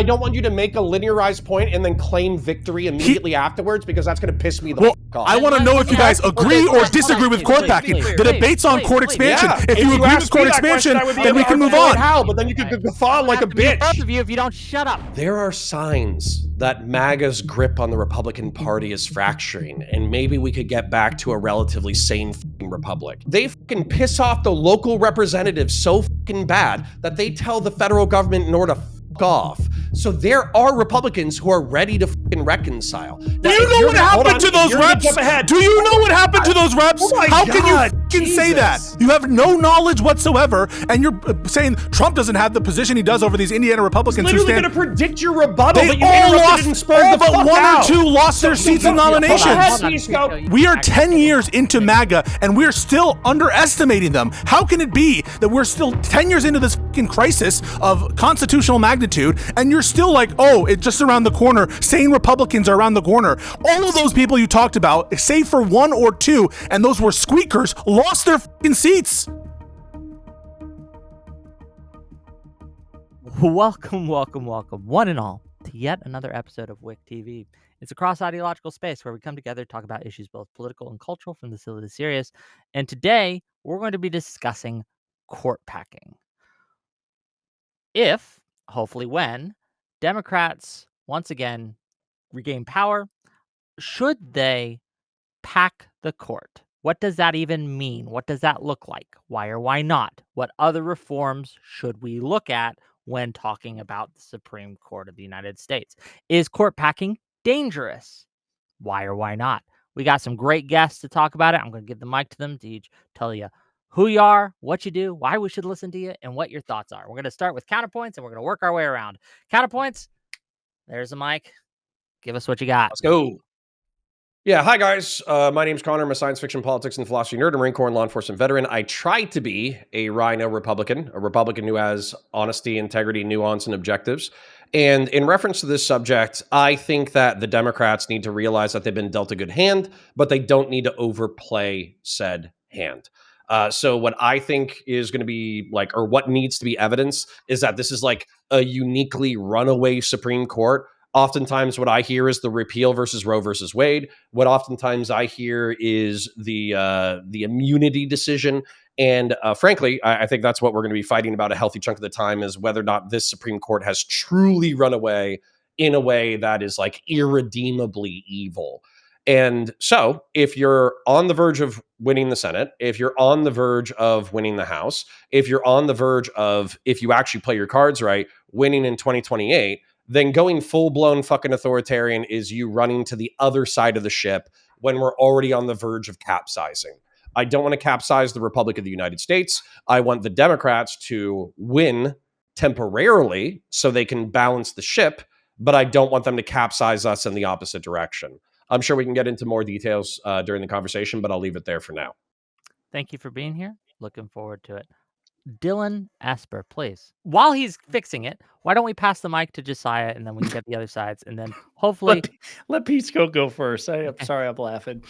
I don't want you to make a linearized point and then claim victory immediately afterwards, because that's going to piss me the fuck off. I want to know if you guys agree or disagree with court packing. The debate's on court expansion. If you agree with court expansion, then we can move on. How? But then you could guffaw like a bitch. Both of you, if you don't shut up. There are signs that MAGA's grip on the Republican Party is fracturing, and maybe we could get back to a relatively sane republic. They fucking piss off the local representatives so fucking bad that they tell the federal government in order to fuck off. So there are Republicans who are ready to fucking reconcile. Do you know what happened to those reps? Do you know what happened to those reps? How can you fucking say that? You have no knowledge whatsoever, and you're saying Trump doesn't have the position he does over these Indiana Republicans. Literally going to predict your rebuttal. They all lost, all but one or two lost their seats in nominations. We are 10 years into MAGA, and we're still underestimating them. How can it be that we're still 10 years into this fucking crisis of constitutional magnitude, and you're still like, oh, it's just around the corner. Sane Republicans are around the corner. All of those people you talked about, save for one or two, and those were squeakers, lost their fucking seats. Welcome, one and all, to yet another episode of Whick TV. It's a cross-ideological space where we come together to talk about issues both political and cultural, from the silly to the serious. And today, we're going to be discussing court packing. If, hopefully when, Democrats once again regain power, should they pack the court? What does that even mean? What does that look like? Why or why not? What other reforms should we look at when talking about the Supreme Court of the United States? Is court packing dangerous? Why or why not? We got some great guests to talk about it. I'm going to give the mic to them to each tell you who you are, what you do, why we should listen to you, and what your thoughts are. We're going to start with Counterpoints, and we're going to work our way around. Counterpoints, there's the mic. Give us what you got. Let's go. Yeah, hi guys. My name's Connor. I'm a science fiction, politics, and philosophy nerd, a Marine Corps and law enforcement veteran. I try to be a rhino Republican, a Republican who has honesty, integrity, nuance, and objectives. And in reference to this subject, I think that the Democrats need to realize that they've been dealt a good hand, but they don't need to overplay said hand. So what I think is going to be like, or what needs to be evidence, is that this is like a uniquely runaway Supreme Court. Oftentimes what I hear is the repeal versus Roe versus Wade. What oftentimes I hear is the immunity decision. And frankly, I think that's what we're going to be fighting about a healthy chunk of the time, is whether or not this Supreme Court has truly run away in a way that is like irredeemably evil. And so if you're on the verge of winning the Senate, if you're on the verge of winning the House, if you're on the verge of, if you actually play your cards right, winning in 2028, then going full-blown fucking authoritarian is you running to the other side of the ship when we're already on the verge of capsizing. I don't want to capsize the Republic of the United States. I want the Democrats to win temporarily so they can balance the ship, but I don't want them to capsize us in the opposite direction. I'm sure we can get into more details during the conversation, but I'll leave it there for now. Thank you for being here. Looking forward to it. Dylan Esper, please. While he's fixing it, why don't we pass the mic to Jessiah, and then we can get the other sides, and then hopefully let Pisco go first. I'm sorry, I'm laughing.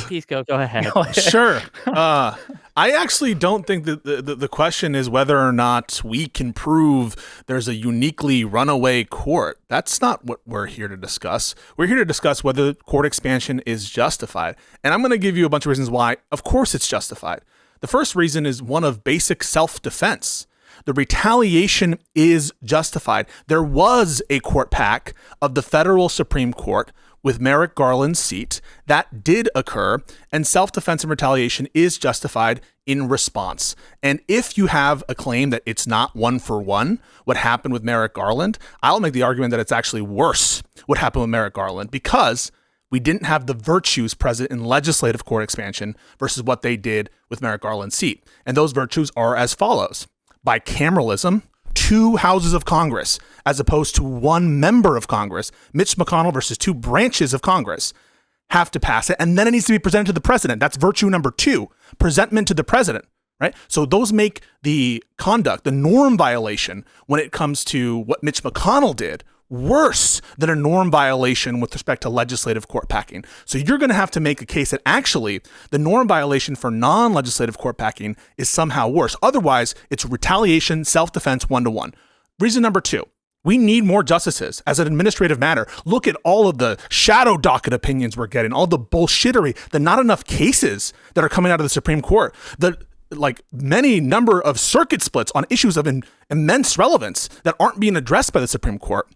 Pisco, go ahead. Sure. I actually don't think that the question is whether or not we can prove there's a uniquely runaway court. That's not what we're here to discuss. We're here to discuss whether court expansion is justified. And I'm going to give you a bunch of reasons why. Of course it's justified. The first reason is one of basic self-defense. The retaliation is justified. There was a court pack of the federal Supreme Court with Merrick Garland's seat. That did occur, and self-defense and retaliation is justified in response. And if you have a claim that it's not one for one what happened with Merrick Garland, I'll make the argument that it's actually worse what happened with Merrick Garland, because we didn't have the virtues present in legislative court expansion versus what they did with Merrick Garland's seat. And those virtues are as follows. Bicameralism, 2 houses of Congress, as opposed to 1 member of Congress, Mitch McConnell versus 2 branches of Congress, have to pass it. And then it needs to be presented to the president. That's virtue number 2, presentment to the president, right? So those make the conduct, the norm violation when it comes to what Mitch McConnell did, worse than a norm violation with respect to legislative court packing. So you're going to have to make a case that actually the norm violation for non-legislative court packing is somehow worse. Otherwise, it's retaliation, self-defense, 1-to-1. Reason number 2, We need more justices as an administrative matter. Look at all of the shadow docket opinions we're getting, all the bullshittery, the not enough cases that are coming out of the Supreme Court, the many number of circuit splits on issues of immense relevance that aren't being addressed by the Supreme Court.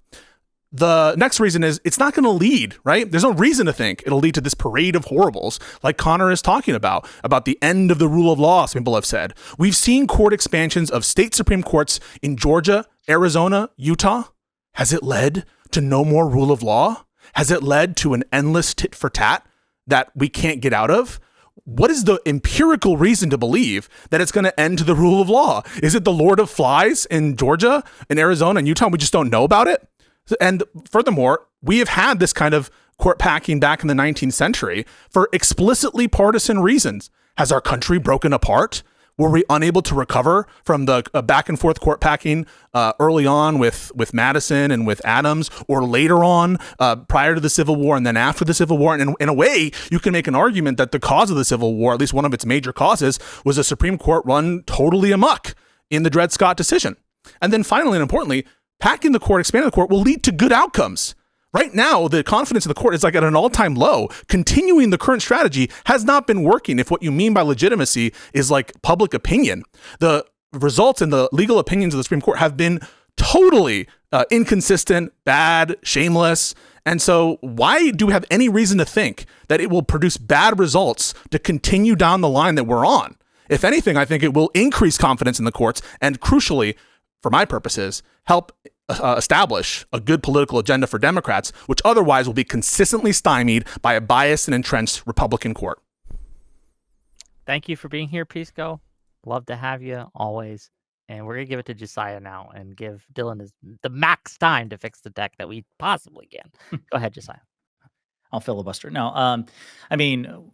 The next reason is it's not going to lead, right? There's no reason to think it'll lead to this parade of horribles like Connor is talking about the end of the rule of law, some people have said. We've seen court expansions of state Supreme Courts in Georgia, Arizona, Utah. Has it led to no more rule of law? Has it led to an endless tit for tat that we can't get out of? What is the empirical reason to believe that it's going to end to the rule of law? Is it the Lord of Flies in Georgia, in Arizona, and Utah? We just don't know about it. And furthermore, we have had this kind of court packing back in the 19th century for explicitly partisan reasons. Has our country broken apart? Were we unable to recover from the back and forth court packing early on with Madison and with Adams, or later on prior to the Civil War and then after the Civil War? And in a way, you can make an argument that the cause of the Civil War, at least one of its major causes, was a Supreme Court run totally amok in the Dred Scott decision. And then finally and importantly, packing the court, expanding the court will lead to good outcomes. Right now, the confidence in the court is like at an all-time low. Continuing the current strategy has not been working if what you mean by legitimacy is like public opinion. The results and the legal opinions of the Supreme Court have been totally inconsistent, bad, shameless. And so why do we have any reason to think that it will produce bad results to continue down the line that we're on? If anything, I think it will increase confidence in the courts and, crucially, for my purposes, help establish a good political agenda for Democrats, which otherwise will be consistently stymied by a biased and entrenched Republican court. Thank you for being here, Pisco. Love to have you always. And we're going to give it to Jessiah now and give Dylan the max time to fix the deck that we possibly can. Go ahead, Jessiah. I'll filibuster. No, I mean,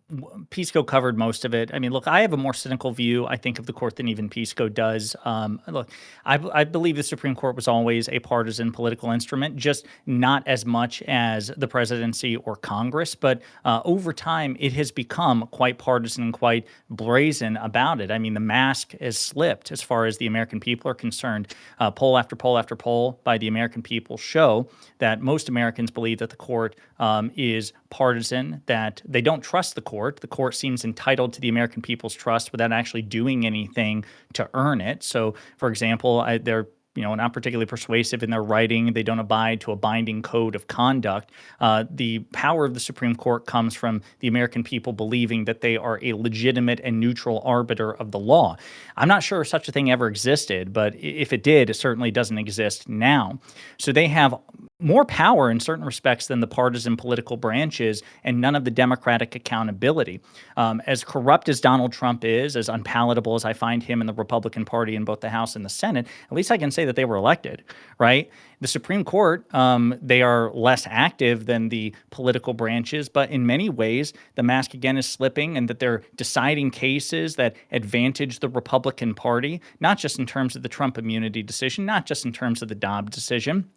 Pisco covered most of it. I mean, look, I have a more cynical view, I think, of the court than even Pisco does. Look, I believe the Supreme Court was always a partisan political instrument, just not as much as the presidency or Congress. But over time, it has become quite partisan and quite brazen about it. I mean, the mask has slipped as far as the American people are concerned. Poll after poll after poll by the American people show that most Americans believe that the court is partisan, that they don't trust the court. The court seems entitled to the American people's trust without actually doing anything to earn it. So, for example, they're not particularly persuasive in their writing. They don't abide to a binding code of conduct. The power of the Supreme Court comes from the American people believing that they are a legitimate and neutral arbiter of the law. I'm not sure if such a thing ever existed, but if it did, it certainly doesn't exist now. So they have more power in certain respects than the partisan political branches, and none of the democratic accountability. As corrupt as Donald Trump is, as unpalatable as I find him and the Republican Party in both the House and the Senate, at least I can say that they were elected, right? The Supreme Court, they are less active than the political branches, but in many ways, the mask again is slipping, and that they're deciding cases that advantage the Republican Party, not just in terms of the Trump immunity decision, not just in terms of the Dobbs decision,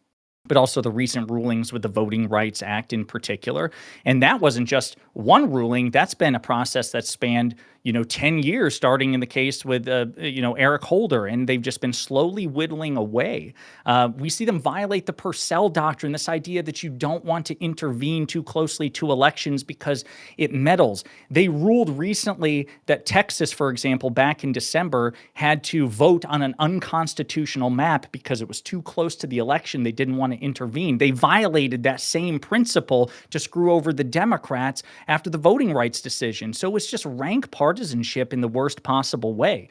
but also the recent rulings with the Voting Rights Act in particular. And that wasn't just one ruling. That's been a process that spanned 10 years, starting in the case with, Eric Holder, and they've just been slowly whittling away. We see them violate the Purcell Doctrine, this idea that you don't want to intervene too closely to elections because it meddles. They ruled recently that Texas, for example, back in December, had to vote on an unconstitutional map because it was too close to the election. They didn't want to intervene. They violated that same principle to screw over the Democrats after the voting rights decision. So it's just rank partisanship in the worst possible way.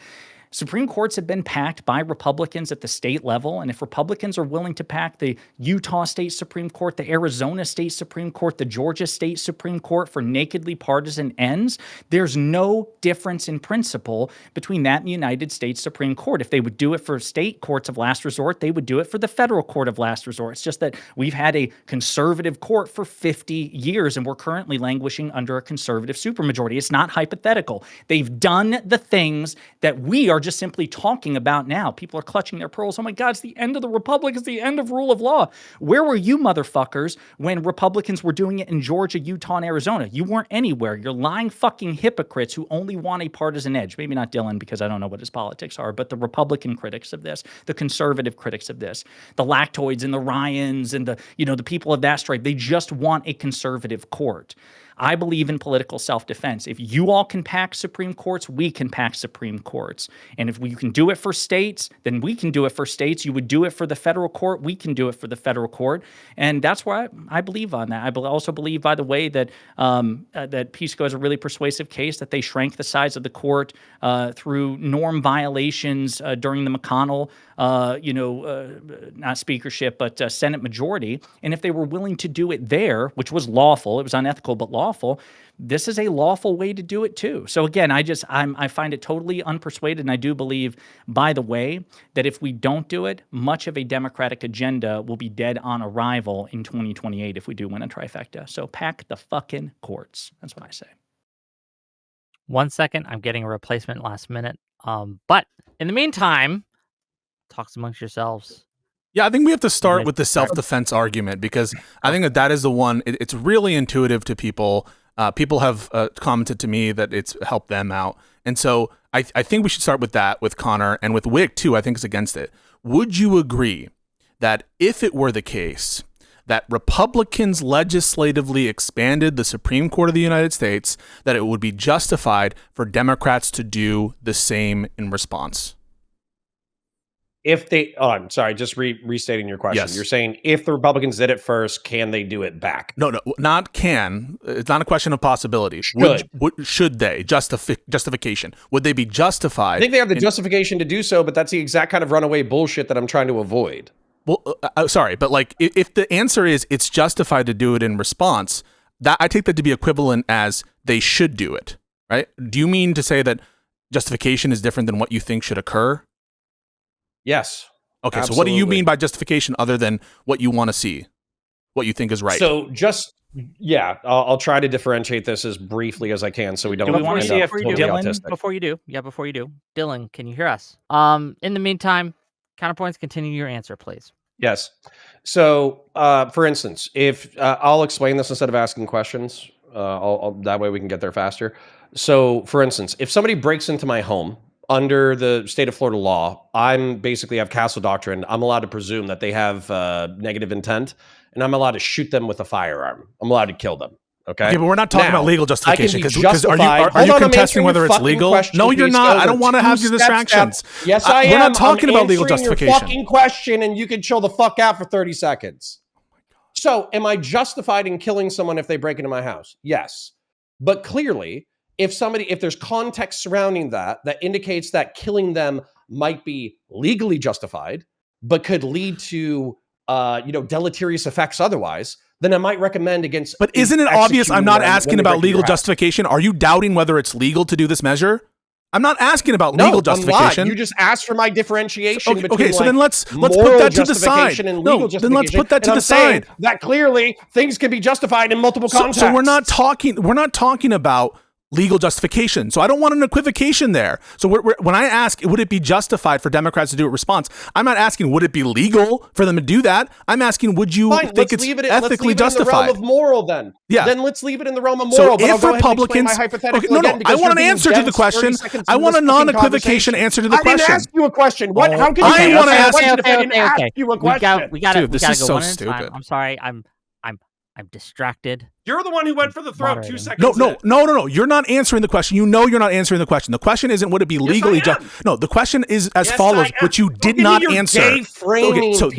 Supreme Courts have been packed by Republicans at the state level, and if Republicans are willing to pack the Utah State Supreme Court, the Arizona State Supreme Court, the Georgia State Supreme Court for nakedly partisan ends, there's no difference in principle between that and the United States Supreme Court. If they would do it for state courts of last resort, they would do it for the federal court of last resort. It's just that we've had a conservative court for 50 years, and we're currently languishing under a conservative supermajority. It's not hypothetical. They've done the things that we are are just simply talking about now. People are clutching their pearls. Oh my God, it's the end of the republic. It's the end of rule of law. Where were you motherfuckers when Republicans were doing it in Georgia, Utah, and Arizona? You weren't anywhere. You're lying fucking hypocrites who only want a partisan edge. Maybe not Dylan, because I don't know what his politics are, but the Republican critics of this, the conservative critics of this, the Lactoids and the Ryans and the people of that stripe, they just want a conservative court. I believe in political self-defense. If you all can pack Supreme Courts, we can pack Supreme Courts. And if you can do it for states, then we can do it for states. You would do it for the federal court, we can do it for the federal court. And that's why I believe on that. I also believe, by the way, that that Pisco is a really persuasive case, that they shrank the size of the court through norm violations during the McConnell, not speakership, but Senate majority. And if they were willing to do it there, which was lawful, it was unethical, but lawful, this is a lawful way to do it too. So again, I find it totally unpersuaded, and I do believe, by the way, that if we don't do it, much of a Democratic agenda will be dead on arrival in 2028 if we do win a trifecta. So pack the fucking courts. That's what I say. 1 second, I'm getting a replacement last minute. But in the meantime, talks amongst yourselves. Yeah, I think we have to start with the self-defense argument, because I think that is the one. It's really intuitive to people. People have commented to me that it's helped them out. And so I think we should start with that, with Connor, and with Whick too, I think is against it. Would you agree that if it were the case that Republicans legislatively expanded the Supreme Court of the United States, that it would be justified for Democrats to do the same in response? If they, I'm sorry, just restating your question. Yes. You're saying if the Republicans did it first, can they do it back? No, not can. It's not a question of possibility. Should they? Justification. Would they be justified? I think they have the justification to do so, but that's the exact kind of runaway bullshit that I'm trying to avoid. Well, sorry, but like if the answer is it's justified to do it in response, that I take that to be equivalent as they should do it, right? Do you mean to say that justification is different than what you think should occur? Yes. Okay, absolutely. So what do you mean by justification other than what you want to see, what you think is right? So I'll try to differentiate this as briefly as I can, so we don't. Do we want to see if totally Dylan? Before you do, Dylan, can you hear us? In the meantime, Counterpoints, continue your answer, please. Yes. So, for instance, if I'll explain this instead of asking questions, that way we can get there faster. So, for instance, if somebody breaks into my home under the state of Florida law, I'm basically have castle doctrine. I'm allowed to presume that they have negative intent, and I'm allowed to shoot them with a firearm. I'm allowed to kill them. Okay, but we're not talking about legal justification, because are you contesting whether it's legal? No, you're not. I don't want to have your distractions. Yes, I am. We're not talking about legal justification. Your fucking question, and you can chill the fuck out for 30 seconds. So, am I justified in killing someone if they break into my house? Yes, but clearly, if there's context surrounding that indicates that killing them might be legally justified, but could lead to deleterious effects otherwise, then I might recommend against. But isn't it obvious I'm not asking about legal justification? Are you doubting whether it's legal to do this measure? I'm not asking about legal justification. I'm not. You just asked for my differentiation between. Okay, so then let's put that to the side. No, then let's put that to the side. That clearly things can be justified in multiple contexts. So we're not talking about legal justification. So I don't want an equivocation there. So when I ask, would it be justified for Democrats to do a response? I'm not asking, would it be legal for them to do that? I'm asking, would you think it's ethically justified? In the realm of moral, then. Yeah. Then let's leave it in the realm of moral. So if Republicans, I want an answer to the question. I want a non-equivocation answer to the question. I didn't ask you a question. What? How can you? I want to ask you a question. We got to this go is so one at a stupid. time. I'm sorry. I'm distracted. You're the one who went for the throat 2 seconds. No. You're not answering the question. You know you're not answering the question. The question isn't would it be legally just. No, the question is as follows, which you did not answer. Okay, so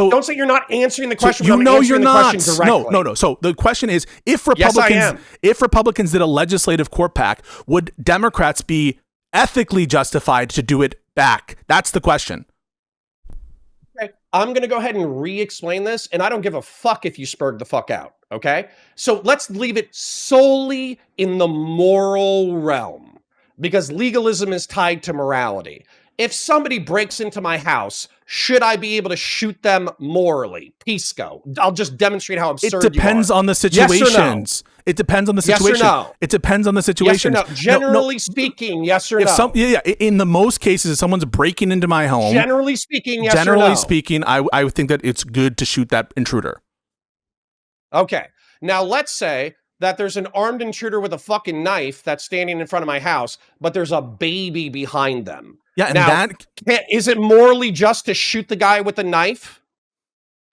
don't say you're not answering the question. So you know you're not. No. So the question is, if Republicans did a legislative court pack, would Democrats be ethically justified to do it back? That's the question. I'm going to go ahead and re-explain this, and I don't give a fuck if you spurred the fuck out, okay? So let's leave it solely in the moral realm, because legalism is tied to morality. if somebody breaks into my house, should I be able to shoot them morally? Pisco. I'll just demonstrate how absurd It depends you are. on the Yes or no? situations. It depends on the Yes or situation. no? It depends on the Yes or situation. no? Generally speaking, yes or If no? in the most cases, if someone's breaking into my home, Generally speaking, yes or generally no? speaking, I would think that it's good to shoot that intruder. Okay. Now let's say that there's an armed intruder with a fucking knife that's standing in front of my house, but there's a baby behind them. Yeah, and now, is it morally just to shoot the guy with the knife?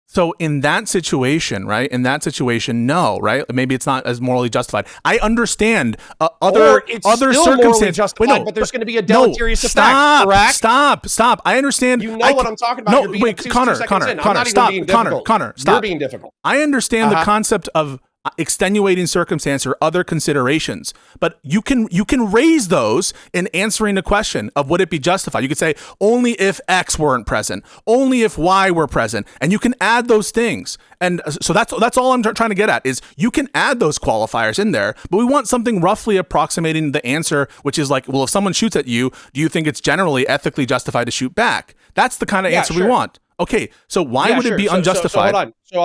So in that situation, right? In that situation, no, right? Maybe it's not as morally justified. I understand other circumstances. Justified, but there's going to be a deleterious effect. Correct? Stop. I understand. You know what I'm talking about. No, wait, Connor, stop. You're being difficult. I understand the concept of extenuating circumstance or other considerations, but you can raise those in answering the question of would it be justified. You could say only if X weren't present, only if Y were present, and you can add those things. And so that's all I'm trying to get at is you can add those qualifiers in there, but we want something roughly approximating the answer, which is like, well, if someone shoots at you, do you think it's generally ethically justified to shoot back? That's the kind of answer we want. Okay, so why would it be unjustified? So hold on. So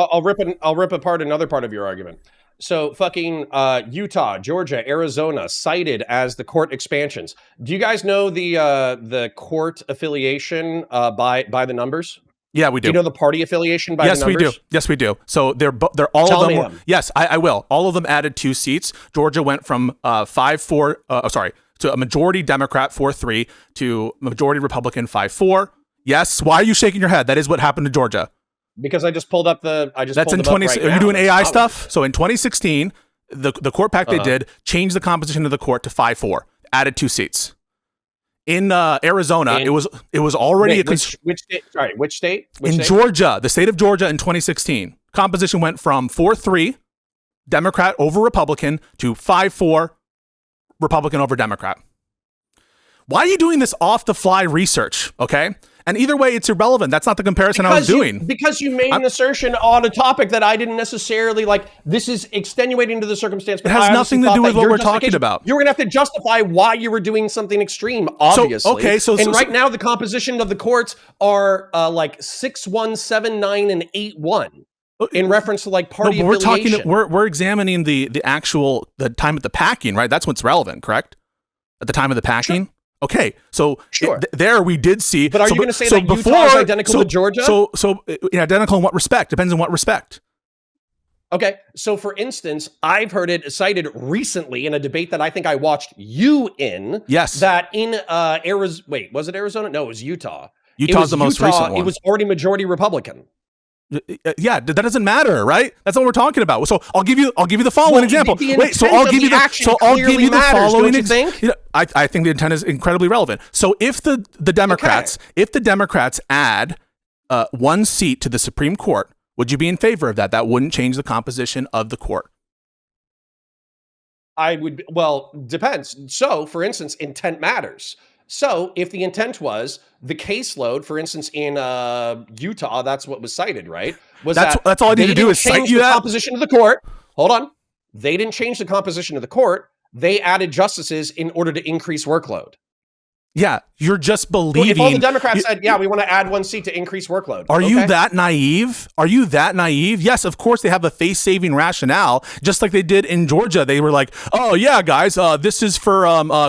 I'll rip apart another part of your argument. So fucking Utah, Georgia, Arizona cited as the court expansions. Do you guys know the court affiliation by the numbers? Yeah, we do. Do you know the party affiliation by the numbers? Yes, we do. Yes, we do. So they're all Tell of me them. them. Yes, I will. All of them added 2 seats. Georgia went from 5-4. To a majority Democrat 4-3 to majority Republican 5-4. Yes. Why are you shaking your head? That is what happened to Georgia. Because I just pulled up the. That's in 20. Are you doing AI stuff? So in 2016, the court pack they did changed the composition of the court to 5-4, added 2 seats. In Arizona, it was already which state? Sorry, which state? Georgia, the state of Georgia in 2016, composition went from 4-3 Democrat over Republican to 5-4 Republican over Democrat. Why are you doing this off the fly research? Okay. And either way, it's irrelevant. That's not the comparison I was doing. Because you made an assertion on a topic that I didn't necessarily like. This is extenuating to the circumstance. It has nothing to do with what we're talking about. You're going to have to justify why you were doing something extreme, obviously. And right now, the composition of the courts are like 6-1, 7-9, and 8-1 in reference to like party affiliation. We're examining the time of the packing, right? That's what's relevant, correct? At the time of the packing? Sure. Okay, so there we did see. But are you going to say that Utah is identical to Georgia? So identical in what respect? Depends on what respect. Okay, so for instance, I've heard it cited recently in a debate that I think I watched you in. Yes. That in Arizona. Wait, was it Arizona? No, it was Utah. Utah's the most recent one. It was already majority Republican. Yeah, that doesn't matter, right? That's what we're talking about. So I'll give you the following example. I'll give you the following example. I think the intent is incredibly relevant. So if the Democrats add 1 seat to the Supreme Court, would you be in favor of that? That wouldn't change the composition of the court. I would. Well, depends. So, for instance, intent matters. So if the intent was the caseload, for instance, in Utah, that's what was cited, right? That's all I need to do is cite you that. Composition of the court. Hold on. They didn't change the composition of the court. They added justices in order to increase workload. Yeah, you're just believing. If all the Democrats said, yeah, we want to add 1 seat to increase workload. Are you that naive? Are you that naive? Yes, of course they have a face-saving rationale, just like they did in Georgia. They were like, oh, yeah, guys, this is for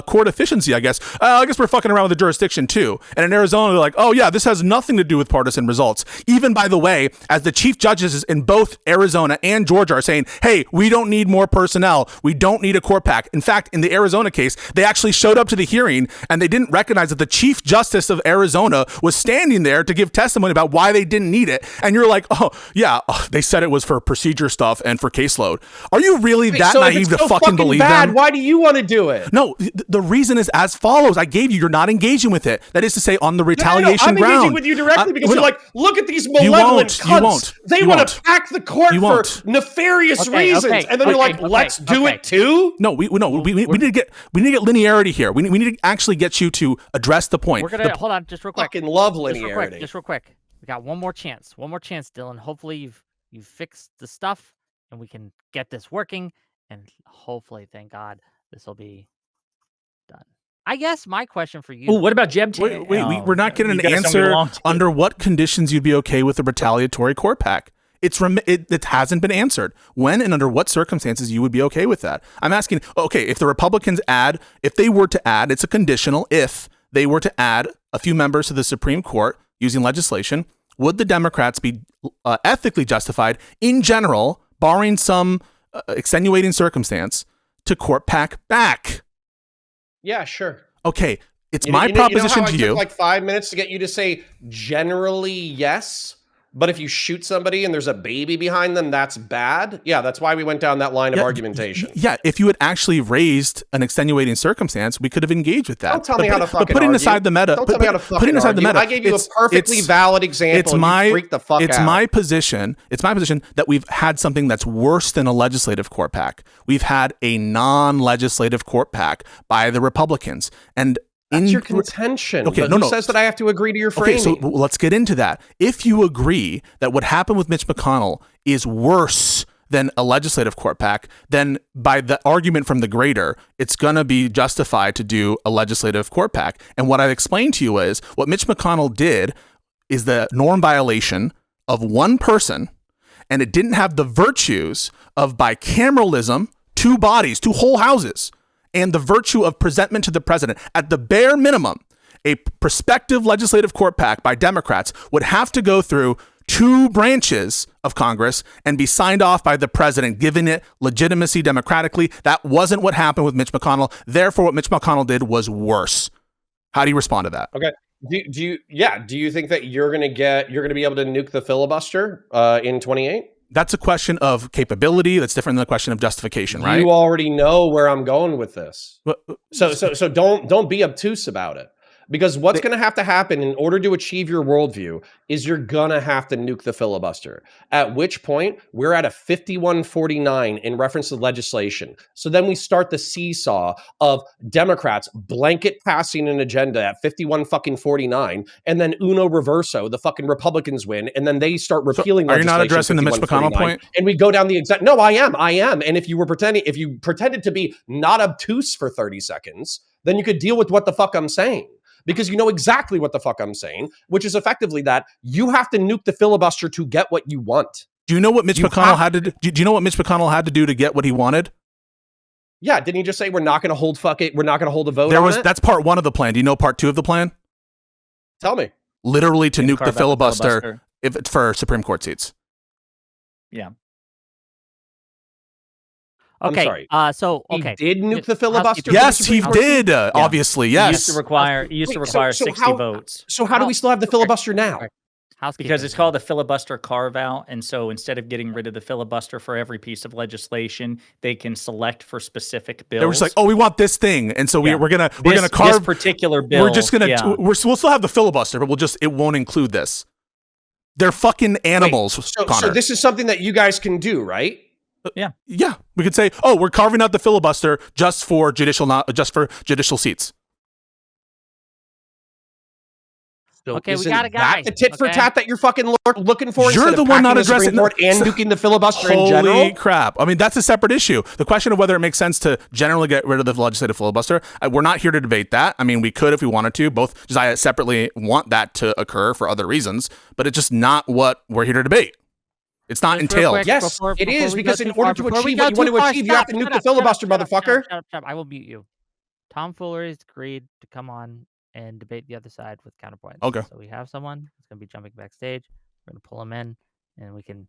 court efficiency, I guess. I guess we're fucking around with the jurisdiction, too. And in Arizona, they're like, oh, yeah, this has nothing to do with partisan results. Even, by the way, as the chief judges in both Arizona and Georgia are saying, hey, we don't need more personnel. We don't need a court pack. In fact, in the Arizona case, they actually showed up to the hearing, and they didn't recognize that the chief justice of Arizona was standing there to give testimony about why they didn't need it. And you're like, oh, yeah, they said it was for procedure stuff and for caseload. Are you really that naive to fucking believe them? Why do you want to do it? No, the reason is as follows. I gave you're not engaging with it. That is to say, on the retaliation ground. I'm engaging with you directly because you're like, look at these malevolent cunts. They want to pack the court for nefarious reasons. And then you're like, let's do it too? No, we need to get linearity here. We need to actually get you to address the point. We're gonna hold on just real quick. Fucking love linearity. Just real quick. We got one more chance, Dylan. Hopefully you've fixed the stuff and we can get this working. And hopefully, thank God, this will be done. I guess my question for you. Oh, what about Jeb? Wait, we're not getting an answer under what conditions you'd be okay with a retaliatory court pack. It hasn't been answered. When and under what circumstances you would be okay with that? I'm asking, okay, if the Republicans if they were to add, it's a conditional, if they were to add a few members to the Supreme Court using legislation, would the Democrats be ethically justified in general, barring some extenuating circumstance, to court pack back? Yeah, sure. Okay, it's my proposition to you. It took like 5 minutes to get you to say generally yes, but if you shoot somebody and there's a baby behind them, that's bad. Yeah, that's why we went down that line of argumentation. Yeah, if you had actually raised an extenuating circumstance, we could have engaged with that. Don't tell me how to fucking putting argue. aside the meta, Don't tell me how to fucking argue. I gave you a perfectly valid example. You freaked the fuck out. It's my position that we've had something that's worse than a legislative court pack. We've had a non-legislative court pack by the Republicans, and that's your contention. Okay, but who says that I have to agree to your framing? Okay, so let's get into that. If you agree that what happened with Mitch McConnell is worse than a legislative court pack, then by the argument from the greater, it's going to be justified to do a legislative court pack. And what I've explained to you is what Mitch McConnell did is the norm violation of one person, and it didn't have the virtues of bicameralism, two bodies, two whole houses, and the virtue of presentment to the president. At the bare minimum, a prospective legislative court pack by Democrats would have to go through two branches of Congress and be signed off by the president, giving it legitimacy democratically. That wasn't what happened with Mitch McConnell. Therefore, what Mitch McConnell did was worse. How do you respond to that? Okay. Do you think that you're going to be able to nuke the filibuster in 28? That's a question of capability. That's different than the question of justification, right? You already know where I'm going with this. So don't be obtuse about it. Because what's going to have to happen in order to achieve your worldview is you're going to have to nuke the filibuster, at which point we're at a 51-49 in reference to legislation. So then we start the seesaw of Democrats blanket passing an agenda at 51-49, and then uno reverso, the fucking Republicans win, and then they start repealing legislation. Are you not addressing the Mitch McConnell point? And we go down the exact... No, I am. And if you pretended to be not obtuse for 30 seconds, then you could deal with what the fuck I'm saying. Because you know exactly what the fuck I'm saying, which is effectively that you have to nuke the filibuster to get what you want. Do you know what Mitch McConnell had to do? Do you know what Mitch McConnell had to do to get what he wanted? Yeah, didn't he just say we're not going to hold we're not going to hold a vote on it? That's part one of the plan. Do you know part two of the plan? Tell me. Literally to nuke the filibuster if it's for Supreme Court seats. Yeah. Okay. I'm sorry. He did nuke the filibuster? Yes, he did. Obviously, yes. He used to require 60 votes. So how do we still have the filibuster now? Because it's called a filibuster carve-out, and so instead of getting rid of the filibuster for every piece of legislation, they can select for specific bills. They were just like, "Oh, we want this thing," and so we're gonna carve this particular bill. We're just gonna we'll still have the filibuster, but it won't include this. They're fucking animals. So this is something that you guys can do, right? Yeah. We could say, "Oh, we're carving out the filibuster just for judicial seats." So okay, we got a guy. The tit for tat that you're fucking looking for. You're the one not addressing the and nuking the filibuster in general. Holy crap! I mean, that's a separate issue. The question of whether it makes sense to generally get rid of the legislative filibuster, we're not here to debate that. I mean, we could if we wanted to. Both Jessiah separately want that to occur for other reasons, but it's just not what we're here to debate. It's not entailed. Yes, it is, because in order to achieve what you want to achieve, you have to nuke the filibuster, motherfucker. Shut up. I will mute you. Tom Foolery has agreed to come on and debate the other side with Counterpoints. Okay. So we have someone who's going to be jumping backstage. We're going to pull him in, and we can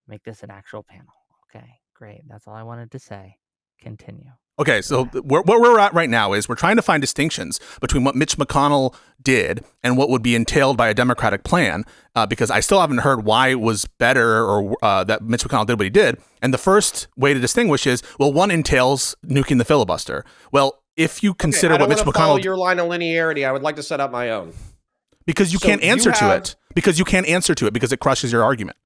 make this an actual panel. Okay, great. That's all I wanted to say. Continue. Okay, so where we're at right now is we're trying to find distinctions between what Mitch McConnell did and what would be entailed by a Democratic plan, because I still haven't heard why it was better or that Mitch McConnell did what he did. And the first way to distinguish is, well, one entails nuking the filibuster. Well, if you consider what Mitch McConnell... follow your line of linearity. I would like to set up my own. Because you can't answer to it. Because you can't answer to it because it crushes your argument.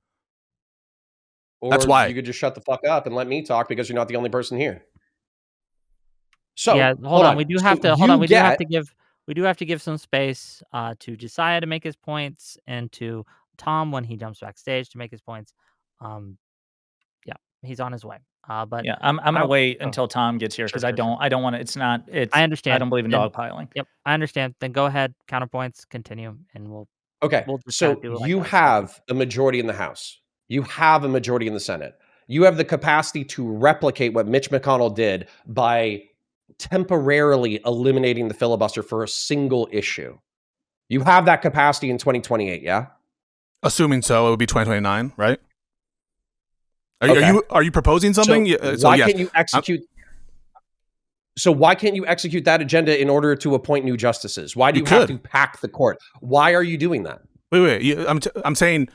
Or that's why. You could just shut the fuck up and let me talk because you're not the only person here. So yeah, hold on. We do have to hold on. We do have to give some space to Jessiah to make his points and to Tom when he jumps backstage to make his points. Yeah. He's on his way. But Yeah, I'm gonna wait oh, until Tom gets here because sure, I sure. don't want to. I understand. I don't believe in Then dogpiling. Yep, I understand. Then go ahead, counterpoints, continue, and Okay, we'll just kinda so do it like you that. So have a majority in the House. You have a majority in the Senate. You have the capacity to replicate what Mitch McConnell did by temporarily eliminating the filibuster for a single issue. You have that capacity in 2028, yeah? Assuming so, it would be 2029, right? Okay. Are you proposing something? Why Yes. can't you execute So why can't you execute that agenda in order to appoint new justices? Why do You you have could. to pack the court? Why are you doing that? Wait. I'm saying.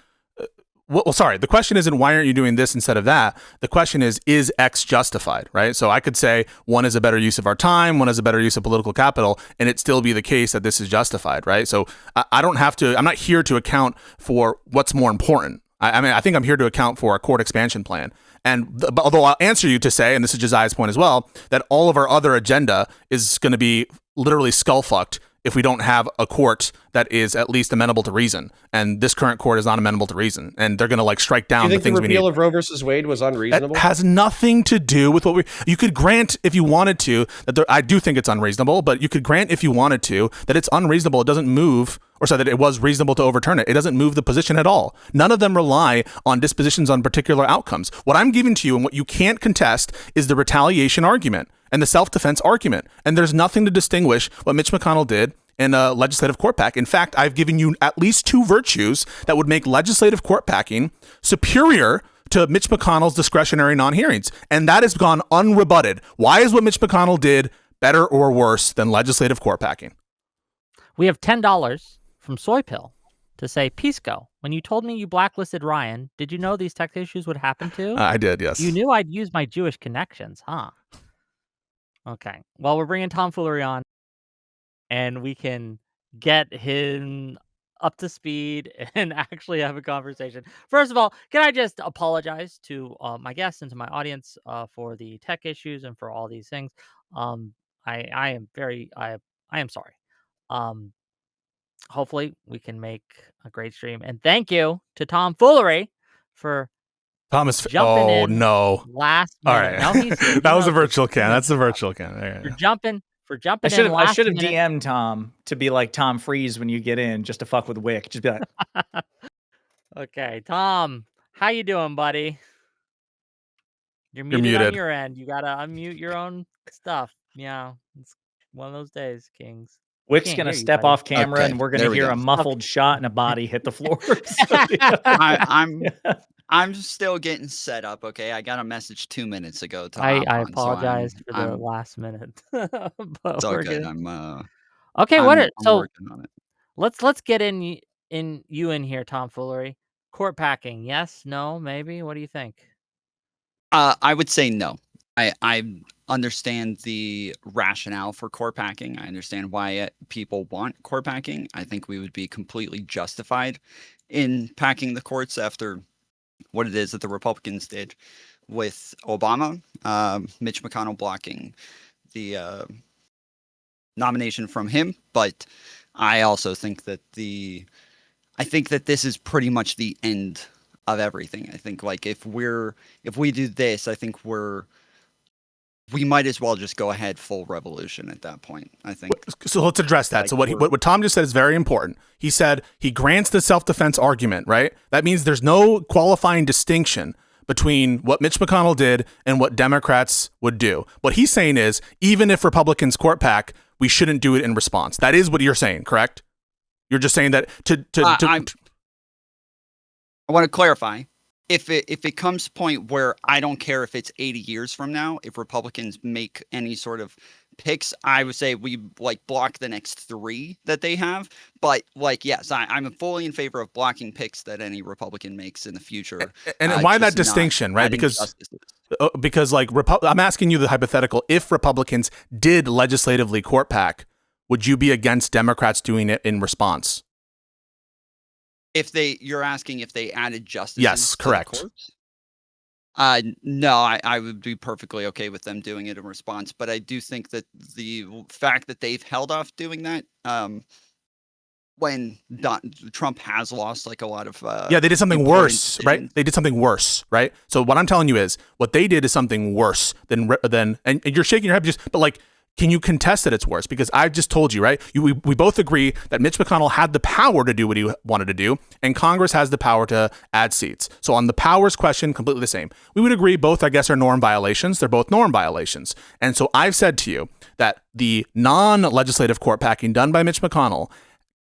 Well, sorry. The question isn't why aren't you doing this instead of that. The question is X justified, right? So I could say one is a better use of our time, one is a better use of political capital, and it still be the case that this is justified, right? So I don't have to. I'm not here to account for what's more important. I mean, I think I'm here to account for a court expansion plan. And although I'll answer you to say, and this is Jesiah's point as well, that all of our other agenda is going to be literally skull fucked if we don't have a court that is at least amenable to reason. And this current court is not amenable to reason. And they're going to like strike down the things we need. Do you think the repeal of Roe versus Wade was unreasonable? It has nothing to do with what you could grant if you wanted to, I do think it's unreasonable, but you could grant if you wanted to that it's unreasonable. It doesn't move, or so that it was reasonable to overturn it. It doesn't move the position at all. None of them rely on dispositions on particular outcomes. What I'm giving to you and what you can't contest is the retaliation argument and the self-defense argument. And there's nothing to distinguish what Mitch McConnell did in a legislative court pack. In fact, I've given you at least two virtues that would make legislative court packing superior to Mitch McConnell's discretionary non-hearings. And that has gone unrebutted. Why is what Mitch McConnell did better or worse than legislative court packing? we have $10 from Soypill to say, Pisco, when you told me you blacklisted Ryan, did you know these tech issues would happen too? I did, yes. You knew I'd use my Jewish connections, huh? Okay. Well, we're bringing Tom Foolery on, and we can get him up to speed and actually have a conversation. First of all, can I just apologize to my guests and to my audience for the tech issues and for all these things. I am sorry. Hopefully we can make a great stream. And thank you to Tom Foolery for Thomas. jumping in no. last All minute. right. No, he's here. That was a virtual can. That's the virtual can. For jumping I should in have last minute. DM'd Tom to be like Tom Freeze when you get in, just to fuck with Whick. Just be like, Okay, Tom, how you doing, buddy? You're muted on your end. You gotta unmute your own stuff. Yeah, it's one of those days, Kings. Whick's Can't gonna hear you, step buddy. off camera, Okay, and we're there gonna we hear go. a muffled shot and a body hit the floor. I'm still getting set up. Okay, I got a message 2 minutes ago. To I hop on, so apologize for the I'm- last minute. But It's all we're good. good. Okay, what? I'm So working on it. let's get in here, Tom Foolery. Court packing, yes, no, maybe. What do you think? I would say no. I understand the rationale for court packing. I understand why people want court packing. I think we would be completely justified in packing the courts after what it is that the Republicans did with Obama, Mitch McConnell blocking the nomination from him. But I also think that this is pretty much the end of everything. I think like if we do this, I think we might as well just go ahead full revolution at that point. I think. So let's address that. Like So what Tom just said is very important. He said he grants the self-defense argument, right? That means there's no qualifying distinction between what Mitch McConnell did and what Democrats would do. What he's saying is, even if Republicans court pack, we shouldn't do it in response. That is what you're saying, correct? You're just saying that I want to clarify. If it comes to point where I don't care if it's 80 years from now, if Republicans make any sort of picks, I would say we like block the next 3 that they have. But like, yes, I'm fully in favor of blocking picks that any Republican makes in the future. And why that distinction, right? Because like I'm asking you the hypothetical. If Republicans did legislatively court pack, would you be against Democrats doing it in response? You're asking if they added justice. Yes, correct. To the courts? No, I would be perfectly okay with them doing it in response. But I do think that the fact that they've held off doing that when Trump has lost like a lot of yeah, they did something worse, right? decisions. They did something worse, right? So what I'm telling you is what they did is something worse than and you're shaking your head just, but like, can you contest that it's worse? Because I've just told you, right? We both agree that Mitch McConnell had the power to do what he wanted to do, and Congress has the power to add seats. So on the powers question, completely the same. We would agree both, I guess, are norm violations. They're both norm violations. And so I've said to you that the non-legislative court packing done by Mitch McConnell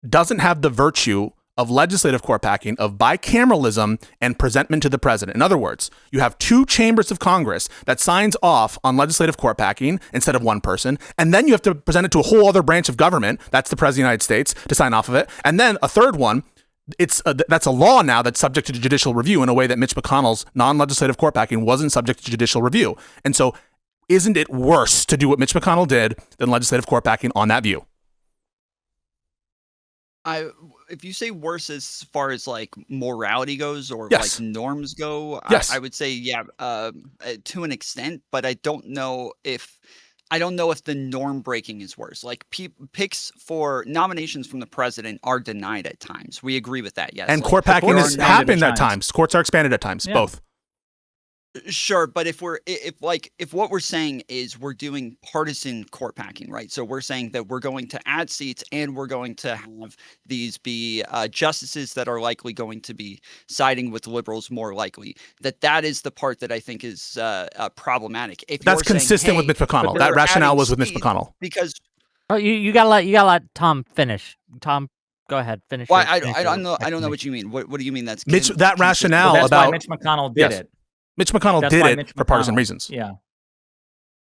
doesn't have the virtue of legislative court packing, of bicameralism and presentment to the president. In other words, you have two chambers of Congress that signs off on legislative court packing instead of one person, and then you have to present it to a whole other branch of government, that's the President of the United States, to sign off of it, and then a third one, that's a law now that's subject to judicial review in a way that Mitch McConnell's non-legislative court packing wasn't subject to judicial review. And so isn't it worse to do what Mitch McConnell did than legislative court packing on that view? If you say worse as far as like morality goes or Yes. like norms go, Yes. I would say yeah, to an extent, but I don't know if the norm breaking is worse. Like picks for nominations from the president are denied at times. We agree with that, yes. And Like, court packing has expanded happened at at times. Courts are expanded at times, Yeah. both. Sure, but if what we're saying is we're doing partisan court packing, right? So we're saying that we're going to add seats and we're going to have these be justices that are likely going to be siding with liberals more likely. That is the part that I think is problematic. If That's you're saying, consistent with "Hey, Mitch McConnell. but That they're rationale adding was with Mitch seats," McConnell. because Oh, you gotta let Tom finish. Tom, go ahead, finish. well, your- finish I your don't know explanation. what you mean. What do you mean that's Mitch, that consistent? rationale Well, that's why about Mitch McConnell did Yes. it. Mitch McConnell That's did why it Mitch for partisan McConnell- reasons.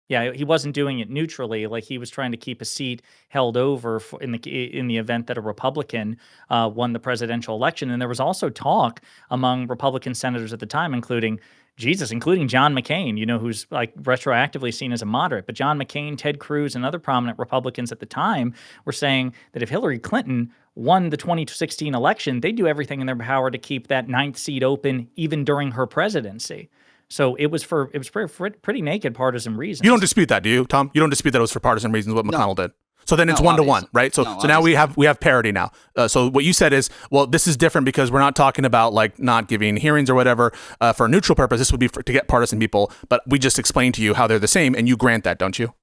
Yeah, he wasn't doing it neutrally. Like he was trying to keep a seat held over in the event that a Republican won the presidential election. And there was also talk among Republican senators at the time, including John McCain, you know, who's like retroactively seen as a moderate. But John McCain, Ted Cruz, and other prominent Republicans at the time were saying that if Hillary Clinton won the 2016 election, they'd do everything in their power to keep that 9th seat open even during her presidency. So it was for pretty naked partisan reasons. You don't dispute that, do you, Tom? You don't dispute that it was for partisan reasons what McConnell did. So then it's No, 1-to-1, obviously. right? So No, so now we have parity now. So what you said is, well, this is different because we're not talking about like not giving hearings or whatever for a neutral purpose. This would be to get partisan people, but we just explained to you how they're the same, and you grant that, don't you?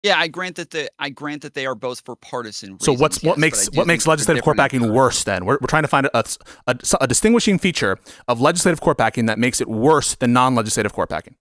Yeah, I grant that they are both for partisan reasons. So what yes, but I makes do what think makes they're legislative court different in packing worse? Then we're trying to find a distinguishing feature of legislative court packing that makes it worse than non-legislative court packing.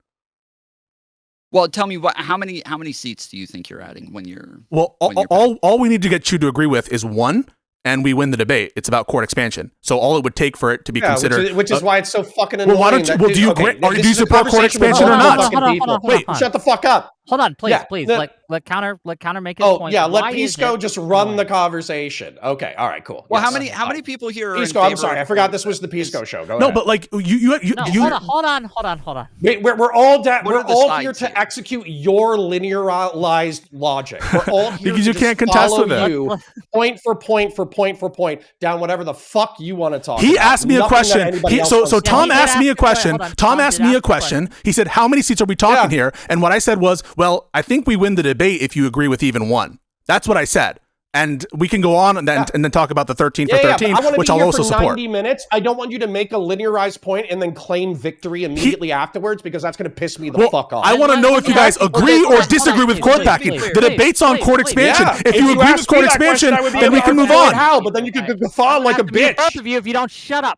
Well, tell me how many seats do you think you're adding when you're Well, when you're all we need to get you to agree with is one, and we win the debate. It's about court expansion. So all it would take for it to be considered, which is why it's so fucking annoying. well, why don't you? that Well, do you okay, agree? Or this do you is a support court conversation with expansion or all not? fucking Hold on, people. hold on, Wait, hold on. shut the fuck up. Hold on, please, Yeah, please. the- Let Counter make his Oh point. yeah, let Why is Pisco it just run the annoying? conversation. Okay, all right, cool. Well, Yes. how many people here are in Pisco, I'm favor sorry, I of forgot court- this was the Pisco is- show. Go No, ahead. but like you No, you hold on. Wait, we're all What we're are the all sides here to here? execute your linearized logic. We're all here Because to you just can't contest follow with it. you point for point down whatever the fuck you want to talk He about. asked me a Nothing that question. anybody else So wants to Tom talk he did asked me a ask- wait, question. hold on. Tom Tom asked did me ask a a question. He said, "How many seats are we talking Yeah. here?" And what I said was, "Well, I think we win the debate if you agree with even one." That's what I said. And we can go on and then talk about the 13 for 13, but I want to which be I'll here also for support. 90 minutes. I don't want you to make a linearized point and then claim victory immediately afterwards because that's going to piss me the fuck off. I want to know if you guys agree or disagree with court packing. The debate's on court expansion. If you agree with court expansion, then we can move on. How? But then you could guffaw like a bitch. Both of you, if you don't shut up.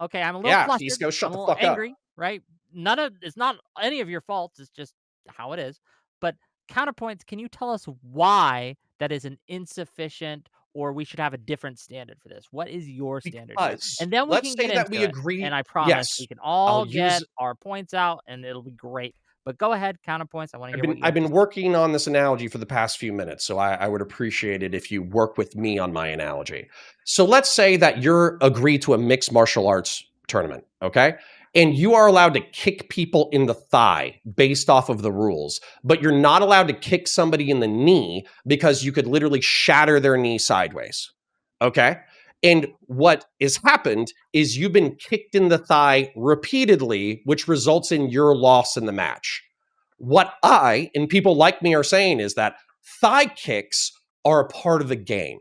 Okay, I'm a little Yeah, flustered. Pisco, shut I'm the a little fuck up. angry, right? It's not any of your faults. It's just how it is. But Counterpoints, can you tell us why that is an insufficient, or we should have a different standard for this? What is your standard? Here? Because And then we let's can say get that into we it, agree. and I promise Yes, we can all I'll get use- our points out, and it'll be great. But go ahead, Counterpoints. I want to hear what you I've have to been say. working on this analogy for the past few minutes, so I would appreciate it if you work with me on my analogy. So let's say that you're agreed to a mixed martial arts tournament, okay? And you are allowed to kick people in the thigh based off of the rules, but you're not allowed to kick somebody in the knee because you could literally shatter their knee sideways, okay? And what has happened is you've been kicked in the thigh repeatedly, which results in your loss in the match. What I and people like me are saying is that thigh kicks are a part of the game.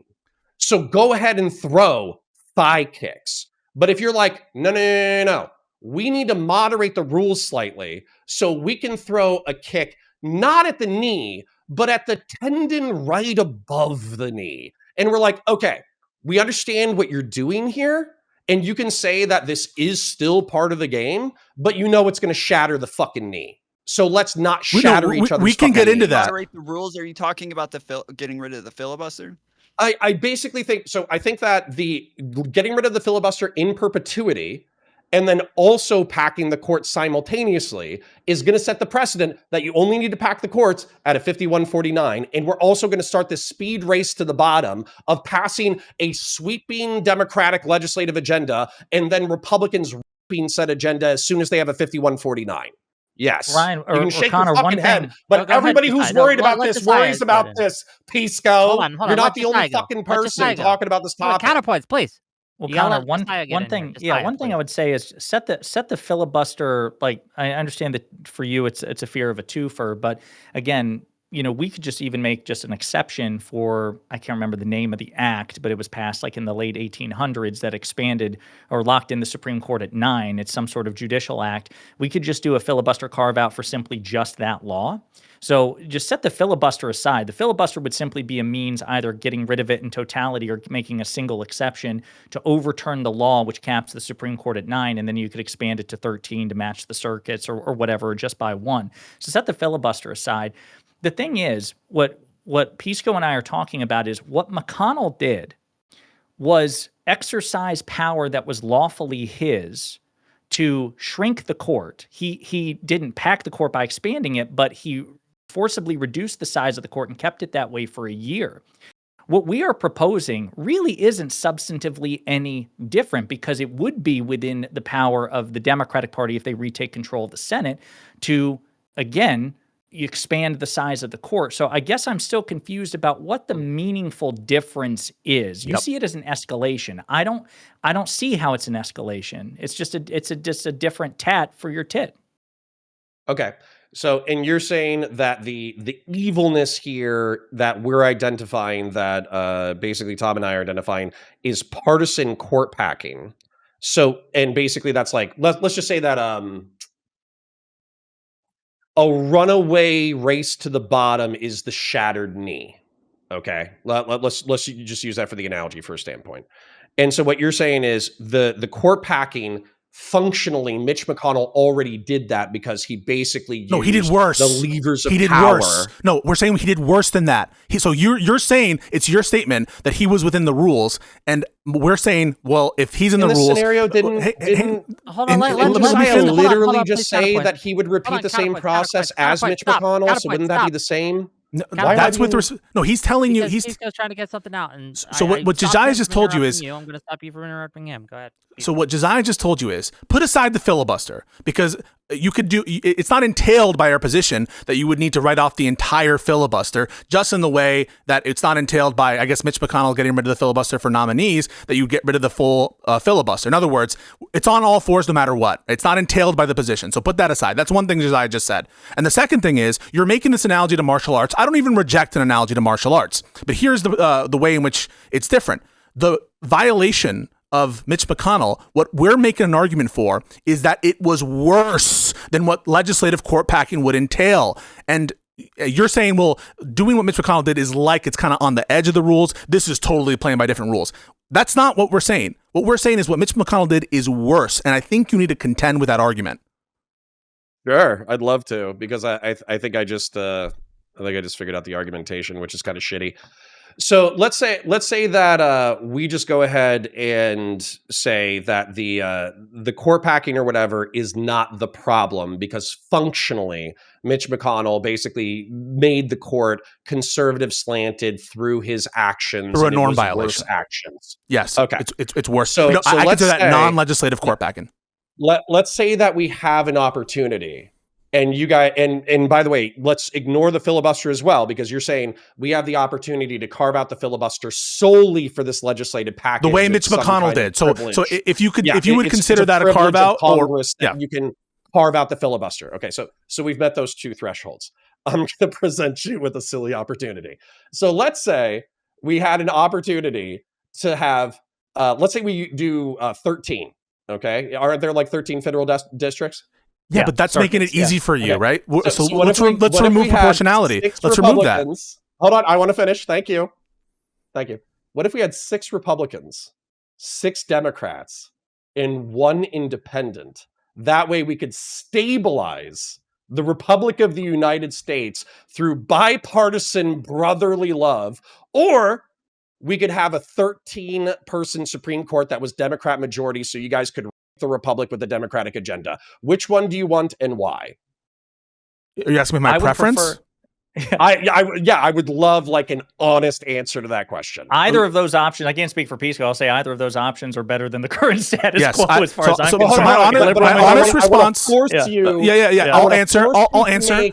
So go ahead and throw thigh kicks. But if you're like, no, we need to moderate the rules slightly so we can throw a kick not at the knee, but at the tendon right above the knee. And we're like, okay, we understand what you're doing here. And you can say that this is still part of the game, but you know it's going to shatter the fucking knee. So let's not shatter each other's. We can get into that. Moderate the rules. Are you talking about getting rid of the filibuster? I basically think so. I think that the getting rid of the filibuster in perpetuity and then also packing the courts simultaneously is going to set the precedent that you only need to pack the courts at a 51-49. And we're also going to start this speed race to the bottom of passing a sweeping Democratic legislative agenda and then Republicans ripping said agenda as soon as they have a 51-49. Yes. Ryan, you can shake Connor, your fucking head, but everybody who's worried about this worries about this. Pisco, you're not the only fucking person talking about this topic. Counterpoints, please. Well, Connor, one thing I would say is set the filibuster. Like, I understand that for you, it's a fear of a twofer, but again, we could just even make just an exception for, I can't remember the name of the act, but it was passed like in the late 1800s that expanded or locked in the Supreme Court at 9. It's some sort of judicial act. We could just do a filibuster carve out for simply just that law. So just set the filibuster aside. The filibuster would simply be a means either getting rid of it in totality or making a single exception to overturn the law, which caps the Supreme Court at 9, and then you could expand it to 13 to match the circuits or whatever, just by 1. So set the filibuster aside. The thing is, what Pisco and I are talking about is what McConnell did was exercise power that was lawfully his to shrink the court. He didn't pack the court by expanding it, but he forcibly reduced the size of the court and kept it that way for a year. What we are proposing really isn't substantively any different because it would be within the power of the Democratic Party if they retake control of the Senate to, again, expand the size of the court. So I guess I'm still confused about what the meaningful difference is. You see it as an escalation. I don't see how it's an escalation. It's just a different tat for your tit. Okay. So, and you're saying that the evilness here that we're identifying, that basically Tom and I are identifying, is partisan court packing. So, and basically that's like, let's just say that a runaway race to the bottom is the shattered knee. Okay, let's just use that for the analogy for a standpoint. And so what you're saying is the court packing. Functionally, Mitch McConnell already did that because he basically used he did worse. The levers of he did power. Worse. No, we're saying he did worse than that. So you're saying it's your statement that he was within the rules, and we're saying, well, if he's in the rules, scenario didn't hold on. Let Jessiah literally just say that he would repeat the same process as Mitch McConnell. So wouldn't that be the same? No, that's with no. He's telling you he's trying to get something out. And so what Jesiah just told you is I'm going to stop you from interrupting him. Go ahead. So what Jesiah just told you is put aside the filibuster because you could do. It's not entailed by our position that you would need to write off the entire filibuster, just in the way that it's not entailed by, I guess, Mitch McConnell getting rid of the filibuster for nominees, that you get rid of the full filibuster. In other words, it's on all fours no matter what. It's not entailed by the position. So put that aside. That's one thing Jesiah just said. And the second thing is you're making this analogy to martial arts. I don't even reject an analogy to martial arts, but here's the way in which it's different. The violation of Mitch McConnell, what we're making an argument for is that it was worse than what legislative court packing would entail. And you're saying, well, doing what Mitch McConnell did is like it's kind of on the edge of the rules. This is totally playing by different rules. That's not what we're saying. What we're saying is what Mitch McConnell did is worse. And I think you need to contend with that argument. Sure, I'd love to, because I think I just figured out the argumentation, which is kind of shitty. So let's say that we just go ahead and say that the court packing or whatever is not the problem because functionally Mitch McConnell basically made the court conservative slanted through his actions. Through a norm violation. Actions. Yes. Okay. It's worse. So, no, so I let's consider that non-legislative court packing. Let's say that we have an opportunity. And you guys, and by the way, let's ignore the filibuster as well, because you're saying we have the opportunity to carve out the filibuster solely for this legislative package. The way Mitch McConnell did. So if you would consider that a carve out, you can carve out the filibuster. Okay, so we've met those two thresholds. I'm going to present you with a silly opportunity. So let's say we had an opportunity to have, let's say we do 13. Okay, aren't there like 13 federal districts? Yeah, but that's making it easy for you, Okay. right? So what let's if let's remove proportionality. Let's remove that. Hold on, I want to finish. Thank you. What if we had 6 Republicans, 6 Democrats, and 1 independent? That way we could stabilize the Republic of the United States through bipartisan brotherly love, or we could have a 13-person Supreme Court that was Democrat majority, so you guys could the Republic with the Democratic agenda. Which one do you want and why? Are you asking me my preference? I would love like an honest answer to that question. Either of those options, I can't speak for Pisco. I'll say either of those options are better than the current status quo as far as I'm concerned. My honest response. I'll answer.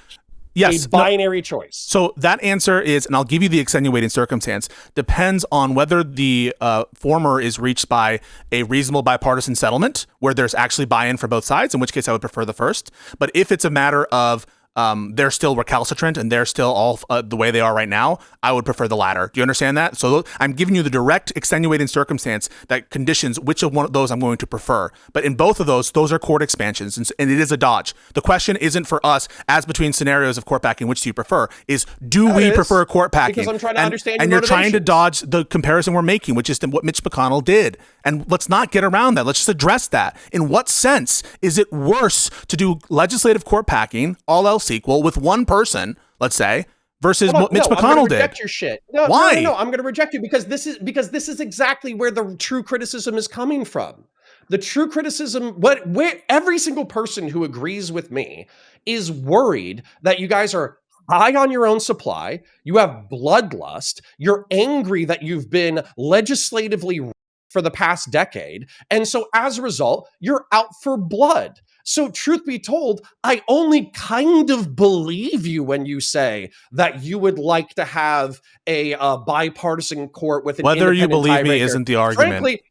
Yes, a binary choice. So that answer is, and I'll give you the extenuating circumstance, depends on whether the former is reached by a reasonable bipartisan settlement where there's actually buy-in for both sides, in which case I would prefer the first. But if it's a matter of they're still recalcitrant and they're still all the way they are right now, I would prefer the latter. Do you understand that? So I'm giving you the direct extenuating circumstance that conditions which of one of those I'm going to prefer. But in both of those are court expansions, and it is a dodge. The question isn't for us, as between scenarios of court packing, which do you prefer, is do we prefer court packing? Because I'm trying to understand and your you're trying to dodge the comparison we're making, which is what Mitch McConnell did. And let's not get around that. Let's just address that. In what sense is it worse to do legislative court packing, all else equal, with one person, let's say, versus what Mitch McConnell did? Reject your shit. No, why? No, I'm going to reject you because this is exactly where the true criticism is coming from. The true criticism, where every single person who agrees with me is worried that you guys are high on your own supply, you have bloodlust, you're angry that you've been legislatively for the past decade, and so as a result, you're out for blood. So truth be told, I only kind of believe you when you say that you would like to have a bipartisan court with an whether you believe tiebreaker. Me isn't the argument. Frankly,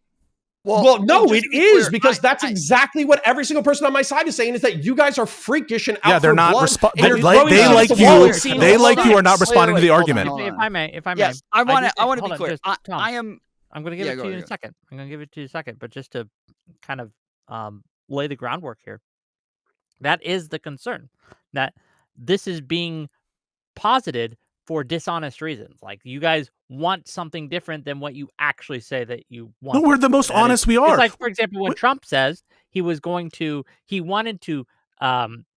well, no, it is clear, because that's exactly what every single person on my side is saying, is that you guys are freakish and out they're for not. blood. They like you are not responding to the argument. If I may, yes, I want to be clear. I'm going to give it to you in a second. I'm going to give it to you in a second, but just to kind of lay the groundwork here. That is the concern, that this is being posited for dishonest reasons. Like, you guys want something different than what you actually say that you want. No, we're the most honest we are. It's like, for example, when Trump says he wanted to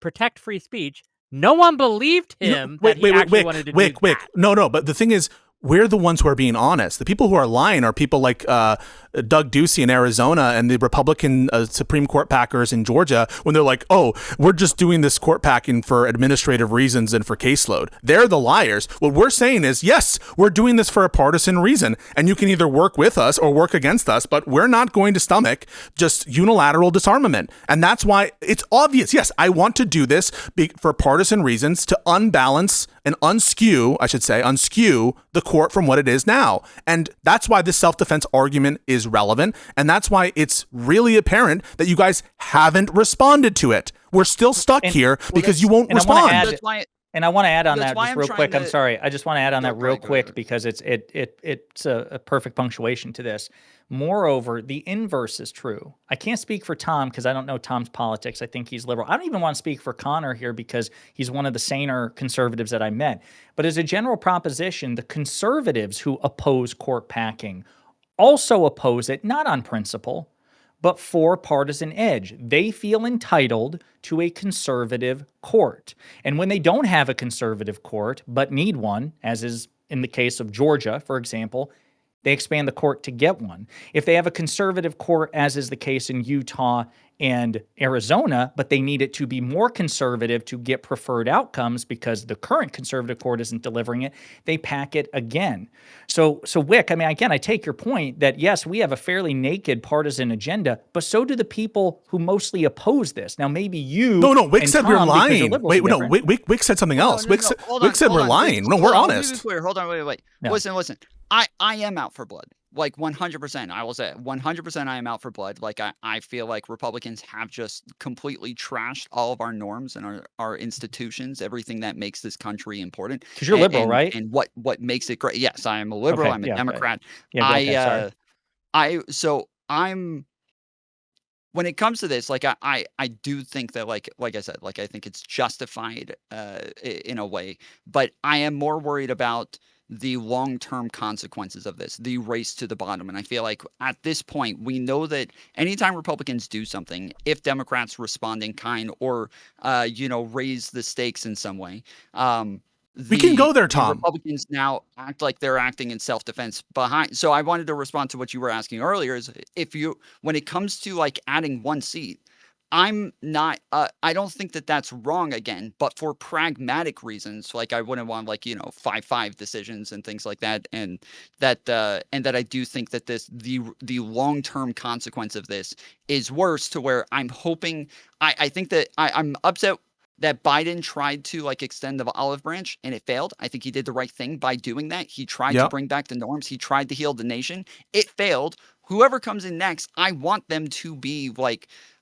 protect free speech, no one believed him that he actually wanted to do that. No, but the thing is, we're the ones who are being honest. The people who are lying are people like Doug Ducey in Arizona and the Republican Supreme Court packers in Georgia, when they're like, oh, we're just doing this court packing for administrative reasons and for caseload. They're the liars. What we're saying is, yes, we're doing this for a partisan reason, and you can either work with us or work against us, but we're not going to stomach just unilateral disarmament. And that's why it's obvious. Yes, I want to do this for partisan reasons, to unbalance and unskew the court from what it is now. And that's why this self-defense argument is relevant. And that's why it's really apparent that you guys haven't responded to it. We're still stuck here because you won't respond. And I want to add on that just real quick. I'm sorry. I just want to add on that real quick because it's a perfect punctuation to this. Moreover, the inverse is true. I can't speak for Tom because I don't know Tom's politics. I think he's liberal. I don't even want to speak for Connor here because he's one of the saner conservatives that I met. But as a general proposition, the conservatives who oppose court packing also oppose it, not on principle, but for partisan edge. They feel entitled to a conservative court. And when they don't have a conservative court, but need one, as is in the case of Georgia, for example, they expand the court to get one. If they have a conservative court, as is the case in Utah and Arizona, but they need it to be more conservative to get preferred outcomes because the current conservative court isn't delivering it, they pack it again. So Whick, I mean, again, I take your point that, yes, we have a fairly naked partisan agenda, but so do the people who mostly oppose this. Now, maybe you... No, Wick said we're lying. Wait, no, Wick said something else. Wick said we're lying. No, we're honest. Hold on, wait. No. Listen. I am out for blood. like 100%. I will say 100% I am out for blood. Like I feel like Republicans have just completely trashed all of our norms and our institutions, everything that makes this country important. Because you're liberal, right? And what makes it great. Yes, I am a liberal. Okay, I'm a yeah, Democrat. Yeah, okay, sorry. So I'm when it comes to this, like I do think that like I said, like I think it's justified in a way, but I am more worried about the long-term consequences of this, the race to the bottom. And I feel like at this point, we know that anytime Republicans do something, if Democrats respond in kind or raise the stakes in some way, we can go there, Tom. Republicans now act like they're acting in self-defense behind. So I wanted to respond to what you were asking earlier is when it comes to like adding one seat, I'm not, I don't think that that's wrong again, but for pragmatic reasons, like I wouldn't want 5-5 decisions and things like that. And that I do think that the long-term consequence of this is worse to where I'm hoping, I think that I'm upset that Biden tried to extend the olive branch and it failed. I think he did the right thing by doing that. He tried to bring back the norms. He tried to heal the nation. It failed. Whoever comes in next, I want them to be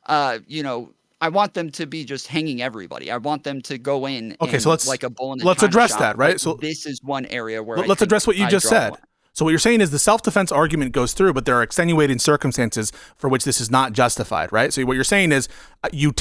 I want them to be just hanging everybody. I want them to go in. Okay, so let's like a bull in a let's address that, right? So this is one area where let's address what you just said. So what you're saying is the self-defense argument goes through, but there are extenuating circumstances for which this is not justified, right? So what you're saying is you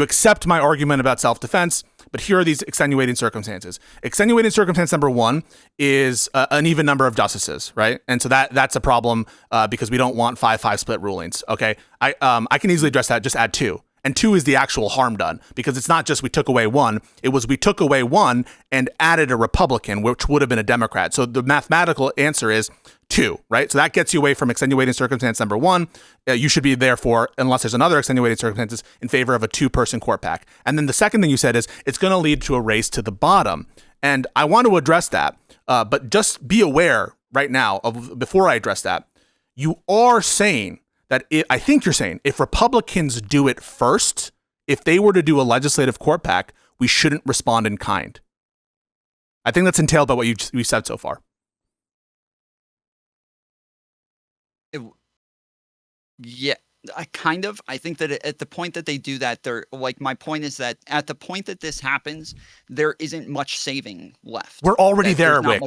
accept my argument about self-defense, but here are these extenuating circumstances. Extenuating circumstance number one is an even number of justices, right? And so that's a problem because we don't want 5-5 split rulings. Okay, I can easily address that. Just add 2. And 2 is the actual harm done because it's not just we took away 1. It was we took away 1 and added a Republican, which would have been a Democrat. So the mathematical answer is 2, right? So that gets you away from extenuating circumstance number 1. You should be therefore, unless there's another extenuating circumstances, in favor of a 2-person court pack. And then the second thing you said is it's going to lead to a race to the bottom. And I want to address that, but just be aware right now before I address that, you are saying that I think you're saying if Republicans do it first, if they were to do a legislative court pack, we shouldn't respond in kind. I think that's entailed by what you said so far. Yeah, I think that at the point that they do that, my point is that at the point that this happens, there isn't much saving left. We're already there, Whick.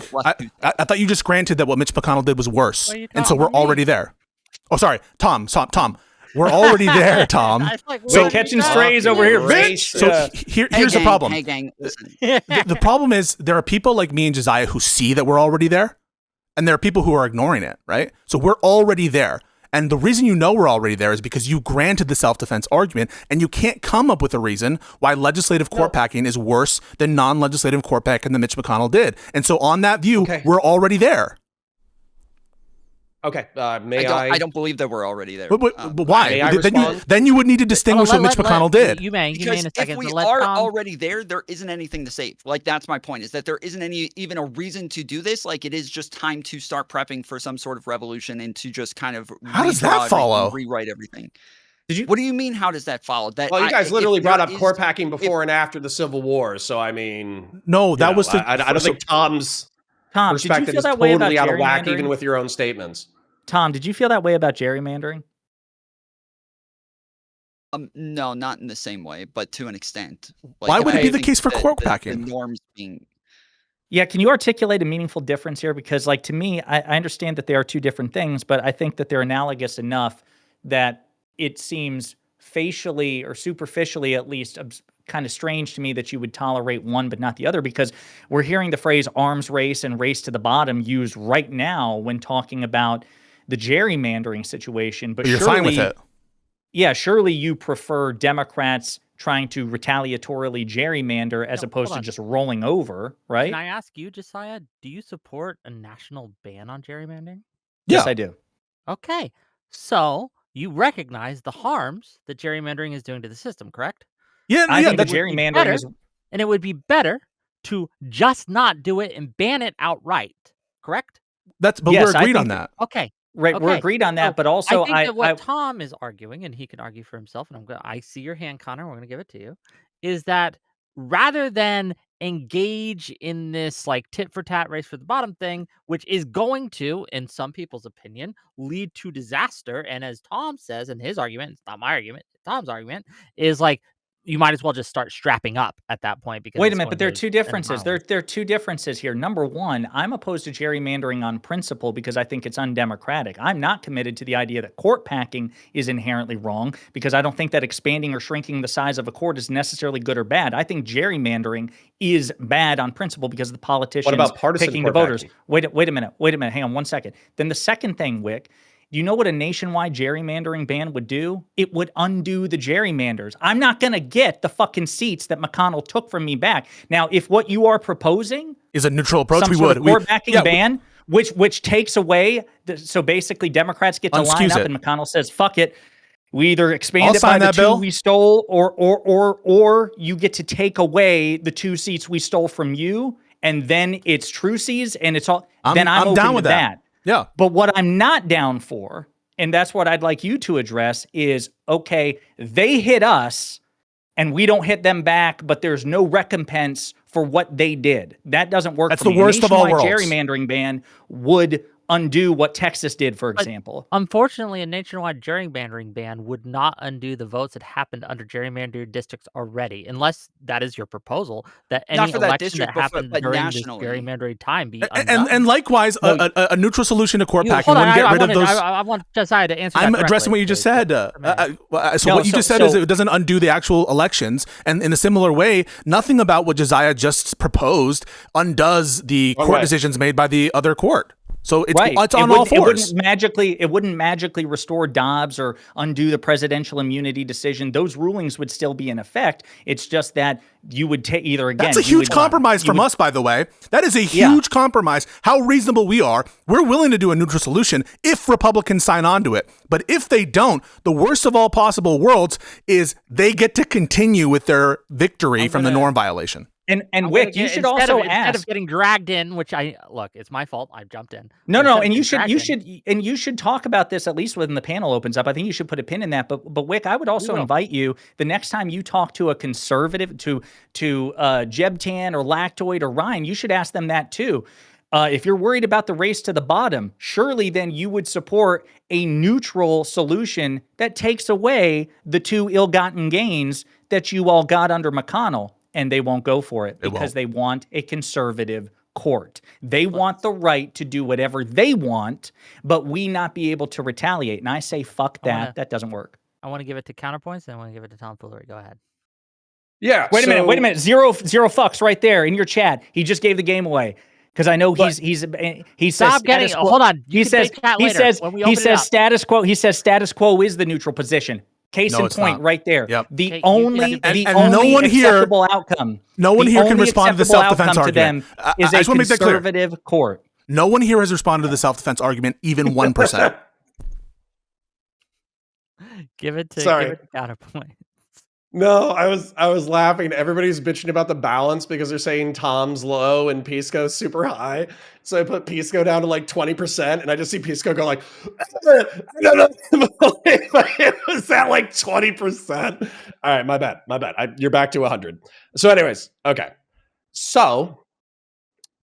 I thought you just granted that what Mitch McConnell did was worse. And so we're already there. Oh, sorry, Tom. We're already there, Tom. So catching strays over here, bitch. So here's the problem. Hey, gang, listen. The problem is there are people like me and Jessiah who see that we're already there, and there are people who are ignoring it, right? So we're already there. And the reason you know we're already there is because you granted the self-defense argument, and you can't come up with a reason why legislative court packing is worse than non-legislative court packing that Mitch McConnell did. And so on that view, we're already there. Okay, I don't believe that we're already there. But why? Then you would need to distinguish what Mitch McConnell did. You may in a second. If we are already there, there isn't anything to save. That's my point, is that there isn't even a reason to do this. It is just time to start prepping for some sort of revolution and to just kind of how does that follow? Rewrite everything. What do you mean? How does that follow? Well, you guys literally brought up court packing before and after the Civil War, so I mean, no, that was I don't think Tom's perspective is totally out of whack, even with your own statements. Tom, did you feel that way about gerrymandering? No, not in the same way, but to an extent. Why would it be the case for court packing? The norms being. Yeah, can you articulate a meaningful difference here? Because, to me, I understand that they are two different things, but I think that they're analogous enough that it seems facially or superficially, at least, kind of strange to me that you would tolerate one but not the other, because we're hearing the phrase arms race and race to the bottom used right now when talking about the gerrymandering situation, but you're fine with it. Yeah, surely you prefer Democrats trying to retaliatorily gerrymander as opposed to just rolling over, right? Can I ask you, Jessiah, do you support a national ban on gerrymandering? Yes, I do. Okay, so you recognize the harms that gerrymandering is doing to the system, correct? Yeah, I think gerrymandering is, and it would be better to just not do it and ban it outright, correct? But we're agreed on that. Okay. Right, we're agreed on that, but also I think that what Tom is arguing, and he can argue for himself, and I see your hand, Connor, we're going to give it to you, is that rather than engage in this like tit for tat race for the bottom thing, which is going to, in some people's opinion, lead to disaster. And as Tom says in his argument, it's not my argument, Tom's argument is like, you might as well just start strapping up at that point. Because wait a minute, but there are two differences. There are two differences here. Number one, I'm opposed to gerrymandering on principle because I think it's undemocratic. I'm not committed to the idea that court packing is inherently wrong because I don't think that expanding or shrinking the size of a court is necessarily good or bad. I think gerrymandering is bad on principle because the politicians what about partisan picking the court voters. packing? Wait a minute. Hang on 1 second. Then the second thing, Whick, you know what a nationwide gerrymandering ban would do? It would undo the gerrymanders. I'm not going to get the fucking seats that McConnell took from me back. Now, if what you are proposing is a neutral approach, we would. Court backing ban, which takes away, so basically Democrats get to line up and McConnell says, fuck it. We either expand it by the two we stole or you get to take away the 2 seats we stole from you and then it's truces and it's all, then I'm open down with to that. Yeah. But what I'm not down for, and that's what I'd like you to address, is, okay, they hit us and we don't hit them back, but there's no recompense for what they did. That doesn't work. That's for the me. worst of all worlds. Gerrymandering ban would undo what Texas did, for example. Unfortunately, a nationwide gerrymandering ban would not undo the votes that happened under gerrymandered districts already, unless that is your proposal, that any election that happened during this gerrymandered time be undone. And likewise, a neutral solution to court packing wouldn't get rid of those. I want Jessiah to answer that I'm addressing what you just said. So what you just said is it doesn't undo the actual elections. And in a similar way, nothing about what Jessiah just proposed undoes the court decisions made by the other court. So it's on all fours. It wouldn't magically restore Dobbs or undo the presidential immunity decision. Those rulings would still be in effect. It's just that you would take either again. That's a huge compromise from us, by the way. That is a huge compromise. How reasonable we are. We're willing to do a neutral solution if Republicans sign on to it. But if they don't, the worst of all possible worlds is they get to continue with their victory from the norm violation. And Whick, you should also ask, instead of getting dragged in, which it's my fault. I jumped in. No, and you should talk about this at least when the panel opens up. I think you should put a pin in that. But Whick, I would also invite you the next time you talk to a conservative, to Jebtan or Lactoid or Ryan, you should ask them that too. If you're worried about the race to the bottom, surely then you would support a neutral solution that takes away the 2 ill-gotten gains that you all got under McConnell. And they won't go for it because they want a conservative court. They want the right to do whatever they want, but we not be able to retaliate. And I say, fuck that. That doesn't work. I want to give it to Counterpoints, and I want to give it to Tom Foolery. Go ahead. Yeah. Wait a minute. Zero fucks right there in your chat. He just gave the game away. Because I know he says hold on. He says status quo. He says status quo is the neutral position. Case in point, right there. Yep. The only acceptable outcome. No one here can respond to the self-defense argument. Is a conservative court. No one here has responded to the self-defense argument, even 1%. Give it to Counterpoint. No, I was laughing. Everybody's bitching about the balance because they're saying Tom's low and Pisco's super high. So I put Pisco down to like 20%, and I just see Pisco go like, I don't know if it was at like 20%. All right, my bad. You're back to 100. So anyways, okay. So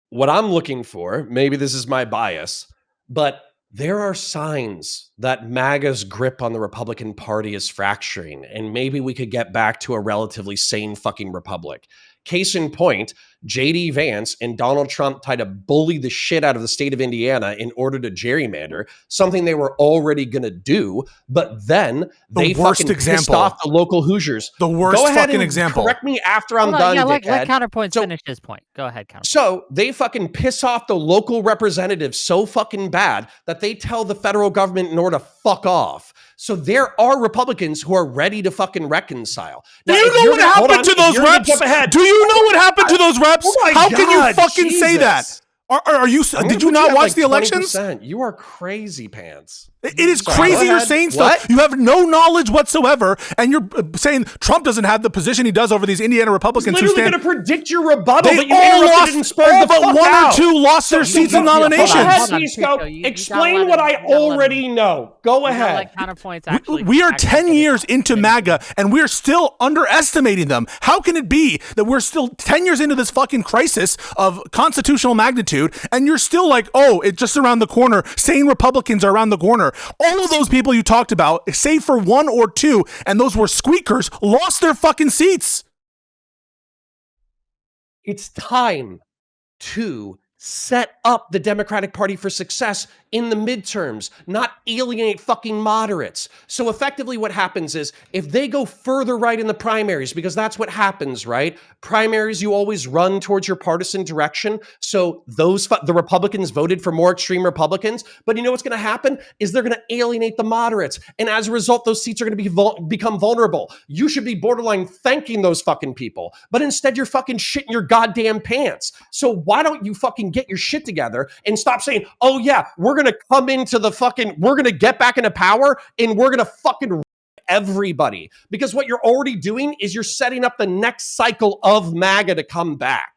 what I'm looking for, maybe this is my bias, but there are signs that MAGA's grip on the Republican Party is fracturing, and maybe we could get back to a relatively sane fucking republic. Case in point, J.D. Vance and Donald Trump tried to bully the shit out of the state of Indiana in order to gerrymander, something they were already going to do, but then they fucking pissed off the local Hoosiers. The worst fucking example. Correct me after I'm done, let Counterpoints finish his point. Go ahead, Counterpoint. So they fucking piss off the local representatives so fucking bad that they tell the federal government in order to fuck off. So there are Republicans who are ready to fucking reconcile. Now, do you know what happened to those reps? Do you know what happened to those reps? How can you fucking say that? Are you? Did you not watch the elections? 20%. You are crazy pants. It is Sorry, crazy go you're ahead. saying What? stuff. You have no knowledge whatsoever, and you're saying Trump doesn't have the position he does over these Indiana Republicans who Literally stand. going to predict your rebuttal, They but you all interrupted lost, it and spurred all the but fuck one out. or two lost their seats in Hold on, nominations. Go ahead, hold on, Pisco. Pisco. You Explain gotta what let I him- you gotta let already know. Go You gotta ahead. let Counterpoints actually. We are actually 10 get it years out. into MAGA, and we're still underestimating them. How can it be that we're still 10 years into this fucking crisis of constitutional magnitude, and you're still like, oh, it's just around the corner, sane Republicans are around the corner. All of those people you talked about, save for one or two, and those were squeakers, lost their fucking seats. It's time to set up the Democratic Party for success in the midterms, not alienate fucking moderates. So effectively what happens is if they go further right in the primaries, because that's what happens, right? Primaries, you always run towards your partisan direction. So the Republicans voted for more extreme Republicans, but you know what's going to happen is they're going to alienate the moderates. And as a result, those seats are going to become vulnerable. You should be borderline thanking those fucking people, but instead you're fucking shitting your goddamn pants. So why don't you fucking get your shit together and stop saying, oh yeah, we're going to come into the fucking, we're going to get back into power and we're going to fucking everybody. Because what you're already doing is you're setting up the next cycle of MAGA to come back.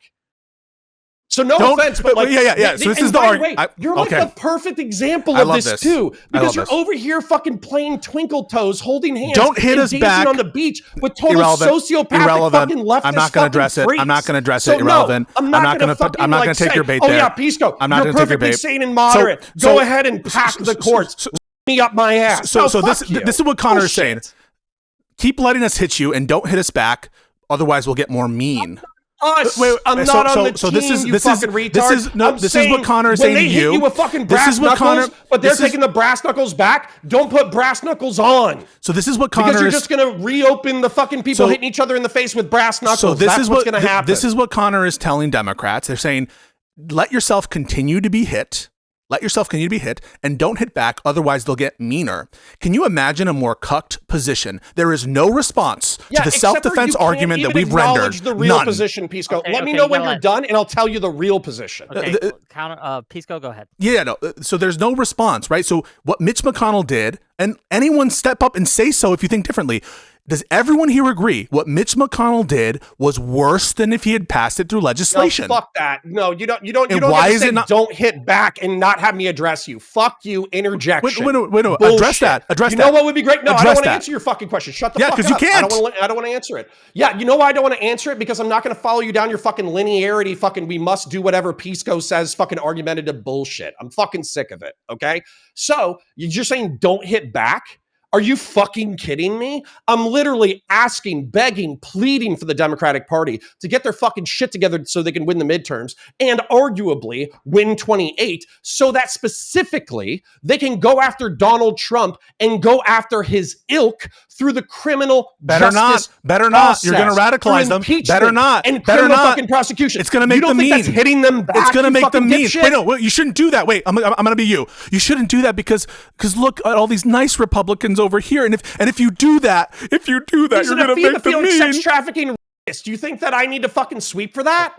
So no offense, but like, yeah. So this is the argument. You're like the perfect example I of love this too, because you're over here fucking playing twinkle toes, holding hands. Don't hit us dancing back on the beach with total sociopathic fucking leftist. I'm not going to address it. I'm not going to address it. Irrelevant. I'm not going to take your bait oh there. yeah, Pisco. I'm not You're going to take your perfectly bait. sane and moderate. Go ahead and pack the courts. Me up my ass. So this is what Connor is saying. Keep letting us hit you and don't hit us back. Otherwise, we'll get more mean. I'm not on the team, you fucking retard. This is what Connor is saying to you. When they hit you with fucking brass knuckles, but they're taking the brass knuckles back, don't put brass knuckles on. So this is what Connor is... Because you're just going to reopen the fucking people hitting each other in the face with brass knuckles. So that's what's going to happen. This is what Connor is telling Democrats. They're saying, let yourself continue to be hit. Let yourself continue to be hit and don't hit back, otherwise they'll get meaner. Can you imagine a more cucked position? There is no response to the self-defense argument that we've rendered. The real None. position, Pisco. Let me know when you're done, and I'll tell you the real position. Okay, Pisco, go ahead. Yeah, no. So there's no response, right? So what Mitch McConnell did, and anyone step up and say so if you think differently. Does everyone here agree what Mitch McConnell did was worse than if he had passed it through legislation? No, fuck that. No, you don't. You don't why get to is say it not? Don't hit back and not have me address you. Fuck you. Interjection. Wait. Address that. You know what would be great? No, I don't want to answer your fucking question. Shut the fuck up. Yeah, because you can't. I don't want to answer it. Yeah, you know why I don't want to answer it? Because I'm not going to follow you down your fucking linearity. Fucking, we must do whatever Pisco says. Fucking argumentative bullshit. I'm fucking sick of it. Okay. So you're just saying don't hit back. Are you fucking kidding me? I'm literally asking, begging, pleading for the Democratic Party to get their fucking shit together so they can win the midterms and arguably win 28 so that specifically they can go after Donald Trump and go after his ilk through the criminal justice Better not. You're going to radicalize them. Better not. And criminal fucking prosecution. It's going to make them mean. That's hitting them back. It's going to make them mean. Dipshit? Wait, no, you shouldn't do that. Wait, I'm going to be you. You shouldn't do that because look at all these nice Republicans over here, and if you do that, you're going to make them mean. Sex trafficking. Do you think that I need to fucking sweep for that?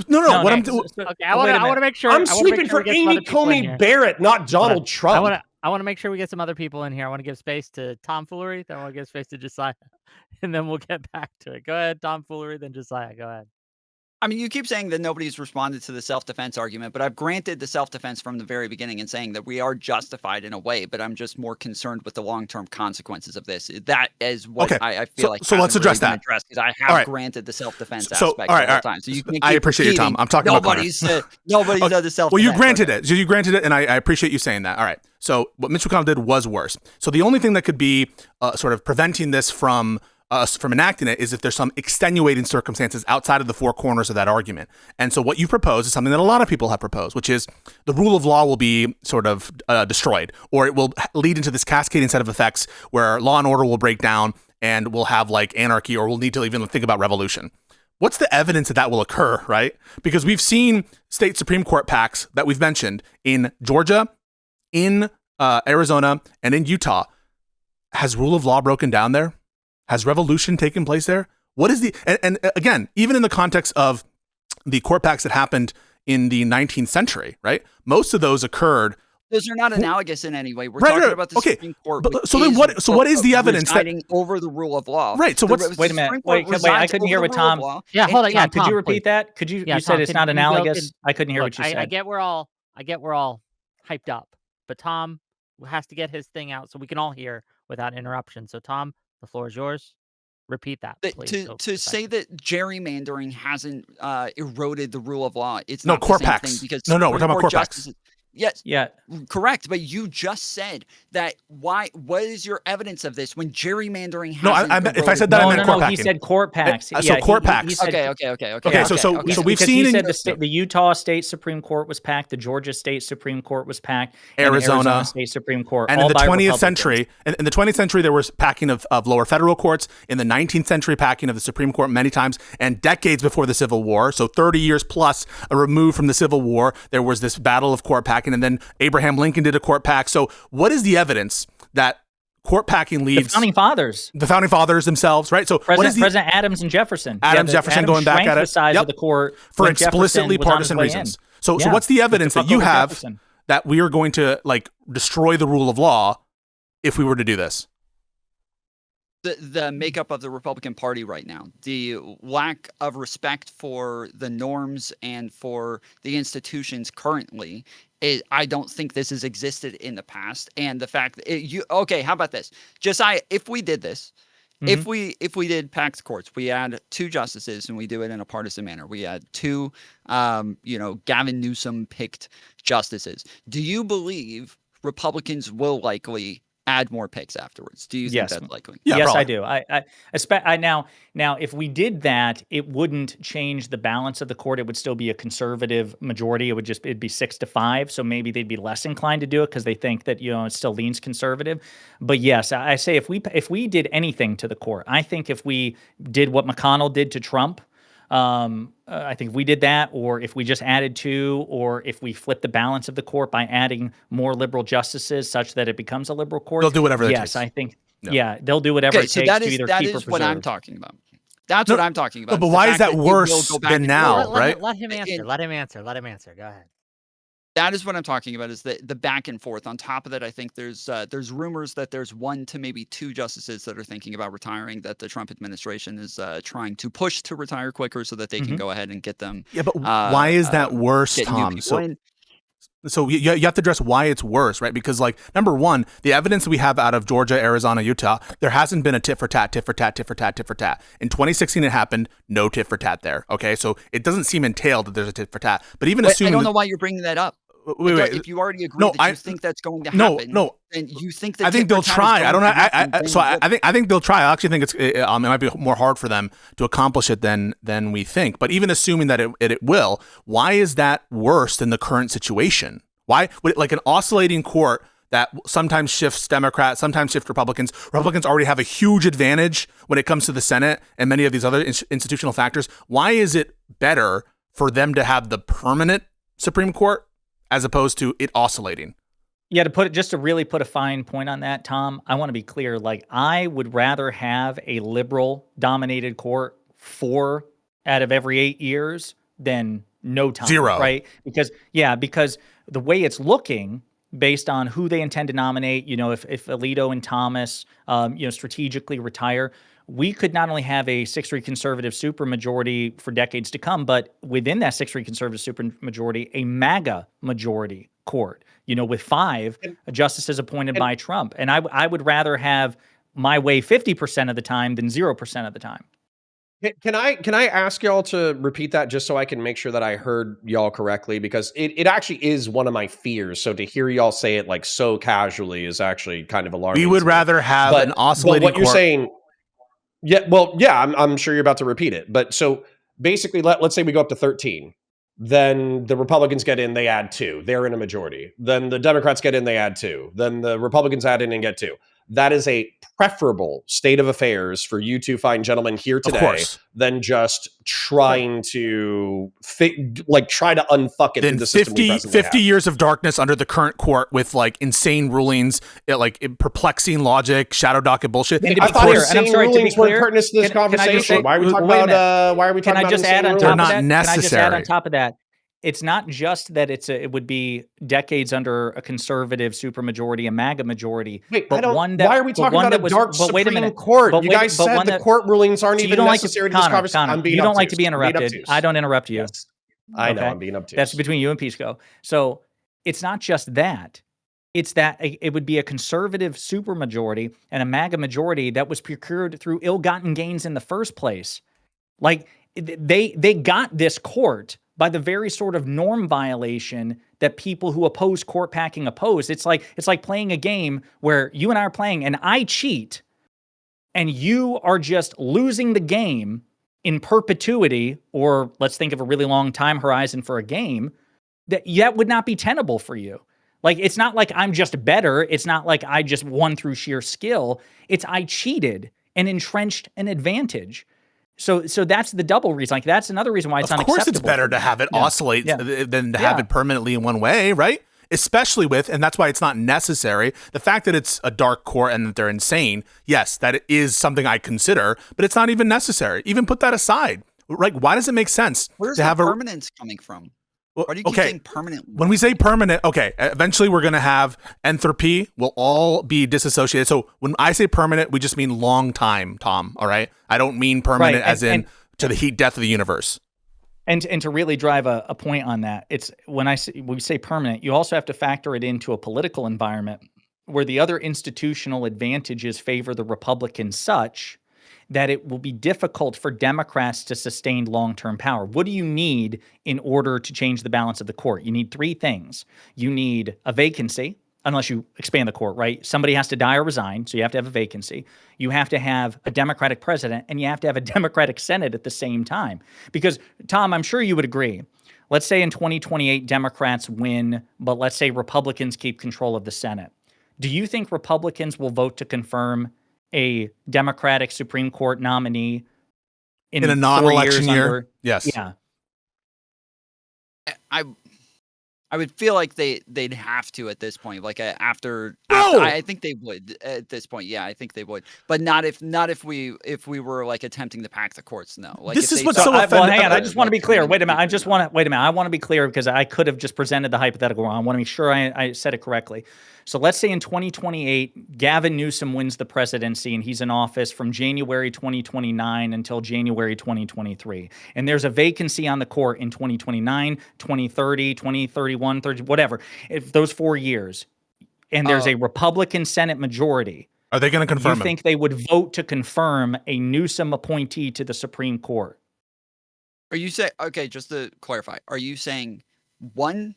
No. Okay, I want to make sure I'm sweeping for Amy Comey Barrett, not Donald Trump. I want to make sure we get some other people in here. I want to give space to Tom Foolery, then I want to give space to Jessiah, and then we'll get back to it. Go ahead, Tom Foolery, then Jessiah. Go ahead. I mean, you keep saying that nobody's responded to the self-defense argument, but I've granted the self-defense from the very beginning and saying that we are justified in a way, but I'm just more concerned with the long-term consequences of this. That is what I feel like. So let's address that. Because I have granted the self-defense aspect all the time. So you can I appreciate your time. I'm talking about nobody's done the self-defense. Well, you granted it. So you granted it, and I appreciate you saying that. All right. So what Mitch McConnell did was worse. So the only thing that could be sort of preventing this from enacting it is if there's some extenuating circumstances outside of the four corners of that argument. And so what you propose is something that a lot of people have proposed, which is the rule of law will be sort of destroyed, or it will lead into this cascading set of effects where law and order will break down and we'll have like anarchy, or we'll need to even think about revolution. What's the evidence that will occur, right? Because we've seen state Supreme Court packs that we've mentioned in Georgia, in Arizona, and in Utah. Has rule of law broken down there? Has revolution taken place there? What is and again, even in the context of the court packs that happened in the 19th century, right? Most of those occurred Those are not analogous in any way. We're Right, talking right, about the okay, Supreme Court. but- so then what- so what is the evidence that- presiding over the rule of law? Right, so what's- Wait a minute. Wait, I couldn't hear what Tom. Yeah, hold on. Yeah, Tom, could you Tom, repeat please. that? Could you? Yeah, You said Tom, it's can not you go analogous. in- I couldn't hear Look, what you said. I get we're all hyped up, but Tom has to get his thing out so we can all hear without interruption. So Tom, the floor is yours. Repeat that, please. To say that gerrymandering hasn't eroded the rule of law, it's No, not the court same packs. thing because No, we're Supreme talking about Court court packs. justices- Yes, Yeah. correct. But you just said that. What is your evidence of this when gerrymandering? No, hasn't if I said eroded that, I the meant law? court He packing. said court packs. So Yeah, court he packs. said- Okay. Okay, so we've because seen he in- said the Utah State Supreme Court was packed, the Georgia State Supreme Court was packed, and the Arizona State Supreme Court, And all in the by 20th Republicans. century, in the 20th century, there was packing of lower federal courts. In the 19th century, packing of the Supreme Court many times. And decades before the Civil War, so 30 years plus removed from the Civil War, there was this battle of court packing. And then Abraham Lincoln did a court pack. So what is the evidence that court packing leads The founding fathers, the founding fathers themselves, right? So what is President Adams and Jefferson, Jefferson going back shrank at the it. size Yep. of the court for when Jefferson explicitly was on his partisan way reasons? in. So Yeah. what's the evidence To that you fuck over have Jefferson. that we are going to like destroy the rule of law if we were to do this? The makeup of the Republican Party right now, the lack of respect for the norms and for the institutions currently, I don't think this has existed in the past. And the fact that okay, how about this? Jessiah, if we did this, if we did packed courts, we add 2 justices and we do it in a partisan manner. We add 2, Gavin Newsom picked justices. Do you believe Republicans will likely add more picks afterwards? Do you think that's likely? Yeah, yes, probably. I do. I now, if we did that, it wouldn't change the balance of the court. It would still be a conservative majority. It'd be 6-5. So maybe they'd be less inclined to do it because they think that it still leans conservative. But yes, I say if we did anything to the court, I think if we did what McConnell did to Trump. I think if we did that, or if we just added 2, or if we flip the balance of the court by adding more liberal justices such that it becomes a liberal court, They'll do whatever it Yes, takes. I think, they'll do whatever it takes to either that keep or is what I'm preserve. talking about. That's what I'm talking about. but The why is fact that it will worse go back than and now? forth. right? Let him answer. Let him answer. Let him answer. Go ahead. That is what I'm talking about, is the back and forth. On top of that, I think there's rumors that there's 1 to maybe 2 justices that are thinking about retiring, that the Trump administration is trying to push to retire quicker so that they can go ahead and get them. Yeah, but why is that worse, get new Tom? people in. So you have to address why it's worse, right? Because number one, the evidence we have out of Georgia, Arizona, Utah, there hasn't been a tit for tat. In 2016, it happened. No tit for tat there. Okay, so it doesn't seem entailed that there's a tit for tat. But even assuming, I don't know why you're bringing that up. Wait. If you already agree that you think that's going to happen, then you think that I think they'll try. I don't know. I think they'll try. I actually think it might be more hard for them to accomplish it than we think. But even assuming that it will, why is that worse than the current situation? Why would an oscillating court that sometimes shifts Democrats, sometimes shifts Republicans? Republicans already have a huge advantage when it comes to the Senate and many of these other institutional factors. Why is it better for them to have the permanent Supreme Court as opposed to it oscillating? Yeah, to really put a fine point on that, Tom, I want to be clear. I would rather have a liberal dominated court 4 out of every 8 years than no time. 0. Right? Because the way it's looking, based on who they intend to nominate, if Alito and Thomas, strategically retire, we could not only have a 6-3 conservative supermajority for decades to come, but within that 6-3 conservative supermajority, a MAGA majority court, with 5 justices appointed by Trump. And I would rather have my way 50% of the time than 0% of the time. Can I ask y'all to repeat that just so I can make sure that I heard y'all correctly? Because it actually is one of my fears. So to hear y'all say it so casually is actually kind of alarming. We would rather have an oscillating what court. you're saying, I'm sure you're about to repeat it. But so basically, let's say we go up to 13. Then the Republicans get in, they add 2. They're in a majority. Then the Democrats get in, they add 2. Then the Republicans add in and get 2. That is a preferable state of affairs for you two fine gentlemen here today than just trying to try to unfuck it. Then the system 50 years of darkness under the current court with insane rulings, perplexing logic, shadow docket bullshit. I thought insane rulings weren't pertinent to this conversation. Why are we talking about? Why are we talking about insane rulings? They're not necessary. necessary. Can I just add on top of that? it's not just that it would be decades under a conservative supermajority, a MAGA majority. Wait, but one that, why are we talking about a dark Supreme Court? You guys said the court rulings aren't even necessary to this conversation. Connor, you don't like to be interrupted. I don't interrupt you. Yes. I know, I'm being obtuse. That's between you and Pisco. So it's not just that. It's that it would be a conservative supermajority and a MAGA majority that was procured through ill-gotten gains in the first place. Like, they got this court by the very sort of norm violation that people who oppose court packing oppose. It's like playing a game where you and I are playing and I cheat and you are just losing the game in perpetuity, or let's think of a really long time horizon for a game, that would not be tenable for you. Like, it's not like I'm just better. It's not like I just won through sheer skill. It's I cheated and entrenched an advantage. So that's the double reason. Like, that's another reason why it's unacceptable. Of course, it's better to have it oscillate than to have it permanently in one way, right? Especially with, and that's why it's not necessary, the fact that it's a dark court and that they're insane. Yes, that is something I consider, but it's not even necessary. Even put that aside. Right? Why does it make sense Where's to have the permanence coming from? Why do you keep saying permanent? When we say permanent, okay, eventually we're going to have entropy will all be disassociated. So when I say permanent, we just mean long time, Tom, all right? I don't mean permanent as in to the heat death of the universe. And to really drive a point on that, it's when we say permanent, you also have to factor it into a political environment where the other institutional advantages favor the Republicans such that it will be difficult for Democrats to sustain long-term power. What do you need in order to change the balance of the court? You need three things. You need a vacancy, unless you expand the court, right? Somebody has to die or resign, so you have to have a vacancy. You have to have a Democratic president, and you have to have a Democratic Senate at the same time. Because, Tom, I'm sure you would agree. Let's say in 2028, Democrats win, but let's say Republicans keep control of the Senate. Do you think Republicans will vote to confirm a Democratic Supreme Court nominee in a non-election year? Yes. Yeah. I would feel like they'd have to at this point. Like after I think they would at this point. Yeah, I think they would. But not if we were like attempting to pack the courts. No. Like this is what's so offensive. Well, hang on. I just want to be clear. Wait a minute. I want to be clear because I could have just presented the hypothetical wrong. I want to make sure I said it correctly. So let's say in 2028, Gavin Newsom wins the presidency and he's in office from January 2029 until January 2023. And there's a vacancy on the court in 2029, 2030, 2031, 30, whatever, if those 4 years. And there's a Republican Senate majority. Are they going to confirm You think they would vote to confirm a Newsom appointee to the Supreme Court? Are you saying, okay, just to clarify, are you saying one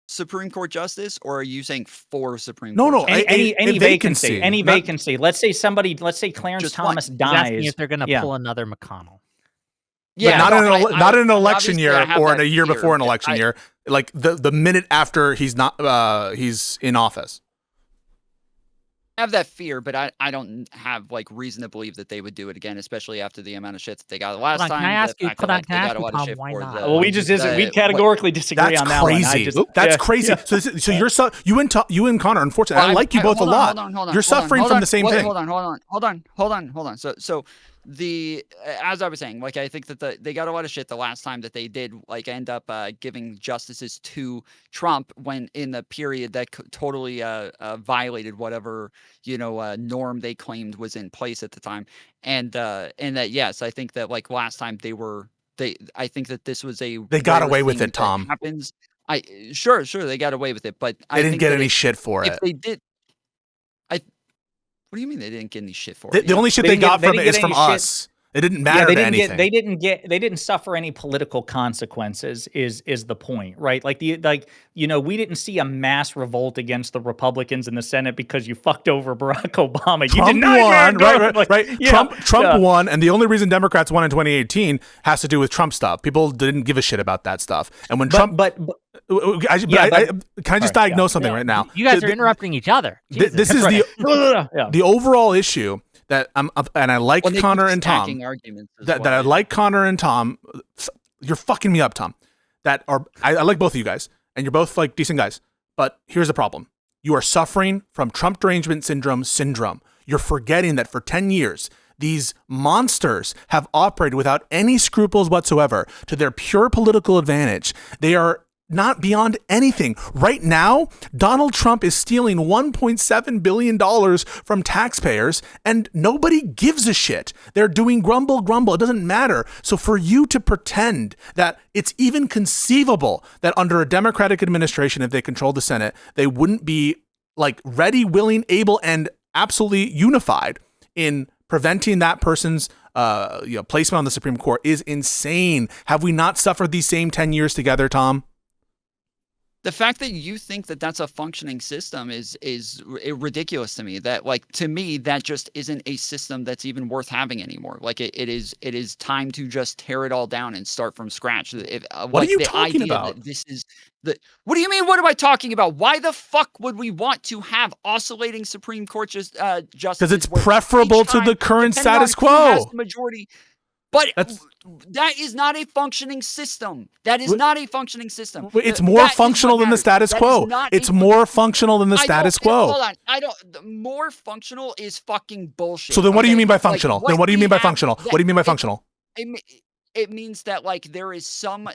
Supreme Court justice, or are you saying four Supreme Court? No, any vacancy. Any vacancy. Let's say Clarence Thomas dies. If they're going to pull another McConnell. Yeah, not in an election year or in a year before an election year. Like the minute after he's in office. I have that fear, but I don't have like reason to believe that they would do it again, especially after the amount of shit that they got last time. Can I ask you, Tom, why not? Well, we categorically disagree on that crazy. one. That's crazy. So you're you and Connor, unfortunately, I like you both a lot. You're suffering from the same thing. Hold on. So as I was saying, like I think that they got a lot of shit the last time that they did like end up giving justices to Trump when in the period that totally violated whatever norm they claimed was in place at the time, and that yes, I think that like last time I think that this was they got away with it, Tom. Happens. Sure they got away with it, but they didn't get any shit for it. If they did. What do you mean they didn't get any shit for it? The only shit they got from it is from us. It didn't matter to anything. They didn't suffer any political consequences. Is the point, right? Like we didn't see a mass revolt against the Republicans in the Senate because you fucked over Barack Obama. Trump won, right? Yeah, Trump won, and the only reason Democrats won in 2018 has to do with Trump stuff. People didn't give a shit about that stuff, and when Trump. Can I just diagnose something right now? You guys are interrupting each other. This is the overall issue. That I like Connor and Tom. That I like Connor and Tom. You're fucking me up, Tom. I like both of you guys, and you're both like decent guys. But here's the problem: you are suffering from Trump derangement syndrome. You're forgetting that for 10 years, these monsters have operated without any scruples whatsoever to their pure political advantage. They are not beyond anything. Right now, Donald Trump is stealing $1.7 billion from taxpayers, and nobody gives a shit. They're doing grumble. It doesn't matter. So for you to pretend that it's even conceivable that under a Democratic administration, if they controlled the Senate, they wouldn't be like ready, willing, able, and absolutely unified in preventing that person's placement on the Supreme Court is insane. Have we not suffered these same 10 years together, Tom? The fact that you think that that's a functioning system is ridiculous to me. That, like, to me, that just isn't a system that's even worth having anymore. Like, it is time to just tear it all down and start from scratch. What are you talking about? What do you mean? What am I talking about? Why the fuck would we want to have oscillating Supreme Court justice? Because it's preferable to the current status quo. Majority. But that is not a functioning system. That is not a functioning system. It's more functional than the status quo. It's more functional than the status quo. Hold on. More functional is fucking bullshit. So then what do you mean by functional? Then what do you mean by functional? What do you mean by functional? It means that, like, there is some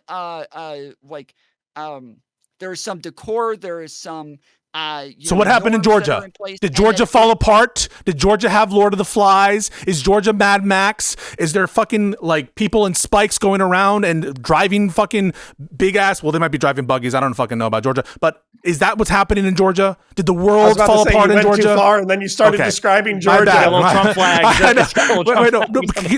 there is some decor, there is some so what happened in Georgia? Did Georgia fall apart? Did Georgia have Lord of the Flies? Is Georgia Mad Max? Is there fucking like people in spikes going around and driving fucking big ass? Well, they might be driving buggies. I don't fucking know about Georgia, but is that what's happening in Georgia? Did the world fall apart in Georgia? Too far, and then you started describing Georgia. Trump flag.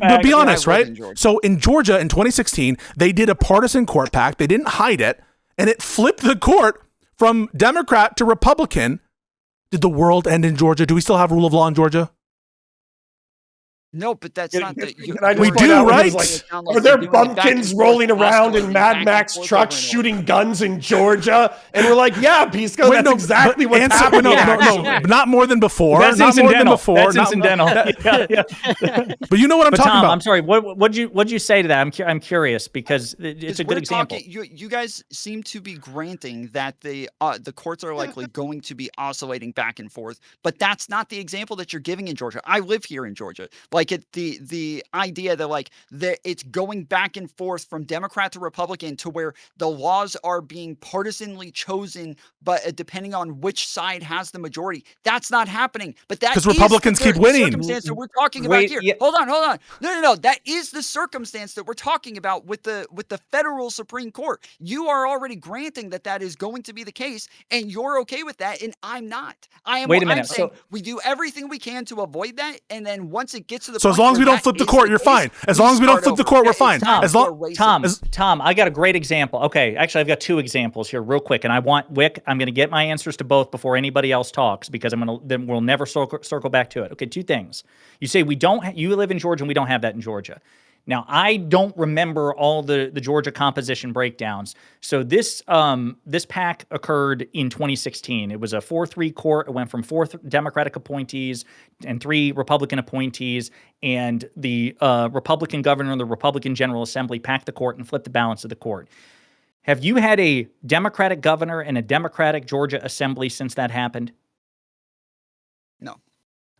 But be honest, right? So in Georgia in 2016, they did a partisan court pact. They didn't hide it, and it flipped the court from Democrat to Republican. Did the world end in Georgia? Do we still have rule of law in Georgia? No, but that's not the... We do, right? Are there bumpkins rolling around in Mad Max trucks shooting guns in Georgia? And we're like, yeah, Pisco, that's exactly what's happening. No, not more than before. That's not more than before. That's incidental. But you know what I'm talking about. I'm sorry. What'd you say to that? I'm curious because it's a good example. You guys seem to be granting that the courts are likely going to be oscillating back and forth, but that's not the example that you're giving in Georgia. I live here in Georgia. Like, the idea that it's going back and forth from Democrat to Republican to where the laws are being partisanly chosen, but depending on which side has the majority, that's not happening. But that because Republicans keep winning. Circumstance that we're talking about here. Yeah. Hold on. No. That is the circumstance that we're talking about with the federal Supreme Court. You are already granting that is going to be the case, and you're okay with that, and I'm not. Wait a minute. I'm saying we do everything we can to avoid that, and then once it gets to the so as long as we don't flip the court, you're fine. As long as we don't flip the court, we're fine. Tom, I got a great example. Okay, actually, I've got two examples here, real quick, and I want Whick. I'm going to get my answers to both before anybody else talks because then we'll never circle back to it. Okay, two things. You say you live in Georgia and we don't have that in Georgia. Now, I don't remember all the Georgia composition breakdowns. So this pack occurred in 2016. It was a 4-3 court. It went from 4 Democratic appointees and 3 Republican appointees, and the Republican governor and the Republican General Assembly packed the court and flipped the balance of the court. Have you had a Democratic governor and a Democratic Georgia Assembly since that happened? No.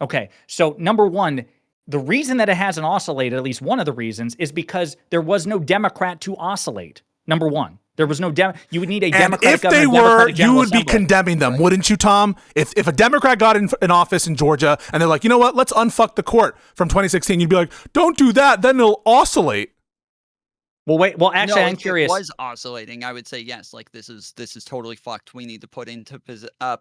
Okay, so number one, the reason that it hasn't oscillated, at least one of the reasons, is because there was no Democrat to oscillate. Number one, there was no you would need a Democratic governor. If they were, you would be condemning them, wouldn't you, Tom? If a Democrat got in office in Georgia and they're like, you know what, let's unfuck the court from 2016, you'd be like, don't do that, then it'll oscillate. Well, wait. Well, actually, I'm curious. If it was oscillating, I would say yes. Like, this is totally fucked. We need to put into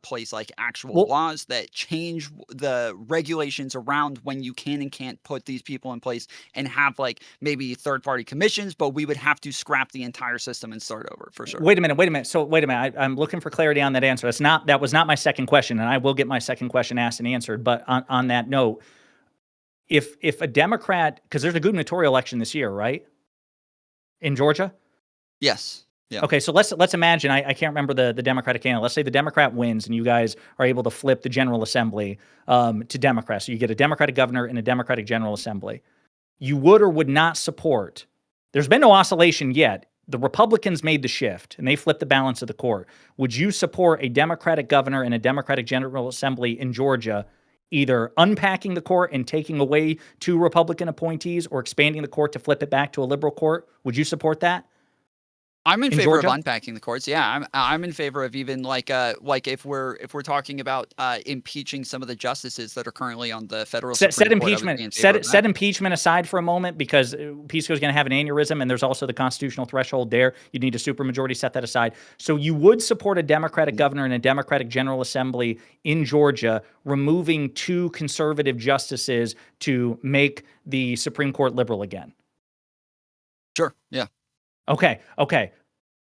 place like actual laws that change the regulations around when you can and can't put these people in place, and have like maybe third-party commissions. But we would have to scrap the entire system and start over for sure. Wait a minute. So wait a minute. I'm looking for clarity on that answer. That was not my second question, and I will get my second question asked and answered. But on that note, if a Democrat, because there's a gubernatorial election this year, right? In Georgia? Yes. Yeah. Okay, so let's imagine, I can't remember the Democratic candidate. Let's say the Democrat wins and you guys are able to flip the General Assembly to Democrats. So you get a Democratic governor and a Democratic General Assembly. You would or would not support, there's been no oscillation yet. The Republicans made the shift and they flipped the balance of the court. Would you support a Democratic governor and a Democratic General Assembly in Georgia either unpacking the court and taking away 2 Republican appointees or expanding the court to flip it back to a liberal court? Would you support that? I'm in favor Georgia? of unpacking the courts. Yeah, I'm in favor of even like if we're talking about impeaching some of the justices that are currently on the federal Supreme Set Court, I would impeachment. be in favor of Set that. impeachment aside for a moment, because Pisco is going to have an aneurysm, and there's also the constitutional threshold there. You need a supermajority. Set that aside. So you would support a Democratic governor and a Democratic General Assembly in Georgia removing 2 conservative justices to make the Supreme Court liberal again. Sure. Yeah. Okay.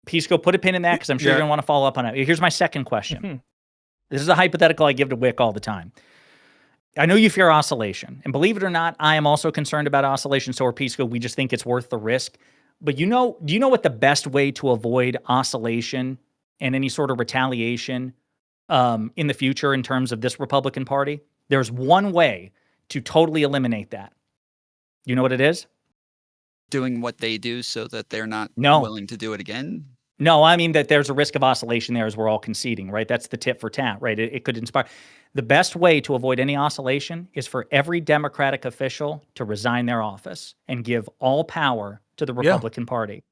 Pisco, put a pin in that, because I'm sure you're going to want to follow up on it. Here's my second question. This is a hypothetical I give to Whick all the time. I know you fear oscillation, and believe it or not, I am also concerned about oscillation. So are Pisco. We just think it's worth the risk. But do you know what the best way to avoid oscillation and any sort of retaliation in the future in terms of this Republican Party? There's one way to totally eliminate that. You know what it is? Doing what they do so that they're not No. willing to do it again. No, I mean that there's a risk of oscillation there, as we're all conceding, right? That's the tit for tat, right? It could inspire. The best way to avoid any oscillation is for every Democratic official to resign their office and give all power to the Republican Party.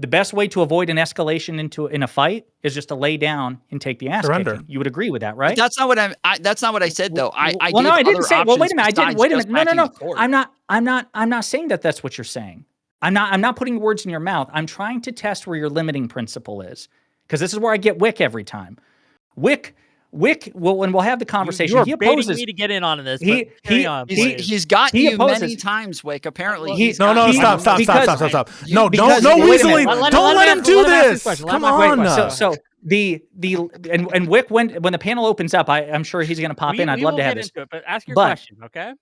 The best way to avoid an escalation in a fight is just to lay down and take the ass kicking. You would agree with that, right? That's not what that's not what I said though. I didn't say. Well, wait a minute. I didn't. Wait a minute. No. Court. I'm not saying that that's what you're saying. I'm not putting words in your mouth. I'm trying to test where your limiting principle is, because this is where I get Whick every time. Whick. Well, when we'll have the conversation, he opposes baiting me to get in on this. He's got you many times, Wick. Apparently, Stop. No, don't weaseling. Don't let him do this. Come on. So and Whick, when the panel opens up, I'm sure he's going to pop in. I'd love to have this. But ask your question, okay?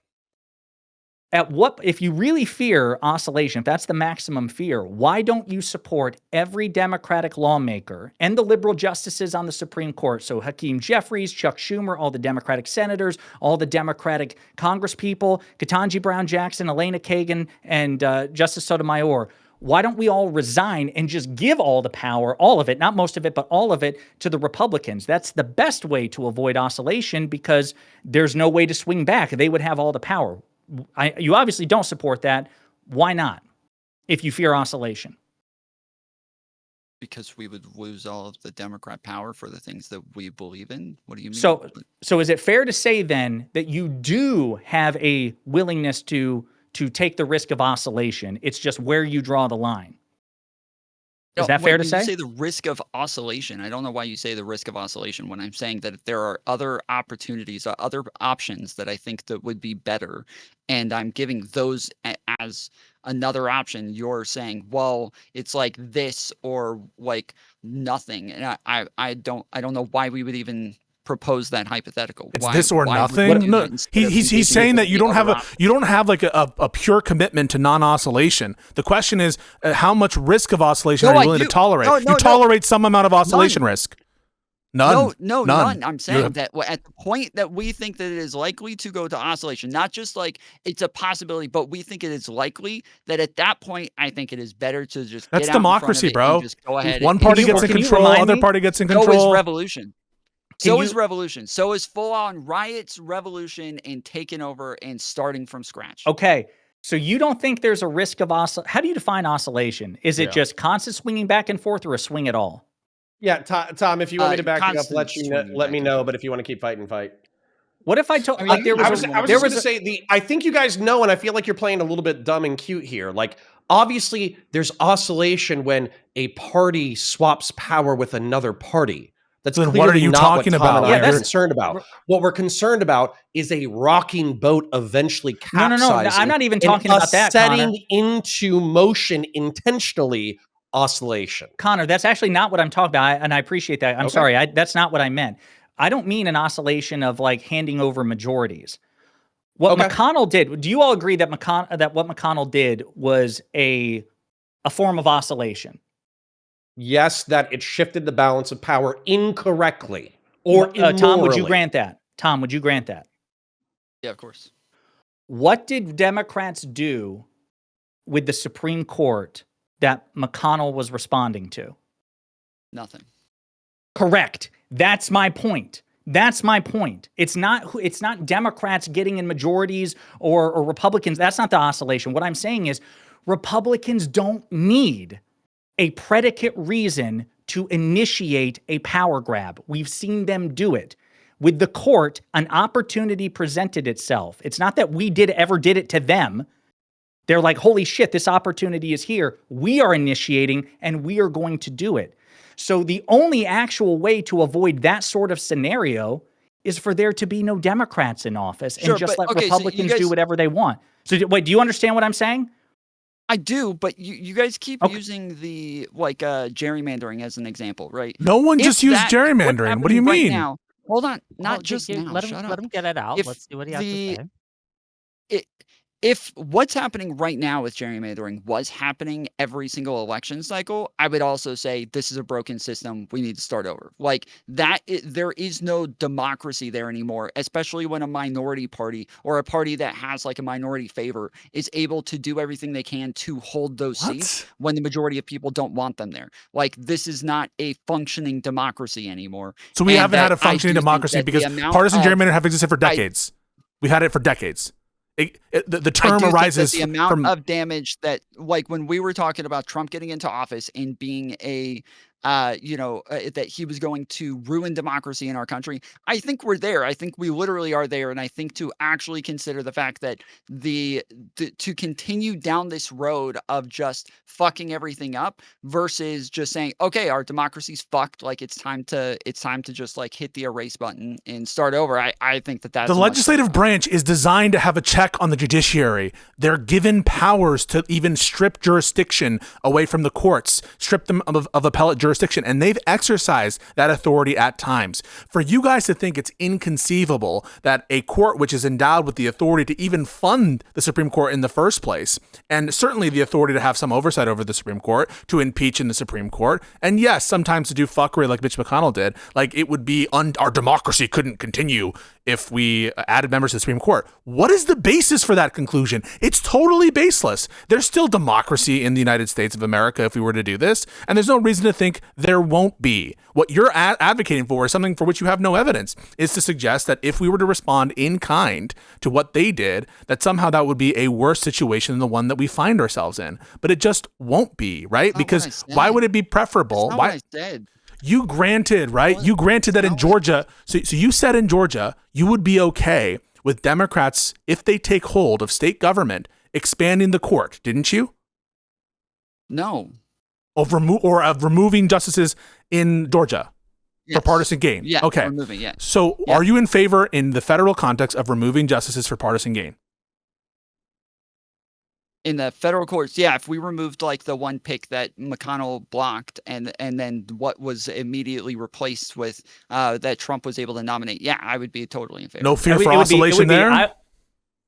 If you really fear oscillation, if that's the maximum fear, why don't you support every Democratic lawmaker and the liberal justices on the Supreme Court? So Hakeem Jeffries, Chuck Schumer, all the Democratic senators, all the Democratic congresspeople, Ketanji Brown Jackson, Elena Kagan, and Justice Sotomayor. Why don't we all resign and just give all the power, all of it, not most of it, but all of it, to the Republicans? That's the best way to avoid oscillation, because there's no way to swing back. They would have all the power. You obviously don't support that. Why not, if you fear oscillation? Because we would lose all of the Democrat power for the things that we believe in. What do you mean? So is it fair to say then that you do have a willingness to take the risk of oscillation? It's just where you draw the line. Is that fair to say? You say the risk of oscillation. I don't know why you say the risk of oscillation when I'm saying that there are other opportunities, other options that I think that would be better, and I'm giving those as another option. You're saying, well, it's like this or like nothing, and I don't know why we would even propose that hypothetical. It's this or nothing. No, he's saying that you don't have like a pure commitment to non-oscillation. The question is, how much risk of oscillation are you willing to tolerate? You tolerate some amount of oscillation risk. None. None. I'm saying that at the point that we think that it is likely to go to oscillation, not just like it's a possibility, but we think it is likely, that at that point, I think it is better to just that's get democracy, out in bro. front of it and just go ahead. One party gets in control, other party gets in control. So is revolution. So is revolution. So is full-on riots, revolution, and taking over and starting from scratch. Okay. So you don't think there's a risk of oscillation? How do you define oscillation? Is it just constant swinging back and forth, or a swing at all? Yeah, Tom, if you want me to back you up, let me know. But if you want to keep fighting, fight. What if I told? I was just going to say I think you guys know, and I feel like you're playing a little bit dumb and cute here. Like, obviously, there's oscillation when a party swaps power with another party. That's then what are you talking about? What we're concerned about. What we're concerned about is a rocking boat eventually capsizing. No. I'm not even talking about that, setting Connor. into motion intentionally oscillation. Connor, that's actually not what I'm talking about, and I appreciate that. I'm sorry, that's not what I meant. I don't mean an oscillation of like handing over majorities. What McConnell did, do you all agree that what McConnell did was a form of oscillation? Yes, that it shifted the balance of power incorrectly or immorally. Tom, would you grant that? Tom, would you grant that? Yeah, of course. What did Democrats do with the Supreme Court that McConnell was responding to? Nothing. Correct. That's my point. That's my point. It's not Democrats getting in majorities or Republicans. That's not the oscillation. What I'm saying is Republicans don't need a predicate reason to initiate a power grab. We've seen them do it. With the court, an opportunity presented itself. It's not that we ever did it to them. They're like, holy shit, this opportunity is here. We are initiating and we are going to do it. So the only actual way to avoid that sort of scenario is for there to be no Democrats in office and just let Republicans do whatever they want. So wait, do you understand what I'm saying? I do, but you guys keep using the gerrymandering as an example, right? No one just used gerrymandering. What do you mean? Right now, hold on, not just now. Let him get it out. Let's see what he has to say. If what's happening right now with gerrymandering was happening every single election cycle, I would also say this is a broken system. We need to start over. Like that, there is no democracy there anymore, especially when a minority party or a party that has like a minority favor is able to do everything they can to hold those seats when the majority of people don't want them there. Like this is not a functioning democracy anymore. So we haven't had a functioning democracy because partisan gerrymandering have existed for decades. We've had it for decades. The term arises the amount of damage that, like when we were talking about Trump getting into office and being that he was going to ruin democracy in our country. I think we're there. I think we literally are there. And I think to actually consider the fact that to continue down this road of just fucking everything up versus just saying, okay, our democracy's fucked. Like it's time to just like hit the erase button and start over. I think that's the legislative branch is designed to have a check on the judiciary. They're given powers to even strip jurisdiction away from the courts, strip them of appellate jurisdiction, and they've exercised that authority at times. For you guys to think it's inconceivable that a court which is endowed with the authority to even fund the Supreme Court in the first place, and certainly the authority to have some oversight over the Supreme Court, to impeach in the Supreme Court, and yes, sometimes to do fuckery like Mitch McConnell did, like it would be, our democracy couldn't continue if we added members to the Supreme Court. What is the basis for that conclusion? It's totally baseless. There's still democracy in the United States of America if we were to do this, and there's no reason to think there won't be. What you're advocating for is something for which you have no evidence, is to suggest that if we were to respond in kind to what they did, that somehow that would be a worse situation than the one that we find ourselves in. But it just won't be, right? Because why would it be preferable? That's not what I said. You granted, right? You granted that in Georgia. So you said in Georgia, you would be okay with Democrats, if they take hold of state government, expanding the court, didn't you? No. Of removing justices in Georgia for partisan gain. Yeah. Okay. Removing, yeah. So are you in favor in the federal context of removing justices for partisan gain? In the federal courts, yeah, if we removed like the one pick that McConnell blocked and then what was immediately replaced with that Trump was able to nominate, yeah, I would be totally in favor. No fear for oscillation there?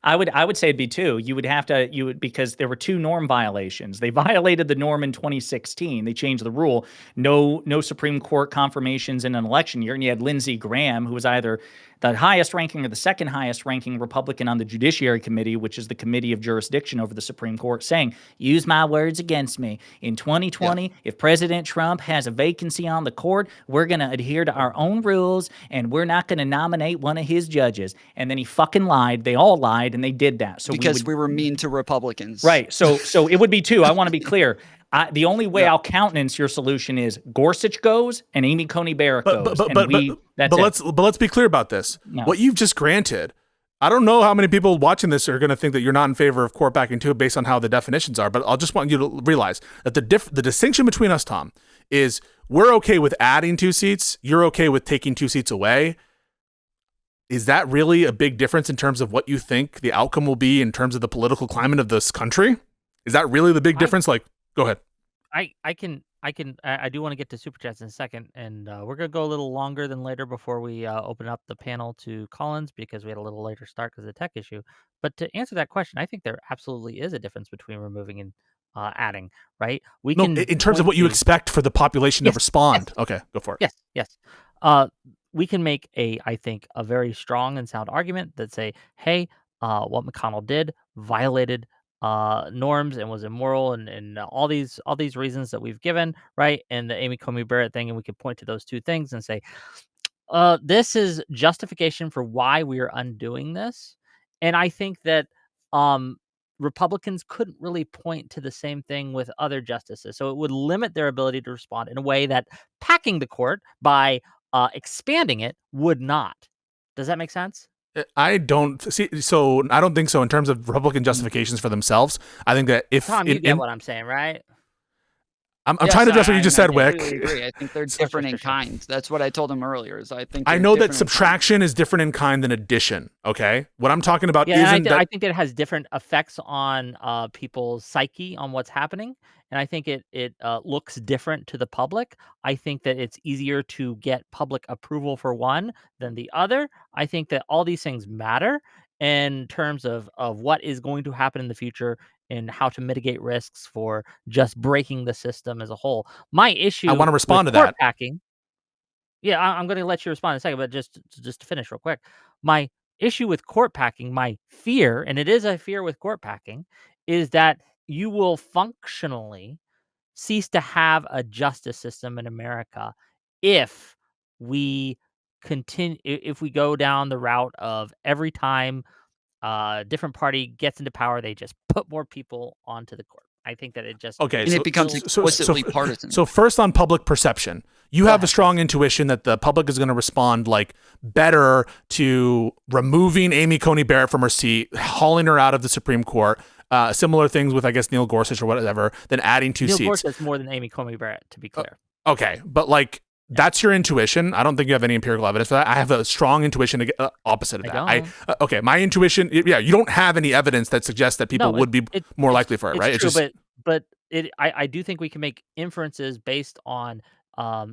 I would say it'd be two. You would because there were two norm violations. They violated the norm in 2016. They changed the rule. No Supreme Court confirmations in an election year. And you had Lindsey Graham, who was either the highest ranking or the second highest ranking Republican on the Judiciary Committee, which is the committee of jurisdiction over the Supreme Court, saying, use my words against me. In 2020, if President Trump has a vacancy on the court, we're going to adhere to our own rules and we're not going to nominate one of his judges. And then he fucking lied. They all lied and they did that. So because we were mean to Republicans. Right. So it would be two. I want to be clear. The only way I'll countenance your solution is Gorsuch goes and Amy Coney Barrett goes. But let's be clear about this. No. What you've just granted, I don't know how many people watching this are going to think that you're not in favor of court packing too based on how the definitions are, but I'll just want you to realize that the distinction between us, Tom, is we're okay with adding 2 seats. You're okay with taking 2 seats away. Is that really a big difference in terms of what you think the outcome will be in terms of the political climate of this country? Is that really the big difference? Go ahead. I do want to get to Super Chats in a second, and we're going to go a little longer than later before we open up the panel to Collins because we had a little later start because of the tech issue. But to answer that question, I think there absolutely is a difference between removing and adding, right? In terms of what you expect for the population to respond. Yes. Okay, go for it. Yes. We can make I think, a very strong and sound argument that say, hey, what McConnell did violated norms and was immoral and all these reasons that we've given, right? And the Amy Coney Barrett thing, and we could point to those 2 things and say, this is justification for why we are undoing this. And I think that Republicans couldn't really point to the same thing with other justices. So it would limit their ability to respond in a way that packing the court by expanding it would not. Does that make sense? I don't see. So I don't think so in terms of Republican justifications for themselves. I think that if Tom, you get what I'm saying, right? I'm trying to address what you just said, I Wick. agree. I think they're different in kind. That's what I told him earlier. Is I think I know that subtraction is different in kind than addition. Okay, what I'm talking about isn't that. I think it has different effects on people's psyche on what's happening, and I think it looks different to the public. I think that it's easier to get public approval for one than the other. I think that all these things matter in terms of what is going to happen in the future and how to mitigate risks for just breaking the system as a whole. My issue I want to respond to with court that. packing. Yeah, I'm going to let you respond in a second, but just to finish real quick, my issue with court packing, my fear, and it is a fear with court packing, is that you will functionally cease to have a justice system in America if we if we go down the route of every time different party gets into power, they just put more people onto the court. I think that it just Okay, and so, it becomes explicitly partisan. So first on public perception, you have a strong intuition that the public is going to respond like better to removing Amy Coney Barrett from her seat, hauling her out of the Supreme Court. Similar things with, I guess, Neil Gorsuch or whatever, than adding two seats. Neil Gorsuch is more than Amy Coney Barrett, to be clear. Okay, but like that's your intuition. I don't think you have any empirical evidence for that. I have a strong intuition opposite of that. Okay, my intuition. Yeah, you don't have any evidence that suggests that people would be more likely for it, right? It's true, but I do think we can make inferences based on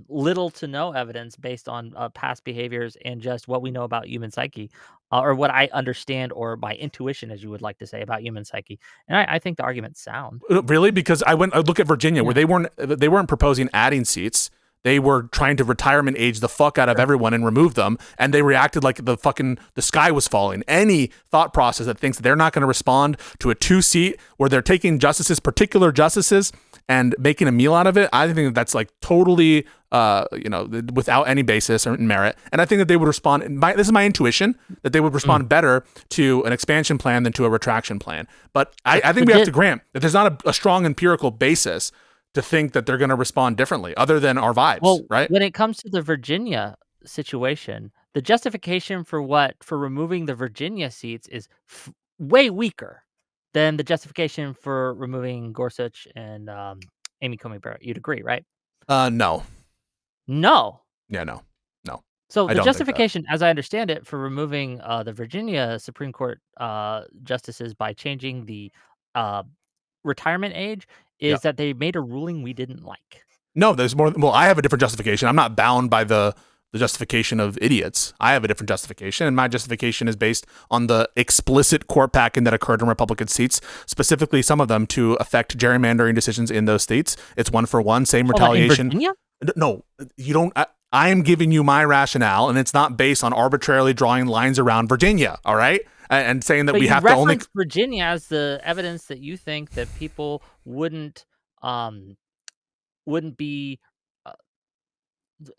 little to no evidence based on past behaviors and just what we know about human psyche, or what I understand, or my intuition, as you would like to say, about human psyche. And I think the argument's sound. Really, because I look at Virginia, where they weren't proposing adding seats. They were trying to retirement age the fuck out of everyone and remove them, and they reacted like the sky was falling. Any thought process that thinks they're not going to respond to a 2-seat where they're taking particular justices, and making a meal out of it, I think that's like totally, without any basis or merit. And I think that they would respond. This is my intuition, that they would respond better to an expansion plan than to a retraction plan. But I think we have to grant that there's not a strong empirical basis to think that they're going to respond differently, other than our vibes, right? When it comes to the Virginia situation, the justification for removing the Virginia seats is way weaker than the justification for removing Gorsuch and Amy Coney Barrett. You'd agree, right? No. No. Yeah, no. So the justification, as I understand it, for removing the Virginia Supreme Court justices by changing the retirement age is that they made a ruling we didn't like. No, there's more. Well, I have a different justification. I'm not bound by the justification of idiots. I have a different justification, and my justification is based on the explicit court packing that occurred in Republican seats, specifically some of them to affect gerrymandering decisions in those states. It's 1-for-1, same retaliation. In Virginia? No, you don't. I am giving you my rationale, and it's not based on arbitrarily drawing lines around Virginia. All right. And saying that we have to only Virginia as the evidence that you think that people wouldn't be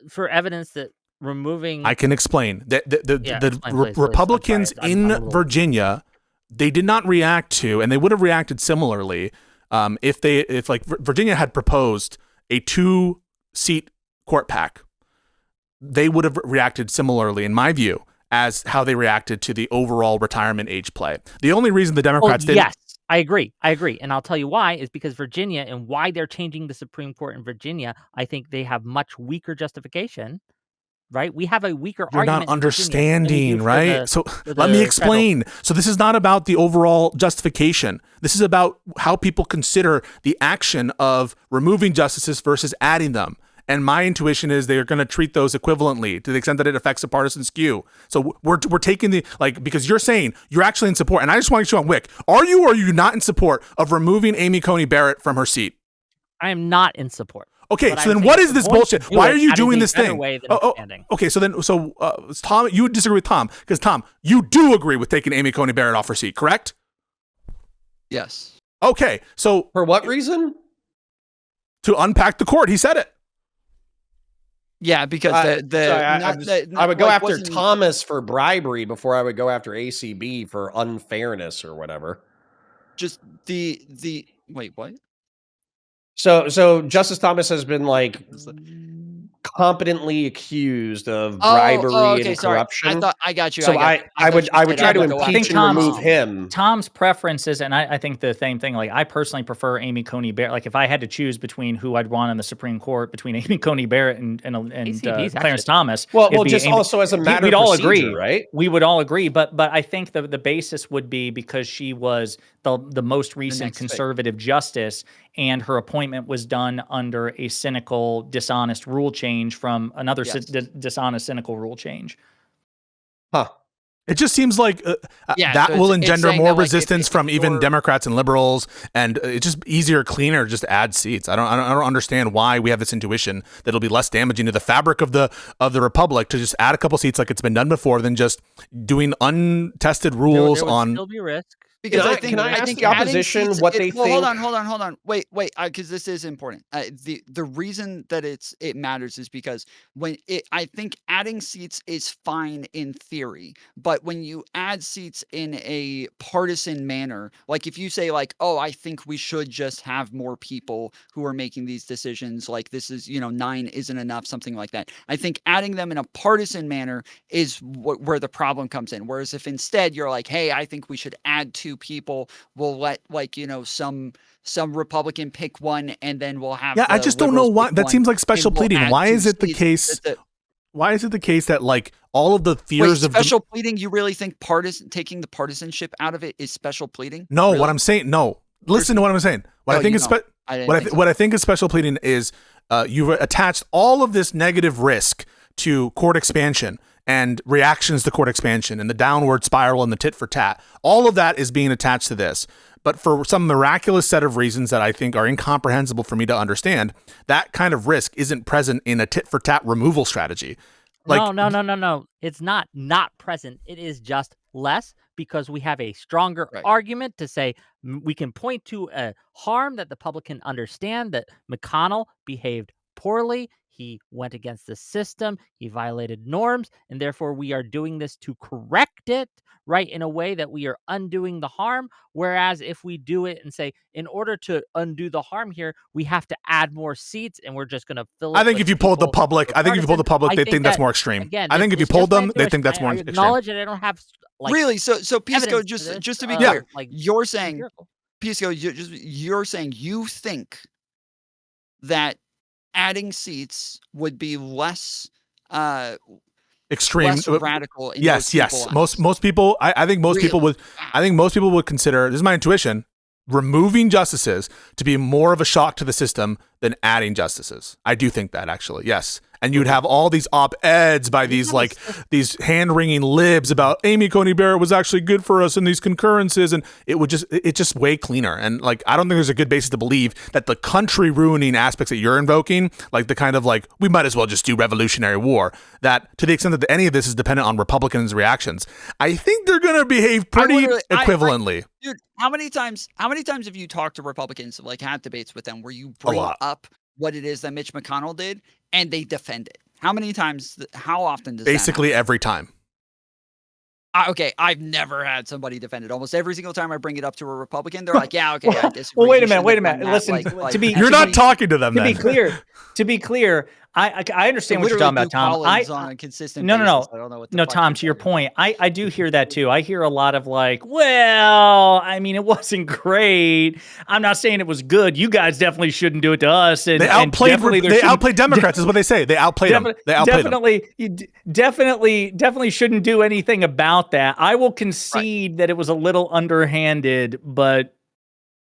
for evidence that removing. I can explain that the Republicans in Virginia, they did not react to, and they would have reacted similarly if Virginia had proposed a 2-seat court pack. They would have reacted similarly, in my view, as how they reacted to the overall retirement age play. The only reason the Democrats didn't... Yes, I agree. And I'll tell you why, is because Virginia, and why they're changing the Supreme Court in Virginia, I think they have much weaker justification, right? We have a weaker argument. You're not understanding, right? So let me explain. So this is not about the overall justification. This is about how people consider the action of removing justices versus adding them. And my intuition is they are going to treat those equivalently to the extent that it affects a partisan skew. So we're taking because you're saying you're actually in support. And I just want to show on Wick, are you or are you not in support of removing Amy Coney Barrett from her seat? I am not in support. Okay, so then what is this bullshit? Why are you doing this thing? Okay, so Tom, you would disagree with Tom, because Tom, you do agree with taking Amy Coney Barrett off her seat, correct? Yes. Okay, so for what reason? To unpack the court. He said it. Yeah, because I would go after Thomas for bribery before I would go after ACB for unfairness or whatever. just wait, what? So Justice Thomas has been like competently accused of bribery okay, and sorry. corruption. I got you. So I would try to impeach and remove him. Tom's preferences, and I think the same thing. Like I personally prefer Amy Coney Barrett. Like if I had to choose between who I'd want on the Supreme Court between Amy Coney Barrett and Clarence Thomas, well, just Amy, also as a matter we'd of all procedure, agree, right? We would all agree, but I think the basis would be because she was the most recent conservative justice, and her appointment was done under a cynical, dishonest rule change from another dishonest, cynical rule change. Huh. It just seems like that will engender more resistance from even Democrats and liberals, and it's just easier, cleaner, just to add seats. I don't understand why we have this intuition that it'll be less damaging to the fabric of the republic to just add a couple seats like it's been done before than just doing untested rules there on. Still be risk. Because can I ask the opposition what they think? Hold on. Wait, because this is important. The reason that it matters is because I think adding seats is fine in theory, but when you add seats in a partisan manner, like if you say like, oh, I think we should just have more people who are making these decisions, like this is 9 isn't enough, something like that. I think adding them in a partisan manner is where the problem comes in. Whereas if instead you're like, hey, I think we should add 2 people, we'll let some Republican pick one, and then we'll have I just don't know why that seems like special pleading. Why is it the case? Why is it the case that like all of the fears of special pleading? You really think taking the partisanship out of it is special pleading? No, really? What I'm saying. No, listen to what I'm saying. What I think is what I think is special pleading is you've attached all of this negative risk to court expansion and reactions to court expansion and the downward spiral and the tit for tat. All of that is being attached to this. But for some miraculous set of reasons that I think are incomprehensible for me to understand, that kind of risk isn't present in a tit for tat removal strategy. Like, No. It's not present. It is just less because we have a stronger argument to say we can point to a harm that the public can understand, that McConnell behaved poorly. He went against the system. He violated norms, and therefore we are doing this to correct it, right, in a way that we are undoing the harm. Whereas if we do it and say, in order to undo the harm here, we have to add more seats, and we're just going to fill it. I think if you polled the public, they think that's more extreme. Again, I think if you polled them, they think that's more extreme. Acknowledge that I don't have really. So Pisco, just to be clear, you're saying Pisco, you're saying you think that adding seats would be less extreme, less radical. Yes. Most people, I think most people would consider, this is my intuition, removing justices to be more of a shock to the system than adding justices. I do think that, actually, yes. And you'd have all these op-eds by these these hand-wringing libs about Amy Coney Barrett was actually good for us in these concurrences, and it's just way cleaner. And like, I don't think there's a good basis to believe that the country ruining aspects that you're invoking, like the kind of like, we might as well just do revolutionary war, that to the extent that any of this is dependent on Republicans' reactions, I think they're going to behave pretty equivalently. Dude, how many times have you talked to Republicans, like had debates with them where you bring up what it is that Mitch McConnell did and they defend it? How many times, how often does basically that happen? Every time. Okay, I've never had somebody defend it. Almost every single time I bring it up to a Republican, they're like, yeah, okay, I disagree. Well, wait a minute. Listen, you're not talking to them to then. To be clear, I understand what you're talking about, Tom. On a consistent basis. I don't know what Tom, to your point, I do hear that too. I hear a lot of like, well, I mean, it wasn't great. I'm not saying it was good. You guys definitely shouldn't do it to us. And they outplayed Democrats is what they say. They outplayed them. They outplayed definitely shouldn't do anything about that. I will concede that it was a little underhanded, but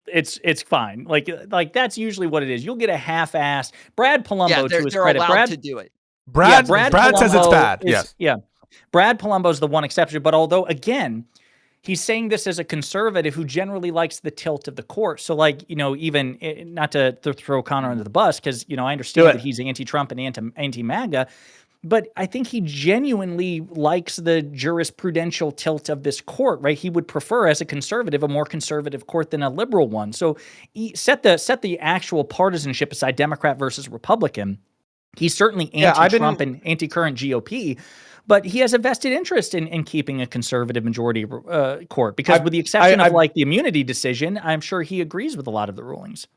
it's fine. Like that's usually what it is. You'll get a half-assed. Brad Palumbo, to his credit, Brad to do it. Brad says it's bad. Yes. Yeah. Brad Palumbo's the one exception, but although again, he's saying this as a conservative who generally likes the tilt of the court. So like, even not to throw Connor under the bus, because I understand that he's anti-Trump and anti-MAGA. But I think he genuinely likes the jurisprudential tilt of this court, right? He would prefer, as a conservative, a more conservative court than a liberal one. So set the actual partisanship aside, Democrat versus Republican. He's certainly anti-Trump and anti-current GOP. but he has a vested interest in keeping a conservative majority court because, with the exception of like the immunity decision, I'm sure he agrees with a lot of the rulings.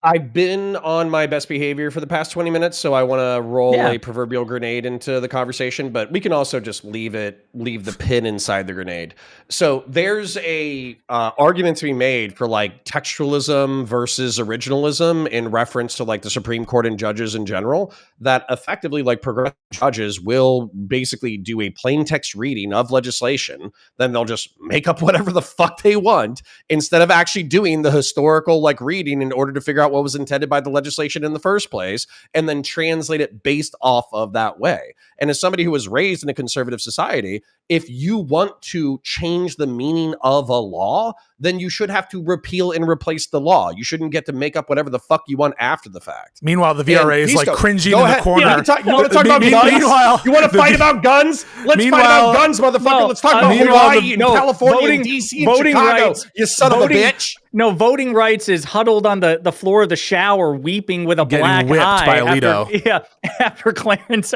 I've been on my best behavior for the past 20 minutes, so I want to roll a proverbial grenade into the conversation, but we can also just leave the pin inside the grenade. So there's a argument to be made for like textualism versus originalism in reference to like the Supreme Court and judges in general, that effectively like progressive judges will basically do a plain text reading of legislation, then they'll just make up whatever the fuck they want instead of actually doing the historical like reading in order to figure out what was intended by the legislation in the first place, and then translate it based off of that way. And as somebody who was raised in a conservative society, if you want to change the meaning of a law, then you should have to repeal and replace the law. You shouldn't get to make up whatever the fuck you want after the fact. Meanwhile, the VRA is like cringing in the corner. You want to talk about guns? You want to fight about guns? Let's fight about guns, motherfucker. Let's talk about Hawaii and California and DC and Chicago, you son of a bitch. No, voting rights is huddled on the floor of the shower, weeping with a black whipped eye by Alito. After Clarence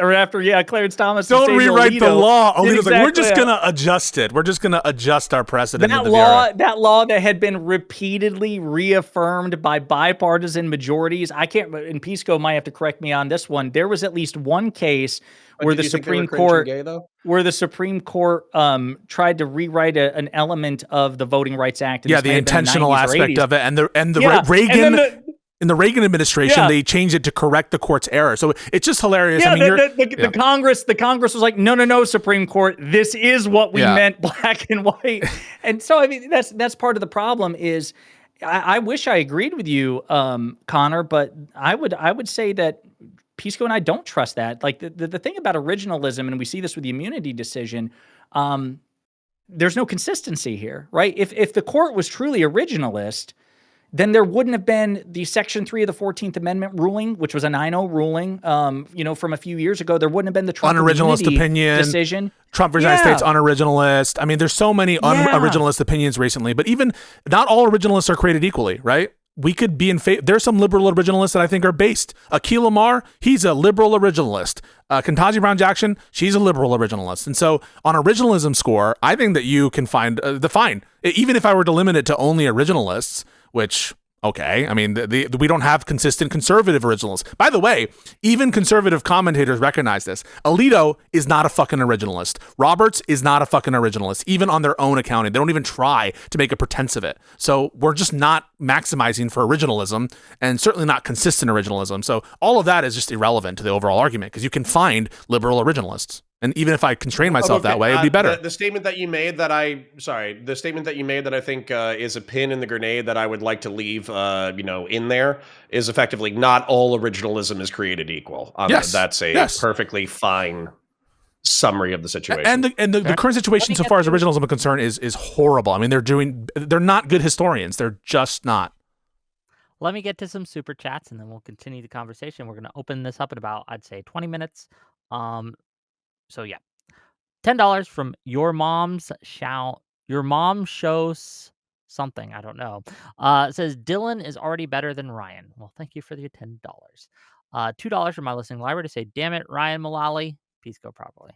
Thomas. Don't rewrite the law. Alito's exactly. like, we're just gonna adjust it. We're just gonna adjust our precedent. That law that had been repeatedly reaffirmed by bipartisan majorities. And Pisco might have to correct me on this one. There was at least one case where the Supreme Court tried to rewrite an element of the Voting Rights Act. The intentional aspect of it, and the Reagan. In the Reagan administration, they changed it to correct the court's error. So it's just hilarious. Yeah, the Congress was like, no, Supreme Court, this is what we meant, black and white. And so, I mean, that's part of the problem is, I wish I agreed with you, Connor, but I would say that Pisco and I don't trust that. Like the thing about originalism, and we see this with the immunity decision, there's no consistency here, right? If the court was truly originalist, then there wouldn't have been the Section 3 of the 14th Amendment ruling, which was a 9-0 ruling, from a few years ago. There wouldn't have been the Trump unoriginalist opinion decision. Trump versus United States unoriginalist. I mean, there's so many unoriginalist opinions recently, but even not all originalists are created equally, right? We could be in favor. There's some liberal originalists that I think are based. Akil Lamar, he's a liberal originalist. Ketanji Brown Jackson, she's a liberal originalist. And so on originalism score, I think that you can find even if I were to limit it to only originalists, which, okay, I mean, we don't have consistent conservative originalists. By the way, even conservative commentators recognize this. Alito is not a fucking originalist. Roberts is not a fucking originalist, even on their own accounting. They don't even try to make a pretense of it. So we're just not maximizing for originalism, and certainly not consistent originalism. So all of that is just irrelevant to the overall argument, because you can find liberal originalists. And even if I constrain myself that way, it'd be better. The statement that you made that I think is a pin in the grenade that I would like to leave, in there is effectively not all originalism is created equal. That's a perfectly fine summary of the situation. And the current situation, so far as originalism is concerned, is horrible. I mean, they're not good historians. They're just not. Let me get to some super chats, and then we'll continue the conversation. We're going to open this up in about, I'd say, 20 minutes. So yeah, $10 from your mom shows something. I don't know. It says Dylan is already better than Ryan. Well, thank you for the $10. $2 from my listening library to say, damn it, Ryan Mullally. Pisco probably.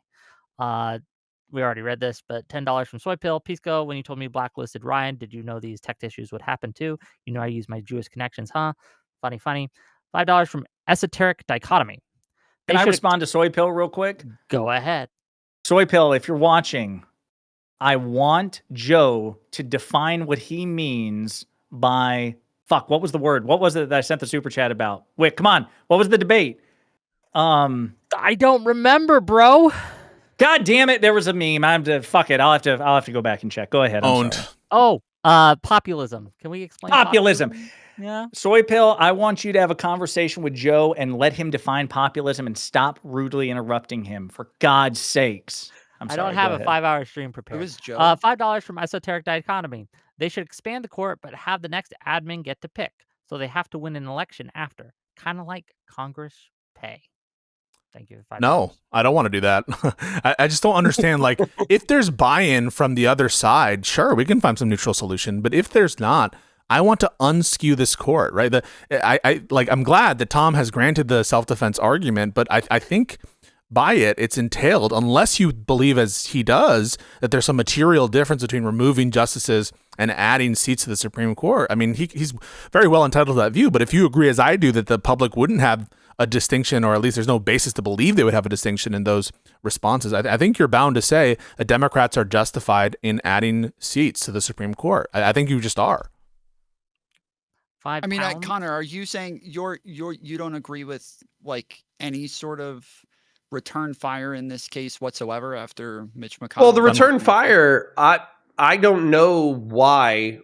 We already read this, but $10 from Soy Pill. Pisco, when you told me blacklisted Ryan, did you know these tech issues would happen too? You know I use my Jewish connections, huh? Funny. $5 from Esoteric Dichotomy. Can I respond to Soy Pill real quick? Go ahead. Soy Pill, if you're watching, I want Joe to define what he means by what was the word? What was it that I sent the super chat about? Wait, come on. What was the debate? I don't remember, bro. God damn it. There was a meme. Fuck it. I'll have to go back and check. Go ahead. Owned. Populism. Can we explain populism? Yeah. Soy Pill, I want you to have a conversation with Joe and let him define populism and stop rudely interrupting him, for God's sakes. I don't have a 5-hour stream prepared. It was Joe. $5 from Esoteric Dichotomy. They should expand the court, but have the next admin get to pick. So they have to win an election after. Kind of like Congress pay. Thank you. No, I don't want to do that. I just don't understand. Like, if there's buy-in from the other side, sure, we can find some neutral solution. But if there's not, I want to unskew this court, right? I'm glad that Tom has granted the self-defense argument, but I think by it, it's entailed, unless you believe, as he does, that there's some material difference between removing justices and adding seats to the Supreme Court. I mean, he's very well entitled to that view, but if you agree, as I do, that the public wouldn't have a distinction, or at least there's no basis to believe they would have a distinction in those responses, I think you're bound to say that Democrats are justified in adding seats to the Supreme Court. I think you just are. £5. I mean, Connor, are you saying you don't agree with like any sort of return fire in this case whatsoever after Mitch McConnell? Well, the return fire, I don't know why.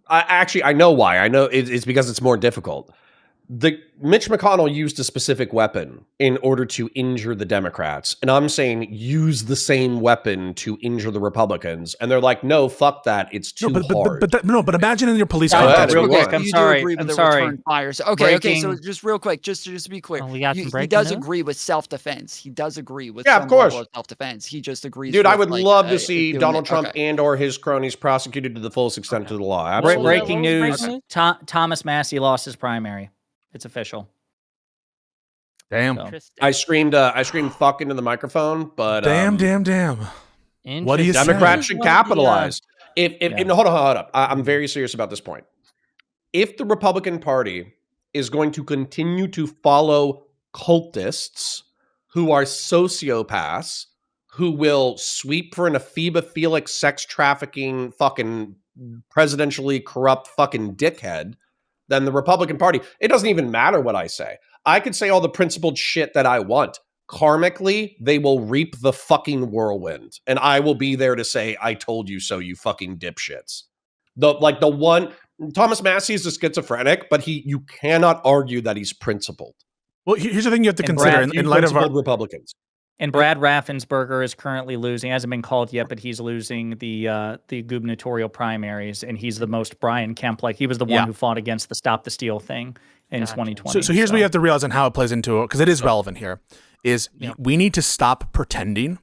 I know why. I know it's because it's more difficult. Mitch McConnell used a specific weapon in order to injure the Democrats. And I'm saying use the same weapon to injure the Republicans. And they're like, no, fuck that. It's too hard. But imagine in your police context. Real quick, I'm you sorry. do agree with I'm the sorry. return fires. Okay, so just real quick, just to be clear, we got some he breaking does news? agree with self-defense. He does agree with Yeah, of course. level of self-defense. He just agrees Dude, I with, would like, love to see doing Donald it. Trump Okay. and or his cronies prosecuted to the fullest extent Okay. of the law. What Absolutely. was Breaking news: Thomas Massey lost his primary. It's official. Damn. So. Interesting. I screamed fuck into the microphone, but Damn. What do you say? Democrats should capitalize. If Yeah. no, hold up. I'm very serious about this point. If the Republican Party is going to continue to follow cultists who are sociopaths, who will sweep for an ephemophilic sex trafficking fucking presidentially corrupt fucking dickhead, then the Republican Party, it doesn't even matter what I say. I could say all the principled shit that I want. Karmically, they will reap the fucking whirlwind. And I will be there to say, I told you so, you fucking dipshits. Thomas Massey is a schizophrenic, but you cannot argue that he's principled. Well, here's the thing you have to And consider Brad, in light of our Republicans. And Brad Raffensperger is currently losing. He hasn't been called yet, but he's losing the gubernatorial primaries, and he's the most Brian Kemp. Like, he was the one who fought against the Stop the Steal thing in 2020. So here's what you have to realize on how it plays into it, because it is relevant here, is we need to stop pretending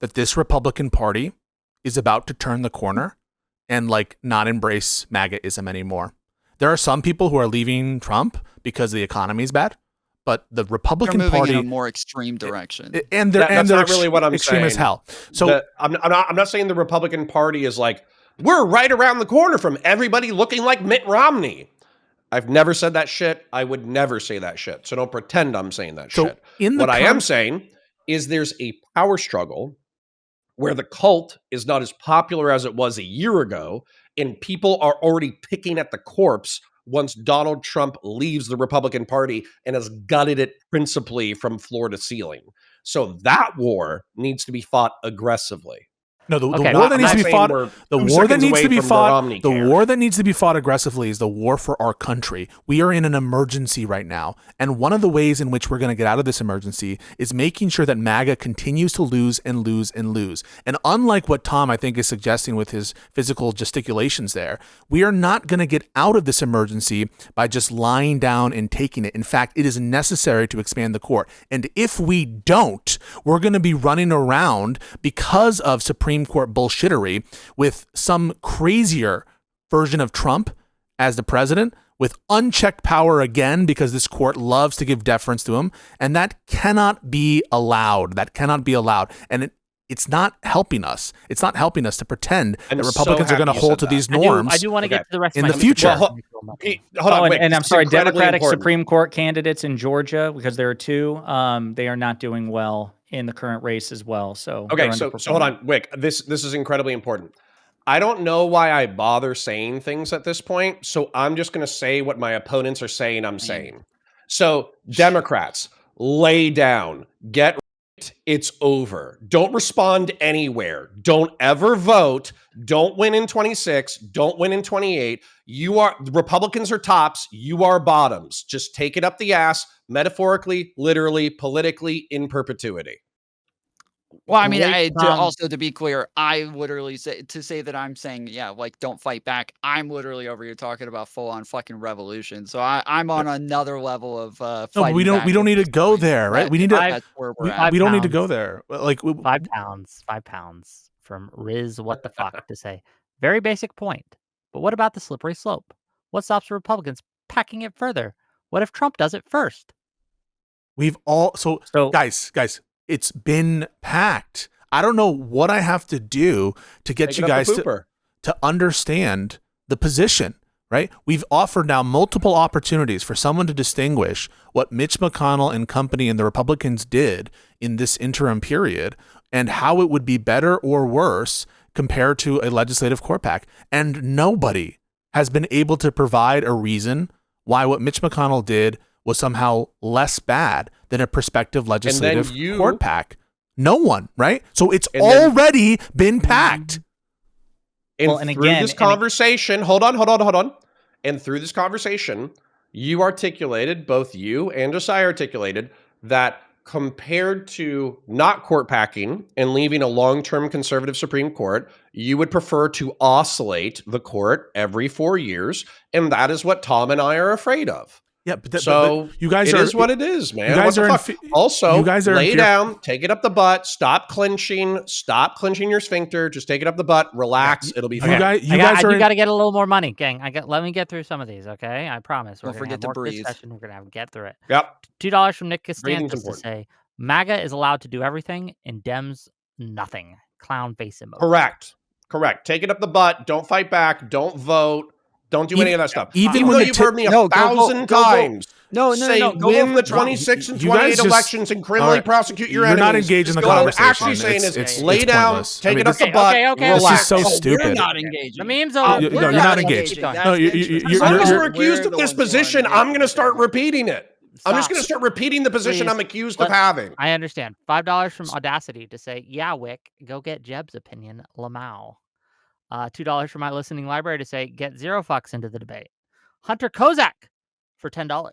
that this Republican Party is about to turn the corner and like not embrace MAGAism anymore. There are some people who are leaving Trump because the economy is bad, but the Republican They're moving Party in a more extreme direction. and they're not really what I'm extreme saying. as hell. So I'm not saying the Republican Party is like, we're right around the corner from everybody looking like Mitt Romney. I've never said that shit. I would never say that shit. So don't pretend I'm saying that shit. What I am saying is there's a power struggle where the cult is not as popular as it was a year ago, and people are already picking at the corpse once Donald Trump leaves the Republican Party and has gutted it principally from floor to ceiling. So that war needs to be fought aggressively. No, the war that needs to be fought. The war that needs to be fought. The war that needs to be fought aggressively is the war for our country. We are in an emergency right now, and one of the ways in which we're going to get out of this emergency is making sure that MAGA continues to lose and lose and lose. And unlike what Tom, I think, is suggesting with his physical gesticulations there, we are not going to get out of this emergency by just lying down and taking it. In fact, it is necessary to expand the court. And if we don't, we're going to be running around because of Supreme Court bullshittery with some crazier version of Trump as the president with unchecked power again, because this court loves to give deference to him. And that cannot be allowed. That cannot be allowed. And it's not helping us. It's not helping us to pretend that Republicans are going to hold to these norms. I do want to get to the rest in of the future. Hold on, and I'm sorry, Democratic important. Supreme Court candidates in Georgia, because there are two, they are not doing well in the current race as well. So okay, so hold on, Wick. This is incredibly important. I don't know why I bother saying things at this point, so I'm just going to say what my opponents are saying I'm saying. So, Democrats, lay down. Get right. It's over. Don't respond anywhere. Don't ever vote. Don't win in 26. Don't win in 28. The Republicans are tops. You are bottoms. Just take it up the ass, metaphorically, literally, politically, in perpetuity. Well, I mean, also to be clear, I literally say that I'm saying, like, don't fight back. I'm literally over here talking about full on fucking revolution. So I'm on another level of no, we don't need to go there, right? We need to. That's where we're at. We don't need to go there. Like 5 pounds from Riz. What the fuck to say? Very basic point. But what about the slippery slope? What stops the Republicans packing it further? What if Trump does it first? We've all so guys. It's been packed. I don't know what I have to do to get you guys to understand the position, right? We've offered now multiple opportunities for someone to distinguish what Mitch McConnell and company and the Republicans did in this interim period and how it would be better or worse compared to a legislative court pack. And nobody has been able to provide a reason why what Mitch McConnell did was somehow less bad than a prospective legislative court pack. No one, right? So it's already been packed. And through this conversation, hold on. And through this conversation, you articulated, both you and Jessiah articulated, that compared to not court packing and leaving a long-term conservative Supreme Court, you would prefer to oscillate the court every 4 years. And that is what Tom and I are afraid of. Yeah, but you guys it is what it is, man. You guys Also, you guys are lay down, take it up the butt, stop clenching your sphincter, just take it up the butt, relax, it'll be fine. You got to get a little more money, gang. Let me get through some of these, okay? I promise. Don't forget to breathe. We're going to have to get through it. Yep. $2 from Nick Costantis to say, MAGA is allowed to do everything and Dems nothing. Clown face emoji. Correct. Take it up the butt. Don't fight back. Don't vote. Don't do any of that stuff. Even though you've heard me 1,000 times say win the 26 and 28 elections and criminally prosecute your enemies. You're not engaged in the conversation. What I'm actually saying is lay down, take it up the butt, relax. This is so stupid. We're not engaged. The memes are... No, you're not engaged. No, you're accused of this position. I'm going to start repeating it. I'm just going to start repeating the position I'm accused of having. I understand. $5 from Audacity to say, yeah, Wick, go get Jeb's opinion, Lamau. $2 for my listening library to say, get zero fucks into the debate. Hunter Kozak for $10.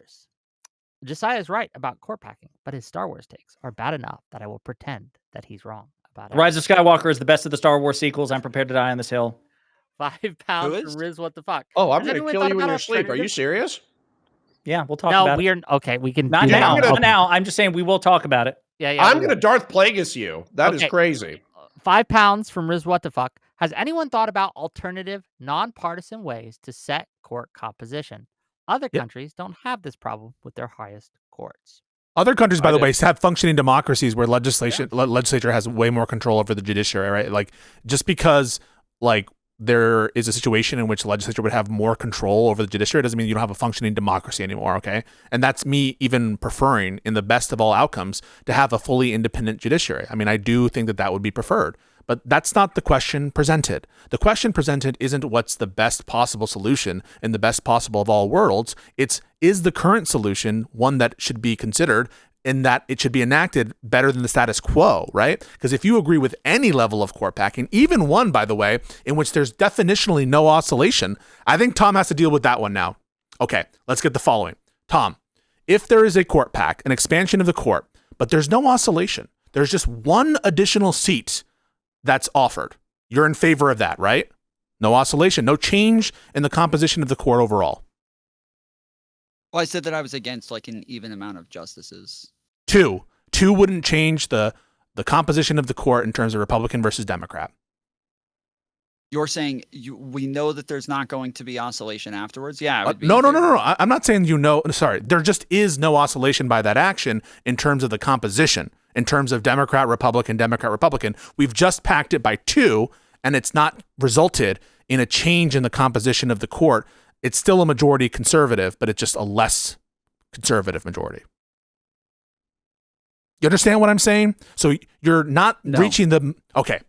Jessiah is right about court packing, but his Star Wars takes are bad enough that I will pretend that he's wrong about it. Rise of Skywalker is the best of the Star Wars sequels. I'm prepared to die on this hill. £5 from Riz, what the fuck? Oh, I'm going to kill you in your sleep. Are you serious? Yeah, we'll talk about it. Okay, we can... Not now. Not now. I'm just saying we will talk about it. Yeah. I'm going to Darth Plagueis you. That is crazy. £5 from Riz, what the fuck? Has anyone thought about alternative, nonpartisan ways to set court composition? Other countries don't have this problem with their highest courts. Other countries, by the way, have functioning democracies where legislature has way more control over the judiciary, right? Like, just because, like, there is a situation in which the legislature would have more control over the judiciary doesn't mean you don't have a functioning democracy anymore, okay? And that's me even preferring, in the best of all outcomes, to have a fully independent judiciary. I mean, I do think that would be preferred. But that's not the question presented. The question presented isn't what's the best possible solution in the best possible of all worlds. It's, is the current solution one that should be considered in that it should be enacted better than the status quo, right? Because if you agree with any level of court packing, even one, by the way, in which there's definitionally no oscillation, I think Tom has to deal with that one now. Okay, let's get the following. Tom, if there is a court pack, an expansion of the court, but there's no oscillation, there's just one additional seat that's offered. You're in favor of that, right? No oscillation, no change in the composition of the court overall. Well, I said that I was against like an even amount of justices. Two wouldn't change the composition of the court in terms of Republican versus Democrat. You're saying we know that there's not going to be oscillation afterwards? Yeah. No. I'm not saying sorry. There just is no oscillation by that action in terms of the composition. In terms of Democrat, Republican, we've just packed it by 2, and it's not resulted in a change in the composition of the court. It's still a majority conservative, but it's just a less conservative majority. You understand what I'm saying? So you're not reaching the... Okay.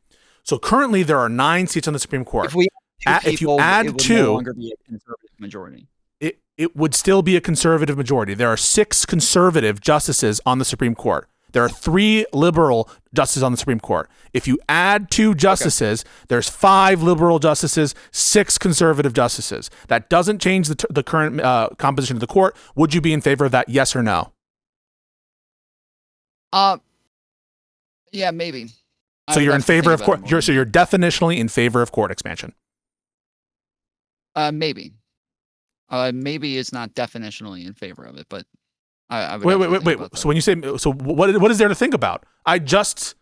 So currently there are 9 seats on the Supreme Court. If you add 2... no longer be a conservative majority. It would still be a conservative majority. There are 6 conservative justices on the Supreme Court. There are 3 liberal justices on the Supreme Court. If you add 2 justices, there's 5 liberal justices, 6 conservative justices. That doesn't change the current composition of the court. Would you be in favor of that? Yes or no? Yeah, maybe. So you're in favor of court. So you're definitionally in favor of court expansion. Maybe. Maybe is not definitionally in favor of it, but. I would wait. So when you say, so what is there to think about? I just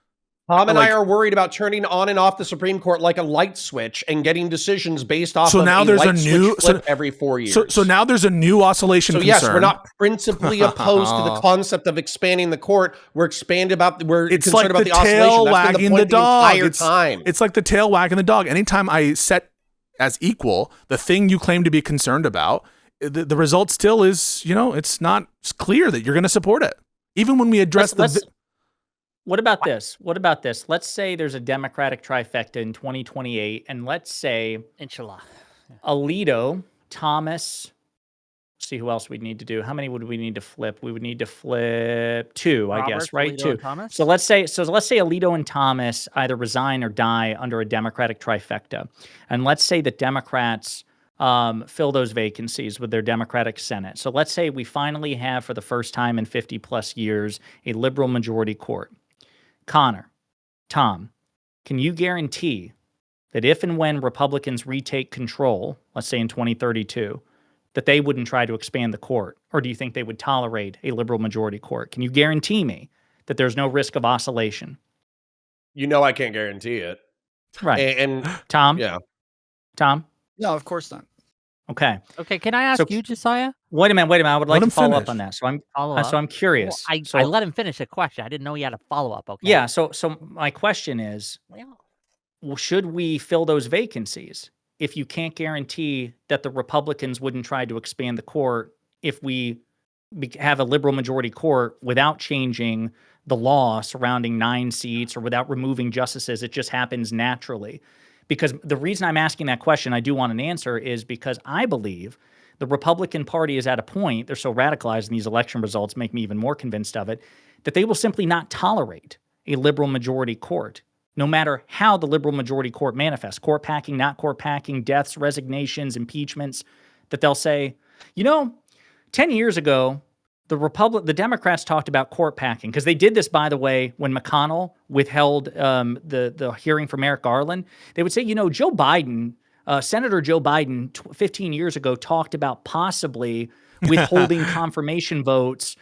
Tom and Like- I are worried about turning on and off the Supreme Court like a light switch and getting decisions based off So of now a there's a light new- switch flip every 4 years. So now there's a new oscillation So concern. yes, we're not principally opposed to the concept of expanding the court. We're It's concerned like about the oscillation. tail That's been wagging the point the dog. entire time. It's like the tail wagging the dog. Anytime I set as equal the thing you claim to be concerned about, the result still is, it's not clear that you're going to support it. Even when we address What about this? What about this? Let's say there's a Democratic trifecta in 2028, and let's say Inshallah. Alito, Thomas. Let's see who else we'd need to do. How many would we need to flip? We would need to flip 2, I guess, Roberts, right? Alito, 2. and Thomas? So let's say Alito and Thomas either resign or die under a Democratic trifecta, and let's say that Democrats fill those vacancies with their Democratic Senate. So let's say we finally have, for the first time in 50 plus years, a liberal majority court. Connor, Tom, can you guarantee that if and when Republicans retake control, let's say in 2032, that they wouldn't try to expand the court? Or do you think they would tolerate a liberal majority court? Can you guarantee me that there's no risk of oscillation? I can't guarantee it. Right. And Tom? yeah. Tom? No, of course not. Okay. Okay, can I ask you, Jessiah? Wait a minute. I would like Let to follow him up on that. So Follow up? I'm curious. Well, So I let him finish a question. I didn't know he had a follow-up, okay? yeah, so my question is, should we fill those vacancies if you can't guarantee that the Republicans wouldn't try to expand the court if we have a liberal majority court without changing the law surrounding 9 seats or without removing justices? It just happens naturally. Because the reason I'm asking that question, I do want an answer, is because I believe the Republican Party is at a point, they're so radicalized, and these election results make me even more convinced of it, that they will simply not tolerate a liberal majority court, no matter how the liberal majority court manifests. Court packing, not court packing, deaths, resignations, impeachments, that they'll say, 10 years ago, the Democrats talked about court packing, because they did this, by the way, when McConnell withheld the hearing for Merrick Garland. They would say, Joe Biden, Senator Joe Biden, 15 years ago, talked about possibly withholding confirmation votes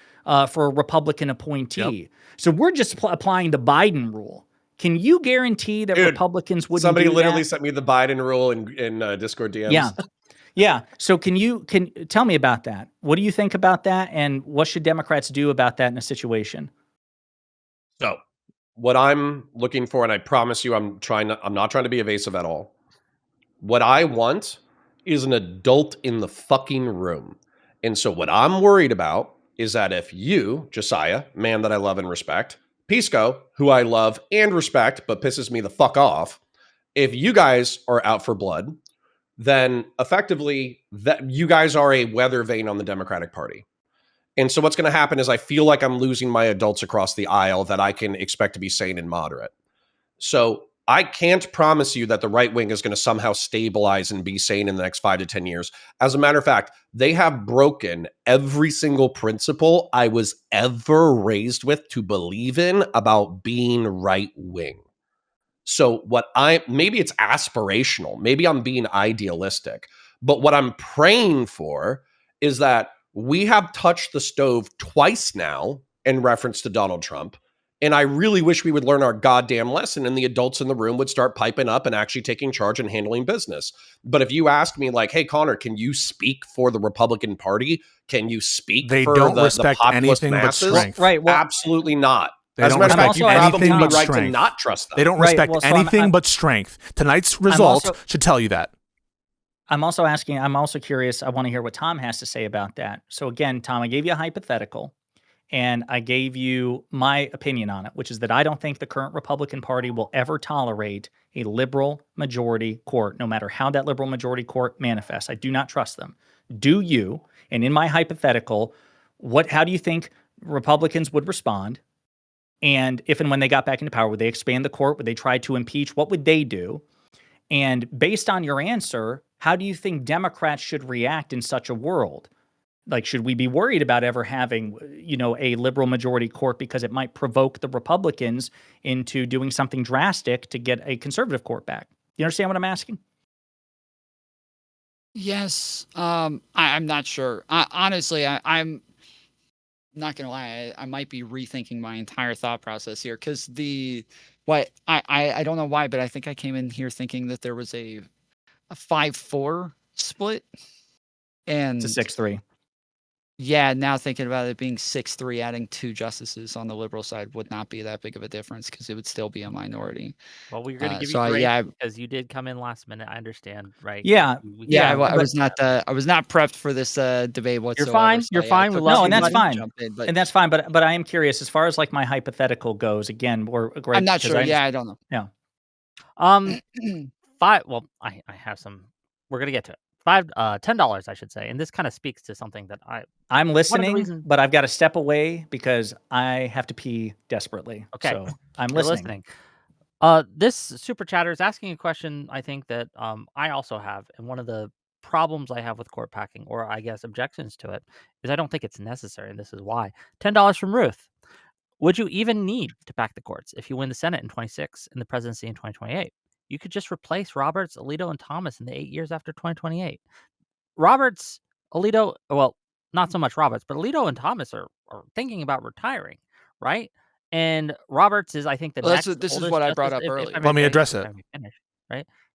for a Republican appointee. Yep. So we're just applying the Biden rule. Can you guarantee that Republicans wouldn't Somebody do literally that? sent me the Biden rule in Discord DMs. Yeah. Yeah. So can you tell me about that? What do you think about that? And what should Democrats do about that in a situation? So what I'm looking for, and I promise you, I'm not trying to be evasive at all. What I want is an adult in the fucking room. And so what I'm worried about is that if you, Jessiah, man that I love and respect, Pisco, who I love and respect, but pisses me the fuck off, if you guys are out for blood, then effectively that you guys are a weather vane on the Democratic Party. And so what's going to happen is I feel like I'm losing my adults across the aisle that I can expect to be sane and moderate. So I can't promise you that the right wing is going to somehow stabilize and be sane in the next 5 to 10 years. As a matter of fact, they have broken every single principle I was ever raised with to believe in about being right wing. So maybe it's aspirational, maybe I'm being idealistic, but what I'm praying for is that we have touched the stove twice now in reference to Donald Trump. And I really wish we would learn our goddamn lesson and the adults in the room would start piping up and actually taking charge and handling business. But if you ask me like, hey, Connor, can you speak for the Republican Party? Can you speak for the populist masses? But strength. Right. Well, absolutely not. They As a don't matter of fact, respect you probably anything be but right to strength. not trust them. They don't Right, respect well, so anything but strength. Tonight's results should tell you that. I'm also curious. I want to hear what Tom has to say about that. So again, Tom, I gave you a hypothetical and I gave you my opinion on it, which is that I don't think the current Republican Party will ever tolerate a liberal majority court, no matter how that liberal majority court manifests. I do not trust them. Do you? And in my hypothetical, how do you think Republicans would respond? And if and when they got back into power, would they expand the court? Would they try to impeach? What would they do? And based on your answer, how do you think Democrats should react in such a world? Like, should we be worried about ever having, a liberal majority court because it might provoke the Republicans into doing something drastic to get a conservative court back? You understand what I'm asking? Yes. I'm not sure. Honestly, I'm not gonna lie, I might be rethinking my entire thought process here because I don't know why, but I think I came in here thinking that there was a 5-4 split, and It's a 6-3. yeah, now thinking about it being 6-3, adding 2 justices on the liberal side would not be that big of a difference because it would still be a minority. Well, we're going to give so you I- grace because you did come in last minute. I understand, right? Yeah. I was not prepped for this debate whatsoever. fine. so You're yeah, fine. it We took love me you, and that's a minute to fine. jump in, but And that's fine, but I am curious as far as like my hypothetical goes. Again, we're great. I'm not sure. I don't know. Well, I have some. We're gonna get to it. $10, I should say, and this kind of speaks to something that I'm listening, reasons- but I've got to step away because I have to pee desperately. Okay. So I'm You're listening. This super chatter is asking a question I think that I also have, and one of the problems I have with court packing, or I guess objections to it, is I don't think it's necessary, and this is why. $10 from Ruth. Would you even need to pack the courts if you win the Senate in 26 and the presidency in 2028? You could just replace Roberts, Alito, and Thomas in the 8 years after 2028. Roberts, Alito, well, not so much Roberts, but Alito and Thomas are thinking about retiring, right? And Roberts is, I think, Well, next. this is oldest what I brought justice, up if earlier. I may Let me say, address if it. I may finish,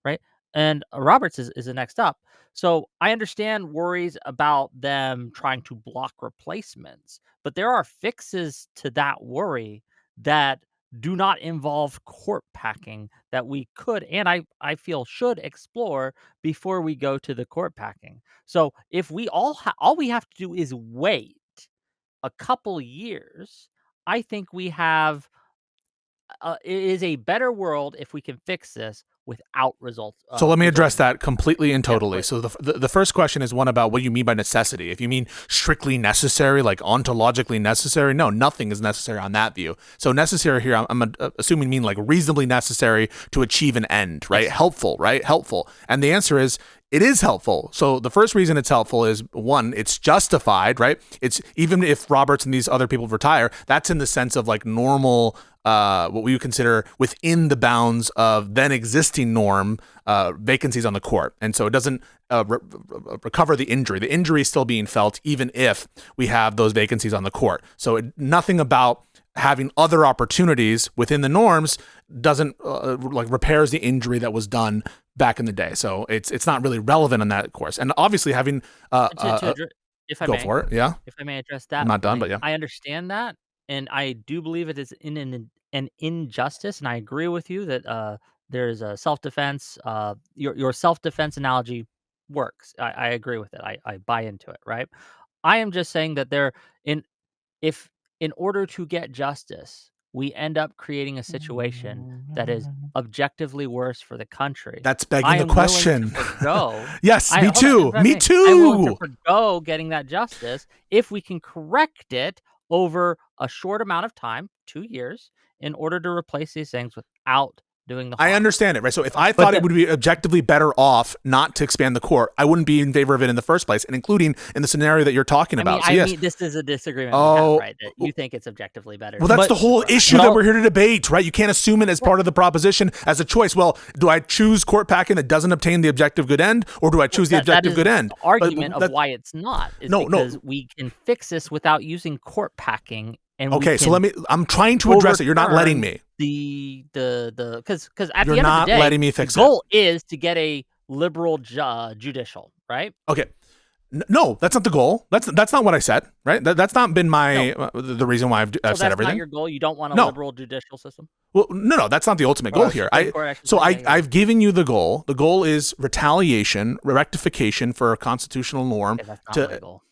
right. And Roberts is the next up. So I understand worries about them trying to block replacements, but there are fixes to that worry that do not involve court packing that we could, and I feel should explore before we go to the court packing. So if we all we have to do is wait a couple years, I think we have it is a better world if we can fix this without results. So let me address that completely and Yeah, totally. please. So the first question is one about what you mean by necessity. If you mean strictly necessary, like ontologically necessary, no, nothing is necessary on that view. So necessary here, I'm assuming you mean like reasonably necessary to achieve an end, right? Yes. Helpful, right? Helpful. And the answer is it is helpful. So the first reason it's helpful is one, it's justified, right? It's even if Roberts and these other people retire, that's in the sense of like normal, what we would consider within the bounds of then existing norm vacancies on the court. And so it doesn't recover the injury. The injury is still being felt even if we have those vacancies on the court. So nothing about having other opportunities within the norms doesn't like repairs the injury that was done back in the day. So it's not really relevant in that course. And obviously having If I go may, for it, yeah. if I may address that, I'm not done, point, but yeah. I understand that, and I do believe it is an injustice, and I agree with you that there's a self-defense. Your self-defense analogy works. I agree with it. I buy into it. Right. I am just saying that if in order to get justice, we end up creating a situation that is objectively worse for the country. That's I begging am the question. willing to forgo. Yes, me hold on, too. if I Me may, I'm willing to too. forgo getting that justice if we can correct it over a short amount of time, 2 years, in order to replace these things without doing the harm. I understand it, right? So if I thought it would be objectively better off not to expand the court, I wouldn't be in favor of it in the first place, and including in the scenario that you're talking about. I So yes. mean, this is a disagreement we Oh, have, right? That you think it's objectively better. Well, that's But- the whole issue but that I'll- we're here to debate, right? You can't assume it as part of the proposition as a choice. Well, do I choose court packing that doesn't obtain the objective good end, or do I choose the That objective is good end? the argument But of why it's not. Is No, because we can fix this without using court packing. And Okay, we so can I'm trying to address it. You're not letting me. Because at You're the end not of the day, letting me fix the goal is to get a liberal judicial, right? Okay. No, that's not the goal. That's not what I said, right? That's not been my the reason why I've So said that's everything. not your goal. You don't want a No. liberal judicial system. Well, no, that's not the ultimate goal here. Supreme Court, I should So say, yeah. I've given you the goal. The goal is retaliation, rectification for a constitutional norm. Okay, that's not to- my goal.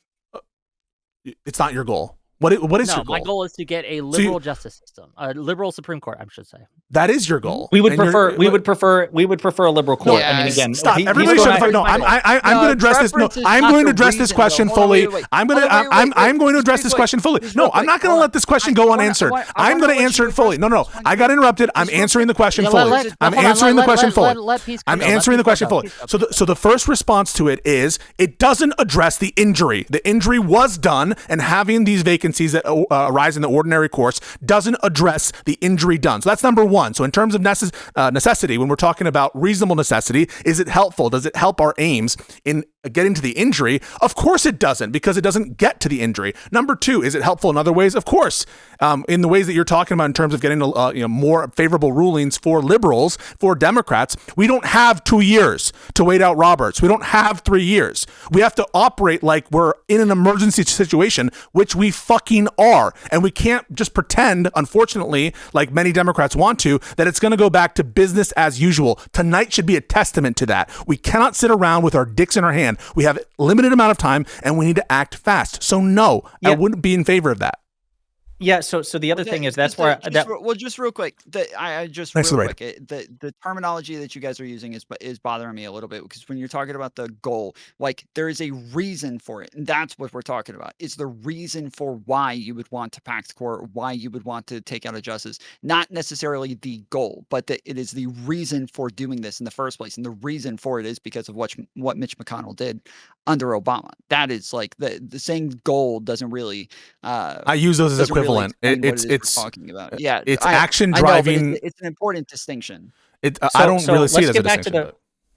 It's not your goal. What is No, your goal? my goal is to get a liberal justice system, a liberal Supreme Court, I should say. That is your goal. We would And you're- prefer a liberal court. Yeah, I mean, again, Stop. he's Everybody going shut the fuck. No, I'm going to address this. No, preference is I'm not going to the address this reason, question though. Hold on, fully. wait. I'm going to. Hold on, wait, I'm going to wait. address this question fully. No, I'm not going to let this question go unanswered. I'm going to answer it fully. No, I got interrupted. I'm answering the question Yeah, fully. I'm answering the question fully. I'm answering the question fully. So the first response to it is it doesn't address the injury. The injury was done, and having these vacancies vacancies that arise in the ordinary course doesn't address the injury done. So that's number one. So in terms of necessity, when we're talking about reasonable necessity, is it helpful? Does it help our aims in getting to the injury? Of course it doesn't, because it doesn't get to the injury. Number two, is it helpful in other ways? Of course, in the ways that you're talking about in terms of getting more favorable rulings for liberals, for Democrats. We don't have 2 years to wait out Roberts. We don't have 3 years. We have to operate like we're in an emergency situation, which we fucking are. And we can't just pretend, unfortunately, like many Democrats want to, that it's going to go back to business as usual. Tonight should be a testament to that. We cannot sit around with our dicks in our hand. We have a limited amount of time and we need to act fast. So no, I wouldn't be in favor of that. Yeah. So the other thing is that's where just real quick. The terminology that you guys are using is bothering me a little bit, because when you're talking about the goal, like there is a reason for it, and that's what we're talking about. It's the reason for why you would want to pack the court, why you would want to take out a justice, not necessarily the goal, but it is the reason for doing this in the first place, and the reason for it is because of what Mitch McConnell did under Obama. That is like the saying goal doesn't really. I use those as equivalent. It's talking about. Yeah, it's action driving. It's an important distinction. I don't really see it as a distinction.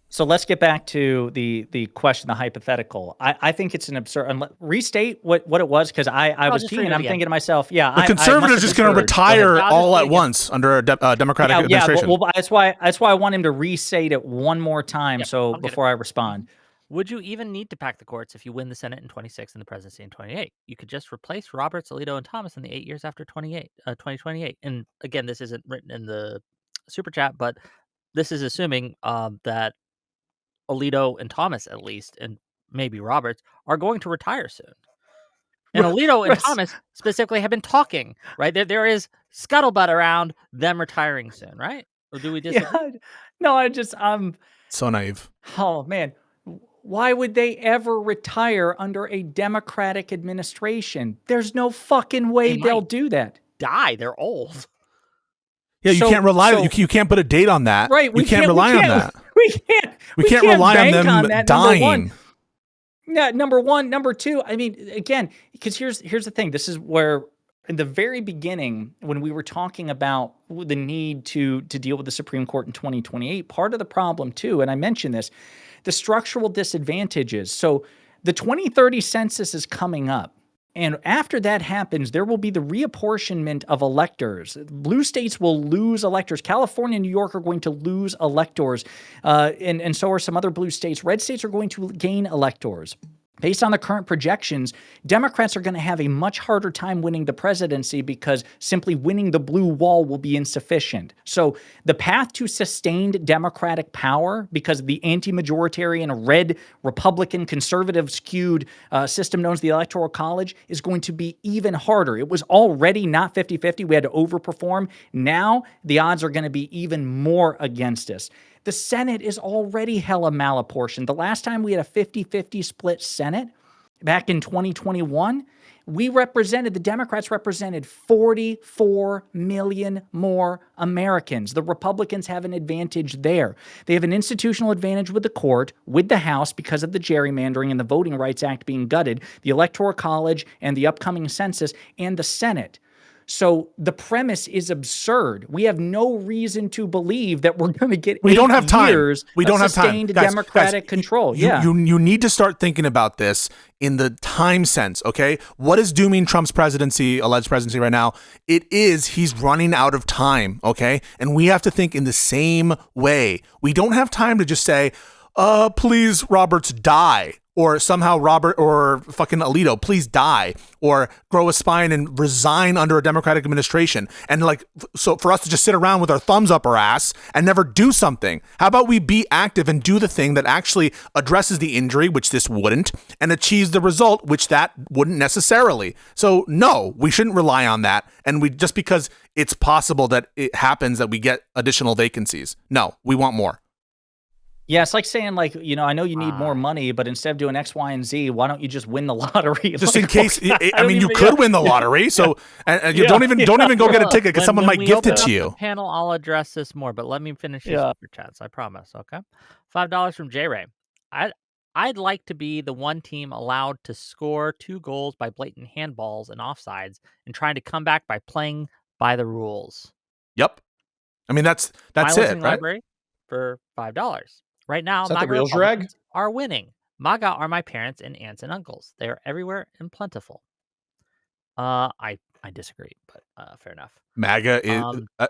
So let's get back to the question, the hypothetical. I think it's an absurd. Restate what it was, because I was keen and I'm thinking to myself, the conservatives just going to retire all at once under a Democratic administration. Yeah, well, that's why I want him to restate it one more time. Before I respond. Would you even need to pack the courts if you win the Senate in 26 and the presidency in 28? You could just replace Roberts, Alito, and Thomas in the 8 years after 2028. And again, this isn't written in the super chat, but this is assuming that Alito and Thomas, at least, and maybe Roberts, are going to retire soon. And Alito and Thomas specifically have been talking, right? There is scuttlebutt around them retiring soon, right? Or do we disagree? Yeah, no, I'm so naive. Oh, man. Why would they ever retire under a Democratic administration? There's no fucking way they'll do that. Die. They're old. Yeah, you can't rely. You can't put a date on that. Right. You can't rely on that. We can't rely on them dying. Yeah. Number one. Number two. I mean, again, because here's the thing. This is where, in the very beginning, when we were talking about the need to deal with the Supreme Court in 2028, part of the problem too, and I mentioned this, the structural disadvantages. So the 2030 census is coming up. And after that happens, there will be the reapportionment of electors. Blue states will lose electors. California and New York are going to lose electors. And so are some other blue states. Red states are going to gain electors. Based on the current projections, Democrats are going to have a much harder time winning the presidency because simply winning the blue wall will be insufficient. So the path to sustained Democratic power, because the anti-majoritarian, red, Republican, conservative-skewed system known as the Electoral College, is going to be even harder. It was already not 50-50. We had to overperform. Now the odds are going to be even more against us. The Senate is already hella malapportioned. The last time we had a 50-50 split Senate, back in 2021, the Democrats represented 44 million more Americans. The Republicans have an advantage there. They have an institutional advantage with the court, with the House because of the gerrymandering and the Voting Rights Act being gutted, the Electoral College and the upcoming census, and the Senate. So the premise is absurd. We have no reason to believe that we're going to get years of sustained Democratic control. You need to start thinking about this in the time sense, okay? What is dooming Trump's alleged presidency right now? He's running out of time, okay? And we have to think in the same way. We don't have time to just say, please, Roberts, die. Or somehow Robert or fucking Alito, please die, or grow a spine and resign under a Democratic administration. And so for us to just sit around with our thumbs up our ass and never do something. How about we be active and do the thing that actually addresses the injury, which this wouldn't, and achieves the result, which that wouldn't necessarily. So no, we shouldn't rely on that. And just because it's possible that it happens that we get additional vacancies. No, we want more. Yeah, it's like saying, I know you need more money, but instead of doing X, Y, and Z, why don't you just win the lottery? Just in case, you could win the lottery. So, and you don't even go get a ticket because someone might gift it to you. Panel, I'll address this more, but let me finish these super chats. I promise. Okay, $5 from J Ray. I'd like to be the one team allowed to score 2 goals by blatant handballs and offsides and trying to come back by playing by the rules. Yep. I mean, that's My it, listening right? library for $5. Right now, Is that the MAGA real Drag? Republicans are winning. MAGA are my parents and aunts and uncles. They are everywhere and plentiful. I disagree, but fair enough. MAGA is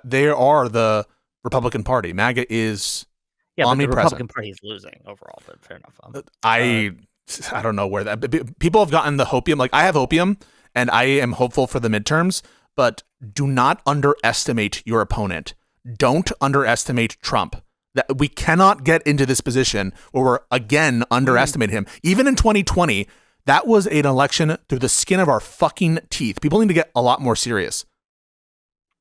they are the Republican Party. MAGA is Yeah, but the omnipresent. Republican Party is losing overall, but fair enough. I don't know where that people have gotten the hopium. Like I have opium, and I am hopeful for the midterms. But do not underestimate your opponent. Don't underestimate Trump. That we cannot get into this position where we're again underestimating him. Even in 2020, that was an election through the skin of our fucking teeth. People need to get a lot more serious.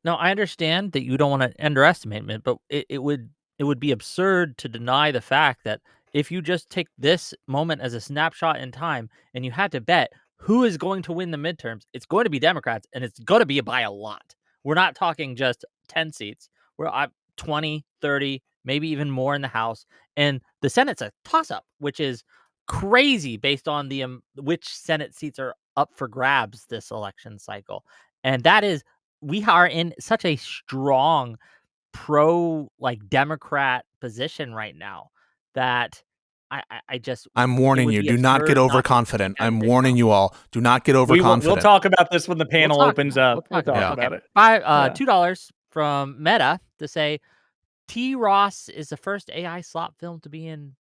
No, I understand that you don't want to underestimate him, but it would be absurd to deny the fact that if you just take this moment as a snapshot in time and you had to bet who is going to win the midterms, it's going to be Democrats, and it's going to be by a lot. We're not talking just 10 seats. We're 20, 30, maybe even more in the House. And the Senate's a toss-up, which is crazy based on the which Senate seats are up for grabs this election cycle. And that is, we are in such a strong Democrat position right now that I'm warning you, do not get overconfident. I'm warning you all, do not get overconfident. We'll talk about this when the panel opens up. We'll talk about it. $2 from Meta to say T. Ross is the first AI slop film to be in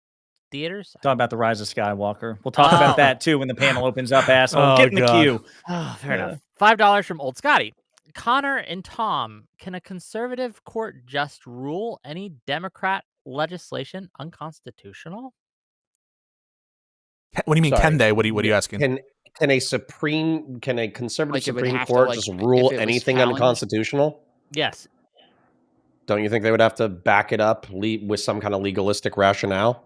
theaters. Talk about the Rise of Skywalker. We'll talk about that too when the panel opens up, asshole. Get in the queue. Oh, fair enough. $5 from Old Scotty. Connor and Tom, can a conservative court just rule any Democrat legislation unconstitutional? What do you mean? Sorry. Can they? What are you asking? Can a conservative Like, it would Supreme have to, Court like, just if rule it was anything challenged? unconstitutional? Yes. Don't you think they would have to back it up with some kind of legalistic rationale?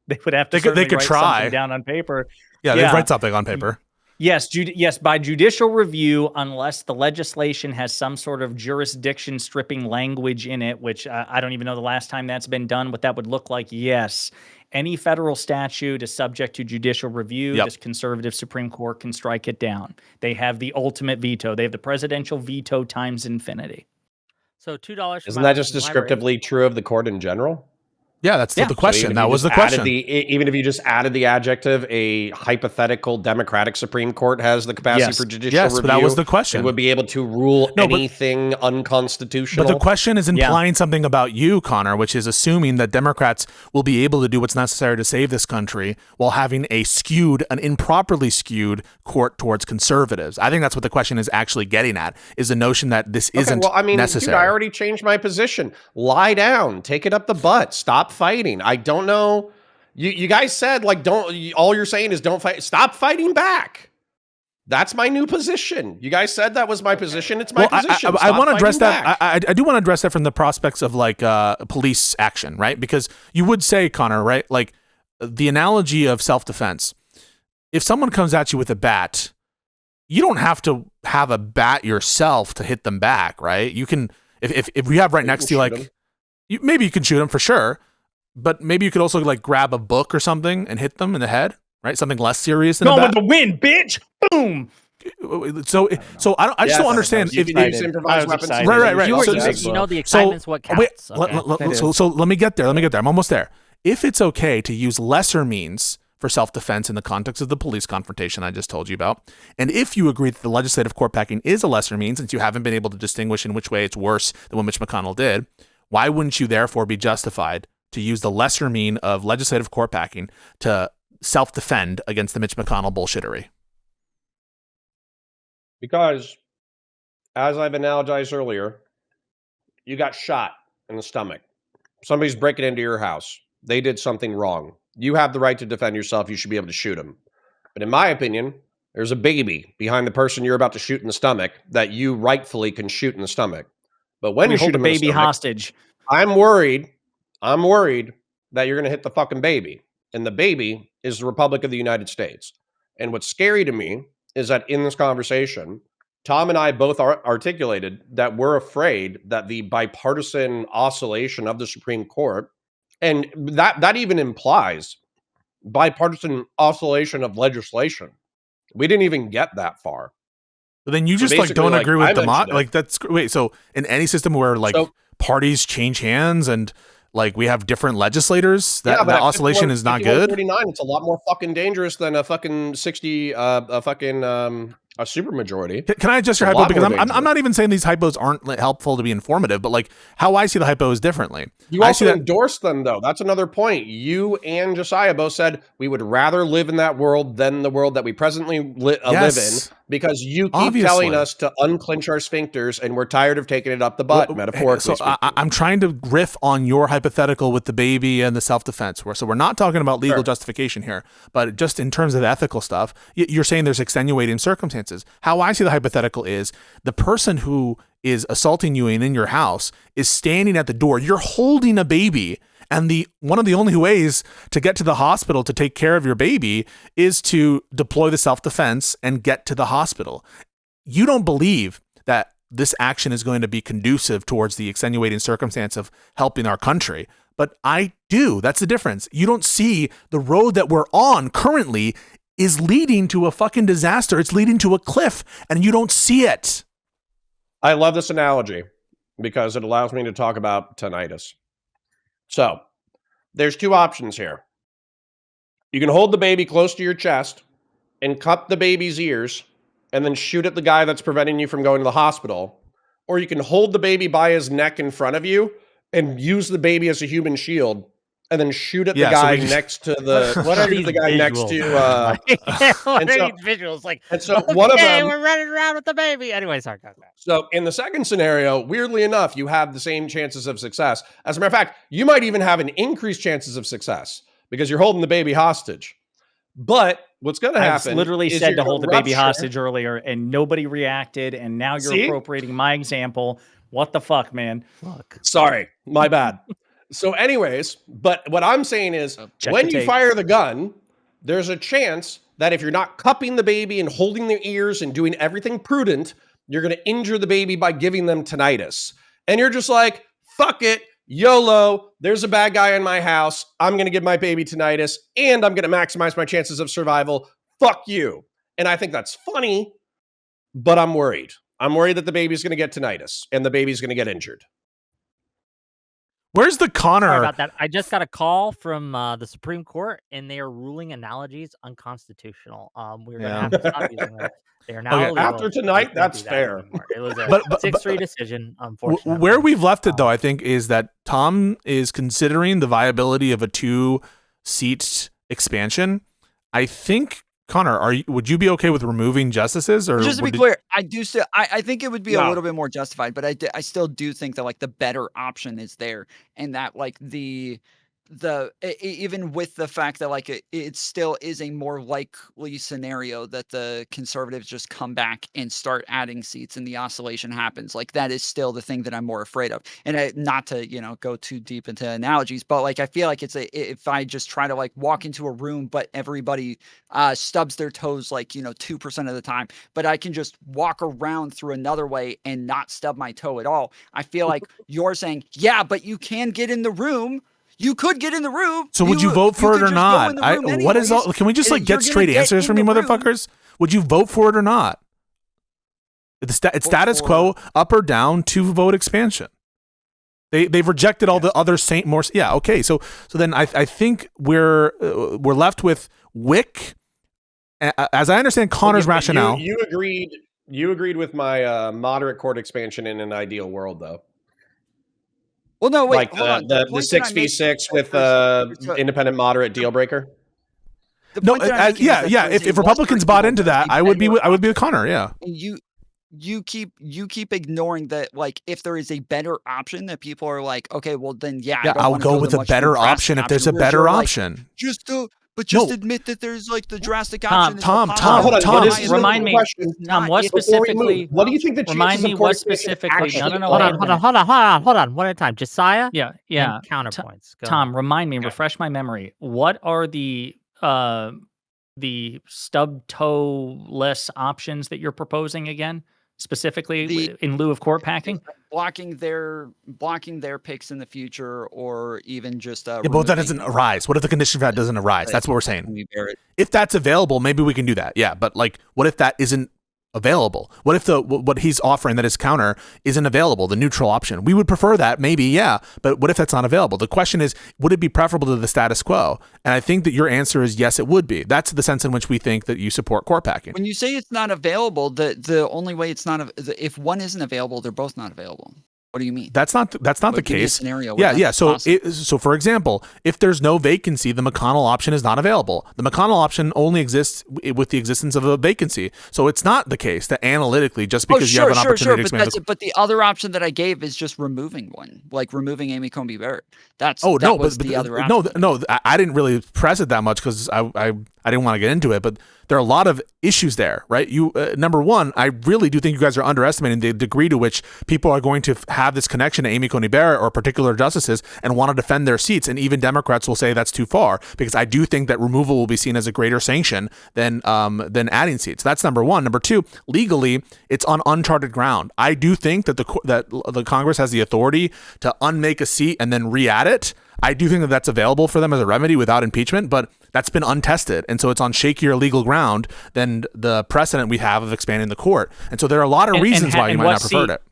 They would have to. They could write try something down on paper. Yeah, they write something on paper. Yes, yes, by judicial review, unless the legislation has some sort of jurisdiction stripping language in it, which I don't even know the last time that's been done, what that would look like. Yes, any federal statute is subject to judicial review. Yep. This conservative Supreme Court can strike it down. They have the ultimate veto. They have the presidential veto times infinity. So $2. Isn't that just descriptively true of the court in general? Yeah, that's the question. So that was the question. Even if you just added the adjective, a hypothetical Democratic Supreme Court has the capacity for judicial review. But that was the question. It would be able to rule anything unconstitutional. But the question is implying something about you, Connor, which is assuming that Democrats will be able to do what's necessary to save this country while having an improperly skewed court towards conservatives. I think that's what the question is actually getting at, is the notion that this isn't necessary. Dude, I already changed my position. Lie down. Take it up the butt. Stop fighting. I don't know. You guys said, all you're saying is don't fight. Stop fighting back. That's my new position. You guys said that was my position. It's my position. I want to address that. I do want to address that from the prospects of police action, right? Because you would say, Connor, right? Like the analogy of self-defense. If someone comes at you with a bat, you don't have to have a bat yourself to hit them back, right? You can, if we have right next to you, maybe you can shoot them for sure. But maybe you could also grab a book or something and hit them in the head, right? Something less serious than a bat. Going with the wind, bitch! Boom! So I just don't understand. You can use improvised weapons. Right. The excitement's what counts. So let me get there. I'm almost there. If it's okay to use lesser means for self-defense in the context of the police confrontation I just told you about, and if you agree that the legislative court packing is a lesser means, since you haven't been able to distinguish in which way it's worse than what Mitch McConnell did, why wouldn't you therefore be justified to use the lesser mean of legislative court packing to self-defend against the Mitch McConnell bullshittery? Because, as I've analogized earlier, you got shot in the stomach. Somebody's breaking into your house. They did something wrong. You have the right to defend yourself. You should be able to shoot them. But in my opinion, there's a baby behind the person you're about to shoot in the stomach that you rightfully can shoot in the stomach. But when you hold shoot the him in the baby stomach, hostage, I'm worried that you're going to hit the fucking baby. And the baby is the Republic of the United States. And what's scary to me is that in this conversation, Tom and I both articulated that we're afraid that the bipartisan oscillation of the Supreme Court, and that even implies bipartisan oscillation of legislation. We didn't even get that far. But then you So just like don't basically, agree like, with I mentioned it. like that's wait. So in any system where like So- parties change hands and like we have different legislators, Yeah, that, but that at oscillation is not good. 51-49, it's a lot more fucking dangerous than a fucking 60, a fucking a supermajority. Can I adjust It's a your hypo? lot Because more I'm dangerous. not even saying these hypos aren't like, helpful to be informative, but like how I see the hypo is differently. You I see also that. endorsed them, though. That's another point. You and Jessiah both said we would rather live in that world than the world that we presently live in, Yes. because you keep Obviously. telling us to unclench our sphincters, and we're tired of taking it up the butt, metaphorically So speaking. I'm trying to riff on your hypothetical with the baby and the self-defense. So we're not talking about legal Sure. justification here, but just in terms of ethical stuff, you're saying there's extenuating circumstances. How I see the hypothetical is the person who is assaulting you and in your house is standing at the door. You're holding a baby. And one of the only ways to get to the hospital to take care of your baby is to deploy the self-defense and get to the hospital. You don't believe that this action is going to be conducive towards the extenuating circumstance of helping our country. But I do. That's the difference. You don't see the road that we're on currently is leading to a fucking disaster. It's leading to a cliff, and you don't see it. I love this analogy because it allows me to talk about tinnitus. So, there's two options here. You can hold the baby close to your chest and cut the baby's ears and then shoot at the guy that's preventing you from going to the hospital. Or you can hold the baby by his neck in front of you and use the baby as a human shield and then shoot at the guy next to the What are shoot at these the guy next visuals? to What and are so- these visuals? Like, and so one of okay, them we're running around with the baby. Anyway, sorry, go back. So in the second scenario, weirdly enough, you have the same chances of success. As a matter of fact, you might even have an increased chances of success because you're holding the baby hostage. But what's going to I happen literally is said you're to gonna hold the baby rupture- hostage earlier, and nobody reacted. And now you're See? appropriating my example. What the fuck, man? Look, Sorry, my bad. So anyways, but what I'm saying is Check when the you tape. fire the gun, there's a chance that if you're not cupping the baby and holding their ears and doing everything prudent, you're going to injure the baby by giving them tinnitus. And you're just like, fuck it, YOLO, there's a bad guy in my house. I'm going to give my baby tinnitus and I'm going to maximize my chances of survival. Fuck you. And I think that's funny, but I'm worried. I'm worried that the baby's going to get tinnitus and the baby's going to get injured. Where's the sorry Connor? about that. I just got a call from the Supreme Court, and they are ruling analogies unconstitutional. We're going to have to stop using them. They are now Okay. illegal. After tonight, We can't that's do that fair. anymore. It was a But 6-3 decision, unfortunately. where we've left it, though, I think, is that Tom is considering the viability of a 2-seat expansion. I think, Connor, would you be okay with removing justices? Or Just to be clear, I do still. I think it would be a No. little bit more justified, but I still do think that like the better option is there, and that like even with the fact that like it still is a more likely scenario that the conservatives just come back and start adding seats and the oscillation happens. Like that is still the thing that I'm more afraid of. And not to go too deep into analogies, but like I feel like if I just try to like walk into a room, but everybody stubs their toes like 2% of the time, but I can just walk around through another way and not stub my toe at all. I feel like you're saying, yeah, but you can get in the room. You could get in the room. So would you vote for it or not? What is all? Can we just like get straight answers from you, motherfuckers? Would you vote for it or not? It's status quo, up or down, 2-vote expansion. They've rejected all the other yeah. Okay, so then I think we're left with Whick. As I understand Connor's rationale, You agreed with my moderate court expansion in an ideal world, though. Well, no, wait, Like hold on. the point that I'm 6v6 with so- independent moderate deal breaker. the no, point that I'm making is that there's if a Republicans lesser bought evil into than that, a I would be better with Connor. Yeah. And you keep ignoring that. Like, if there is a better option, that people are like, okay, well then, yeah, I don't I'll wanna go the with a much better more drastic option if there's a whereas better you're like, option. just No. admit that there's like the drastic Tom, option. is the Tom, possible. Hold on, Tom, what is Tom, the remind me. question? What Before we specifically? move, what do you think the Remind chances me of court what expansion specifically. actually No, hold wait on, a hold on, one at a time. Jessiah Yeah. and counterpoints. Go Tom, ahead. remind me, refresh my memory. What are the stub toe-less options that you're proposing again? specifically in lieu of court packing? Blocking their picks in the future, or even just yeah, but that doesn't arise. What if the condition for that doesn't arise? That's what we're saying. If that's available, maybe we can do that. Yeah, but like, what if that isn't available? What if what he's offering, that is counter, isn't available, the neutral option? We would prefer that, maybe, yeah, but what if that's not available? The question is, would it be preferable to the status quo? And I think that your answer is yes, it would be. That's the sense in which we think that you support court packing. When you say it's not available, the only way it's not, if one isn't available, they're both not available. What do you mean? That's not the case. Scenario Yeah. So for example, if there's no vacancy, the McConnell option is not available. The McConnell option only exists with the existence of a vacancy. So it's not the case that analytically, just because you have an opportunity to expand. But the other option that I gave is just removing one, like removing Amy Coney Barrett. But the other option. No, I didn't really press it that much because I didn't want to get into it, but there are a lot of issues there, right? Number one, I really do think you guys are underestimating the degree to which people are going to have this connection to Amy Coney Barrett or particular justices and want to defend their seats. And even Democrats will say that's too far, because I do think that removal will be seen as a greater sanction than adding seats. That's number one. Number two, legally, it's on uncharted ground. I do think that the Congress has the authority to unmake a seat and then re-add it. I do think that that's available for them as a remedy without impeachment, but that's been untested. And so it's on shakier legal ground than the precedent we have of expanding the court. And so there are a lot of reasons why you might not prefer it.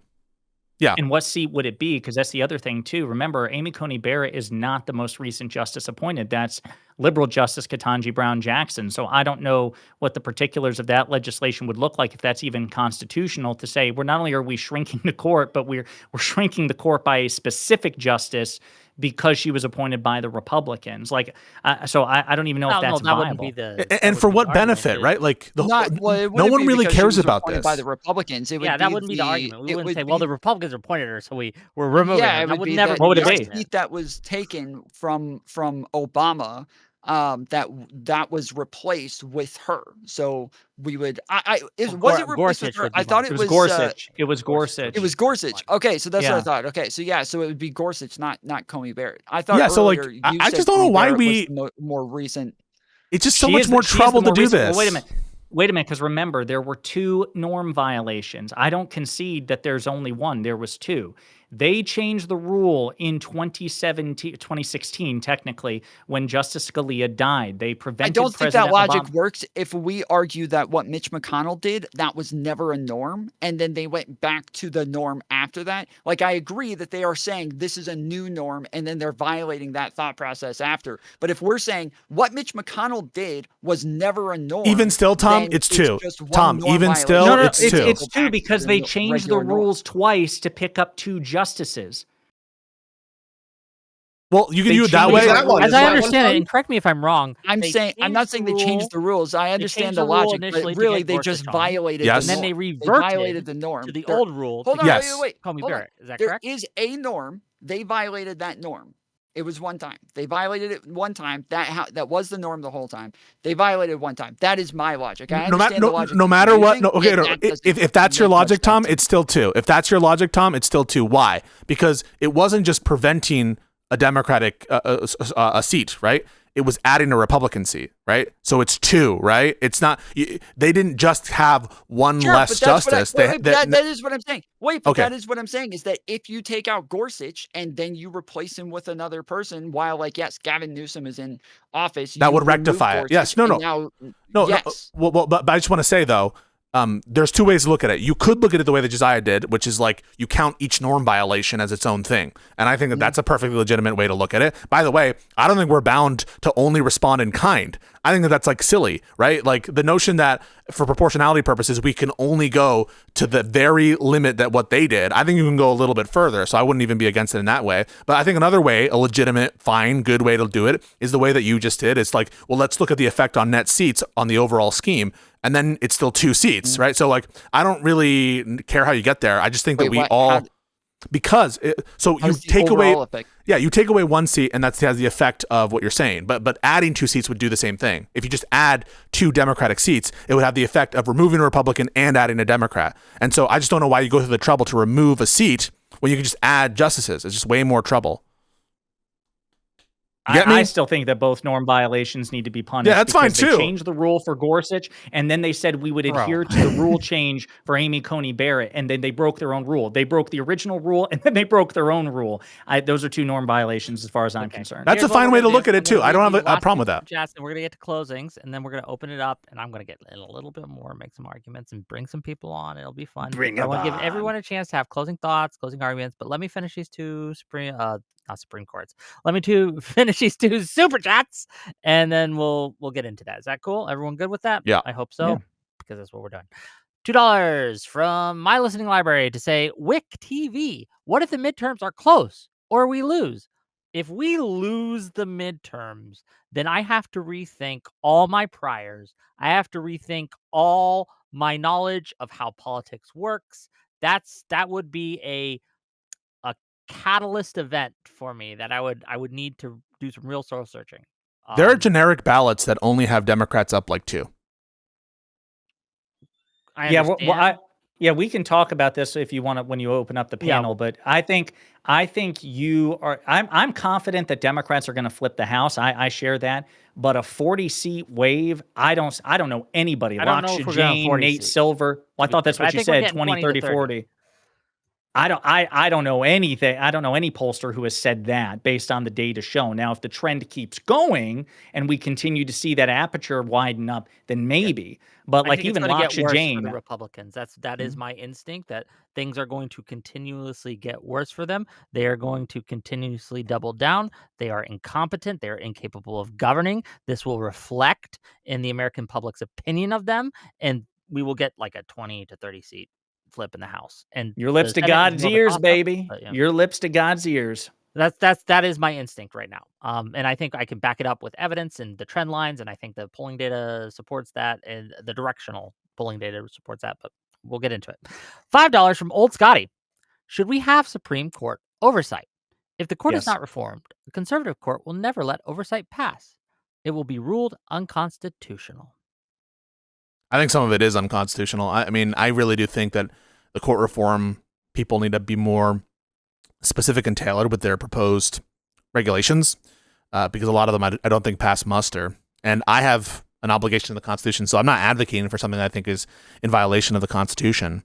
Yeah. And what seat would it be? Because that's the other thing, too. Remember, Amy Coney Barrett is not the most recent justice appointed. That's liberal Justice Ketanji Brown Jackson. So I don't know what the particulars of that legislation would look like, if that's even constitutional, to say we're not only are we shrinking the court, but we're shrinking the court by a specific justice because she was appointed by the Republicans. Like, so I don't even know if that's viable. Wouldn't be and for what benefit, right? Like, no one really cares about this. By the Republicans, it would that wouldn't be the argument. We wouldn't say, well, the Republicans appointed her, so we're removing her. That would never be the seat that was taken from Obama. That was replaced with her. So we would. Was it replaced with her? I thought it was Gorsuch. It was Gorsuch. It was Gorsuch. Okay, so that's what I thought. Okay, so so it would be Gorsuch, not Coney Barrett. I thought. Yeah, so like I just don't know why more recent. It's just so much more trouble to do this. Well, wait a minute, because remember, there were 2 norm violations. I don't concede that there's only one. There was 2. They changed the rule in 2016, technically, when Justice Scalia died. They prevented. I don't think that President logic Obama. works if we argue that what Mitch McConnell did, that was never a norm, and then they went back to the norm after that. Like, I agree that they are saying this is a new norm, and then they're violating that thought process after. But if we're saying what Mitch McConnell did was never a norm, even still, Tom, it's 2. Tom, even still, No, it's 2. It's 2 because they changed the rules twice to pick up 2 justices. Well, you can do it that way. As I understand it, and correct me if I'm wrong, I'm not saying they changed the rules. I understand the logic, but really they just violated. Yes. And then they reverted the norm to the old rule. Hold on, wait. Coney Barrett. Is that there correct? There is a norm. They violated that norm. It was one time. They violated it one time. That was the norm the whole time. They violated one time. That is my logic. I understand the logic. No matter what. No, okay. If that's your logic, Tom, it's still 2. If that's your logic, Tom, it's still 2. Why? Because it wasn't just preventing a Democratic a seat, right? It was adding a Republican seat, right? So it's 2, right? It's not. They didn't just have one less justice. That is what I'm saying. That is what I'm saying is that if you take out Gorsuch and then you replace him with another person, while Gavin Newsom is in office, that would rectify it. Yes. No. Well, but I just want to say though. There's 2 ways to look at it. You could look at it the way that Jessiah did, which is like you count each norm violation as its own thing. And I think that that's a perfectly legitimate way to look at it. By the way, I don't think we're bound to only respond in kind. I think that that's like silly, right? Like the notion that for proportionality purposes, we can only go to the very limit that what they did. I think you can go a little bit further. So I wouldn't even be against it in that way. But I think another way, a legitimate, fine, good way to do it is the way that you just did. It's like, well, let's look at the effect on net seats on the overall scheme. And then it's still 2 seats, right? So like, I don't really care how you get there. I just think that you take away, you take away 1 seat and that has the effect of what you're saying. But adding 2 seats would do the same thing. If you just add 2 Democratic seats, it would have the effect of removing a Republican and adding a Democrat. And so I just don't know why you go through the trouble to remove a seat when you can just add justices. It's just way more trouble. Get me? I still think that both norm violations need to be punished. Yeah, that's fine because they too. changed the rule for Gorsuch, and then they said we would adhere to the rule change for Amy Coney Barrett, and then they broke their own rule. They broke the original rule, and then they broke their own rule. Those are two norm violations as far as I'm concerned. That's a fine way to look at it too. I don't have a problem with that. And we're gonna get to closings, and then we're gonna open it up, and I'm gonna get in a little bit more, make some arguments, and bring some people on. It'll be fun. I want to give everyone a chance to have closing thoughts, closing arguments. But let me finish these two not Supreme Courts. Let me finish these two super chats, and then we'll get into that. Is that cool? Everyone good with that? Yeah. I hope so, Yeah. because that's what we're doing. $2 from my listening library to say, Whick TV, what if the midterms are close or we lose? If we lose the midterms, then I have to rethink all my priors. I have to rethink all my knowledge of how politics works. That would be a catalyst event for me that I would need to do some real soul searching. There are generic ballots that only have Democrats up like 2. We can talk about this if you want to when you open up the panel. But I think you are. I'm confident that Democrats are going to flip the House. I share that. But a 40-seat wave, I don't know anybody. Laksha Jain, Nate Silver. Well, I thought that's what you said. 20, 30, 40. I don't know anything. I don't know any pollster who has said that based on the data shown. Now, if the trend keeps going and we continue to see that aperture widen up, then maybe. But like even Laksha Jain, for the Republicans, that is my instinct that things are going to continuously get worse for them. They are going to continuously double down. They are incompetent. They are incapable of governing. This will reflect in the American public's opinion of them, and we will get like a 20 to 30 seat flip in the House. And your lips to God's ears, baby. Your lips to God's ears. That is my instinct right now. And I think I can back it up with evidence and the trend lines, and I think the polling data supports that, and the directional polling data supports that, but we'll get into it. $5 from Old Scotty. Should we have Supreme Court oversight? If the court is not reformed, the conservative court will never let oversight pass. It will be ruled unconstitutional. I think some of it is unconstitutional. I mean, I really do think that the court reform people need to be more specific and tailored with their proposed regulations, because a lot of them I don't think pass muster. And I have an obligation to the Constitution, so I'm not advocating for something that I think is in violation of the Constitution.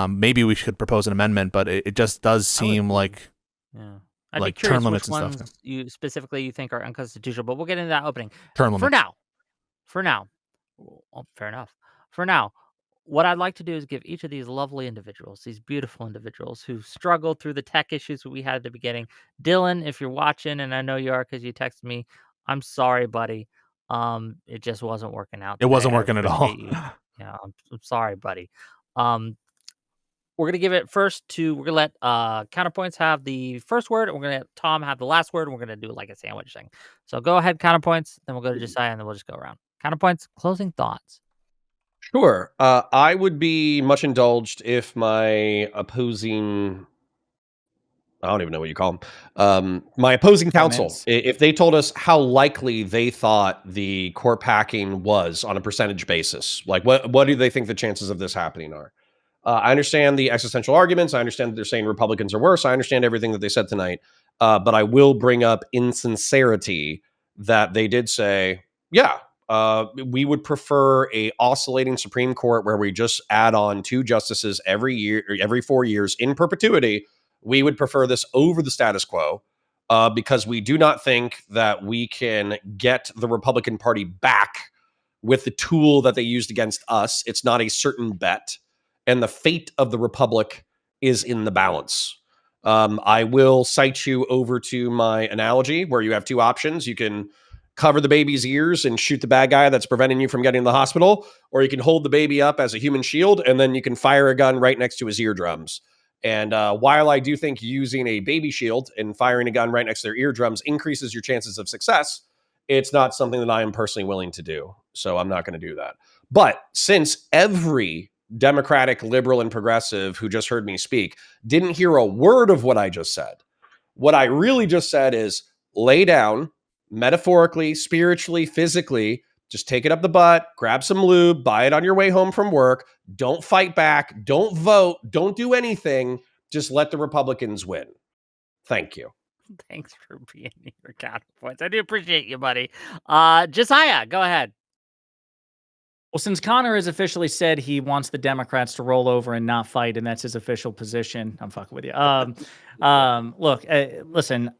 Maybe we should propose an amendment, but it just does seem like I'd be term limits and ones stuff. You specifically you think are unconstitutional, but we'll get into that opening. Term limits. For now, fair enough. For now, what I'd like to do is give each of these lovely individuals, these beautiful individuals who struggled through the tech issues that we had at the beginning. Dylan, if you're watching, and I know you are because you texted me, I'm sorry, buddy. It just wasn't working out. It wasn't working at all. I'm sorry, buddy. We're going to give it first to, we're going to let Counterpoints have the first word, and we're going to let Tom have the last word, and we're going to do like a sandwich thing. So go ahead, Counterpoints, then we'll go to Jessiah, and then we'll just go around. Counterpoints, closing thoughts. Sure. I would be much indulged if my opposing, I don't even know what you call them, my opposing counsel, if they told us how likely they thought the court packing was on a percentage basis. Like, what do they think the chances of this happening are? I understand the existential arguments. I understand that they're saying Republicans are worse. I understand everything that they said tonight. But I will bring up insincerity that they did say, we would prefer a oscillating Supreme Court where we just add on 2 justices every year, every 4 years in perpetuity. We would prefer this over the status quo because we do not think that we can get the Republican Party back with the tool that they used against us. It's not a certain bet, and the fate of the Republic is in the balance. I will cite you over to my analogy where you have 2 options. You can cover the baby's ears and shoot the bad guy that's preventing you from getting to the hospital, or you can hold the baby up as a human shield, and then you can fire a gun right next to his eardrums. And while I do think using a baby shield and firing a gun right next to their eardrums increases your chances of success, it's not something that I am personally willing to do. So I'm not going to do that. But since every Democratic, liberal, and progressive who just heard me speak didn't hear a word of what I just said, what I really just said is lay down, metaphorically, spiritually, physically, just take it up the butt, grab some lube, buy it on your way home from work. Don't fight back. Don't vote. Don't do anything. Just let the Republicans win. Thank you. Thanks for being here, Counterpoints. I do appreciate you, buddy. Jessiah, go ahead. Well, since Connor has officially said he wants the Democrats to roll over and not fight, and that's his official position, I'm fucking with you. Look, listen,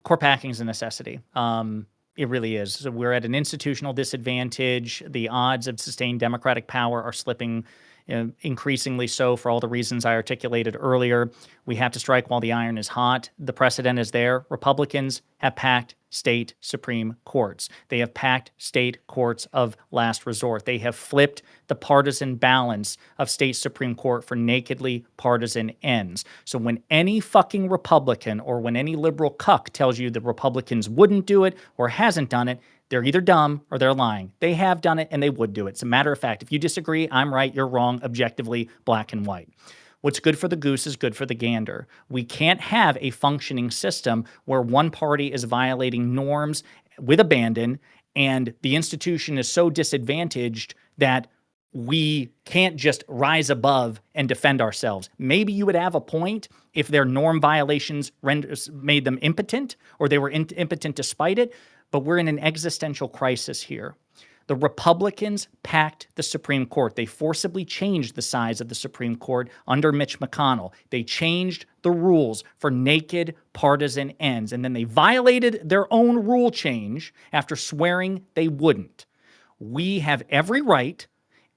court packing is a necessity. It really is. So we're at an institutional disadvantage. The odds of sustained Democratic power are slipping increasingly so for all the reasons I articulated earlier. We have to strike while the iron is hot. The precedent is there. Republicans have packed state Supreme Courts. They have packed state courts of last resort. They have flipped the partisan balance of state Supreme Court for nakedly partisan ends. So when any fucking Republican or when any liberal cuck tells you the Republicans wouldn't do it or hasn't done it, they're either dumb or they're lying. They have done it and they would do it. It's a matter of fact. If you disagree, I'm right, you're wrong, objectively, black and white. What's good for the goose is good for the gander. We can't have a functioning system where one party is violating norms with abandon and the institution is so disadvantaged that we can't just rise above and defend ourselves. Maybe you would have a point if their norm violations made them impotent or they were impotent despite it, but we're in an existential crisis here. The Republicans packed the Supreme Court. They forcibly changed the size of the Supreme Court under Mitch McConnell. They changed the rules for naked partisan ends, and then they violated their own rule change after swearing they wouldn't. We have every right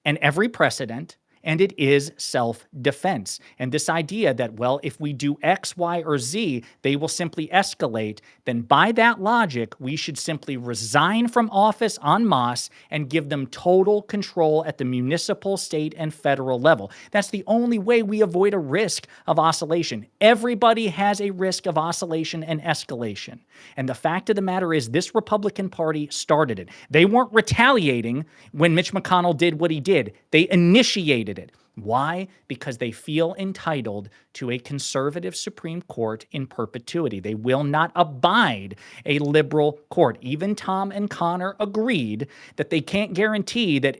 and every precedent, and it is self-defense. And this idea that, well, if we do X, Y, or Z, they will simply escalate, then by that logic, we should simply resign from office en masse and give them total control at the municipal, state, and federal level. That's the only way we avoid a risk of oscillation. Everybody has a risk of oscillation and escalation. And the fact of the matter is this Republican Party started it. They weren't retaliating when Mitch McConnell did what he did. They initiated it. Why? Because they feel entitled to a conservative Supreme Court in perpetuity. They will not abide a liberal court. Even Tom and Connor agreed that they can't guarantee that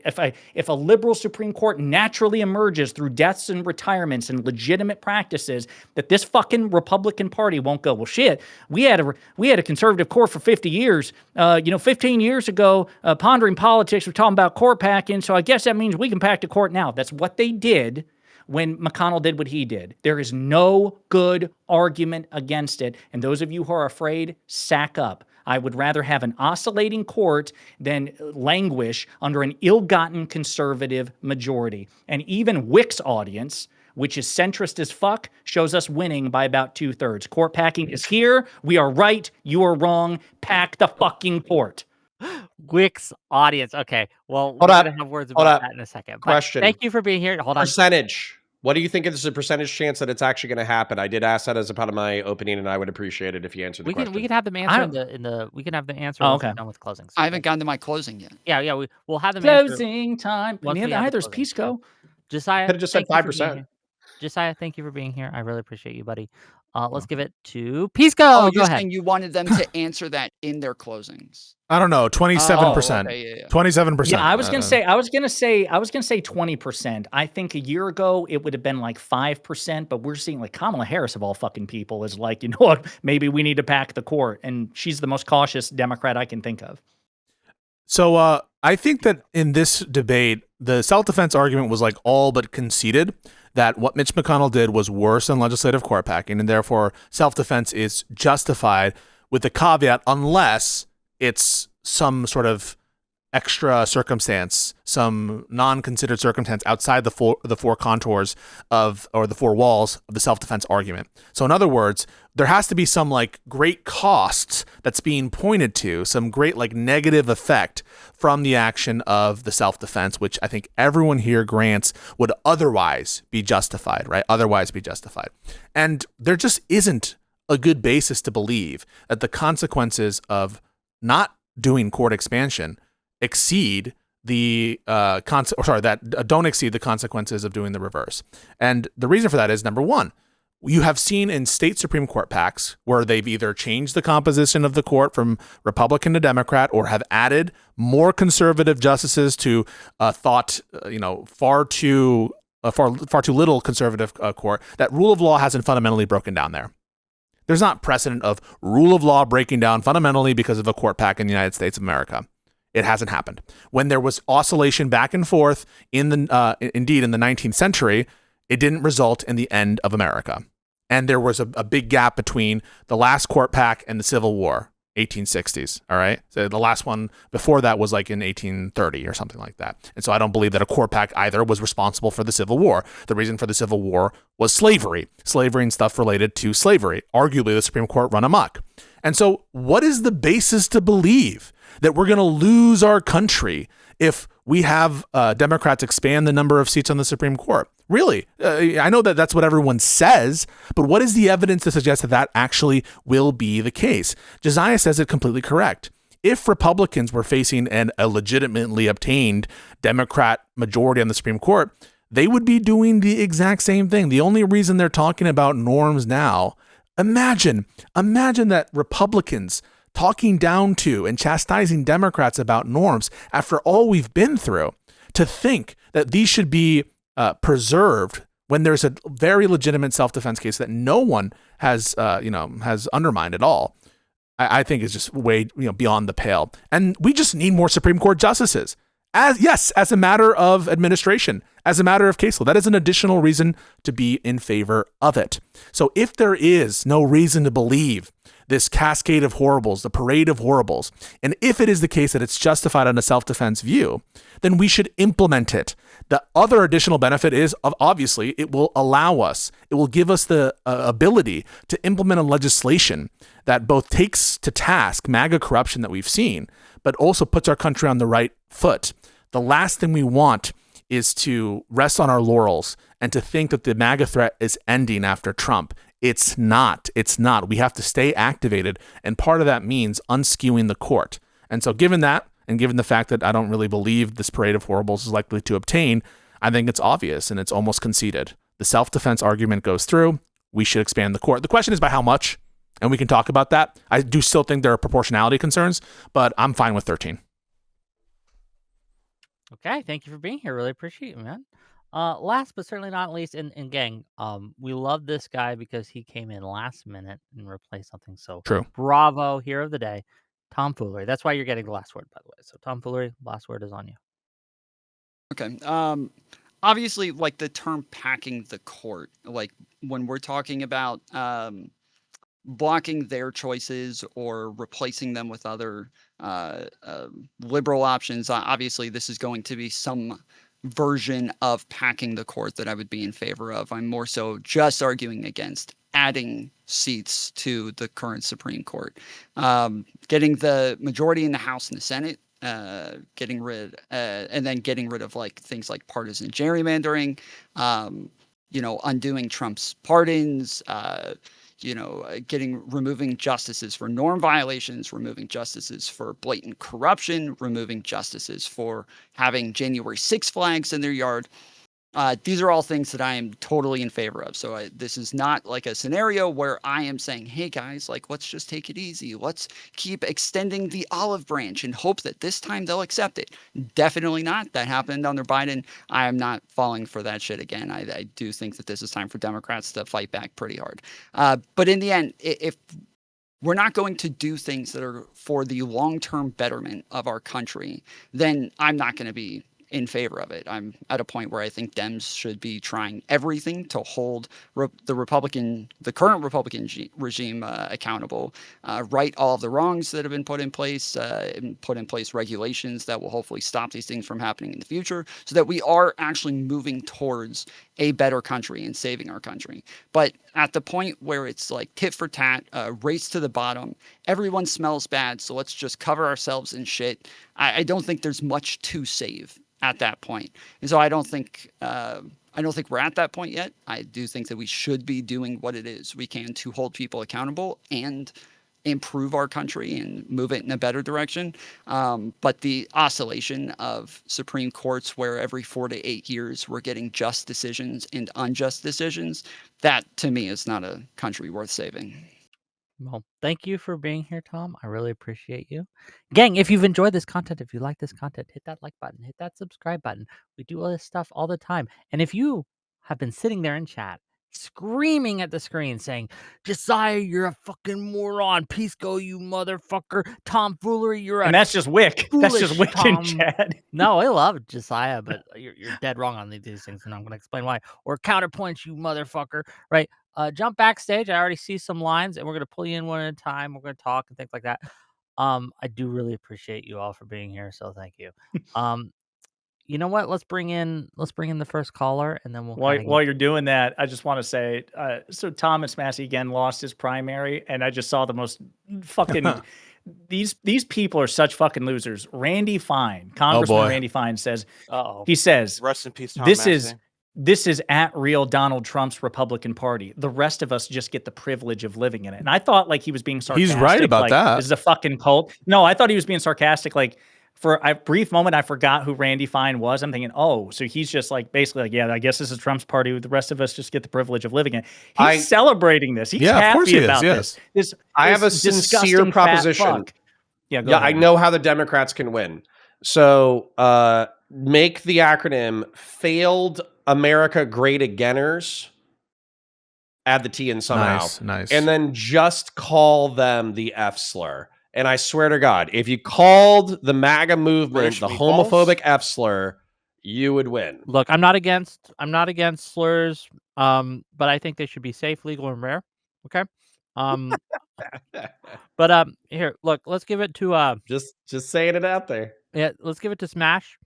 if a liberal Supreme Court naturally emerges through deaths and retirements and legitimate practices, that this fucking Republican Party won't go, well, shit, we had a conservative court for 50 years. 15 years ago, Pondering Politics was talking about court packing, so I guess that means we can pack the court now. That's what they did when McConnell did what he did. There is no good argument against it. And those of you who are afraid, sack up. I would rather have an oscillating court than languish under an ill-gotten conservative majority. And even Whick's audience, which is centrist as fuck, shows us winning by about 2/3. Court packing is here. We are right. You are wrong. Pack the fucking court. Whick's audience. Okay. Well, Hold we're up. going to have words Hold about up. that in a second. But Question. thank you for being here. Hold on. Percentage. What do you think is the percentage chance that it's actually going to happen? I did ask that as a part of my opening, and I would appreciate it if you answered the question. We can have them answer in the we can have the answer once we're done with closings. I haven't gotten to my closing yet. Yeah, we'll have them answer. Closing time. Once we have the There's closing. Pisco. Jessiah, Could have just said thank you for being 5%. here. Jessiah, thank you for being here. I really appreciate you, buddy. Let's give it to Pisco. Oh, Go you're ahead. saying you wanted them to answer that in their closings. I don't know, 27%. Okay, yeah. 27%. Yeah, I was gonna say 20%. I think a year ago it would have been like 5%, but we're seeing like Kamala Harris of all fucking people is like, you know what, maybe we need to pack the court, and she's the most cautious Democrat I can think of. So I think that in this debate, the self-defense argument was like all but conceded that what Mitch McConnell did was worse than legislative court packing, and therefore self-defense is justified, with the caveat unless it's some sort of extra circumstance, some non-considered circumstance outside the four contours of, or the four walls of the self-defense argument. So in other words, there has to be some like great cost that's being pointed to, some great like negative effect from the action of the self-defense, which I think everyone here grants would otherwise be justified, right? Otherwise be justified. And there just isn't a good basis to believe that the consequences of not doing court expansion exceed the don't exceed the consequences of doing the reverse. And the reason for that is, number one, you have seen in state Supreme Court packs where they've either changed the composition of the court from Republican to Democrat, or have added more conservative justices to far too little conservative court, that rule of law hasn't fundamentally broken down there. There's not precedent of rule of law breaking down fundamentally because of a court pack in the United States of America. It hasn't happened. When there was oscillation back and forth in the 19th century, it didn't result in the end of America. And there was a big gap between the last court pack and the Civil War, 1860s. All right. So the last one before that was like in 1830 or something like that. And so I don't believe that a court pack either was responsible for the Civil War. The reason for the Civil War was slavery and stuff related to slavery. Arguably, the Supreme Court run amok. And so what is the basis to believe that we're going to lose our country if we have Democrats expand the number of seats on the Supreme Court? Really? I know that that's what everyone says, but what is the evidence to suggest that that actually will be the case? Jessiah says it completely correct. If Republicans were facing a legitimately obtained Democrat majority on the Supreme Court, they would be doing the exact same thing. The only reason they're talking about norms now, imagine that Republicans talking down to and chastising Democrats about norms after all we've been through, to think that these should be preserved when there's a very legitimate self-defense case that no one has undermined at all, I think is just way beyond the pale. And we just need more Supreme Court justices. As a matter of administration, as a matter of case law, that is an additional reason to be in favor of it. So if there is no reason to believe this cascade of horribles, the parade of horribles, and if it is the case that it's justified on a self-defense view, then we should implement it. The other additional benefit is, obviously, it will give us the ability to implement a legislation that both takes to task MAGA corruption that we've seen, but also puts our country on the right foot. The last thing we want is to rest on our laurels and to think that the MAGA threat is ending after Trump. It's not. We have to stay activated, and part of that means unskewing the court. And so given that, and given the fact that I don't really believe this parade of horribles is likely to obtain, I think it's obvious and it's almost conceded. The self-defense argument goes through. We should expand the court. The question is by how much, and we can talk about that. I do still think there are proportionality concerns, but I'm fine with 13. Okay, thank you for being here. Really appreciate it, man. Last but certainly not least, and gang, we love this guy because he came in last minute and replaced something. So True. Bravo, hero of the day, Tom Foolery. That's why you're getting the last word, by the way. So Tom Foolery, last word is on you. Okay. Obviously, like the term packing the court, like when we're talking about blocking their choices or replacing them with other liberal options, obviously this is going to be some version of packing the court that I would be in favor of. I'm more so just arguing against adding seats to the current Supreme Court, getting the majority in the House and the Senate, getting rid of like things like partisan gerrymandering, undoing Trump's pardons, removing justices for norm violations, removing justices for blatant corruption, removing justices for having January 6 flags in their yard. These are all things that I am totally in favor of. So this is not like a scenario where I am saying, hey guys, like, let's just take it easy. Let's keep extending the olive branch and hope that this time they'll accept it. Definitely not. That happened under Biden. I am not falling for that shit again. I do think that this is time for Democrats to fight back pretty hard. But in the end, if we're not going to do things that are for the long-term betterment of our country, then I'm not going to be in favor of it. I'm at a point where I think Dems should be trying everything to hold the current Republican regime accountable, right all of the wrongs that have been put in place, and put in place regulations that will hopefully stop these things from happening in the future, so that we are actually moving towards a better country and saving our country. But at the point where it's like tit for tat, race to the bottom, everyone smells bad, so let's just cover ourselves in shit, I don't think there's much to save at that point. And so I don't think we're at that point yet. I do think that we should be doing what it is we can to hold people accountable and improve our country and move it in a better direction. But the oscillation of Supreme Courts where every 4 to 8 years we're getting just decisions and unjust decisions, that to me is not a country worth saving. Well, thank you for being here, Tom. I really appreciate you. Gang, if you've enjoyed this content, if you like this content, hit that like button, hit that subscribe button. We do all this stuff all the time. And if you have been sitting there in chat screaming at the screen saying, Jessiah, you're a fucking moron. Pisco, you motherfucker. Tom Foolery, you're a And that's just Whick. That's just foolish Whick Tom. and Chad. No, I love Jessiah, but you're dead wrong on these things, and I'm going to explain why. Or Counterpoints, you motherfucker, right? Jump backstage. I already see some lines, and we're going to pull you in one at a time. We're going to talk and things like that. I do really appreciate you all for being here, so thank you. You know what? Let's bring in the first caller, and then we'll While you're doing that, I just want to say, so Thomas Massey again lost his primary, and I just saw the most fucking these people are such fucking losers. Randy Fine, Congressman Randy Fine says, he says, rest in peace, Tom this Massey. this is at real Donald Trump's Republican Party. The rest of us just get the privilege of living in it. And I thought like he was being sarcastic. He's right about like, that. This is a fucking cult. No, I thought he was being sarcastic. Like for a brief moment, I forgot who Randy Fine was. I'm thinking, oh, so he's just like basically like, yeah, I guess this is Trump's party. The rest of us just get the privilege of living in it. He's celebrating this. He's happy of course he about is, this. I have a disgusting sincere fat proposition. fuck. Yeah, go Yeah, ahead. I know how the Democrats can win. So make the acronym Failed America Great Againers. Add the T in somehow. Nice. And then just call them the F slur. And I swear to God, if you called the MAGA movement British the meatballs? homophobic F slur, you would win. Look, I'm not against slurs, but I think they should be safe, legal, and rare. Okay. But here, look, let's give it to Just saying it out there. yeah, let's give it to Smash.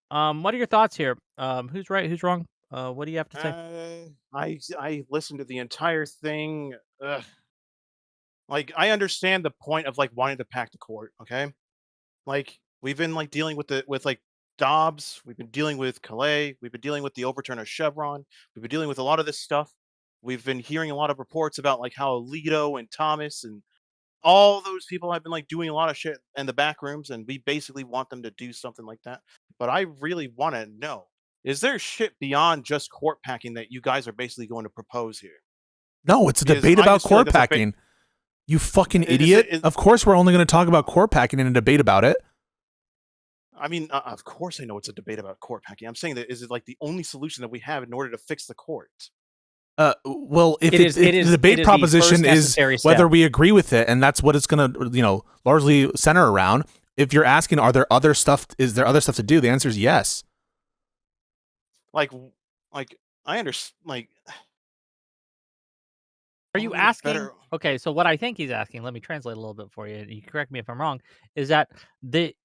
What are your thoughts here? Who's right? Who's wrong? What do you have to say? I listened to the entire thing. Ugh. Like I understand the point of like wanting to pack the court. Okay, like we've been like dealing with like Dobbs. We've been dealing with Calais. We've been dealing with the overturn of Chevron. We've been dealing with a lot of this stuff. We've been hearing a lot of reports about like how Alito and Thomas and all those people have been like doing a lot of shit in the back rooms, and we basically want them to do something like that. But I really want to know: is there shit beyond just court packing that you guys are basically going to propose here? No, it's a Because debate I about just feel like court that's a packing. You fucking Is it- idiot. is- Of course we're only going to talk about court packing in a debate about it. I mean, of course I know it's a debate about court packing. I'm saying that is it like the only solution that we have in order to fix the court? Well, if It is- the it is debate the proposition first is necessary whether step. we agree with it, and that's what it's going to, largely center around. If you're asking, is there other stuff to do? The answer is yes. Like I understand. Like, Are you we need asking? better- Okay, so what I think he's asking, let me translate a little bit for you. You can correct me if I'm wrong. Is that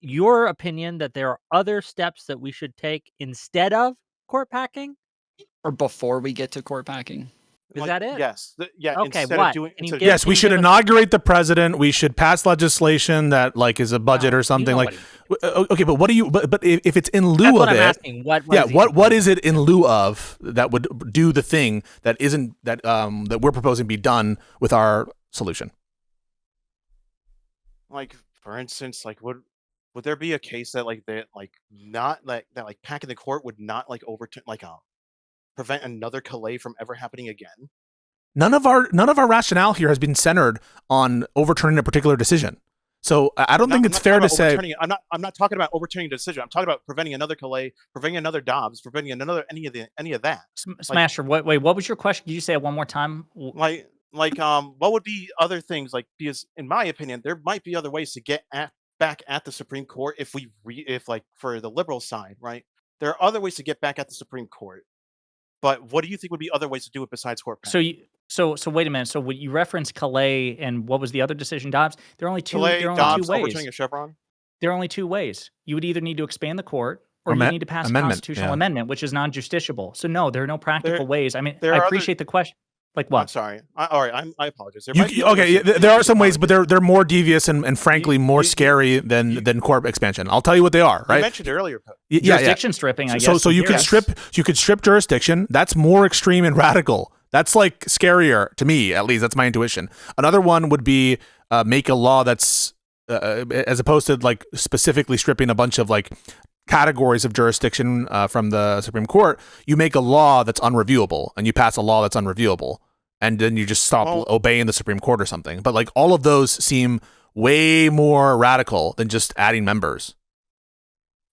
your opinion that there are other steps that we should take instead of court packing? Or before we get to court packing. Is like, that it? Yes. Yeah. Okay, Instead what? of doing. Can you instead of- give- Yes, we can should give us- inaugurate the president. We should pass legislation that is a budget No, or you something know like. what Okay, but what do you? But if it's in lieu That's what of I'm it, asking. What yeah, is he what proposing? is it in lieu of that would do the thing that isn't that we're proposing be done with our solution? Like, for instance, like would there be a case that like that like not like that like packing the court would not like overturn like prevent another Calais from ever happening again? None of our rationale here has been centered on overturning a particular decision. So I don't think it's fair to say. I'm not talking about overturning a decision. I'm talking about preventing another Calais, preventing another Dobbs, preventing another any of that. Smasher, what was your question? Could you say it one more time? What would be other things like, because in my opinion there might be other ways to get back at the Supreme Court if like for the liberal side, right? There are other ways to get back at the Supreme Court. But what do you think would be other ways to do it besides court packing? So wait a minute. So when you referenced Calais and what was the other decision, Dobbs? There are only two. Calais, There are only Dobbs, two ways. overturning a Chevron. There are only two ways. You would either need to expand the court, or Or you need to pass a amendment, constitutional yeah. amendment, which is non-justiciable. So no, there are no practical ways. I mean, there I are appreciate the question. Like I'm what? sorry. All right. I apologize. There might be Okay, other ways. there are some ways, but they're more devious and frankly more you- scary than court expansion. I'll tell you what they are. You Right? mentioned earlier. Jurisdiction stripping, I guess. So you could Yes. strip jurisdiction. That's more extreme and radical. That's like scarier to me, at least. That's my intuition. Another one would be make a law that's as opposed to like specifically stripping a bunch of like categories of jurisdiction from the Supreme Court. You make a law that's unreviewable, and you pass a law that's unreviewable, and then you just stop obeying the Supreme Court or something. But like all of those seem way more radical than just adding members.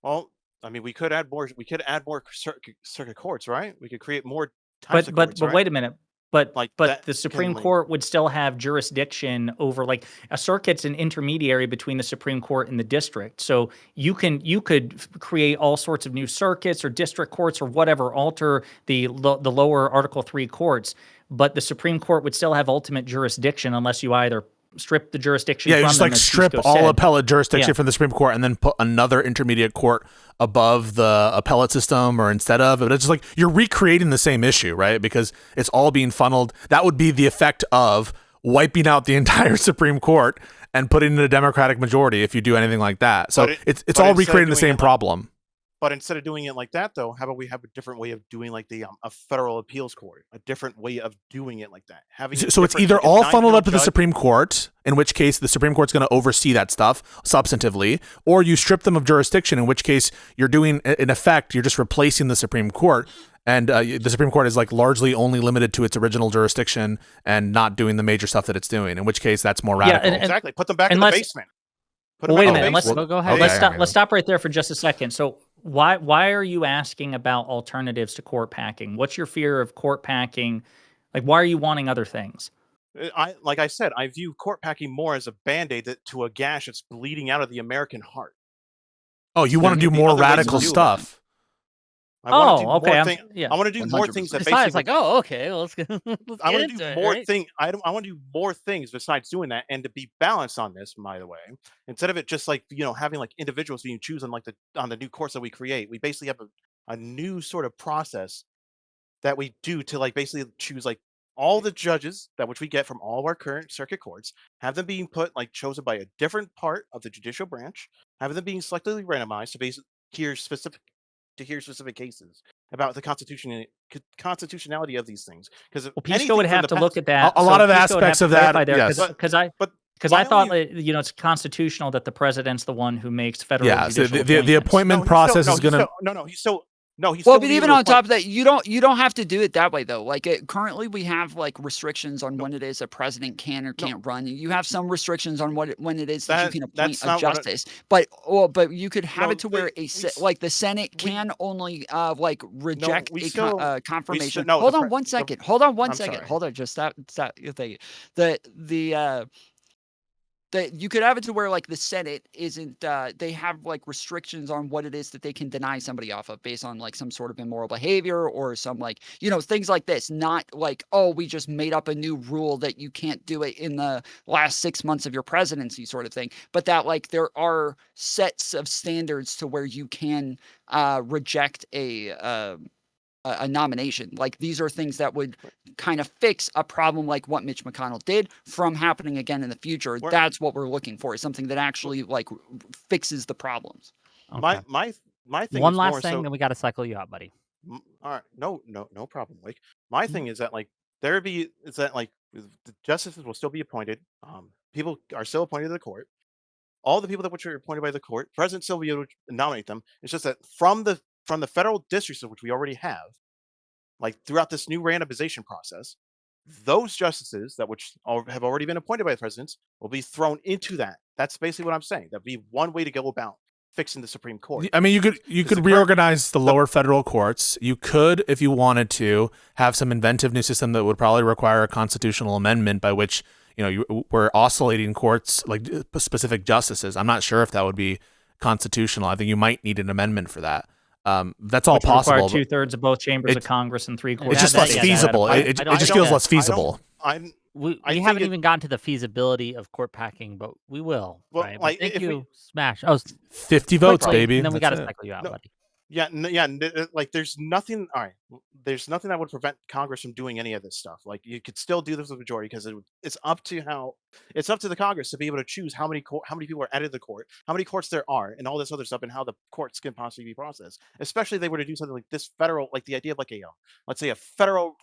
Well, I mean, we could add more. We could add more circuit courts, right? We could create more types of But courts, but right? wait a minute. But Like, but that the Supreme can, Court would still have jurisdiction over, like, a circuit's an intermediary between the Supreme Court and the district. So you could create all sorts of new circuits or district courts or whatever, alter the lower Article 3 courts, but the Supreme Court would still have ultimate jurisdiction unless you either strip the jurisdiction Yeah, you from just them, like as strip Pisco all said. appellate jurisdiction Yeah. from the Supreme Court and then put another intermediate court above the appellate system or instead of. But it's just like you're recreating the same issue, right? Because it's all being funneled. That would be the effect of wiping out the entire Supreme Court and putting in a Democratic majority if you do anything like that. So it's but all instead of recreating the doing same it like- problem. But instead of doing it like that, though, how about we have a different way of doing like a federal appeals court, a different way of doing it like that. Having a So it's different, either like, a all funneled up to the judge- Supreme Court, in which case the Supreme Court's going to oversee that stuff substantively, or you strip them of jurisdiction, in which case you're doing, in effect, you're just replacing the Supreme Court, and the Supreme Court is like largely only limited to its original jurisdiction and not doing the major stuff that it's doing, in which case that's more radical. Exactly. Put them back in the unless- basement. Put them Well, wait back a in the minute. Let's basement. Go ahead. Okay. let's stop right there for just a second. So why are you asking about alternatives to court packing? What's your fear of court packing? Like, why are you wanting other things? Like I said, I view court packing more as a band-aid to a gash that's bleeding out of the American heart. Oh, you want to do the more other ways to radical do it. stuff. I want to do okay. more Yeah. I want to do more things that Besides, basically. like, oh, okay, well, let's get I want to into do it, more right? I want to do more things besides doing that, and to be balanced on this. By the way, instead of it just like having like individuals being chosen like on the new course that we create, we basically have a new sort of process that we do to like basically choose like all the judges that which we get from all of our current circuit courts, have them being chosen by a different part of the judicial branch, have them being selectively randomized to basically hear specific cases about the constitutionality of these things. Because Well, Pisco would have to look at that. A lot of Pisco would have aspects to of that, clarify there, yes. because I my thought only- that, it's constitutional that the president's the one who makes federal Yeah, so judicial the appointment process is going to. He's Well, still but being even able on to top of that, you don't have to do it that way though. Like currently, we have like restrictions on when it is a president can or can't run. You have some restrictions on when it is that you can appoint that's a not what justice. But you could have No, it to where like the Senate can only like reject we a still- confirmation. no, Hold the on pre- one the- second. Hold on one I'm second. sorry. Hold on. Just that thing. That you could have it to where like the Senate isn't they have like restrictions on what it is that they can deny somebody off of based on like some sort of immoral behavior or some like things like this, not like, oh, we just made up a new rule that you can't do it in the last 6 months of your presidency sort of thing, but that like there are sets of standards to where you can reject a nomination. Like these are things that would kind of fix a problem like what Mitch McConnell did from happening again in the future. That's what we're looking for, is something that actually like fixes the problems. Okay. My thing One is last more thing, so, then we got to cycle you out, buddy. all right, no problem, Wick. My thing is that like the justices will still be appointed. People are still appointed to the court. All the people that which are appointed by the court, president still be able to nominate them. It's just that from the federal districts of which we already have, like throughout this new randomization process, those justices that which have already been appointed by the presidents will be thrown into that. That's basically what I'm saying. That'd be one way to go about fixing the Supreme Court. I mean, you could reorganize the lower federal courts. You could, if you wanted to, have some inventive new system that would probably require a constitutional amendment by which we're oscillating courts like specific justices. I'm not sure if that would be constitutional. I think you might need an amendment for that. That's all possible. Require 2/3 of both chambers of Congress and 3/4. It's just less feasible. It just feels less feasible. We I think haven't even gotten to the feasibility of court packing, but we will. Well, right? like, Thank if you, we- Smash. Oh, 50 votes, quickly, baby. And then we got to That's it. cycle you out, No. buddy. Like there's nothing. All right, there's nothing that would prevent Congress from doing any of this stuff. Like you could still do this with majority because it's up to the Congress to be able to choose how many people are added to the court, how many courts there are, and all this other stuff, and how the courts can possibly be processed. Especially if they were to do something like this federal, like the idea of like let's say a federal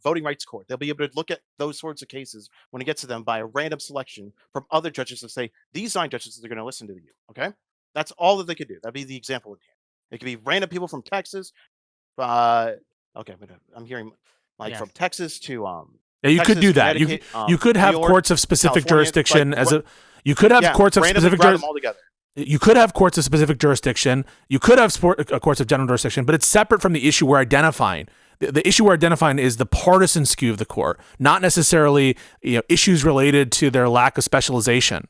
voting rights court. They'll be able to look at those sorts of cases when it gets to them by a random selection from other judges to say these 9 judges are going to listen to you. Okay, that's all that they could do. That'd be the example in here. It could be random people from Texas. Okay, I'm hearing from Texas to Yeah, you Texas, could do that. You could have New York, courts of specific California, jurisdiction like, you could have courts of randomly specific grab them all together. You could have courts of specific jurisdiction. You could have courts of general jurisdiction, but it's separate from the issue we're identifying. the issue we're identifying is the partisan skew of the court, not necessarily issues related to their lack of specialization.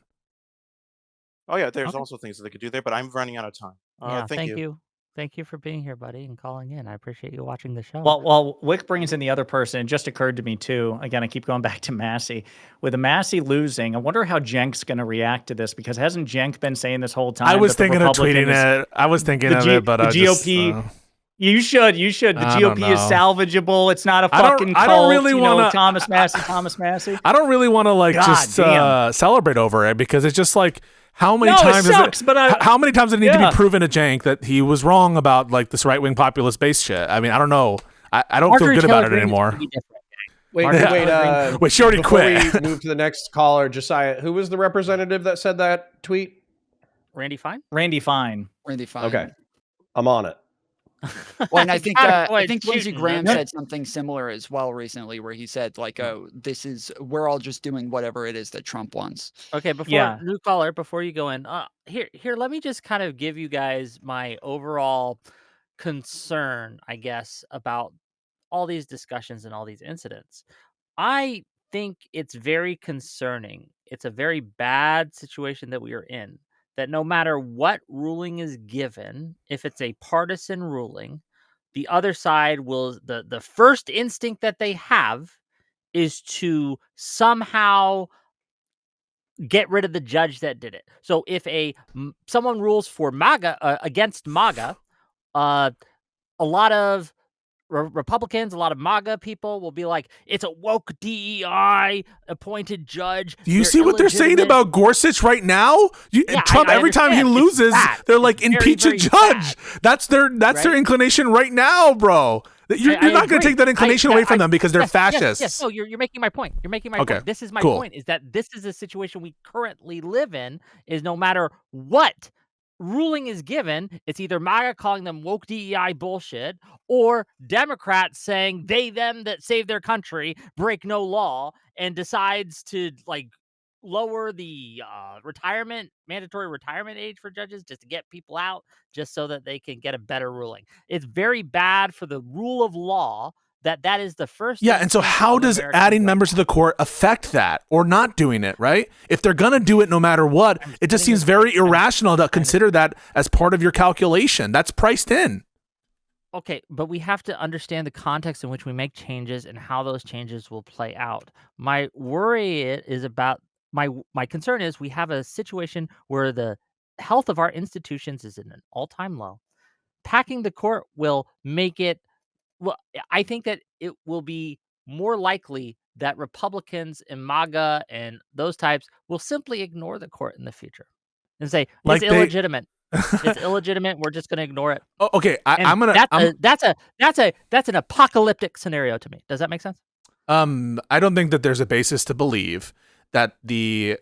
Oh yeah, there's Okay. also things that they could do there, but I'm running out of time. Yeah, Thank you. Thank you for being here, buddy, and calling in. I appreciate you watching the show. Well, while Wick brings in the other person, it just occurred to me too. Again, I keep going back to Massey. With Massey losing, I wonder how Cenk's going to react to this, because hasn't Cenk been saying this whole time? I was that the thinking of Republicans- tweeting it. I was thinking of it, but the I GOP. just, You should. The I don't GOP is know. salvageable. It's not a I don't- fucking cult. I don't really wanna- Thomas Massey. I don't really want to just damn. celebrate over it, because it's just like, how many No, it times sucks, but how many times did it need to yeah. be proven to Cenk that he was wrong about like this right wing populist based shit? I mean, I don't know. I don't feel Marjorie good Taylor about it Greene is anymore. gonna be different. Wait, Marjorie wait, Taylor Greene- Wait, she already before quit. we move to the next caller, Jessiah, who was the representative that said that tweet? Randy Fine. Randy Fine. Randy Fine. Okay, I'm on it. Well, and I think Lindsey shooting, Graham okay. said something similar as well recently, where he said like, "Oh, we're all just doing whatever it is that Trump wants." Okay, before Yeah. new caller, before you go in, here, let me just kind of give you guys my overall concern, I guess, about all these discussions and all these incidents. I think it's very concerning. It's a very bad situation that we are in. That no matter what ruling is given, if it's a partisan ruling, the other side will the first instinct that they have is to somehow get rid of the judge that did it. So if someone rules for MAGA against MAGA, a lot of Republicans, a lot of MAGA people will be like, it's a woke DEI appointed judge. Do you see what they're saying about Gorsuch right now? Yeah, Trump, I every time he understand. It's loses, bad. they're like, It's impeach a very, very judge. bad. That's their Right? inclination right now, bro. You're I not going to agree. take that inclination away from them because they're fascists. Yes. No, you're making my point. You're making my Okay, point. This is my cool. point, is that this is a situation we currently live in, is no matter what ruling is given, it's either MAGA calling them woke DEI bullshit, or Democrats saying they, them that save their country break no law, and decides to like lower the mandatory retirement age for judges just to get people out, just so that they can get a better ruling. It's very bad for the rule of law that is the first. Yeah, and so instinct how of does Americans adding right members to the court affect that, or not doing it, right? If they're going to do it no matter what, it just saying seems it's very kind of- irrational to consider that as part of your calculation. That's priced in. Okay, but we have to understand the context in which we make changes and how those changes will play out. My worry is about my concern is we have a situation where the health of our institutions is in an all-time low. Packing the court will make it. Well, I think that it will be more likely that Republicans and MAGA and those types will simply ignore the court in the future and say Like it's illegitimate. It's illegitimate. We're just going to ignore it. Oh, okay, And I'm gonna. that's an apocalyptic scenario to me. Does that make sense? I don't think that there's a basis to believe that the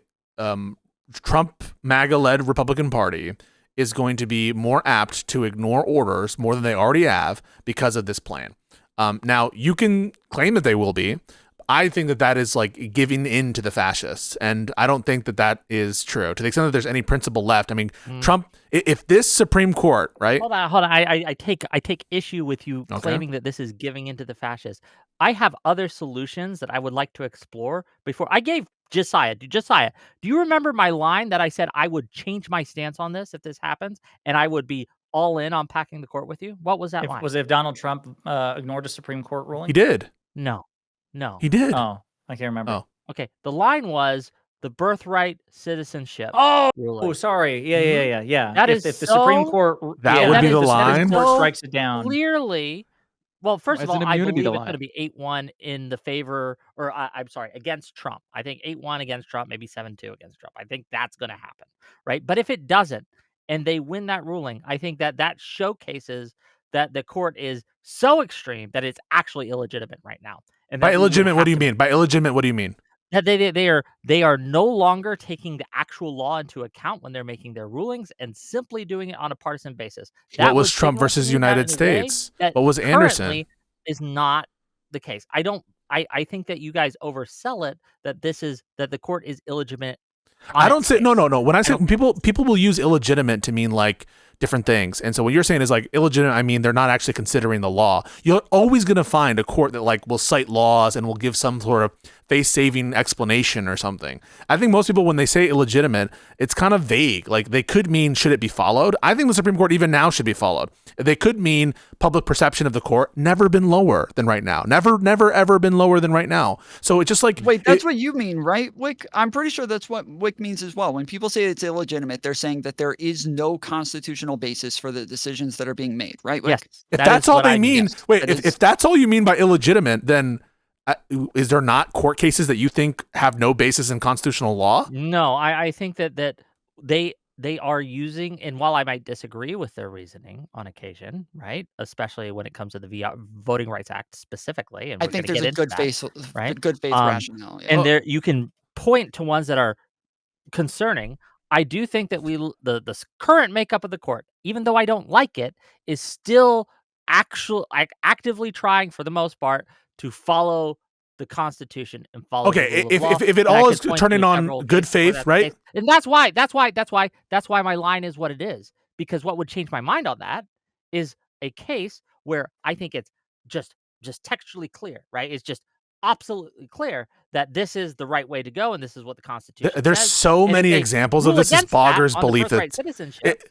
Trump MAGA-led Republican Party is going to be more apt to ignore orders more than they already have because of this plan. Now, you can claim that they will be. I think that that is like giving in to the fascists, and I don't think that that is true. To the extent that there's any principle left, I mean, Trump, if this Supreme Court, right? Hold on. I take issue with you claiming that this is giving into the fascists. I have other solutions that I would like to explore before I gave Jessiah. Jessiah, do you remember my line that I said I would change my stance on this if this happens, and I would be all in on packing the court with you? What was that line? Was it if Donald Trump ignored a Supreme Court ruling? He did. No. He did. Oh, I can't remember. Oh. Okay. The line was the birthright citizenship. Oh, ruling. Sorry. Yeah. That if, is if the Supreme so- Court That would be the line? Supreme Court So strikes it down. Clearly, well, first Why of is all, an I immunity believe the it's going to be 8-1 in the favor, or I'm sorry, against Trump. I think 8-1 against Trump, maybe 7-2 against Trump. I think that's going to happen, right? But if it doesn't, and they win that ruling, I think that showcases that the court is so extreme that it's actually illegitimate right now. And By that we would illegitimate, what have do you to- mean? By illegitimate, what do you mean? That they are no longer taking the actual law into account when they're making their rulings and simply doing it on a partisan basis. That What was would Trump signal versus to me that United in a way States? that What was Anderson? currently is not the case. I think that you guys oversell it, that the court is illegitimate. I don't say no. When I say don't- people will use illegitimate to mean like different things. And so what you're saying is like illegitimate. I mean, they're not actually considering the law. You're always going to find a court that like will cite laws and will give some sort of face-saving explanation or something. I think most people, when they say illegitimate, it's kind of vague. Like they could mean, should it be followed? I think the Supreme Court even now should be followed. They could mean public perception of the court never been lower than right now. Never, ever been lower than right now. So it's just like... Wait, that's what you mean, right, Whick? I'm pretty sure that's what Whick means as well. When people say it's illegitimate, they're saying that there is no constitutional basis for the decisions that are being made, right, Whick? Yes. If that's all they mean... Yes, wait, if that's all you mean by illegitimate, then... is there not court cases that you think have no basis in constitutional law? No, I think that they are using, and while I might disagree with their reasoning on occasion, right, especially when it comes to the Voting Rights Act specifically, and I think there's a good faith, right? good faith rationale. Yeah. And there you can point to ones that are concerning. I do think that the current makeup of the court, even though I don't like it, is still actively trying for the most part to follow the Constitution and follow. Okay, the rule of law. if it all is turning on good faith, right? And that's why my line is what it is. Because what would change my mind on that is a case where I think it's just textually clear, right? It's just absolutely clear that this is the right way to go, and this is what the Constitution There's says. so many examples of this. Is Bogger's belief that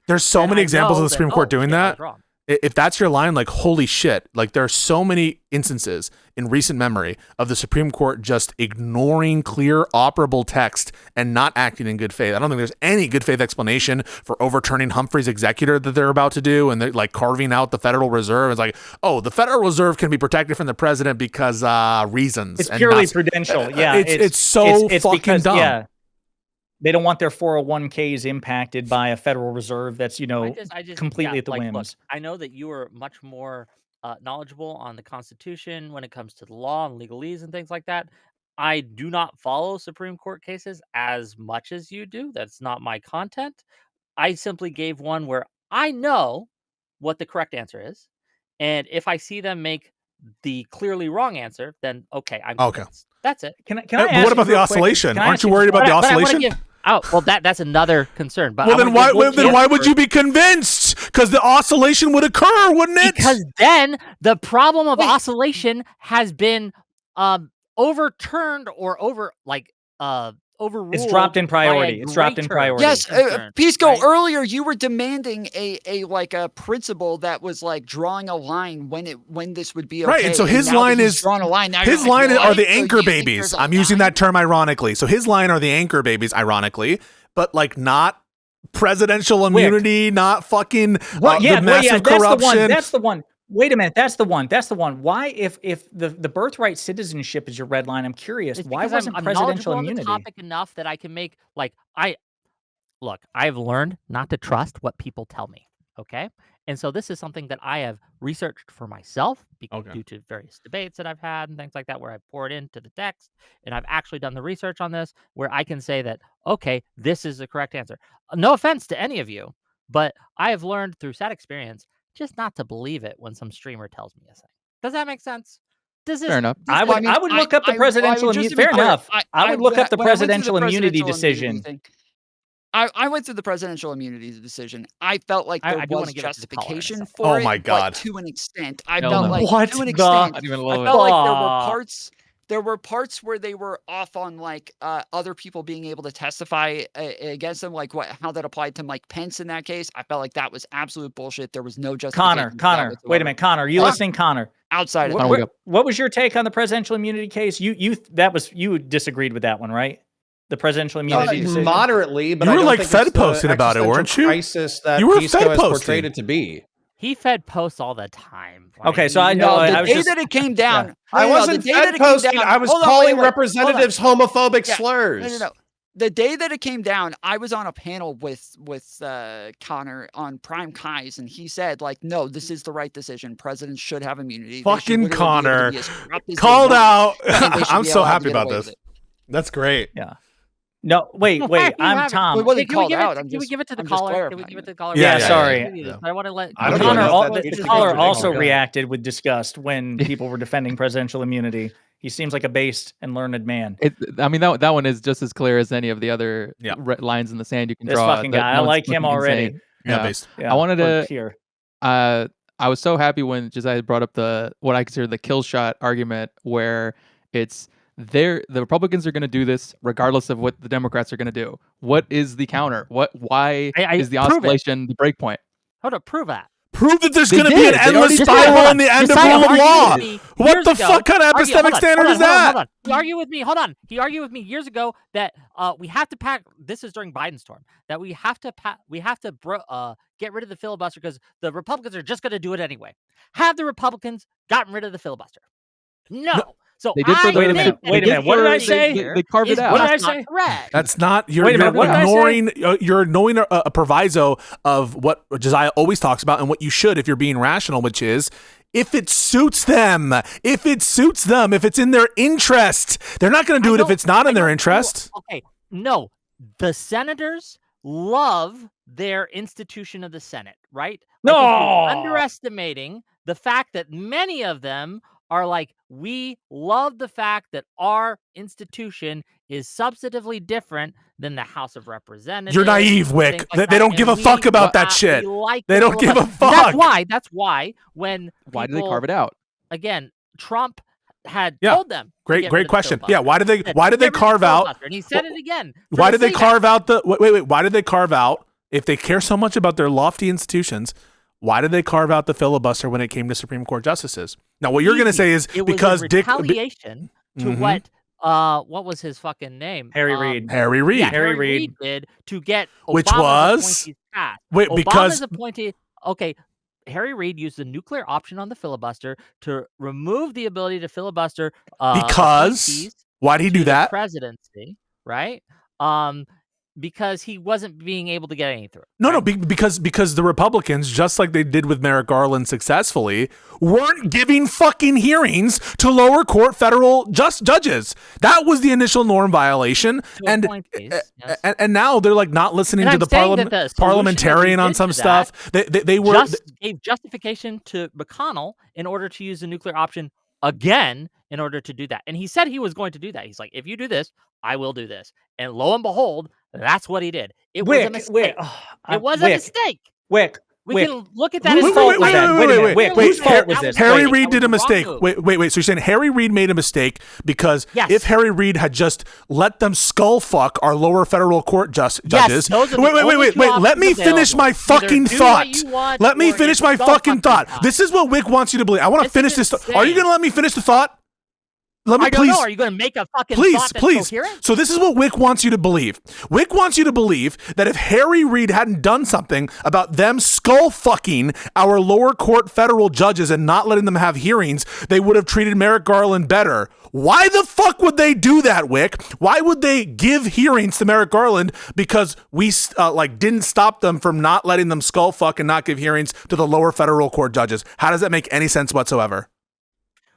there's so many examples of the Supreme Court doing that. If that's your line, like, holy shit, like there are so many instances in recent memory of the Supreme Court just ignoring clear, operable text and not acting in good faith. I don't think there's any good faith explanation for overturning Humphrey's executor that they're about to do. And they're like carving out the Federal Reserve. It's like, oh, the Federal Reserve can be protected from the president because reasons. It's purely prudential. Yeah. It's so fucking because, dumb. Yeah. They don't want their 401ks impacted by a Federal Reserve that's, completely at the whims. Look, I know that you are much more knowledgeable on the Constitution when it comes to the law and legalese and things like that. I do not follow Supreme Court cases as much as you do. That's not my content. I simply gave one where I know what the correct answer is. And if I see them make the clearly wrong answer, then okay, I'm convinced. That's it. Can I ask what about the oscillation? Aren't you worried about the oscillation? Oh, well, that's another concern. But well, then why would you be convinced? Because the oscillation would occur, wouldn't it? Because then the problem of oscillation has been overturned or overruled. It's dropped in priority. It's dropped in priority. Yes, Pisco. Right? Earlier, you were demanding a principle that was like drawing a line when this would be okay. Right, and so his line is drawing a line. Now his line are the anchor babies. I'm using that term ironically. So his line are the anchor babies, ironically, but like not presidential immunity, not fucking the massive corruption. That's the one. Wait a minute, that's the one. Why, if the birthright citizenship is your red line, I'm curious. Why wasn't presidential immunity? On the topic enough that I can make I've learned not to trust what people tell me. Okay, and so this is something that I have researched for myself due to various debates that I've had and things like that, where I've poured into the text and I've actually done the research on this, where I can say that okay, this is the correct answer. No offense to any of you, but I have learned through sad experience just not to believe it when some streamer tells me a thing. Does that make sense? Fair enough. I would look up the presidential immunity. Fair enough. I would look up the presidential immunity decision. I went through the presidential immunity decision. I felt like there was justification for it. Oh my God. But to an extent, I felt like to an extent, I felt like there were parts. There were parts where they were off on like other people being able to testify against them, like how that applied to Mike Pence in that case. I felt like that was absolute bullshit. There was no justification. Connor, wait a minute, Connor, are you listening, Connor? Outside of what was your take on the presidential immunity case? You disagreed with that one, right? The presidential immunity decision? Moderately, but you were I don't like think Fed it's posting about it, weren't you? Crisis that you were Pisco Fed has posting. portrayed it to be. He Fed posts all the time. Okay, so I know the day that it came down. Yeah. I wasn't Fed posting. I was calling representatives homophobic slurs. No. The day that it came down, I was on a panel with Connor on Prime Kai's, and he said, like, no, this is the right decision. Presidents should have immunity. Fucking Connor called out. I'm so happy about this. That's great. Yeah. No, wait. I'm Tom. Can we give it to the caller? Can we give it to the caller? Yeah, sorry. Yeah. I want to let the caller also reacted with disgust when people were defending presidential immunity. He seems like a based and learned man. That one is just as clear as any of the other lines in the sand you can draw. This fucking guy. I like him already. Yeah, based. I wanted to. Here. I was so happy when Josiah brought up what I consider the kill shot argument, where it's the Republicans are going to do this regardless of what the Democrats are going to do. What is the counter? Why is the oscillation the break point? Hold up, prove that. Prove that there's They going to be did. an They endless already spiral did. on the end of Josiah rule of argued law. with me What years the ago. fuck kind of epistemic standard is that? Hold on. He argued with me. Hold on. He argued with me years ago that we have to pack. This is during Biden's term. That we have to get rid of the filibuster because the Republicans are just going to do it anyway. Have the Republicans gotten rid of the filibuster? No. So They did for the- Wait a minute. What did I say? They carved it out. What did I say? That's not. You're Wait a minute, what did I say? You're ignoring a proviso of what Josiah always talks about and what you should if you're being rational, which is if it suits them, if it's in their interest. They're not going to do it if it's not in their interest. Okay, no. The senators love their institution of the Senate, right? No! I think you're underestimating the fact that many of them are like, we love the fact that our institution is substantively different than the House of Representatives. You're naive, Wick. things like They don't that, give a and fuck we- about that we shit. like They the don't give a filibuster. fuck. That's why when Why did they people- carve it out? Again, Trump had Yeah. told them. to Great get rid of the question. filibuster. Yeah, why did they He said, carve "Get rid of the out? filibuster," And he said it again. for Why the did they Senate. carve out the wait? Why did they carve out, if they care so much about their lofty institutions, why did they carve out the filibuster when it came to Supreme Court justices? Now, what you're going to Easy. say is It was because in Dick retaliation to Mhm. what was his fucking name? Harry Reid. Harry Reid. Yeah, Harry Harry Reid. Reid did to get Obama's Which was? appointees passed. Wait, Obama's because appointee. Okay, Harry Reid used the nuclear option on the filibuster to remove the ability to filibuster Because appointees why did he to do the that? presidency, right? Because he wasn't being able to get anything through. No, right? because the Republicans, just like they did with Merrick Garland successfully, weren't giving fucking hearings to lower court federal judges. That was the initial norm violation, To and appointees, yes. and now they're like not listening And to I'm the saying that the solution parliamentarian that we on did some to stuff. They were just gave justification to McConnell in order to use the nuclear option again in order to do that. And he said he was going to do that. He's like, if you do this, I will do this. And lo and behold, that's what he did. It was a mistake. It was a mistake. Wick. We Wick. can look at that Whose as fault was that? Wait a minute. Wick, whose fault was this? Harry That Reid was did a the wrong mistake. move. Wait. So you're saying Harry Reid made a mistake because Yes. if Harry Reid had just let them skull fuck our lower federal court judges. those are the only Wait. two Let me options finish my available. fucking Either do thought. what you want Let me or finish get my skull fucking thought. fucked. This is what Wick wants you to believe. I want to This finish is this. Are you insane. going to let me finish the thought? Let me I don't please. know. Are you going to make a fucking Please, thought that's please. coherent? So this is what Wick wants you to believe. Wick wants you to believe that if Harry Reid hadn't done something about them skull fucking our lower court federal judges and not letting them have hearings, they would have treated Merrick Garland better. Why the fuck would they do that, Wick? Why would they give hearings to Merrick Garland? Because we didn't stop them from not letting them skull fuck and not give hearings to the lower federal court judges. How does that make any sense whatsoever?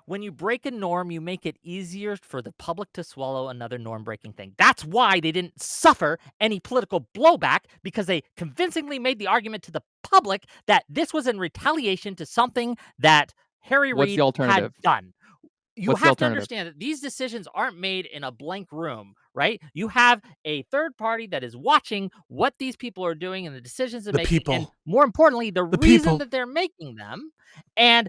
When you break a norm, you make it easier for the public to swallow another norm-breaking thing. That's why they didn't suffer any political blowback, because they convincingly made the argument to the public that this was in retaliation to something that Harry What's Reid the alternative? had done. You What's the have to alternative? understand that these decisions aren't made in a blank room, right? You have a third party that is watching what these people are doing and the decisions they're The making, and people. more importantly, the reason people. that they're making them, and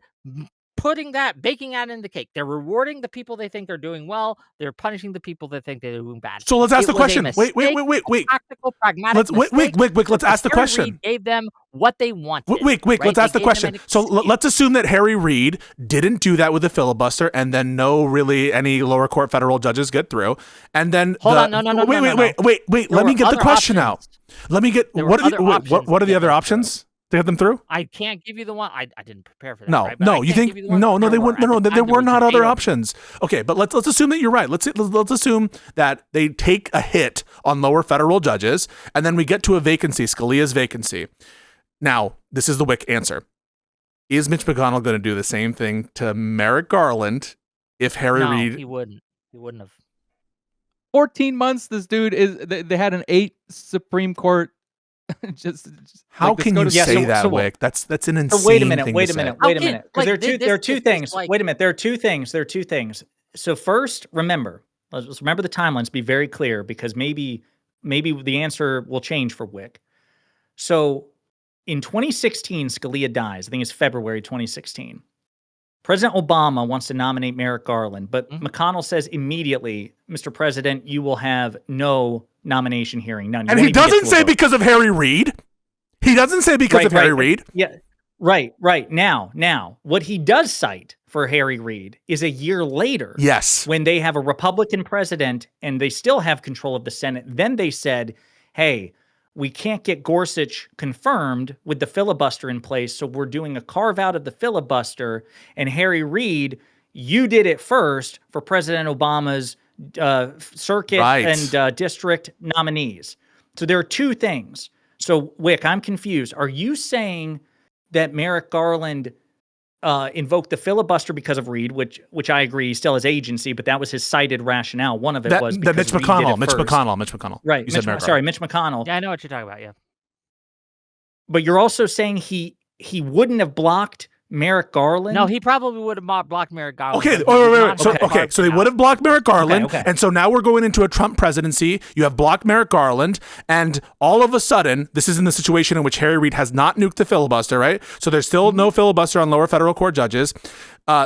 baking that in the cake. They're rewarding the people they think are doing well. They're punishing the people that think they're doing bad. So let's ask It the was a question. mistake, Wait. a practical, pragmatic Let's mistake, Wick. Let's ask the Harry question. Reid gave them what they wanted. Wick, right? let's ask They the gave them question. an So excuse. let's assume that Harry Reid didn't do that with the filibuster, and then any lower court federal judges get through, and then Hold on, no. Wait. There Let me were get the other question options. out. Let me get There what were are the other options what are to the get other them options to get them through? I can't give you the one. I didn't prepare for that. No, right? But I no. You can't think give you the one no? that They there wouldn't. were. No, At the there time, were was not other debate over. options. Okay, but let's assume that you're right. Let's assume that they take a hit on lower federal judges, and then we get to a vacancy, Scalia's vacancy. Now, this is the Wick answer. Is Mitch McConnell going to do the same thing to Merrick Garland if Harry No, Reid? he wouldn't. He wouldn't have. 14 months. This dude is. They had an 8 Supreme Court. just How like the can you SCOTUS say so- that, so- Wick? That's an insane. So wait a minute. thing Wait to a say. minute. How Wait a can- minute. Because like, there are two this is things. like- Wait a minute. There are two things. There are two things. So first, remember. Let's remember the timelines. Be very clear, because maybe the answer will change for Wick. So in 2016, Scalia dies. I think it's February 2016. President Obama wants to nominate Merrick Garland, but McConnell says immediately, Mr. President, you will have no nomination hearing. None. And he doesn't say because of Harry Reid. He doesn't say because of Harry Reid. Yeah, right. Now, what he does cite for Harry Reid is a year later. Yes. When they have a Republican president and they still have control of the Senate, then they said, hey, we can't get Gorsuch confirmed with the filibuster in place, so we're doing a carve out of the filibuster. And Harry Reid, you did it first for President Obama's circuit and district nominees. So there are two things. So, Whick, I'm confused. Are you saying that Merrick Garland invoked the filibuster because of Reid, which I agree still has agency, but that was his cited rationale. One of it was because Mitch Reid McConnell. did it first. Mitch McConnell. Right. You said Mitch McConnell. Yeah, I know what you're talking about. Yeah. But you're also saying he wouldn't have blocked Merrick Garland? No, he probably would have blocked Merrick Garland. Okay, wait. So they would have blocked Merrick Garland, and so now we're going into a Trump presidency. You have blocked Merrick Garland, and all of a sudden, this is in the situation in which Harry Reid has not nuked the filibuster, right? So there's still no filibuster on lower federal court judges.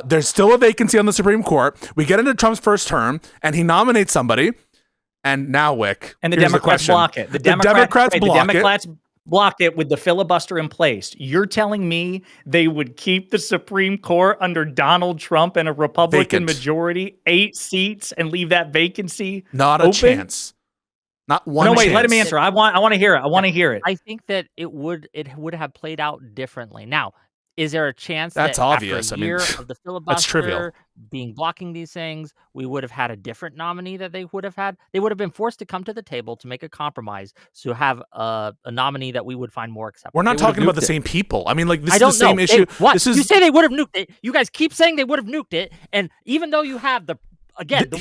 There's still a vacancy on the Supreme Court. We get into Trump's first term, and he nominates somebody, and now, Wick, and the Democrats block it. The Democrats blocked it with the filibuster in place. You're telling me they would keep the Supreme Court under Donald Trump and a Republican majority, 8 seats, and leave that vacancy Not a chance. Not one chance. No, wait, let him answer. I want to hear it. I want to hear it. I think that it would have played out differently. Now, is there a chance that's that obvious? After a year of the filibuster that's trivial. blocking these things, we would have had a different nominee that they would have had? They would have been forced to come to the table to make a compromise to have a nominee that we would find more acceptable. We're not talking about the same people. I mean, like, this is the same issue. This is... You say they would have nuked it. You guys keep saying they would have nuked it, and even though you have the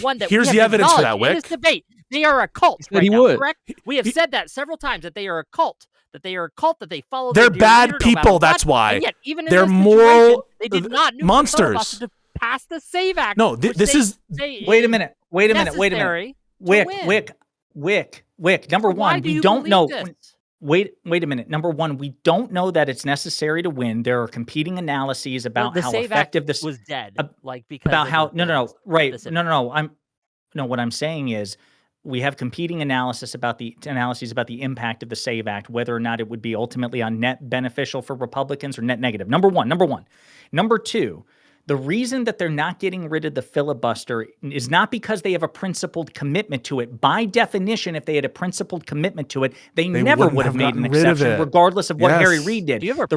one that here's the evidence for that, Wick. In this debate, they are a cult. Right now, would. Correct? We have said that several times that they are a cult. That they are a cult, that they follow. They're bad people. That's why. And yet, even in they're this moral. They did not nuke monsters. The to pass the Save Act. No, this is. Wait a minute. Wick. Number one, we don't know. Wait a minute. Number one, we don't know that it's necessary to win. There are competing analyses about how effective this was dead. Because about how what I'm saying is, we have competing analyses about the impact of the SAVE Act, whether or not it would be ultimately on net beneficial for Republicans or net negative. Number one. Number two, the reason that they're not getting rid of the filibuster is not because they have a principled commitment to it. By definition, if they had a principled commitment to it, they never would have made an exception, regardless of what Harry Reid did. Do you have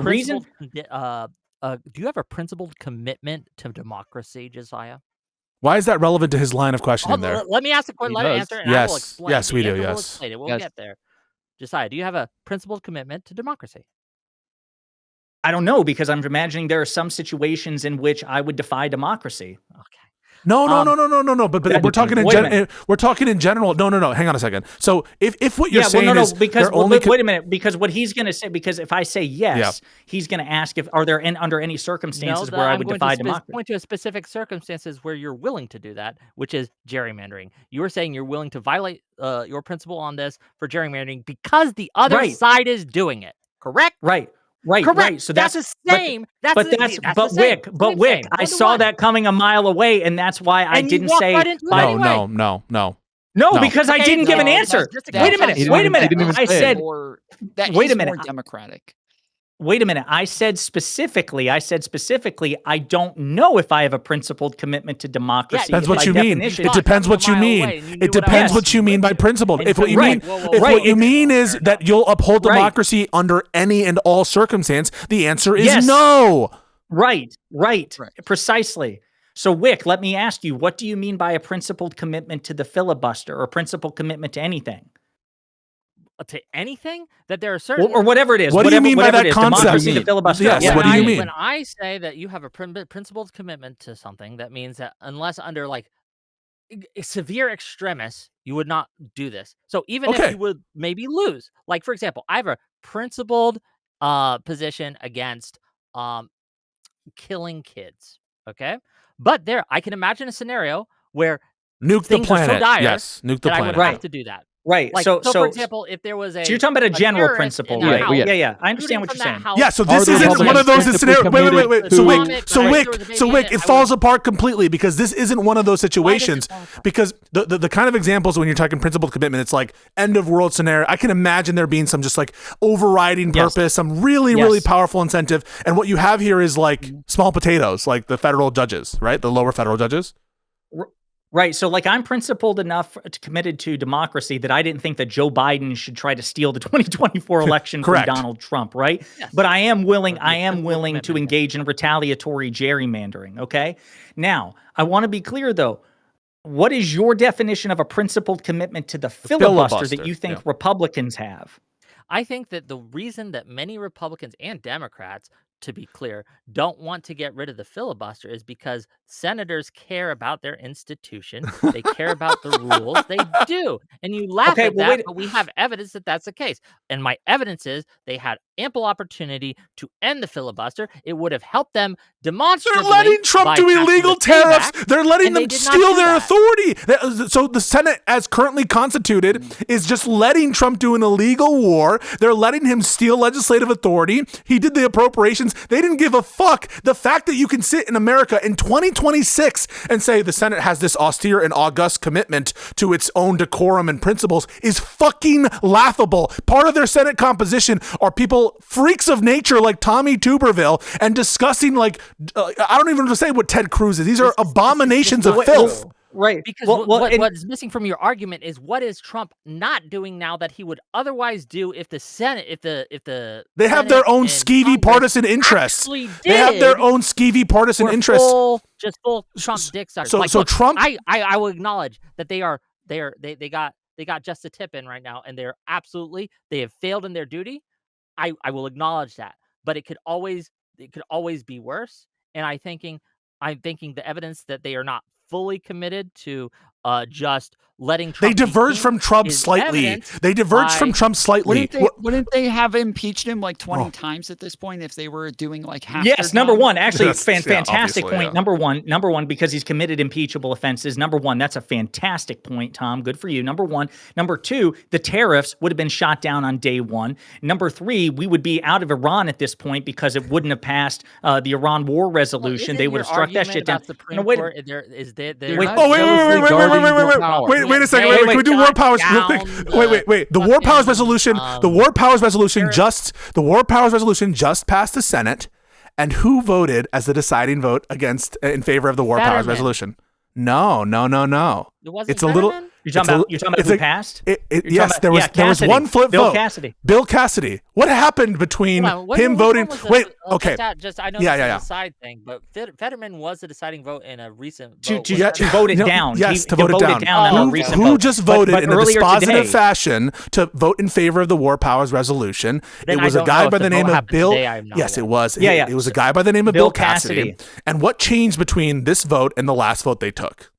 a principled commitment to democracy, Josiah? Why is that relevant to his line of questioning there? Let me ask the question. Let me answer it, and I will explain. Yes, we do. Yes. We'll get there. Josiah, do you have a principled commitment to democracy? I don't know, because I'm imagining there are some situations in which I would defy democracy. Okay. No. But we're talking in we're talking in general. No. Hang on a second. So if what you're saying is because wait a minute, because what he's going to say, because if I say yes, he's going to ask if are there under any circumstances where I would defy democracy. Point to a specific circumstances where you're willing to do that, which is gerrymandering. You were saying you're willing to violate your principle on this for gerrymandering because the other side is doing it. Correct? Right. So that's the same. But Wick, I saw that coming a mile away, and that's why I didn't say. No, because I didn't give an answer. Wait a minute. I said. Wait a minute. Democratic. Wait a minute. I said specifically, I don't know if I have a principled commitment to democracy. That's what you mean. It depends what you mean. It depends what you mean by principled. If what you mean is that you'll uphold democracy under any and all circumstance, the answer is no. Right. Precisely. So, Wick, let me ask you, what do you mean by a principled commitment to the filibuster or principled commitment to anything? To anything that there are certain or whatever it is. What do you mean by that concept? Yes. What do you mean? When I say that you have a principled commitment to something, that means that unless under like severe extremis, you would not do this. So even if you would maybe lose, like for example, I have a principled position against killing kids. Okay, but I can imagine a scenario where nuke the planet. Are so dire nuke the planet. I would have to do that. Right. Like, So, for example, if there was so you're talking about a general terrorist principle, in a right? house, Yeah. I understand shooting what from you're that saying. house, Yeah, so this Are the isn't one of those Republicans scenarios. Wait. committed So to- Wick, Bomb it, so but Wick, there was a so baby Wick, in it, it I falls would- apart completely because this isn't one of those situations. fall apart? Because the kind of examples when you're talking principled commitment, it's like end of world scenario. I can imagine there being some just like overriding Yes. purpose, some really Yes. really powerful incentive, and what you have here is like small potatoes, like the federal judges, right? The lower federal judges. Right. So, like, I'm principled enough committed to democracy that I didn't think that Joe Biden should try to steal the 2024 election from Correct. Donald Trump. Right. Yes. But I am willing. Or I the am simple willing to commitment. engage in retaliatory gerrymandering. Okay. Now, I want to be clear though. What is your definition of a principled commitment to the filibuster that you think Republicans have? I think that the reason that many Republicans and Democrats, to be clear, don't want to get rid of the filibuster is because senators care about their institution. They care about the rules. They do. And you laugh Okay, at well, that, wait- but we have evidence that that's the case. And my evidence is they had ample opportunity to end the filibuster. It would have helped them demonstrably. They're letting Trump by do passing illegal the tariffs. Payback, They're letting and they them did not steal do their that. authority. So the Senate, as currently constituted, is just letting Trump do an illegal war. They're letting him steal legislative authority. He did the appropriations. They didn't give a fuck. The fact that you can sit in America in 2026 and say the Senate has this austere and august commitment to its own decorum and principles is fucking laughable. Part of their Senate composition are people, freaks of nature like Tommy Tuberville, and discussing like, I don't even know to say what Ted Cruz is. These are abominations of filth. Right. Because Well, what's missing from your argument is what is Trump not doing now that he would otherwise do if the Senate, if the They have Senate their own and skeevy Congress partisan interests. actually They have their did own skeevy partisan were interests. just full Trump dick suckers. So- Like, so look, Trump- I will acknowledge that they got just a tip in right now, and they're absolutely, they have failed in their duty. I will acknowledge that, but it could always be worse. And I'm thinking the evidence that they are not fully committed to just letting Trump They be diverge king from Trump is slightly. evidenced They diverge from by- Trump slightly. Wouldn't they have impeached him like 20 times at this point if they were doing like half? Yes, their number time? one, actually, Yes, yeah, fantastic obviously, point. yeah. Number one, because he's committed impeachable offenses. Number one, that's a fantastic point, Tom. Good for you. Number one. Number two, the tariffs would have been shot down on day one. Number three, we would be out of Iran at this point because it wouldn't have passed the Iran war resolution. They would have struck that shit down. Supreme No, wait a- Court, is there, Wait, not oh, wait, jealously guarding your power. wait a second. They Wait, can we do war shot powers real quick? down Wait. The war powers resolution. The war powers resolution terrorist- just passed the Senate, and who voted as the deciding vote in favor of the war powers Fetterman. resolution? No. It wasn't It's a little. Fetterman? You're talking about it's who a- passed? Yes, talking there about- was yeah, there was Cassidy. one flip Bill vote. Cassidy. Bill Cassidy. What happened between Hold on, him which voting? one was the- Wait, okay, okay. I know Yeah, this yeah. is a side thing, but Fetterman was the deciding vote in a recent To vote. vote it No, down. Yes, He to vote it voted down. on a Who- recent Who vote. just But voted in a earlier dispositive today- fashion to vote in favor of the war powers resolution? Then It was I a don't guy know by if the the name vote of happened Bill. today, I'm not Yes, aware. it was. Yeah. It was a guy by the name of Bill Bill Cassidy. And what changed between this vote and the last vote they took?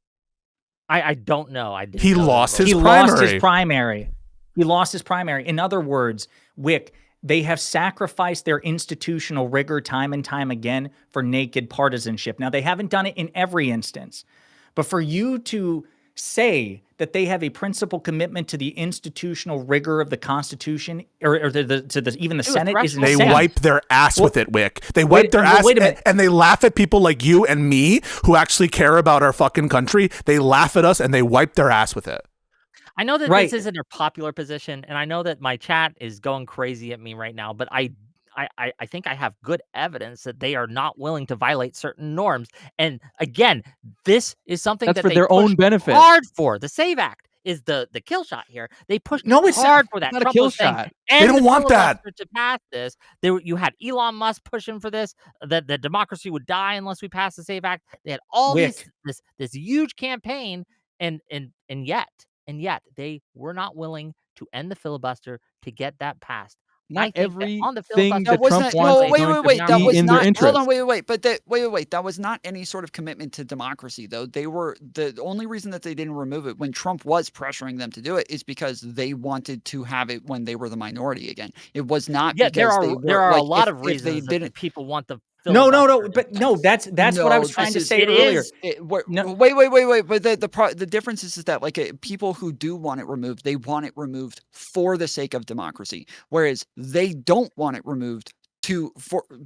I don't know. I didn't He know the lost vote. his He lost his primary. primary. He lost his primary. In other words, Wick, they have sacrificed their institutional rigor time and time again for naked partisanship. Now, they haven't done it in every instance, but for you to say that they have a principled commitment to the institutional rigor of the Constitution or even the Senate is threshold. They insane. wipe their ass with it, Wick. They wipe their well, ass wait a minute. and they laugh at people like you and me who actually care about our fucking country. They laugh at us and they wipe their ass with it. I know that Right. this isn't a popular position, and I know that my chat is going crazy at me right now, but I think I have good evidence that they are not willing to violate certain norms. And again, this is something That's that for they their own pushed benefit. hard for. The SAVE Act is the kill shot here. They pushed No, it's hard for that. not a Trump kill was saying, shot. "End don't the want that." filibuster to pass this. You had Elon Musk pushing for this, that the democracy would die unless we pass the SAVE Act. They had all Wick. this huge campaign, and yet they were not willing to end the filibuster to get that passed. I Not think that on the everything filibuster, that That was Trump not. wants No, is wait. going to That be was in their not. interest. Hold on, wait. But wait. That was not any sort of commitment to democracy, though. They were the only reason that they didn't remove it when Trump was pressuring them to do it is because they wanted to have it when they were the minority again. It was not. yeah, because there are they were, a like, lot if of they reasons that didn't. people want the No, filibuster in but no, place. that's what I was trying to say it earlier. is- No. Wait. But the difference is that like people who do want it removed, they want it removed for the sake of democracy, whereas they don't want it removed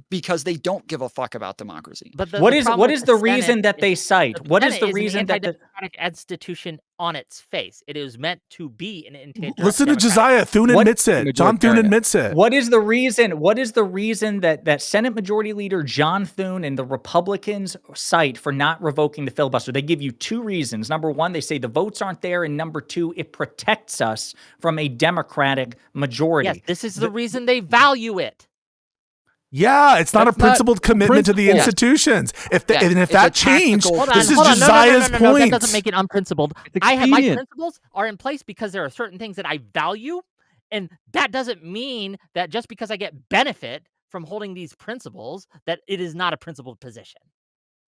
because they don't give a fuck about democracy. But What is the reason that they cite? What is the reason that the democratic institution on its face? It is meant to be an Listen to Jessiah. Thune admits it. John Thune admits it. What is the reason? What is the reason that Senate Majority Leader John Thune and the Republicans cite for not revoking the filibuster? They give you two reasons. Number one, they say the votes aren't there, and number two, it protects us from a Democratic majority. Yes, this is the reason they value it. Yeah, it's not a principled commitment to the institutions. If that changed, this is Josiah's point. That doesn't make it unprincipled. My principles are in place because there are certain things that I value, and that doesn't mean that just because I get benefit from holding these principles, that it is not a principled position.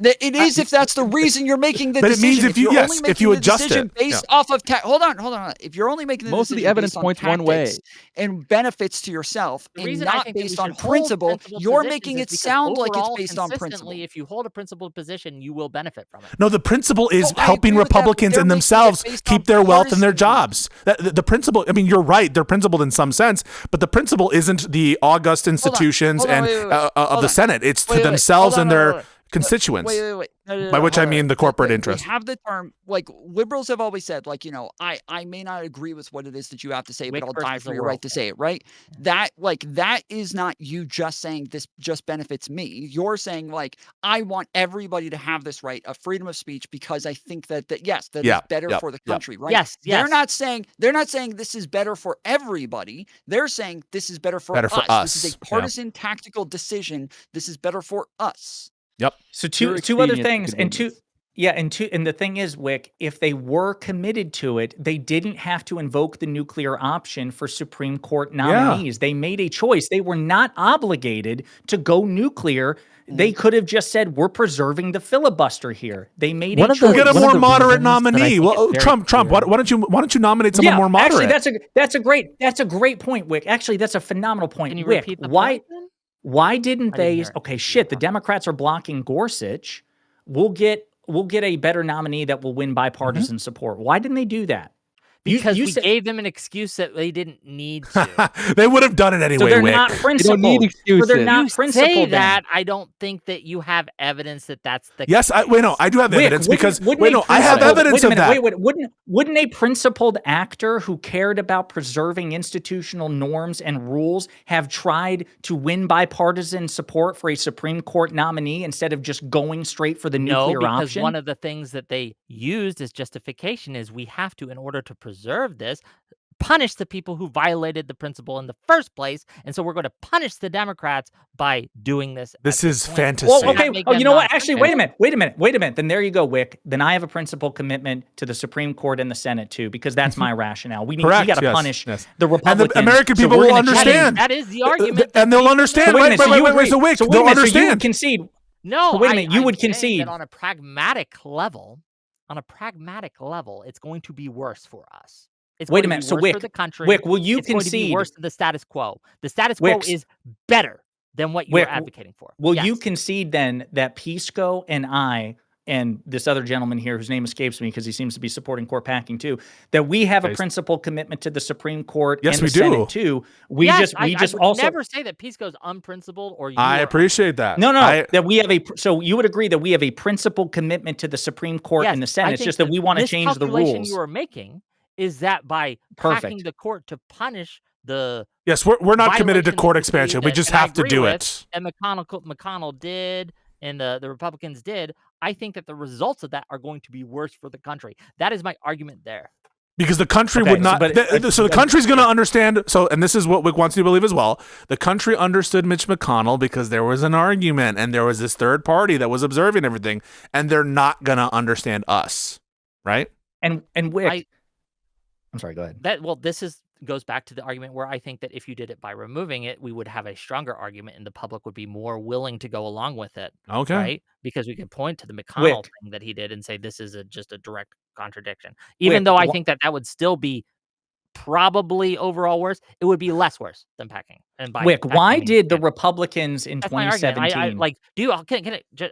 It is if that's the reason you're making the decision. But it means if you adjust it based off of hold on. If you're only making the most of the evidence points one way and benefits to yourself and not based on principle, you're making it sound like it's based on principle. If you hold a principled position, you will benefit from it. No, the principle is helping Republicans and themselves keep their wealth and their jobs. The principle, I mean, you're right, they're principled in some sense, but the principle isn't the august institutions of the Senate. It's to themselves and their constituents. Wait. By which I mean the corporate interest. We have the term, like liberals have always said, like, I may not agree with what it is that you have to say, but I'll die for your right to say it, right? That is not you just saying this just benefits me. You're saying, like, I want everybody to have this right of freedom of speech because I think that is better for the country, right? Yes. They're not saying this is better for everybody. They're saying this is better for us. This is a partisan tactical decision. This is better for us. Yep. So two other things, and the thing is, Whick, if they were committed to it, they didn't have to invoke the nuclear option for Supreme Court nominees. They made a choice. They were not obligated to go nuclear. They could have just said, "We're preserving the filibuster here." They made a choice. We'll get a more moderate nominee. Well, Trump. Why don't you nominate someone more moderate? Actually, that's a great point, Whick. Actually, that's a phenomenal point. Can you Whick, repeat the point then? Why didn't they? Okay, shit. The Democrats are blocking Gorsuch. We'll get a better nominee that will win bipartisan support. Why didn't they do that? Because we gave them an excuse that they didn't need to. They would have done it anyway. So they're Whick. not principled. They don't need excuses. So they're not you principled. Say that, I don't think that you have evidence that that's the Yes, case. I do have evidence because I have principled- evidence of that. Wouldn't a principled actor who cared about preserving institutional norms and rules have tried to win bipartisan support for a Supreme Court nominee instead of just going straight for the nuclear because option? one of the things that they used as justification is we have to, in order to preserve this, punish the people who violated the principle in the first place, and so we're going to punish the Democrats by doing this. This is fantasy. Well, okay. Oh, you know what? Actually, wait a minute. Then there you go, Whick. Then I have a principled commitment to the Supreme Court and the Senate too, because that's my rationale. We got to punish the Republicans. And the American people will understand. That is the argument, and they'll understand. Wait, so Whick, they'll understand. So you would concede. No, wait a minute. You would concede that on a pragmatic level. It's going to be worse for us. Wait a minute. So Whick, for the country. Whick, will you it's going to be concede? Worse than the status quo. The status quo is better than what you're advocating for. Will you concede then that Pisco and I and this other gentleman here whose name escapes me because he seems to be supporting court packing too, that we have a principled commitment to the Supreme Court and the Senate too? I would never say that Pisco is unprincipled or I appreciate that. No, that we have so you would agree that we have a principled commitment to the Supreme Court and the Senate. It's just that we want to change the rules. You are making is that by packing the court to punish the we're not committed to court expansion. We just have to do it. And McConnell did, and the Republicans did. I think that the results of that are going to be worse for the country. That is my argument there. Because the country would not. So the country's going to understand. So, and this is what Whick wants you to believe as well. The country understood Mitch McConnell because there was an argument and there was this third party that was observing everything, and they're not going to understand us, right? And Whick. I'm sorry, go ahead. This goes back to the argument where I think that if you did it by removing it, we would have a stronger argument and the public would be more willing to go along with it. Okay. Right? Because we could point to the McConnell thing that he did and say this is just a direct contradiction. Even though I think that would still be probably overall worse, it would be less worse than packing. And by Wick, packing, why I mean did the Canada. Republicans in That's my argument. 2017? Like,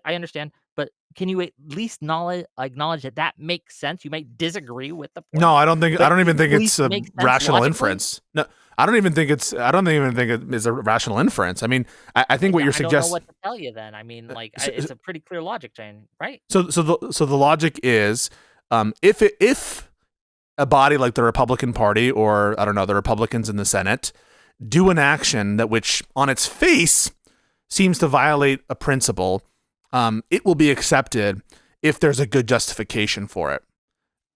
I understand, but can you at least acknowledge that makes sense? You might disagree with the point. No, I don't think. I don't even think at it's least a makes sense rational logically? inference. No, I don't even think it's. I don't even think it is a rational inference. I mean, I think what you're I don't know suggesting. what to tell you then. I mean, like, it's a pretty clear logic chain, right? So the logic is, if a body like the Republican Party or I don't know the Republicans in the Senate do an action that which on its face seems to violate a principle, it will be accepted if there's a good justification for it.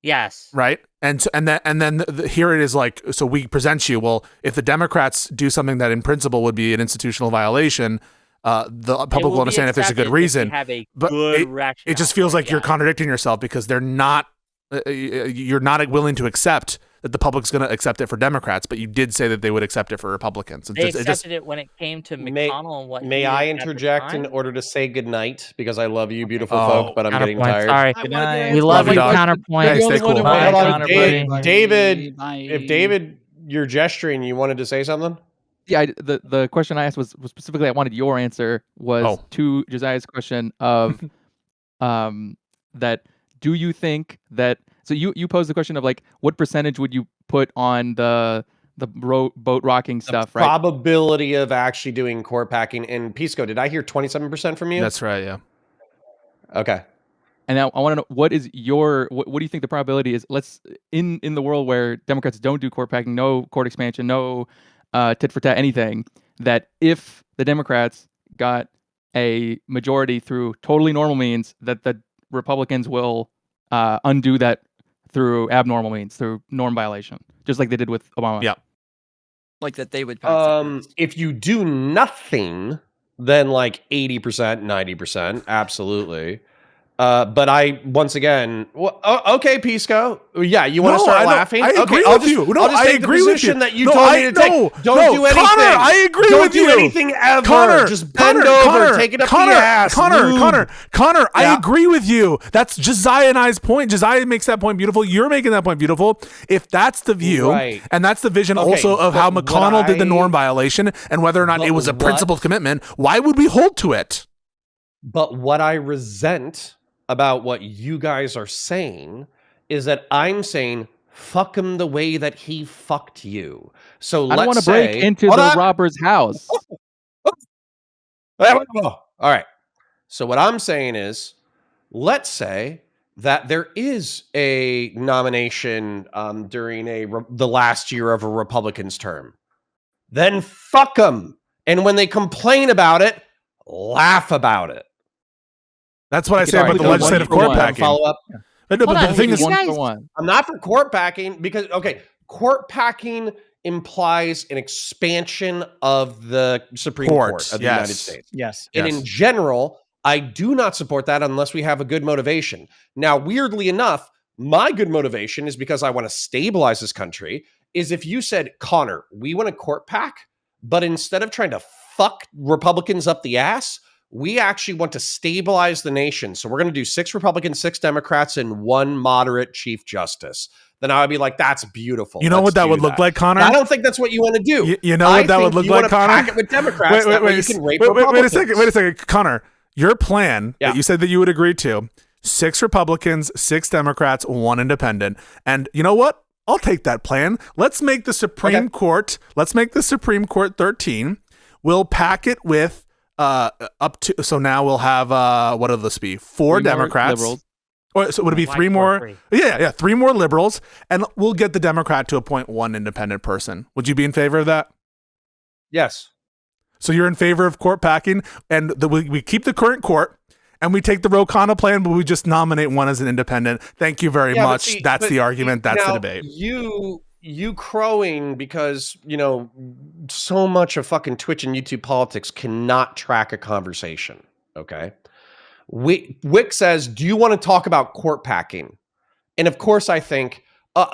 Yes. Right. And then here it is like, so we present you, well, if the Democrats do something that in principle would be an institutional violation, the public will understand if there's a good reason. But it just feels like you're contradicting yourself because they're not, you're not willing to accept that the public's going to accept it for Democrats, but you did say that they would accept it for Republicans. They accepted it when it came to McConnell and what. May I interject in order to say goodnight because I love you, beautiful folk, but I'm getting tired. Sorry, Good night. we love you, dog. Counterpoint. Hey, stay cool. Bye, Hold on, Counterpoint. David, Bye. if David, you're gesturing, you wanted to say something? Yeah, the question I asked was specifically I wanted your answer was to Josiah's question of that do you think that so you posed the question of like what percentage would you put on the boat rocking stuff, right? Probability of actually doing court packing. And Pisco, did I hear 27% from you? That's right, yeah. Okay. And now I want to know what is your what do you think the probability is? Let's in the world where Democrats don't do court packing, no court expansion, no tit for tat, anything, that if the Democrats got a majority through totally normal means, that the Republicans will undo that through abnormal means, through norm violation, just like they did with Obama. Yeah. Like that they would pass it. If you do nothing, then like 80%, 90%, absolutely. But I, once again, okay, Pisco. Yeah, you want to start laughing? I agree okay, with you. No, I'll just I take agree the with position you. that you told me to take. Don't do anything. Connor, I agree Don't with you. do anything ever. Connor, just bend over, take it up the ass. Connor, Yeah. I agree with you. That's Josiah and I's point. Josiah makes that point beautiful. You're making that point beautiful. If that's the view, and that's the vision also of how McConnell did the norm violation and whether or not it was a principled commitment, why would we hold to it? But what I resent about what you guys are saying is that I'm saying fuck him the way that he fucked you. So I don't want to break into the robber's house. All right. So what I'm saying is, let's say that there is a nomination during the last year of a Republican's term. Then fuck them. And when they complain about it, laugh about it. That's what I say about the legislative court packing. Follow up. But the thing is, one. I'm not for court packing because, court packing implies an expansion of the Supreme Court of the United States. Yes. And in general, I do not support that unless we have a good motivation. Now, weirdly enough, my good motivation is because I want to stabilize this country, is if you said, Connor, we want a court pack, but instead of trying to fuck Republicans up the ass, we actually want to stabilize the nation. So we're going to do 6 Republicans, 6 Democrats, and 1 moderate Chief Justice. Then I would be like, that's beautiful. You know what that would look like, Connor? I don't think that's what you want to do. You know what that would look like, Connor? Pack it with Democrats. Wait a second, Connor. Your plan that you said that you would agree to: 6 Republicans, 6 Democrats, 1 independent. And you know what? I'll take that plan. Let's make the Supreme Court. Let's make the Supreme Court 13. We'll pack it with up to. So now we'll have what will this be? 4 Democrats. Liberals. Or, so would it be 3 more? Yeah, 3 more liberals, and we'll get the Democrat to appoint 1 independent person. Would you be in favor of that? Yes. So you're in favor of court packing, and we keep the current court, and we take the Ro Khanna plan, but we just nominate 1 as an independent. Thank you very much. That's the argument. That's the debate. You crowing because, so much of fucking Twitch and YouTube politics cannot track a conversation. Okay. Wick says, do you want to talk about court packing? And of course, I think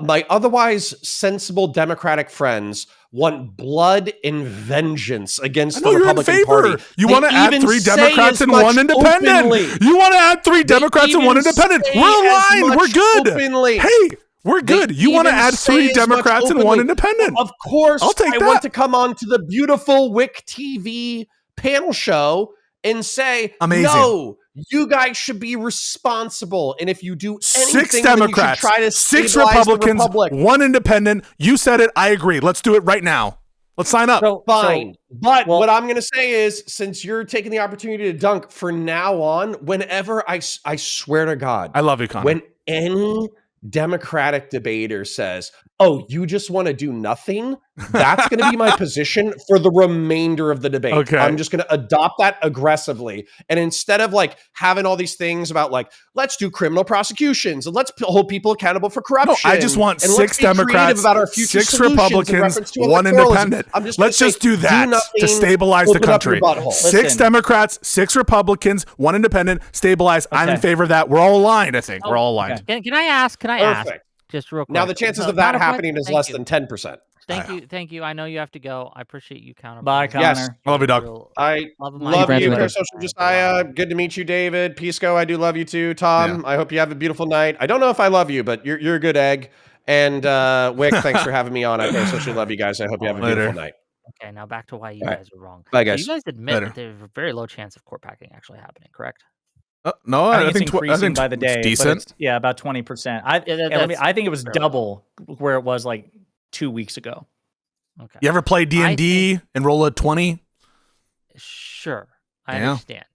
my otherwise sensible Democratic friends want blood and vengeance against the Republican Party. You want to add 3 Democrats and 1 independent. You want to add 3 Democrats and 1 independent. We're aligned. We're good. Openly. Hey, We're good. You want to add 3 Democrats and 1 independent? Of course, I'll take I that. want to come on to the beautiful Whick TV panel show and say, Amazing. no, you guys should be responsible. And if you do anything, 6 Democrats, then you should try to 6 stabilize Republicans, the Republic. 1 independent. You said it. I agree. Let's do it right now. Let's sign up. Fine. But what I'm going to say is, since you're taking the opportunity to dunk from now on, whenever I swear to God, I love you, Connor. when any Democratic debater says, oh, you just want to do nothing, that's going to be my position for the remainder of the debate. Okay. I'm just going to adopt that aggressively. And instead of like having all these things about like, let's do criminal prosecutions and let's hold people accountable for corruption. No, I just want and 6 Democrats, about our future 6 Republicans, 1 independent. Let's just do that to stabilize the country. 6 Democrats, 6 Republicans, 1 independent, stabilize. I'm in favor of that. We're all aligned, I think. We're all aligned. Can I ask? Perfect. Just real quick. Now the chances of that happening is less than 10%. Thank you. I know you have to go. I appreciate you, Counterpoints. Bye, Connor. Yes. I love you, Doc. I love you, Parasocial Jessiah. Good to meet you, David. Pisco, I do love you too. Tom, I hope you have a beautiful night. I don't know if I love you, but you're a good egg. And Whick, thanks for having me on. I Parasocially love you guys. I hope you have a beautiful night. Okay, now back to why you guys are wrong. Bye, guys. So you guys admit that there's a very low chance of court packing actually happening, correct? No, I think it's increasing by the day. It's decent. It's, about 20%. I think it was double where it was like 2 weeks ago. Okay. You ever play D&D and roll a 20? Sure, I understand.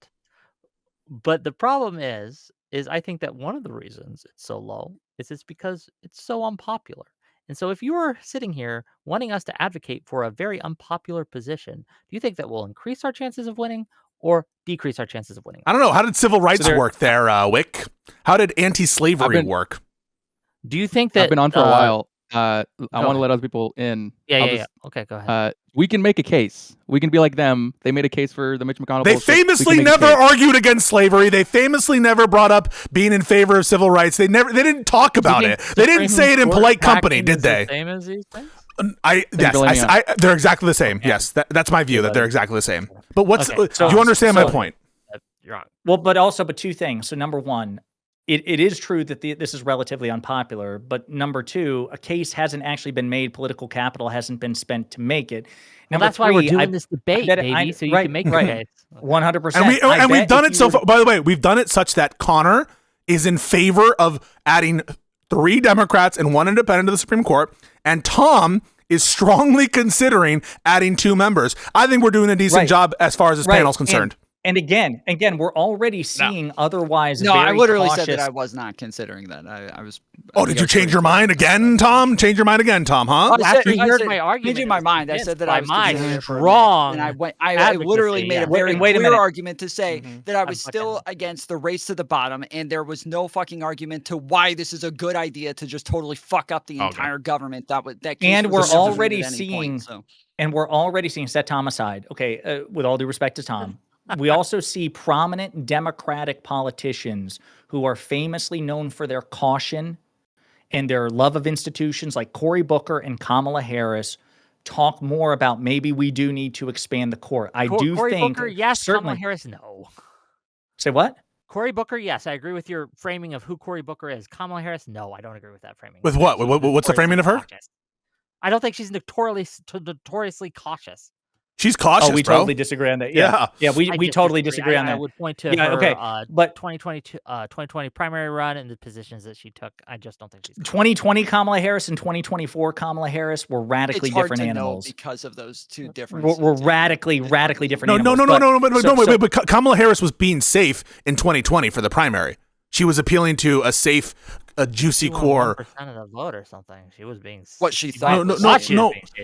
But the problem is I think that one of the reasons it's so low is it's because it's so unpopular. And so if you are sitting here wanting us to advocate for a very unpopular position, do you think that will increase our chances of winning or decrease our chances of winning? I don't know. How did civil rights work there, Whick? How did anti-slavery work? Do you think that... I've been on for a while. I want to let other people in. Yeah. Okay, go ahead. We can make a case. We can be like them. They made a case for the Mitch McConnell. They famously never argued against slavery. They famously never brought up being in favor of civil rights. They didn't talk about it. They didn't say it in polite company, did they? Same as these things? They're exactly the same. Yes, that's my view, that they're exactly the same. But do you understand my point? You're on. Well, but 2 things. So number one, it is true that this is relatively unpopular, but number 2, a case hasn't actually been made. Political capital hasn't been spent to make it. Well, that's why we're doing this debate, baby, so you can make your case. 100%. And we've done it so far. By the way, we've done it such that Connor is in favor of adding 3 Democrats and 1 independent to the Supreme Court, and Tom is strongly considering adding 2 members. I think we're doing a decent job as far as this panel's concerned. And again, we're already seeing otherwise. No, I literally cautious... said that I was not considering that. I was. Oh, did you change your mind again, Tom? Change your mind again, Tom? Huh? After you heard my argument, changing my mind. I said that I was wrong. And I literally made a very clear argument to say that I was still against the race to the bottom, and there was no fucking argument to why this is a good idea to just totally fuck up the entire government. And we're already seeing. And we're already seeing. Set Tom aside. Okay, with all due respect to Tom. We also see prominent Democratic politicians who are famously known for their caution and their love of institutions, like Cory Booker and Kamala Harris, talk more about maybe we do need to expand the court. Cory Booker, yes. Certainly. Kamala Harris, no. Say what? Cory Booker, yes. I agree with your framing of who Cory Booker is. Kamala Harris, no. I don't agree with that framing. With what? What's the framing of her? Cautious. I don't think she's notoriously cautious. She's cautious, we bro. totally disagree on that. Yeah, we totally disagree on that. I would point to her but 2020 primary run and the positions that she took. I just don't think she's 2020 Kamala Harris and 2024 Kamala Harris were radically different animals. Because of those 2 differences. We're radically different animals. No, but Kamala Harris was being safe in 2020 for the primary. She was appealing to a safe, a juicy core. 1% of the vote or something. She was being. What she thought.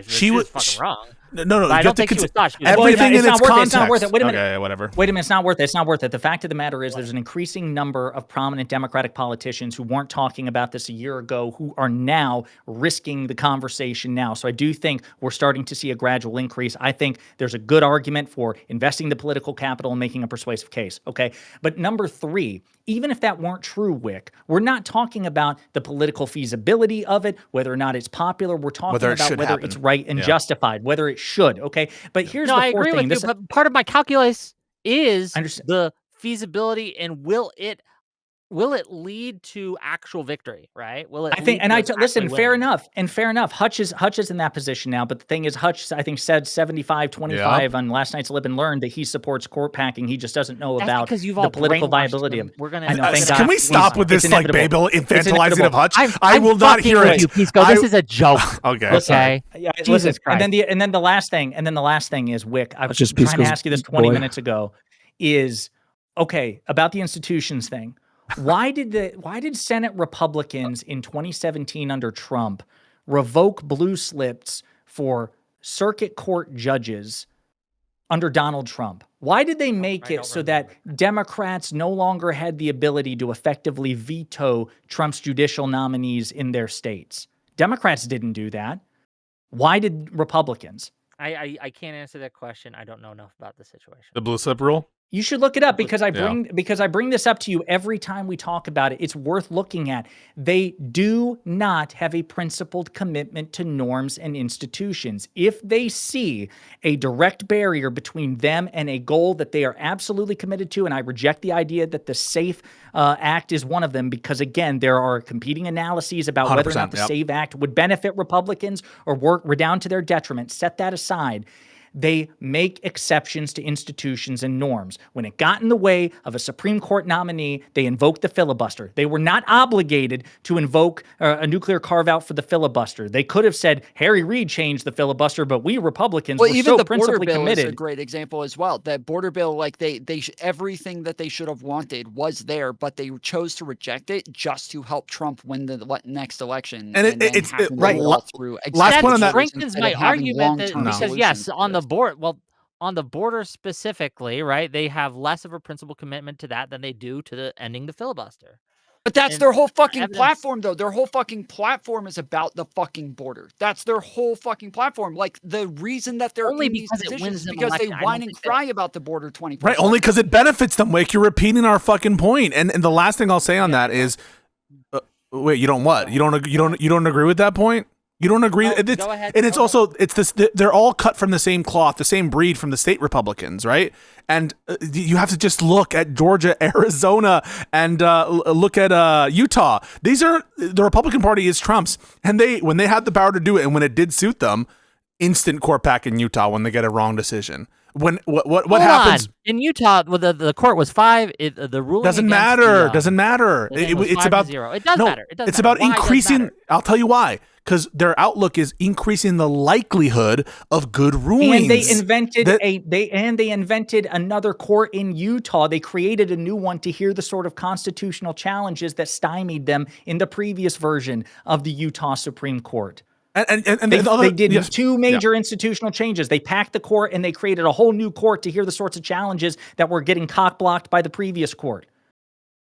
She was fucking wrong. No. I don't think she was thought. Everything in its context. It's not worth it. Wait a minute. Okay, whatever. Wait a minute. It's not worth it. It's not worth it. The fact of the matter is, there's an increasing number of prominent Democratic politicians who weren't talking about this a year ago, who are now risking the conversation now. So I do think we're starting to see a gradual increase. I think there's a good argument for investing the political capital and making a persuasive case. Okay, but number 3, even if that weren't true, Whick, we're not talking about the political feasibility of it, whether or not it's popular. We're talking about whether it's right and justified, whether it should. Okay, but here's the 4th thing. I agree with you, but part of my calculus is the feasibility and will it will it lead to actual victory, right? Will it I think, lead and to I us listen, actually fair winning? enough. And fair enough. Hutch is in that position now. But the thing is, Hutch, I think, said 75-25 on last night's Live and Learn that he supports court packing. He just doesn't know That's about because you've the all political brainwashed viability of them. it. We're gonna. I know, we're thank gonna Can God. we have to stop move with on. this like inevitable. Babel infantilizing of Hutch? I'm I will not fucking hear with it. you, Pisco. This is a joke. Okay. Okay. Yeah, Jesus listen, Christ. and then the last thing is, Wick, I was just trying to Pisco's ask you this 20 boy. minutes ago, is okay about the institutions thing. Why did Senate Republicans in 2017 under Trump revoke blue slips for circuit court judges under Donald Trump? Why did they make it so that Democrats no longer had the ability to effectively veto Trump's judicial nominees in their states? Democrats didn't do that. Why did Republicans? I can't answer that question. I don't know enough about the situation. The blue slip rule? You should look it up because I bring this up to you every time we talk about it. It's worth looking at. They do not have a principled commitment to norms and institutions. If they see a direct barrier between them and a goal that they are absolutely committed to, and I reject the idea that the SAFE Act is one of them, because again, there are competing analyses about whether or not the SAFE Act would benefit Republicans or work redound to their detriment. Set that aside. They make exceptions to institutions and norms. When it got in the way of a Supreme Court nominee, they invoked the filibuster. They were not obligated to invoke a nuclear carve-out for the filibuster. They could have said, Harry Reid changed the filibuster, but we Republicans were even so the border principally bill committed. is a great example as well. That border bill, like everything that they should have wanted was there, but they chose to reject it just to help Trump win the next election. And it's right. Last point on that strengthens my argument that, because yes, on the border specifically, right? They have less of a principal commitment to that than they do to the ending the filibuster. But that's their whole fucking platform, though. Their whole fucking platform is about the fucking border. That's their whole fucking platform. Like, the reason that they're only in because these it positions wins is them because they election. whine and cry about the border 24/7. Right, only because it benefits them, Wick. You're repeating our fucking point. And the last thing I'll say on that is, wait, you don't what? You don't agree with that point? You don't agree? Go ahead. And it's also, it's this, they're all cut from the same cloth, the same breed from the state Republicans, right? And you have to just look at Georgia, Arizona, and look at Utah. These are, the Republican Party is Trump's. And when they had the power to do it, and when it did suit them, instant court pack in Utah when they get a wrong decision. What happens in Utah? Well, the court was 5. The ruling doesn't matter. Doesn't matter. It's about 0. It does matter. It does. It's matter. about Why increasing. I'll tell you why. Because their outlook is increasing the likelihood of good rulings. And they invented another court in Utah. They created a new one to hear the sort of constitutional challenges that stymied them in the previous version of the Utah Supreme Court. And they did two major institutional changes. They packed the court and they created a whole new court to hear the sorts of challenges that were getting cock-blocked by the previous court.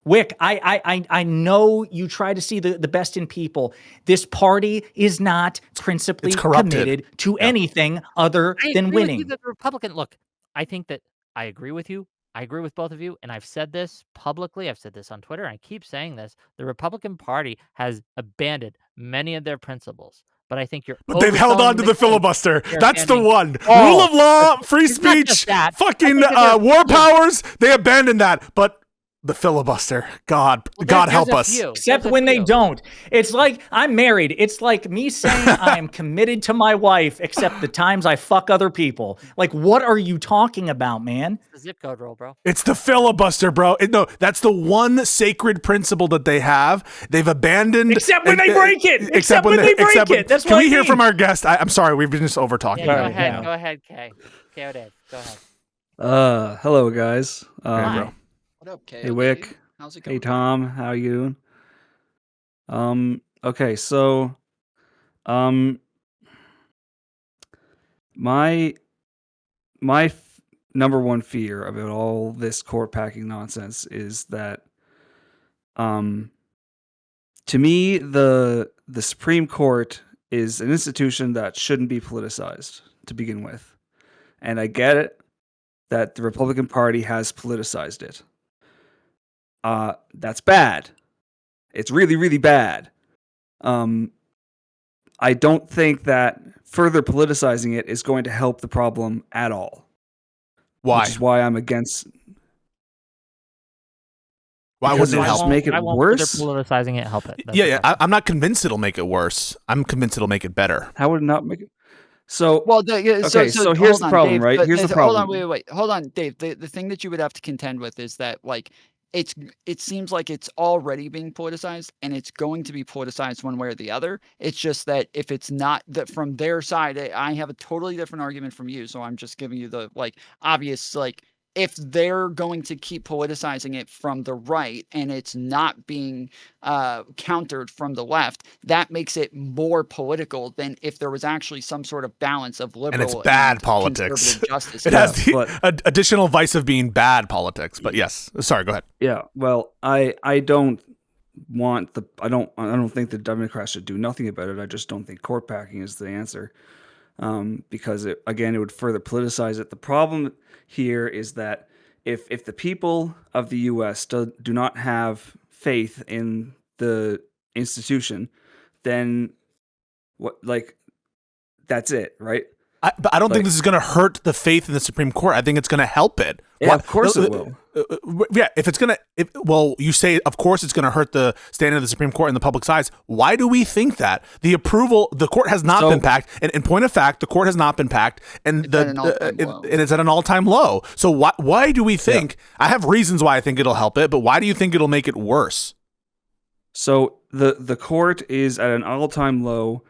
Wick, I know you try to see the best in people. This party is not principally committed to anything other than winning. The Republican, look, I think that I agree with you. I agree with both of you, and I've said this publicly. I've said this on Twitter, and I keep saying this. The Republican Party has abandoned many of their principles. But I think But they've held on to the filibuster. That's the one. Rule of law, free speech, fucking war powers. They abandoned that. But the filibuster, God help us. Except when they don't. It's like I'm married. It's like me saying I am committed to my wife, except the times I fuck other people. Like, what are you talking about, man? It's the zip code roll, bro. It's the filibuster, bro. No, that's the one sacred principle that they have. They've abandoned. Except when they break it. Except when they break it. That's Can we hear from our guest? I'm sorry, we've been just over talking. Yeah, go ahead, Kay. KO Go ahead. Hello guys. Hey, bro. What up, Kay? Hey Wick. How's it going? Hey Tom, how are you? Okay, so my number one fear about all this court packing nonsense is that to me the Supreme Court is an institution that shouldn't be politicized to begin with. And I get it that the Republican Party has politicized it. That's bad. It's really, really bad. I don't think that further politicizing it is going to help the problem at all. Why? Which is why I'm against. Why Because would it it'll help? just make it why won't worse? further politicizing it help it? That's Yeah, the yeah. question. I'm not convinced it'll make it worse. I'm convinced it'll make it better. How would it not make it? So Well, okay, so here's hold the on, problem, Dave, right? Here's the Hold on, problem. wait. Hold on, Dave. The thing that you would have to contend with is that like it seems like it's already being politicized and it's going to be politicized one way or the other. It's just that if it's not that from their side, I have a totally different argument from you. So I'm just giving you the like obvious like if they're going to keep politicizing it from the right and it's not being countered from the left, that makes it more political than if there was actually some sort of balance of liberal And it's bad politics. conservative justice. It Yeah, has the but- additional vice of being bad politics. But yes, sorry, go ahead. Yeah, well, I don't think the Democrats should do nothing about it. I just don't think court packing is the answer, because it would further politicize it. The problem here is that if the people of the U.S. do not have faith in the institution, then what? Like, that's it, right? But I don't think Like- this is going to hurt the faith in the Supreme Court. I think it's going to help it. Yeah, of course it will. Yeah, if it's going to, well, you say, of course it's going to hurt the standing of the Supreme Court and the public's eyes. Why do we think that? The court has not been packed. And in point of fact, the court has not been packed. And It's at an all-time low. and it's at an all-time low. So why do we think, I have reasons why I think it'll help it, but why do you think it'll make it worse? So the court is at an all-time low,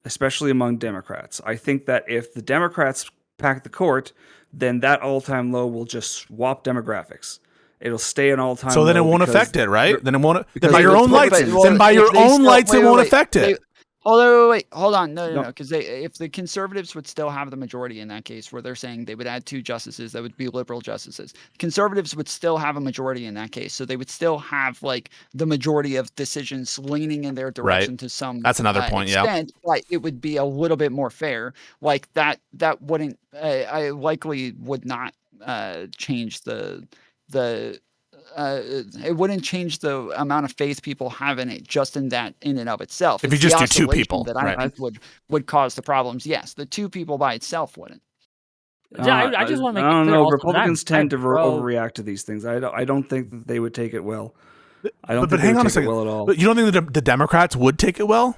especially among Democrats. I think that if the Democrats pack the court, then that all-time low will just swap demographics. It'll stay an all-time low. So then it won't because affect it, right? Then it won't. Then because by your own lights, then by your own lights, it won't affect it. Hold on. No, No. because if the conservatives would still have the majority in that case, where they're saying they would add 2 justices that would be liberal justices, conservatives would still have a majority in that case, so they would still have like the majority of decisions leaning in their direction to some. That's another point. Extent, like it would be a little bit more fair. Like that wouldn't. I likely would not change the. It wouldn't change the amount of faith people have in it just in and of itself. If you It's just the do 2 oscillation people, that I right. think would cause the problems. Yes, the 2 people by itself wouldn't. I just want to make I it don't clear know. also Republicans that I'm tend to pro- overreact to these things. I don't think that they would take it well. I don't But think they hang would on a take it second. well at all. But you don't think that the Democrats would take it well?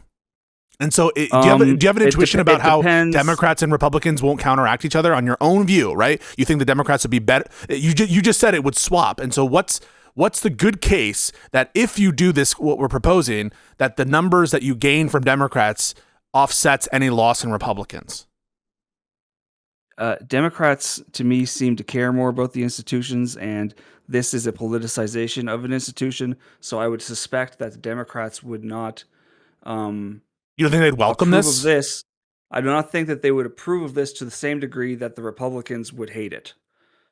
And so, do you have an it intuition dep- about it how depends. Democrats and Republicans won't counteract each other on your own view, right? You think the Democrats would be better? You just said it would swap. And so, what's the good case that if you do this, what we're proposing, that the numbers that you gain from Democrats offsets any loss in Republicans? Democrats, to me, seem to care more about the institutions, and this is a politicization of an institution. So I would suspect that the Democrats would not. You don't think they'd welcome approve this? Of this. I do not think that they would approve of this to the same degree that the Republicans would hate it.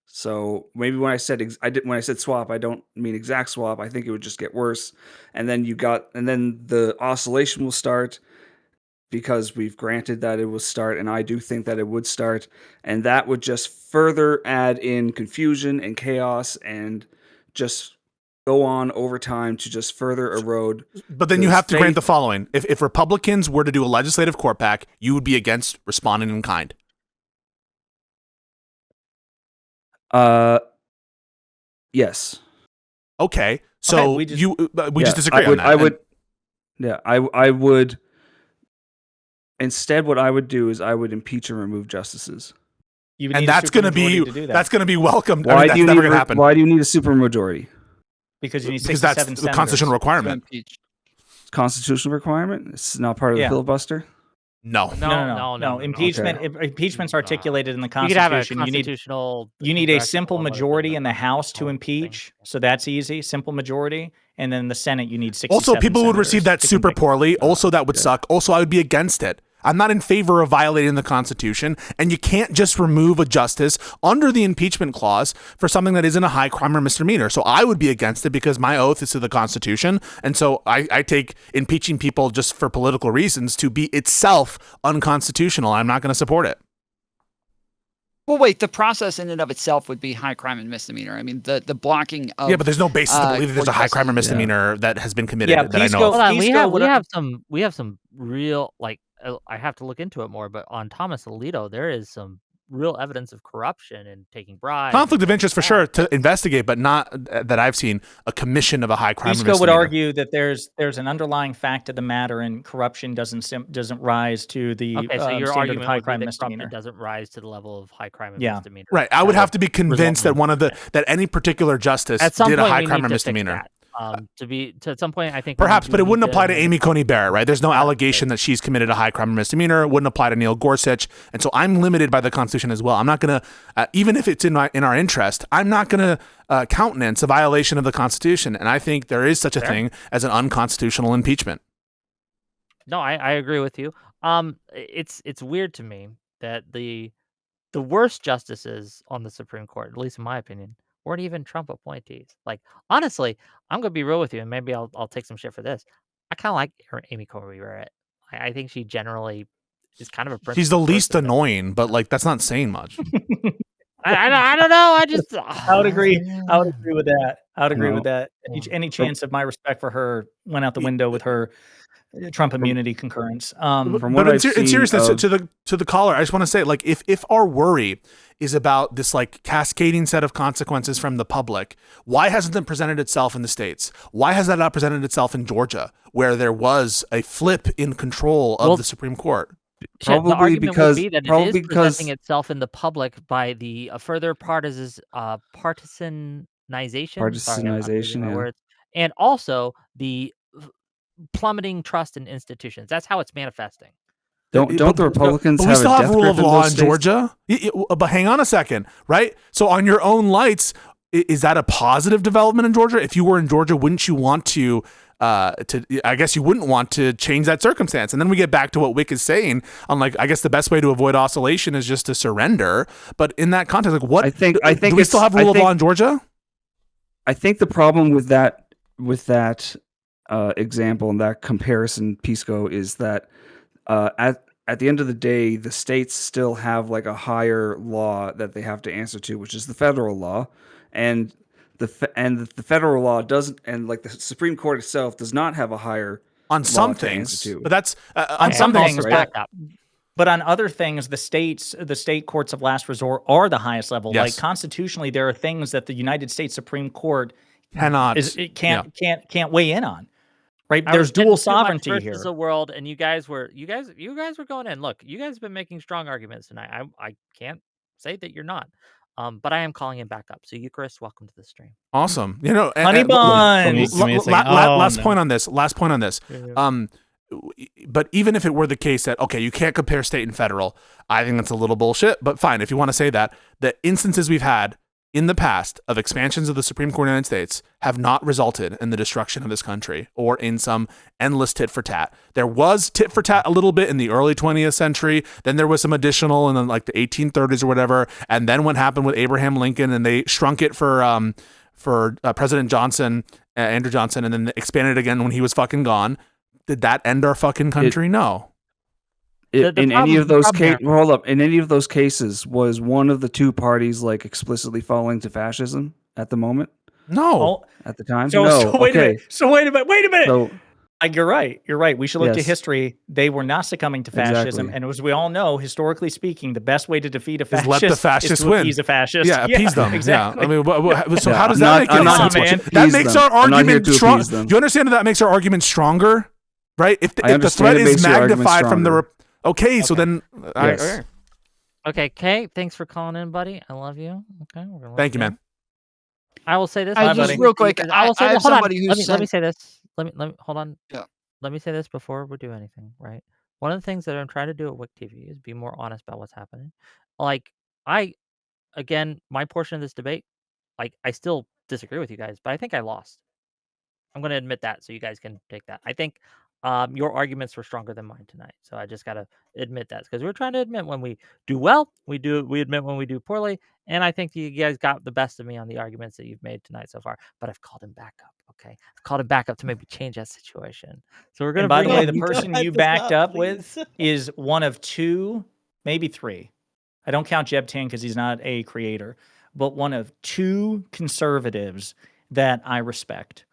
So maybe when I said swap, I don't mean exact swap. I think it would just get worse, and then the oscillation will start because we've granted that it will start, and I do think that it would start, and that would just further add in confusion and chaos and just go on over time to just further erode. But then you have to grant the following: if Republicans were to do a legislative court pack, you would be against responding in kind. Yes. Okay, so we just- we just disagree on that. I would. Instead, what I would do is I would impeach and remove justices. You would And need a that's going to supermajority be to do that. that's going to be welcomed. I Why mean, do that's you never need? going to happen Why do you need a supermajority? because you need because 67 that's the senators. constitutional To requirement. impeach. Constitutional requirement. It's not part of the Yeah. filibuster. No. No. Impeachment's articulated in the You could have a Constitution. constitutional. You need a direct simple or whatever majority in the the House to whole thing. impeach, so that's easy. Simple majority, and then the Senate you need 67. Also, people would receive that senators to super convict. poorly. Also, that would suck. Also, I would be against it. I'm not in favor of violating the Constitution, and you can't just remove a justice under the impeachment clause for something that isn't a high crime or misdemeanor. So I would be against it because my oath is to the Constitution, and so I take impeaching people just for political reasons to be itself unconstitutional. I'm not going to support it. Well, wait. The process in and of itself would be high crime and misdemeanor. I mean, the blocking of Yeah, but there's no basis to believe that there's a court high crime or justice- misdemeanor that has been committed Yeah, that I know Pisco- of. Hold on, Pisco we have some real like I have to look into it more, but on Thomas Alito there is some real evidence of corruption and taking bribes. Conflict of and interest for that, sure to investigate, but not that I've seen a commission of a high crime. Pisco would argue that there's an underlying fact of the matter, and corruption doesn't rise to the Okay, so your standard of argument high would be crime that misdemeanor. corruption doesn't rise to the level of high crime and Yeah. misdemeanor. Right. I would That have to be convinced that that any particular justice At some did a point, high we crime need or to fix misdemeanor. that. At some point, I think we Perhaps, do but it need wouldn't apply to Amy Coney Barrett, right? There's no Yeah, allegation that she's committed a high crime or misdemeanor. It wouldn't apply to Neil Gorsuch, and so I'm limited by the Constitution as well. I'm not gonna, even if it's in our interest, I'm not gonna countenance a violation of the Constitution. And I think there is such a thing as an unconstitutional impeachment. No, I agree with you. It's weird to me that the worst justices on the Supreme Court, at least in my opinion, weren't even Trump appointees. Like, honestly, I'm gonna be real with you, and maybe I'll take some shit for this. I kind of like Amy Coney Barrett. I think she generally is kind of a She's the least person, but annoying, but like that's not saying much. I don't know. I just I would agree. I would agree with that. I would agree No. with that. Any chance of my respect for her went out the window with her Trump immunity concurrence. From But what in, I've in seen seriousness, of- to the caller, I just want to say, like, if our worry is about this like cascading set of consequences from the public, why hasn't it presented itself in the states? Why has that not presented itself in Georgia, where there was a flip in control of the Supreme Court? Shit, the Probably argument because- would be that probably it is because- presenting itself in the public by the further partisanization. Sorry, I'm not using Partisanization, my yeah. words. And also the plummeting trust in institutions. That's how it's manifesting. Don't the Republicans But we have still a have death rule grip of in law those in states? Georgia. But hang on a second, right? So on your own lights, is that a positive development in Georgia? If you were in Georgia, wouldn't you want to? I guess you wouldn't want to change that circumstance. And then we get back to what Whick is saying on, like, I guess the best way to avoid oscillation is just to surrender. But in that context, like, what? I think do we still have rule of law in Georgia? I think the problem with that example and that comparison, Pisco, is that at the end of the day, the states still have like a higher law that they have to answer to, which is the federal law, and the federal law doesn't, and like the Supreme Court itself does not have a higher On law some to answer things, to. but that's on On some some things. things, back up. But on other things, the state courts of last resort are the highest level. Yes. Like constitutionally, there are things that the United States Supreme Court Cannot. can't weigh in on. Right? I There's was getting dual too much sovereignty versus here. the world, and you guys were going in. Look, you guys have been making strong arguments tonight. I can't say that you're not. But I am calling him back up. So Eucharist, welcome to the stream. Awesome. You know, Honey bun. Give me a second. Last no. point on this. Last point on this. Yeah. But even if it were the case that, okay, you can't compare state and federal, I think that's a little bullshit. But fine, if you want to say that, the instances we've had in the past of expansions of the Supreme Court of the United States have not resulted in the destruction of this country or in some endless tit for tat. There was tit for tat a little bit in the early 20th century. Then there was some additional in like the 1830s or whatever. And then what happened with Abraham Lincoln, and they shrunk it for President Johnson, Andrew Johnson, and then they expanded it again when he was fucking gone. Did that end our fucking country? No. The In any of those problem cases, hold up. In any of those cases, was one of the two parties like explicitly falling to fascism at the moment? No. Oh, At the time, so, no. so wait a okay. minute. So wait a minute. So You're right. You're right. We should look to Yes. history. They were not succumbing to fascism, Exactly. and as we all know, historically speaking, the best way to defeat a Is fascist let the fascists is to win. appease a fascist. Yeah, appease them. Exactly. Yeah. I mean, so Yeah, how does I'm that not- make I'm any not sense? here to That appease makes them. our I'm not here argument to strong. appease them. Do you understand that makes our argument stronger? Right? If the understand threat it is makes your argument magnified from the stronger. okay, so then Yes. Okay, Kay, thanks for calling in, buddy. I love you. Okay, we're gonna let thank you, go. man. I will say this. I I'll just say real this, quick, I will say I this. have Hold on. somebody who Let me sent- say this. Let me hold on. Yeah. Let me say this before we do anything. Right. One of the things that I'm trying to do at Whick TV is be more honest about what's happening. Like my portion of this debate, like I still disagree with you guys, but I think I lost. I'm going to admit that, so you guys can take that. I think your arguments were stronger than mine tonight, so I just got to admit that, because we're trying to admit when we do well, we admit when we do poorly, and I think you guys got the best of me on the arguments that you've made tonight so far. But I've called him back up. Okay, I've called him back up to maybe change that situation. So we're going And to. by the way, the You person don't you have to backed stop, up with please. is one of two, maybe three. I don't count Jeb Tan because he's not a creator, but one of two conservatives that I respect.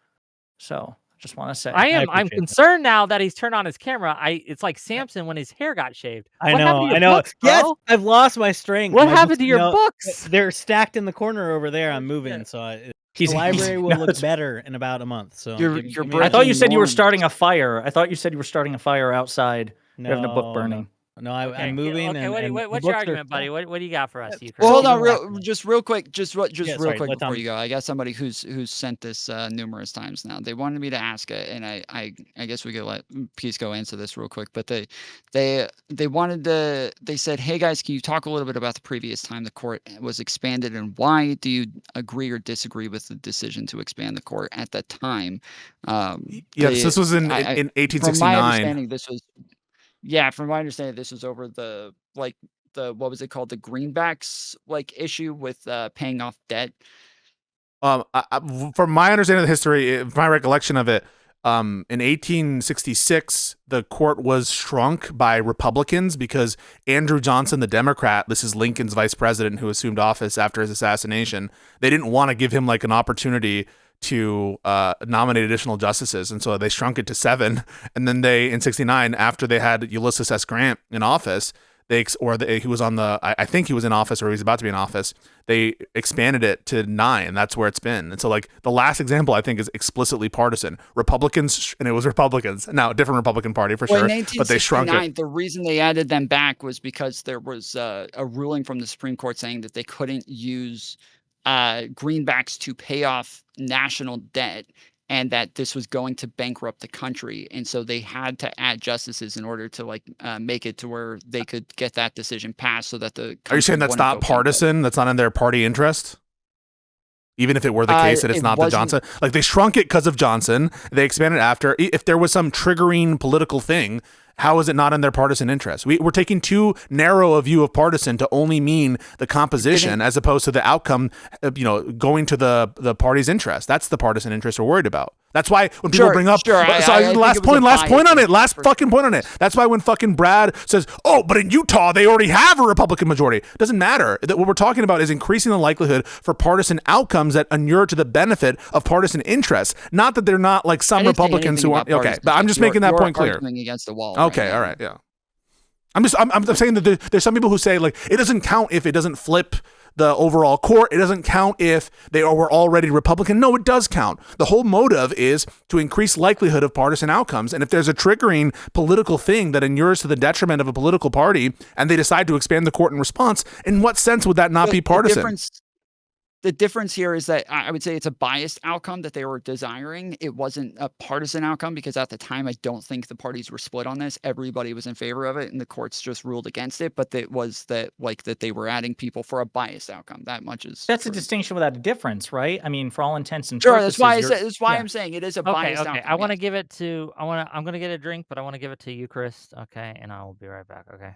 So Just want to say. I'm appreciate that. concerned now that he's turned on his camera. It's like Samson when his hair got shaved. I What know. happened to your I know. books, bro? Yes, I've lost my strength. What My happened books- to your no, books? They're stacked in the corner over there. I'm moving, so the library will no, look better in about a month. So Your give me- breath- I thought you said you were Norms. starting a fire. I thought you said you were starting a fire outside. You're having a book burning. No, Okay, I'm moving. Okay, and, what, and what- the what's your books are- argument, buddy? What do you got for us? You Well, hold Chris? on, real quick, just real sorry, quick let before Tom- you go. I got somebody who's sent this numerous times now. They wanted me to ask it, and I guess we could let Pisco answer this real quick. But they wanted to. They said, "Hey guys, can you talk a little bit about the previous time the court was expanded, and why do you agree or disagree with the decision to expand the court at that time?" Yes, this was in From my 1869. understanding, this was. Yeah, from my understanding, this was over the what was it called, the greenbacks issue with paying off debt. From my understanding of the history, my recollection of it, in 1866, the court was shrunk by Republicans because Andrew Johnson, the Democrat, this is Lincoln's vice president who assumed office after his assassination, they didn't want to give him like an opportunity to nominate additional justices, and so they shrunk it to 7. And then in 69, after they had Ulysses S. Grant in office, he was on the, I think he was in office or he was about to be in office, they expanded it to 9. That's where it's been. And so like the last example I think is explicitly partisan. Republicans, and it was Republicans, now a different Republican party for Well, sure, in but they shrunk it. The reason they added them back was because there was a ruling from the Supreme Court saying that they couldn't use greenbacks to pay off national debt, and that this was going to bankrupt the country, and so they had to add justices in order to make it to where they could get that decision passed, so that the Are you saying country that's wouldn't not go bankrupt. partisan? That's not in their party interest? Even if it were the case that it's It not the wasn't- Johnson, like they shrunk it because of Johnson, they expanded after. If there was some triggering political thing, how is it not in their partisan interest? We're taking too narrow a view of partisan to only mean the composition as opposed to the outcome, going to the party's interest. That's the partisan interest we're worried about. That's why when people bring up, I think last it was a point on bias it, last for- fucking point on it. That's why when fucking Brad says, "Oh, but in Utah they already have a Republican majority," it doesn't matter. What we're talking about is increasing the likelihood for partisan outcomes that inure to the benefit of partisan interests. Not that they're not like I some didn't say Republicans anything who aren't about okay. partisan. But I'm just making that point clear. Arguing against the wall. Okay, right all now. right, yeah. I'm saying that there's some people who say like it doesn't count if it doesn't flip the overall court. It doesn't count if they were already Republican. No, it does count. The whole motive is to increase likelihood of partisan outcomes. And if there's a triggering political thing that inures to the detriment of a political party and they decide to expand the court in response, in what sense would that not be partisan? The difference here is that I would say it's a biased outcome that they were desiring. It wasn't a partisan outcome because at the time, I don't think the parties were split on this. Everybody was in favor of it and the courts just ruled against it. But it was that they were adding people for a biased outcome. That much is That's a true. distinction without a difference, right? I mean, for all intents and Sure, purposes. that's why yeah. I'm saying it is a Okay, biased okay. outcome. I want to yes. give it to. I'm gonna get a drink, but I want to give it to you, Chris. Okay, and I will be right back. Okay.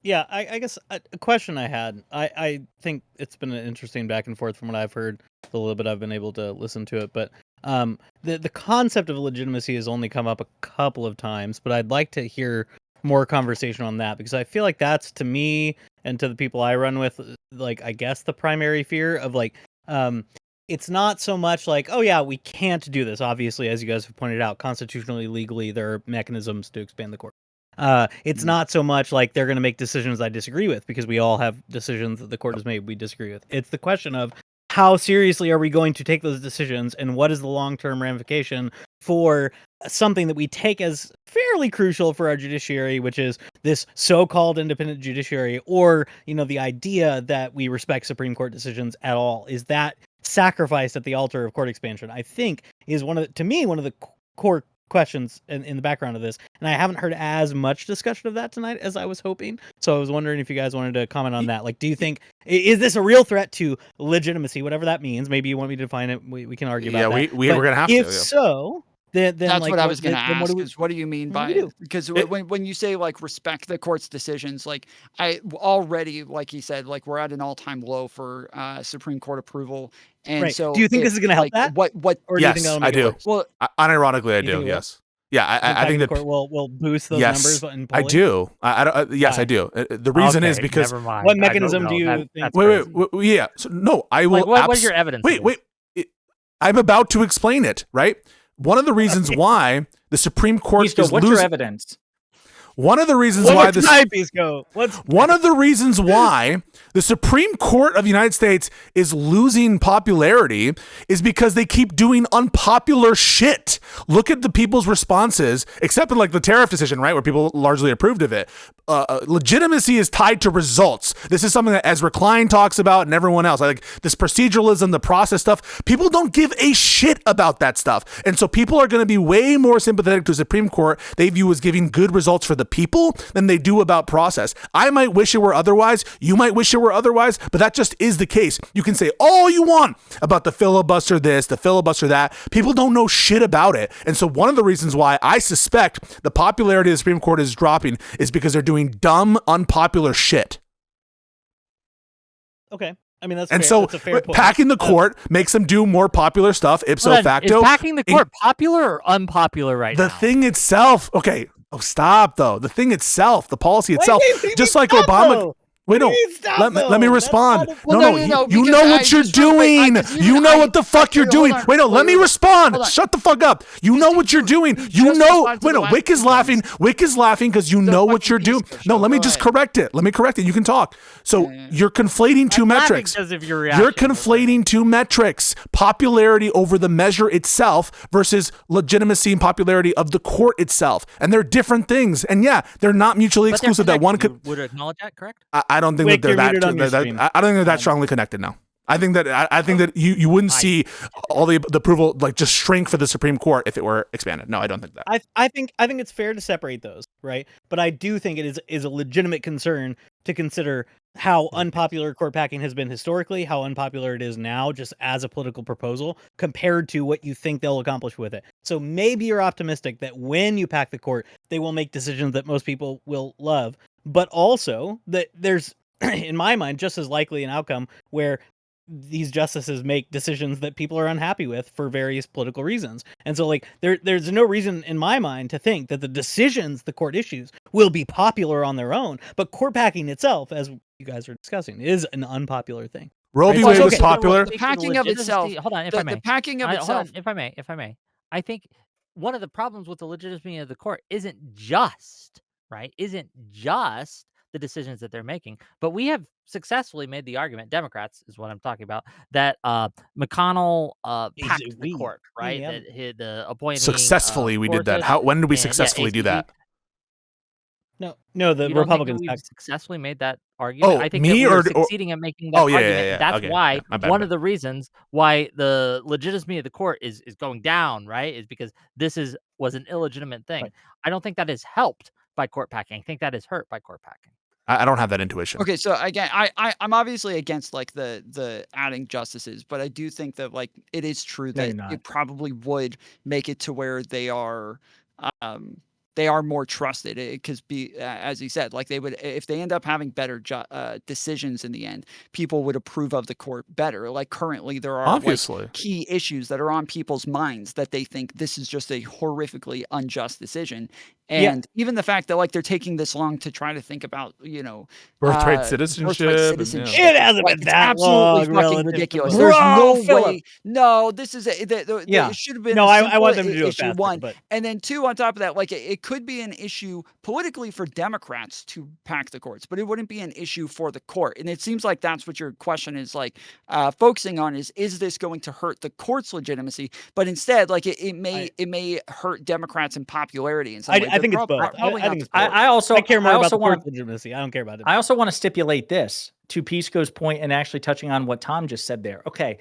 Yeah, I guess a question I had. I think it's been an interesting back and forth from what I've heard, the little bit I've been able to listen to it. But the concept of legitimacy has only come up a couple of times, but I'd like to hear more conversation on that because I feel like that's, to me and to the people I run with, like, I guess the primary fear of it's not so much like, oh yeah, we can't do this. Obviously, as you guys have pointed out, constitutionally, legally, there are mechanisms to expand the court. It's not so much like they're going to make decisions I disagree with, because we all have decisions that the court has made we disagree with. It's the question of how seriously are we going to take those decisions, and what is the long-term ramification for something that we take as fairly crucial for our judiciary, which is this so-called independent judiciary, or, the idea that we respect Supreme Court decisions at all. Is that sacrificed at the altar of court expansion? I think is one of the core questions in the background of this, and I haven't heard as much discussion of that tonight as I was hoping. So I was wondering if you guys wanted to comment on that. Like, do you think is this a real threat to legitimacy, whatever that means? Maybe you want me to define it. We can argue about that. Yeah, we're gonna have to. If so, then That's like, what I was going to then ask. what What do you mean what by do we it? Because when you say respect the court's decisions, I already, like you said, we're at an all-time low for Supreme Court approval, and Right. so Do you think this is going to help that? What? Or do you think Yes, that'll I make it do. worse? Well, Unironically, I You do. think it will? Yes. Yeah, I think the that court will boost those yes, numbers. In I polling? do. I don't. Yes, Why? I do. The reason is Okay, because never mind. What I don't mechanism know. do you That- think- that's wait, crazy. yeah. So, no, I will. Like, what is your evidence? Wait, of wait. I'm about to explain it. Right. one of the reasons why the Supreme Court Pisco, is what's your losing. evidence? One of the reasons One why more this. time, Pisco. One of the reasons why the Supreme Court of the United States is losing popularity is because they keep doing unpopular shit. Look at the people's responses, except in like the tariff decision, right, where people largely approved of it. Legitimacy is tied to results. This is something that Ezra Klein talks about and everyone else. Like this proceduralism, the process stuff. People don't give a shit about that stuff. And so people are going to be way more sympathetic to the Supreme Court they view as giving good results for the people than they do about process. I might wish it were otherwise. You might wish it were otherwise, but that just is the case. You can say all you want about the filibuster this, the filibuster that. People don't know shit about it. And so one of the reasons why I suspect the popularity of the Supreme Court is dropping is because they're doing dumb, unpopular shit. Okay. I mean, that's And fair. so That's a fair point. packing the court makes them do more popular stuff, ipso Hold on, facto. is packing the court popular or unpopular right The now? thing itself, okay. Oh, stop though. The thing itself, the policy itself, just like Obama. Wait, no. Let me respond. No, you know what you're doing. You know what the fuck you're doing. Wait, no, let me respond. Shut the fuck up. You know what you're doing. You know. Wait, no, Whick is laughing. Whick is laughing because you know what you're doing. No, let me just correct it. Let me correct it. You can talk. So you're conflating two metrics. You're conflating two metrics: popularity over the measure itself versus legitimacy and popularity of the court itself. And they're different things. And yeah, they're not mutually But they're exclusive. That one connected. could. Would acknowledge that, correct? I don't think Whick, that they're you're muted on your that. stream. I don't think they're that strongly connected. No, I think that you wouldn't see all the approval like just shrink for the Supreme Court if it were expanded. No, I don't think that. I think it's fair to separate those, right? But I do think it is a legitimate concern to consider how unpopular court packing has been historically, how unpopular it is now, just as a political proposal, compared to what you think they'll accomplish with it. So maybe you're optimistic that when you pack the court, they will make decisions that most people will love, but also that there's, in my mind, just as likely an outcome where these justices make decisions that people are unhappy with for various political reasons. And so like there's no reason in my mind to think that the decisions the court issues will be popular on their own, but court packing itself, as you guys are discussing, is an unpopular thing. Roe v. Right? Wade was Okay. popular. The packing of itself. Hold on, if I may. The packing of Hold itself. on, if I may. I think one of the problems with the legitimacy of the court isn't just the decisions that they're making, but we have successfully made the argument, Democrats is what I'm talking about, that McConnell packed the court, right? Yeah. That the appointing Successfully, we did that. When did we successfully do that? No, the You don't think Republicans we've packed. successfully made that argument. Oh, I think me that we're or succeeding at making that Oh, yeah, argument. yeah. That's Okay, why yeah, my bad, one my of the reasons why the legitimacy of the court is going down, right, is because this was an illegitimate thing. Right. I don't think that is helped by court packing. I think that is hurt by court packing. I don't have that intuition. Okay, so again, I'm obviously against like the adding justices, but I do think that like it is true No, that you're not. it probably would make it to where they are more trusted because as he said, like they would, if they end up having better decisions in the end, people would approve of the court better. Like currently there are Obviously. like, key issues that are on people's minds that they think this is just a horrifically unjust decision. And even the fact that like they're taking this long to try to think about, Birthright citizenship. It hasn't like, been it's that absolutely long, fucking relative to ridiculous. the- There's no Philip. way. No, this is it should have been. No, a I simple want them to do it issue faster, one, but and then two on top of that, like it could be an issue politically for Democrats to pack the courts, but it wouldn't be an issue for the court. And it seems like that's what your question is like focusing on is this going to hurt the court's legitimacy? But instead, like it may hurt Democrats in popularity. In some ways. I think it's both. Probably I think it's not both. I also I care more I about also the want court's legitimacy. I don't care about it. I also want to stipulate this to Pisco's point and actually touching on what Tom just said there. Okay.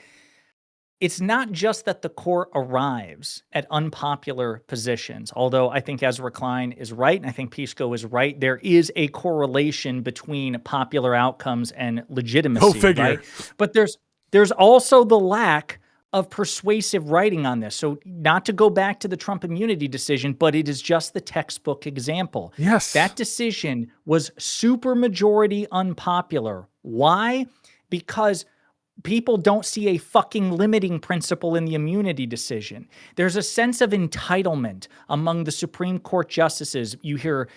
It's not just that the court arrives at unpopular positions, although I think Ezra Klein is right, and I think Pisco is right. There is a correlation between popular outcomes and legitimacy. Go figure. Right? But there's also the lack of persuasive writing on this. So not to go back to the Trump immunity decision, but it is just the textbook example. Yes. That decision was supermajority unpopular. Why? Because people don't see a fucking limiting principle in the immunity decision. There's a sense of entitlement among the Supreme Court justices. You hear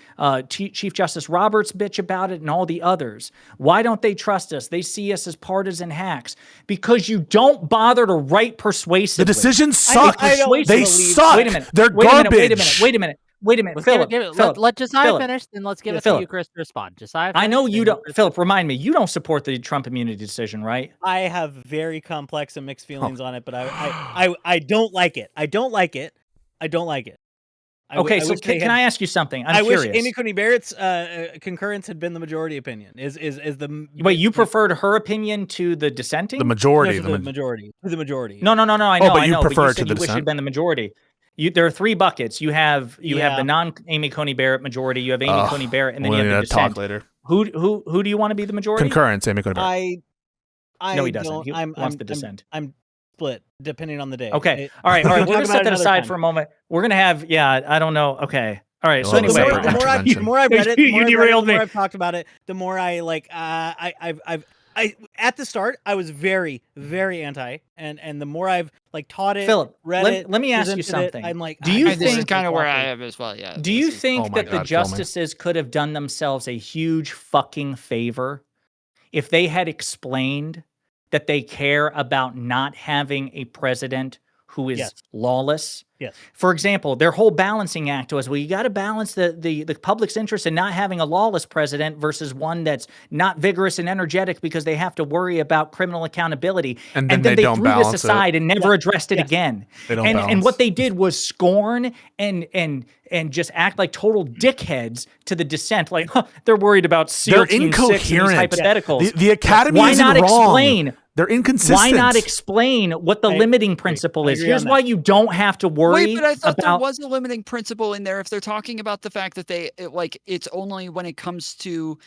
Chief Justice Roberts bitch about it and all the others. Why don't they trust us? They see us as partisan hacks. Because you don't bother to write persuasively. The decisions suck. They suck. Wait a minute. They're garbage. Wait a minute. Philip, let Jessiah Philip, finish, then let's give it to Philip. you, Chris, to respond. Jessiah, I know finish, you then don't. Chris. Philip, remind me, you don't support the Trump immunity decision, right? I have very complex and mixed feelings on it, but I don't like it. I don't like it. Okay, so can I ask you something? I'm curious. wish Amy Coney Barrett's concurrence had been the majority opinion. Wait, you preferred her opinion to the dissenting? The majority. No, to the majority. To the majority. No. I know. But you I know, prefer but to the you wish it dissent? had been the majority. There are three buckets. You have the non-Amy Coney Barrett majority. You have Amy Coney Barrett, and then you have the dissent. Talk later. Who do you want to be the majority? Concurrence, Amy Coney Barrett. No, he doesn't. He wants the dissent. I'm split depending on the day. Okay. All right. We're gonna set that aside for a moment. We're gonna have. Yeah. I don't know. Okay. All right. So anyway, the more I read it, you derailed me. The more I've talked about it, the more I like. I at the start I was very, very anti, and the more I've like taught it, Philip, read it, let me ask you presented it, something. I'm like, Do you think this is kind of where I am as well? Yeah. Do you this is- think that the justices could have done themselves a huge fucking favor if they had explained that they care about not having a president who is lawless? Yes. For example, their whole balancing act was, well, you got to balance the public's interest in not having a lawless president versus one that's not vigorous and energetic because they have to worry about criminal accountability. And then they don't threw balance this aside and never addressed it again. They don't and balance. what they did was scorn and just act like total dickheads to the dissent. Like, they're worried about SEAL They're Team 6 and these incoherent. hypotheticals. The academy Why isn't not wrong. explain? They're inconsistent. Why not explain what the limiting principle is? Here's why you don't have to worry Wait, but I thought about. there was a limiting principle in there. If they're talking about the fact that it's only when it comes to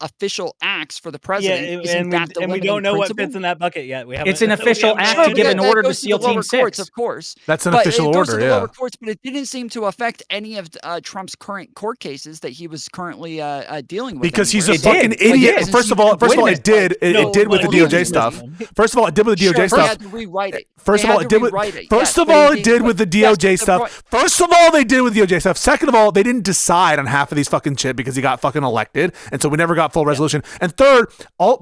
official acts for the president. And we don't know what fits in that bucket yet. It's an official act to give an order to SEAL Team 6. Of course, that's an official order. The lower courts, but it didn't seem to affect any of Trump's current court cases that he was currently dealing with. Because he's a fucking idiot. First of all, it did. It did with the DOJ stuff. First of all, it did with the DOJ stuff. They had to rewrite it. First of all, it did with. First of all, it did with the DOJ stuff. First of all, they did with the DOJ stuff. Second of all, they didn't decide on half of these fucking shit because he got fucking elected, and so we never got full resolution. And third,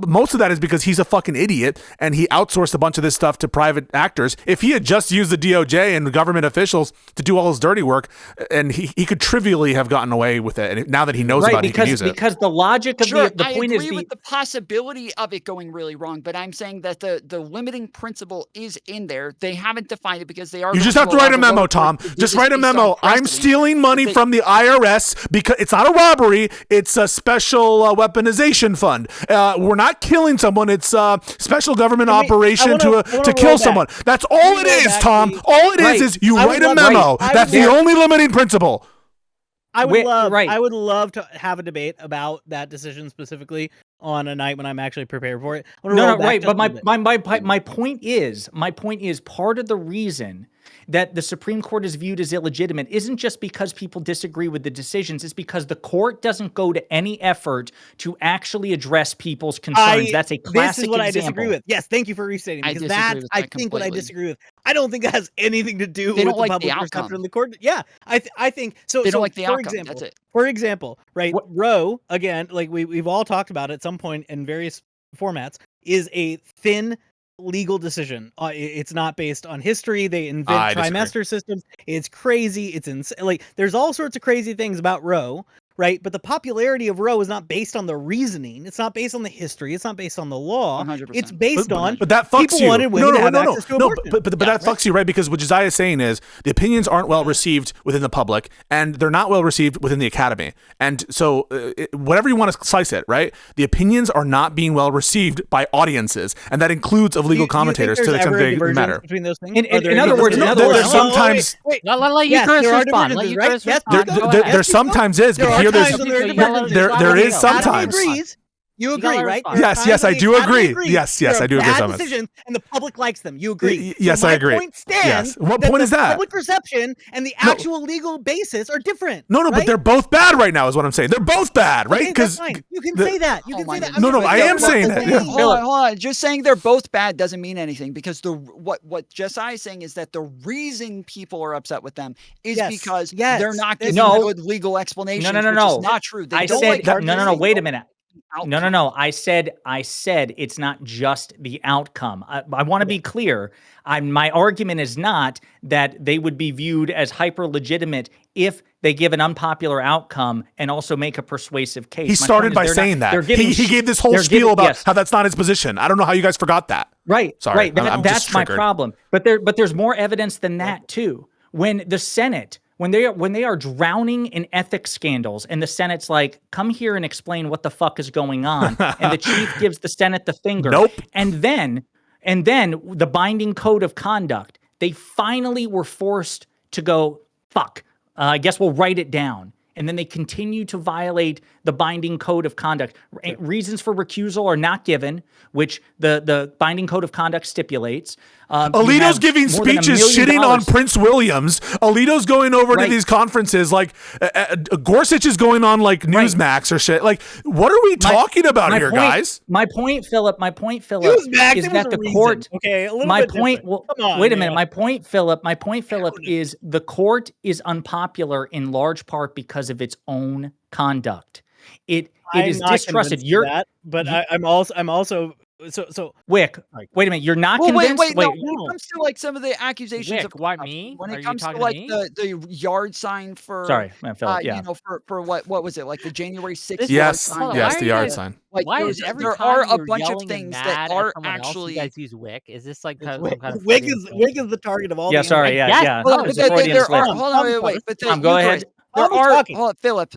most of that is because he's a fucking idiot and he outsourced a bunch of this stuff to private actors. If he had just used the DOJ and the government officials to do all his dirty work, and he could trivially have gotten away with it. And now that he knows about it, he can use it. Because the logic of the point is I agree with the possibility of it going really wrong, but I'm saying that the limiting principle is in there. They haven't defined it because they are. You just have to write a memo, Tom. Just write a memo. I'm stealing money from the IRS because it's not a robbery. It's a special weaponization fund. We're not killing someone. It's a special government operation to kill someone. That's all it is, Tom. All it is you write a memo. That's the only limiting principle. I would love to have a debate about that decision specifically on a night when I'm actually prepared for it. Right. But my point is part of the reason that the Supreme Court is viewed as illegitimate isn't just because people disagree with the decisions. It's because the court doesn't go to any effort to actually address people's concerns. That's a classic This is what example. I disagree with. Yes, thank you for restating. Because that's, I think, what I disagree with. I don't think that has anything to do with the public perception of the court. Yeah, I think so. They don't like the outcome. Example, that's it. For example, right, Roe, again, like we've all talked about at some point in various formats, is a thin legal decision. It's not based on history. They invent trimester systems. It's crazy. It's like there's all sorts of crazy things about Roe, right? But the popularity of Roe is not based on the reasoning. It's not based on the history. It's not based on the law. 100%. It's based on but that fucks people you. wanted women to have access to abortion. But that fucks you, right? Because what Jesiah is saying is the opinions aren't well received within the public, and they're not well received within the academy. And so, whatever you want to slice it, right? The opinions are not being well received by audiences, and that includes of legal commentators to the extent they matter. Between those things? In other words, there's sometimes. Let you Chris respond. Let you Chris respond. There sometimes is, but here there is sometimes. You You gotta agree, right? respond. There are Yes, times yes, when I the do Academy agree. Yes, yes, there are I do agree with bad Thomas. decisions, and the public likes them. You agree? Yes, so I my agree. Point stands. Yes. What that point the is that? Public perception and the No. actual legal basis are different. No, right? but they're both bad right now, is what I'm saying. They're both bad, right? Okay, that's fine. You can say that. You Oh can my say that. goodness. No, no, just I saying am what saying the that, thing yeah. is. Hold on. Just saying they're both bad doesn't mean anything, because what Jessiah is saying is that the reason people are upset with them is Yes, because yes, they're not that's- giving No. good legal explanations. No, no, no, which no. is not true. They I don't said like no, no, no. they Wait a don't minute. like No, no, no. outcomes. I said it's not just the outcome. I want to be clear. My argument is not that they would be viewed as hyper legitimate if they give an unpopular outcome and also make a persuasive case. He started by saying that. He gave this whole spiel about how that's not his position. I don't know how you guys forgot that. Right. Sorry, Right. I'm That's just my triggered. problem. But there's more evidence than that too. When the Senate, when they are drowning in ethics scandals, and the Senate's like, come here and explain what the fuck is going on, and the chief gives the Senate the finger. Nope. And then the binding code of conduct, they finally were forced to go, fuck, I guess we'll write it down. And then they continue to violate the binding code of conduct. Reasons for recusal are not given, which the binding code of conduct stipulates. Alito's giving speeches shitting on Prince Williams. Alito's going over to these conferences like Gorsuch is going on like Newsmax or shit. Like, what are we talking about here, guys? My point, Philip, Newsmax, is it was that a the reason, court. okay, a little my bit point. different. Well, Come on, wait a man. minute. My point, Philip, is the court is unpopular in large part because of its own conduct. It is not distrusted. convinced of that, but I'm also so Wick. Wait a minute. You're not Well, convinced. wait. No, when it comes to like some of the accusations Wick, of why corruption, me? when Are it you comes to talking to like me? the yard sign for Sorry, man, Philip. Yeah. you know, for what was it, like the January 6th This- yard Yes, sign? Hold on, yes, why the are yard you- sign. Like Why there's- is every there time are a you're bunch of yelling and things mad that at are someone else, actually you guys use Wick? Is this like some Wick, kind of Wick Freudian is thing? Wick is the target of all. Yeah. the Sorry. Yes, Yeah. Hold Yeah. on, It's but a Freudian there slip. are, hold on, wait. But Tom, go ahead. There Tom is are, talking. hold on,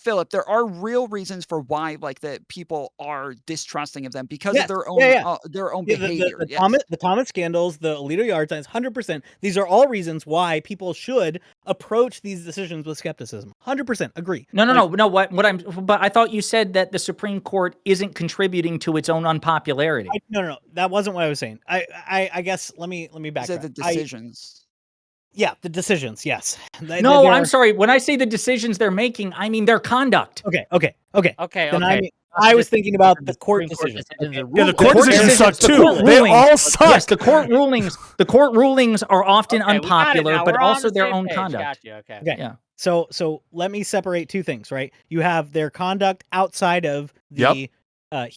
Philip, there are real reasons for why like that people are distrusting of them because Yes, of their own their own Yeah, behavior. the Thomas scandals, the Alito yard signs, 100%. These are all reasons why people should approach these decisions with skepticism. 100% agree. No. But I thought you said that the Supreme Court isn't contributing to its own unpopularity. No. That wasn't what I was saying. I guess let me back. Said the decisions. Yeah, the decisions. Yes. No, I'm sorry. When I say the decisions they're making, I mean their conduct. Okay. Okay, Then okay. I was thinking about the Supreme court Court decisions. decisions Okay. are Yeah, the rulings. court decisions suck the too. court They rulings- all suck. Yes, the court rulings are often Okay, we got it unpopular, now. but We're on also the their same own page. conduct. Gotcha, okay. Okay. Yeah. So let me separate two things, right? You have their conduct outside of the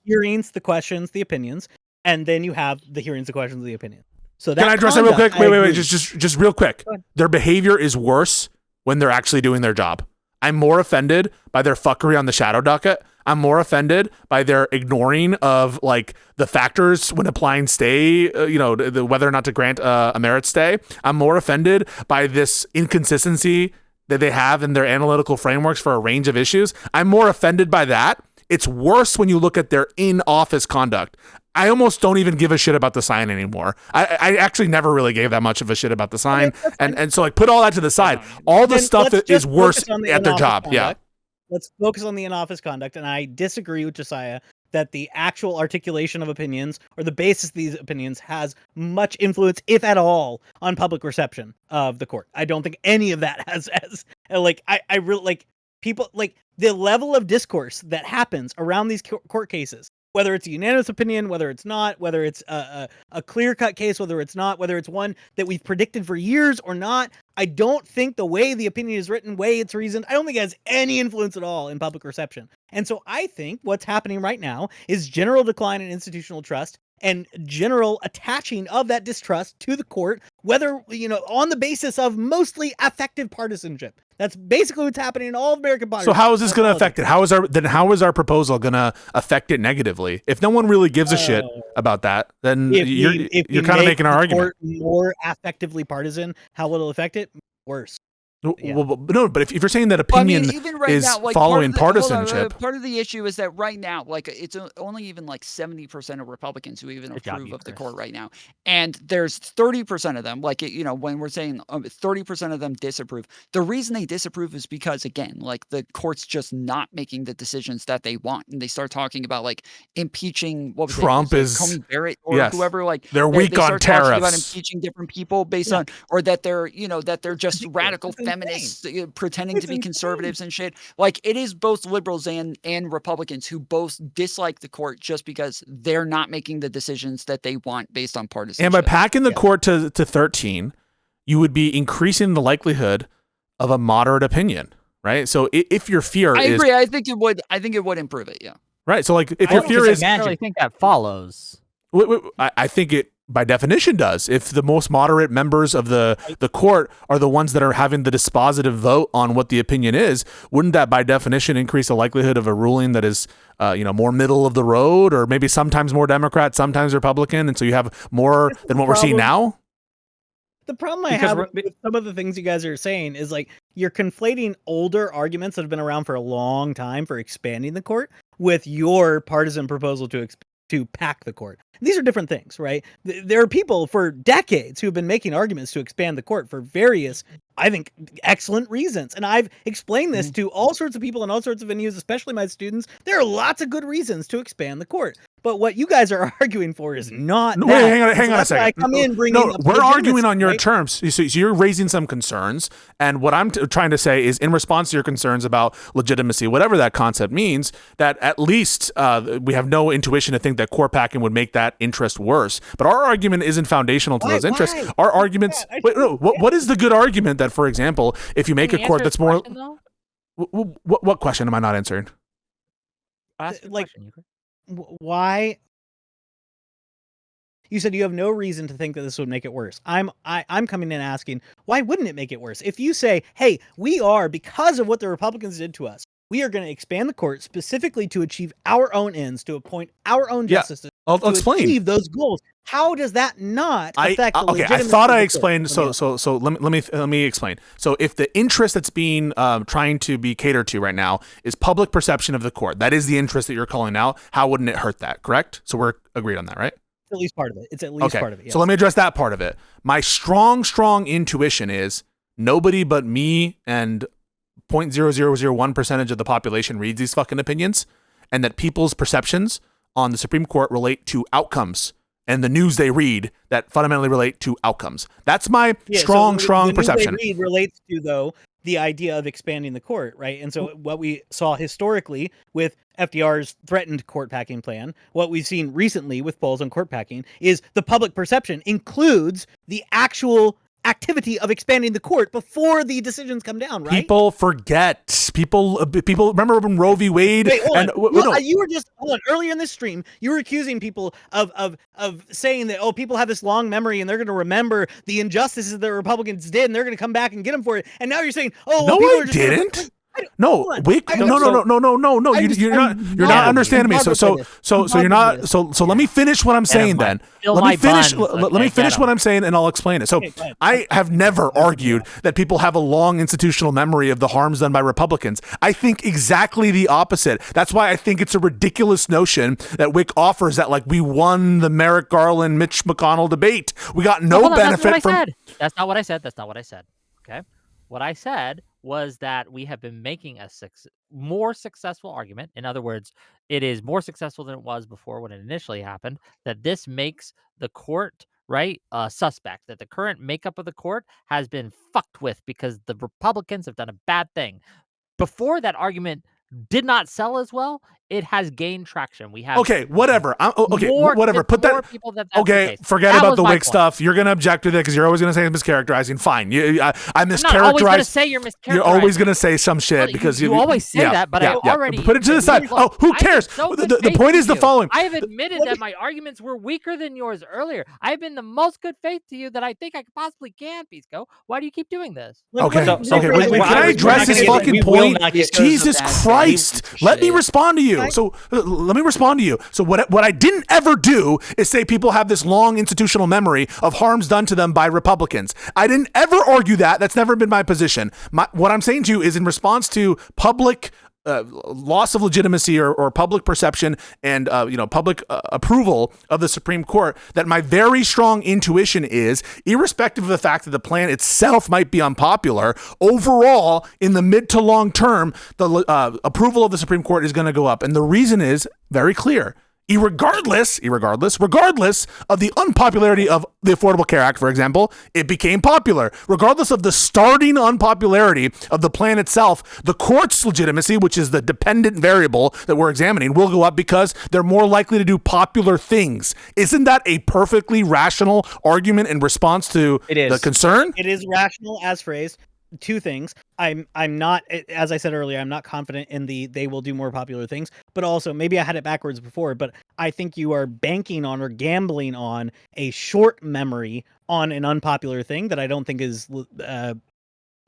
hearings, the questions, the opinions, and then you have the hearings, the questions, the opinions. So that Can I address that real quick? conduct, I Wait. agree. Just real quick. Go ahead. Their behavior is worse when they're actually doing their job. I'm more offended by their fuckery on the shadow docket. I'm more offended by their ignoring of like the factors when applying stay, the whether or not to grant a merit stay. I'm more offended by this inconsistency that they have in their analytical frameworks for a range of issues. I'm more offended by that. It's worse when you look at their in-office conduct. I almost don't even give a shit about the sign anymore. I actually never really gave that much of a shit about the sign. And so like put all that to the side. All the Then stuff let's is just worse focus on the at their in-office job. Yeah. conduct. Let's focus on the in-office conduct, and I disagree with Jessiah that the actual articulation of opinions or the basis of these opinions has much influence, if at all, on public reception of the court. I don't think any of that has I really like people like the level of discourse that happens around these court cases. Whether it's a unanimous opinion, whether it's not, whether it's a clear-cut case, whether it's not, whether it's one that we've predicted for years or not, I don't think the way the opinion is written, way it's reasoned, I don't think it has any influence at all in public reception. And so I think what's happening right now is general decline in institutional trust and general attaching of that distrust to the court, whether, on the basis of mostly affective partisanship. That's basically what's happening in all of American politics. So how is this going to affect it? How is our proposal going to affect it negatively? If no one really gives a shit about that, then you're kind of making our argument. More affectively partisan, how will it affect it? Worse. No, but if you're saying that Well, I mean, opinion even right is now, like following part of the, hold on, partisanship, part of the issue is that right now, like it's only even like 70% of Republicans who even Good job, approve you, of the Chris. court right now, and there's 30% of them. Like when we're saying 30% of them disapprove, the reason they disapprove is because again, like the court's just not making the decisions that they want, and they start talking about like impeaching. What was Trump it? is Coney Barrett or yes. whoever. Like They're they weak on start talking about tariffs. impeaching different people based on, or that they're that they're just radical It's insane. feminists pretending It's to be insane. conservatives and shit. Like it is both liberals and Republicans who both dislike the court just because they're not making the decisions that they want based on partisanship. And by packing the court to 13, you would be increasing the likelihood of a moderate opinion, right? So if your fear I is agree. I think it would improve it. Yeah. right, so like if I your don't fear is, I really think that follows. I think it by definition does. If the most moderate members of the court are the ones that are having the dispositive vote on what the opinion is, wouldn't that by definition increase the likelihood of a ruling that is more middle of the road, or maybe sometimes more Democrat, sometimes Republican, and so you have more than what we're seeing now? The problem I have with some of the things you guys are saying is like you're conflating older arguments that have been around for a long time for expanding the court with your partisan proposal to pack the court. These are different things, right? There are people for decades who have been making arguments to expand the court for various, I think, excellent reasons. And I've explained this to all sorts of people in all sorts of venues, especially my students. There are lots of good reasons to expand the court. But what you guys are arguing for is not that. Wait, hang on a second. I come in bringing up we're arguing legitimacy, on your right? terms. So you're raising some concerns, and what I'm trying to say is, in response to your concerns about legitimacy, whatever that concept means, that at least we have no intuition to think that court packing would make that interest worse. But our argument isn't foundational to those interests. Why? Our arguments. Wait, no. What is the good argument that, for example, if you make a court that's more, what question am I not answering? Like, why? You said you have no reason to think that this would make it worse. I'm coming in asking, why wouldn't it make it worse? If you say, hey, because of what the Republicans did to us, we are going to expand the court specifically to achieve our own ends, to appoint our own justices, I'll to explain. achieve those goals. How does that not affect the legitimacy I thought of I the explained. court? So let me explain. So if the interest that's being trying to be catered to right now is public perception of the court, that is the interest that you're calling out. How wouldn't it hurt that? Correct. So we're agreed on that, right? At least part of it. It's at least part of it. Yes. So let me address that part of it. My strong intuition is nobody but me and 0.0001% of the population reads these fucking opinions, and that people's perceptions on the Supreme Court relate to outcomes and the news they read that fundamentally relate to outcomes. That's my strong perception. The news they read relates to, though, the idea of expanding the court, right? And so what we saw historically with FDR's threatened court packing plan, what we've seen recently with polls on court packing, is the public perception includes the actual activity of expanding the court before the decisions come down, right? People forget. People remember when Roe v. Wade. Wait, hold and on. You were just earlier in this stream. You were accusing people of saying that people have this long memory and they're going to remember the injustices that Republicans did and they're going to come back and get them for it. And now you're saying, no, people I didn't. No, Whick. No. You're not understanding me. So you're not. So let me finish what I'm saying then. Let me finish what I'm saying, and I'll explain it. So I have never argued that people have a long institutional memory of the harms done by Republicans. I think exactly the opposite. That's why I think it's a ridiculous notion that Whick offers that like we won the Merrick Garland Mitch McConnell debate. We got no benefit from. That's not what I said. Okay. What I said was that we have been making a more successful argument. In other words, it is more successful than it was before when it initially happened, that this makes the court, right, suspect, that the current makeup of the court has been fucked with because the Republicans have done a bad thing. Before that argument did not sell as well, it has gained traction. We have whatever. Whatever. Put that. Forget about the Whick stuff. You're gonna object to that because you're always gonna say it's mischaracterizing. Fine. I mischaracterized. I'm not always gonna say you're mischaracterizing. You're always gonna say some shit because you always say that. But I already put it to the side. Who cares? The point is the following. I have admitted that my arguments were weaker than yours earlier. I have been the most good faith to you that I think I possibly can, Pisco. Why do you keep doing this? Can I address this fucking point? Jesus Christ! Let me respond to you. you. So let me respond to you. So what I didn't ever do is say people have this long institutional memory of harms done to them by Republicans. I didn't ever argue that. That's never been my position. What I'm saying to you is in response to public loss of legitimacy or public perception and public approval of the Supreme Court, that my very strong intuition is, irrespective of the fact that the plan itself might be unpopular, overall in the mid to long term, the approval of the Supreme Court is going to go up. And the reason is very clear. Regardless of the unpopularity of the Affordable Care Act, for example, it became popular. Regardless of the starting unpopularity of the plan itself, the court's legitimacy, which is the dependent variable that we're examining, will go up because they're more likely to do popular things. Isn't that a perfectly rational argument in response to the concern? It is rational as phrased. Two things. I'm not, as I said earlier, I'm not confident in they will do more popular things, but also maybe I had it backwards before, but I think you are banking on or gambling on a short memory on an unpopular thing that I don't think is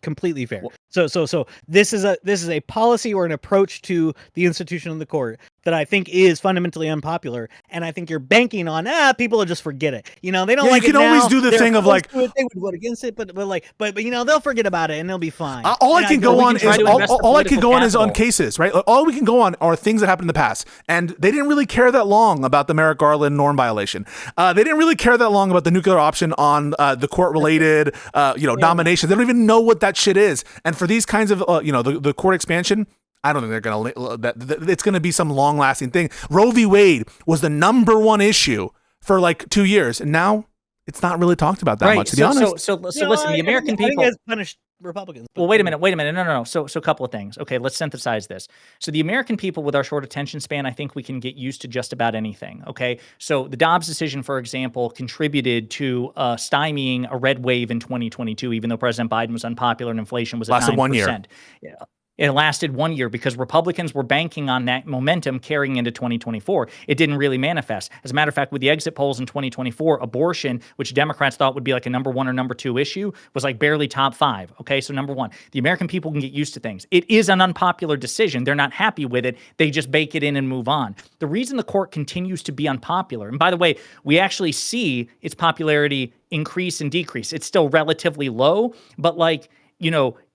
completely fair. So this is a policy or an approach to the institution of the court that I think is fundamentally unpopular, and I think you're banking on people will just forget it. They don't like it. You can always do the thing of like they would vote against it, but they'll forget about it and they'll be fine. All I can go on is on cases, right? All we can go on are things that happened in the past, and they didn't really care that long about the Merrick Garland norm violation. They didn't really care that long about the nuclear option on the court-related nominations. They don't even know what that shit is. And for these kinds of the court expansion, I don't think they're going to, it's going to be some long lasting thing. Roe v. Wade was the number one issue for like 2 years. And now it's not really talked about that much, to be honest. So listen, the American people has punished Republicans. Well, wait a minute. No. So a couple of things. Okay, let's synthesize this. So the American people, with our short attention span, I think we can get used to just about anything. Okay, so the Dobbs decision, for example, contributed to stymieing a red wave in 2022, even though President Biden was unpopular and inflation was at 9%. Lasted 1 year. Yeah. It lasted 1 year because Republicans were banking on that momentum carrying into 2024. It didn't really manifest. As a matter of fact, with the exit polls in 2024, abortion, which Democrats thought would be like a number 1 or number 2 issue, was like barely top 5. Okay, so number 1, the American people can get used to things. It is an unpopular decision. They're not happy with it. They just bake it in and move on. The reason the court continues to be unpopular, and by the way, we actually see its popularity increase and decrease. It's still relatively low, but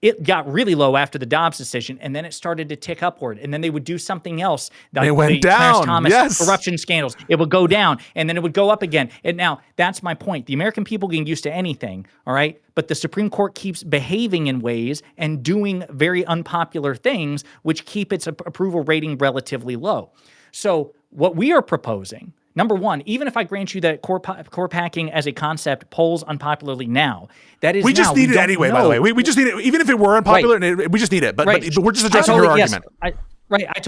it got really low after the Dobbs decision, and then it started to tick upward, and then they would do something else. It went down. Thomas Yes. corruption scandals. It would go down, and then it would go up again. And now that's my point. The American people get used to anything, all right? But the Supreme Court keeps behaving in ways and doing very unpopular things, which keep its approval rating relatively low. So what we are proposing, number 1, even if I grant you that court packing as a concept polls unpopularly now, that is we just need it anyway, by the way. We just need it, even if it were unpopular, we just need it. But we're just addressing your argument. I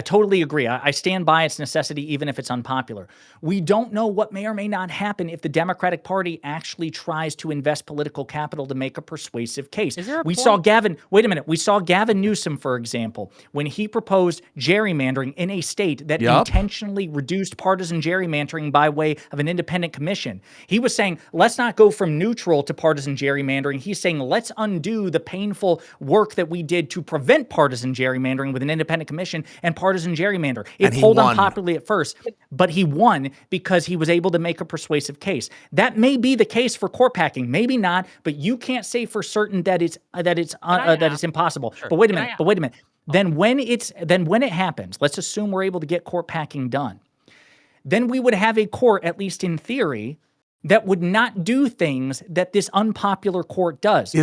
totally agree. I stand by its necessity, even if it's unpopular. We don't know what may or may not happen if the Democratic Party actually tries to invest political capital to make a persuasive case. We saw Gavin Newsom, for example, when he proposed gerrymandering in a state that intentionally reduced partisan gerrymandering by way of an independent commission. He was saying, let's not go from neutral to partisan gerrymandering. He's saying, let's undo the painful work that we did to prevent partisan gerrymandering with an independent commission and partisan gerrymander. It polled unpopularly at first, but he won because he was able to make a persuasive case. That may be the case for court packing, maybe not, but you can't say for certain that it's impossible. Sure. But wait a minute. Then when it happens, let's assume we're able to get court packing done. Then we would have a court, at least in theory, that would not do things that this unpopular court does.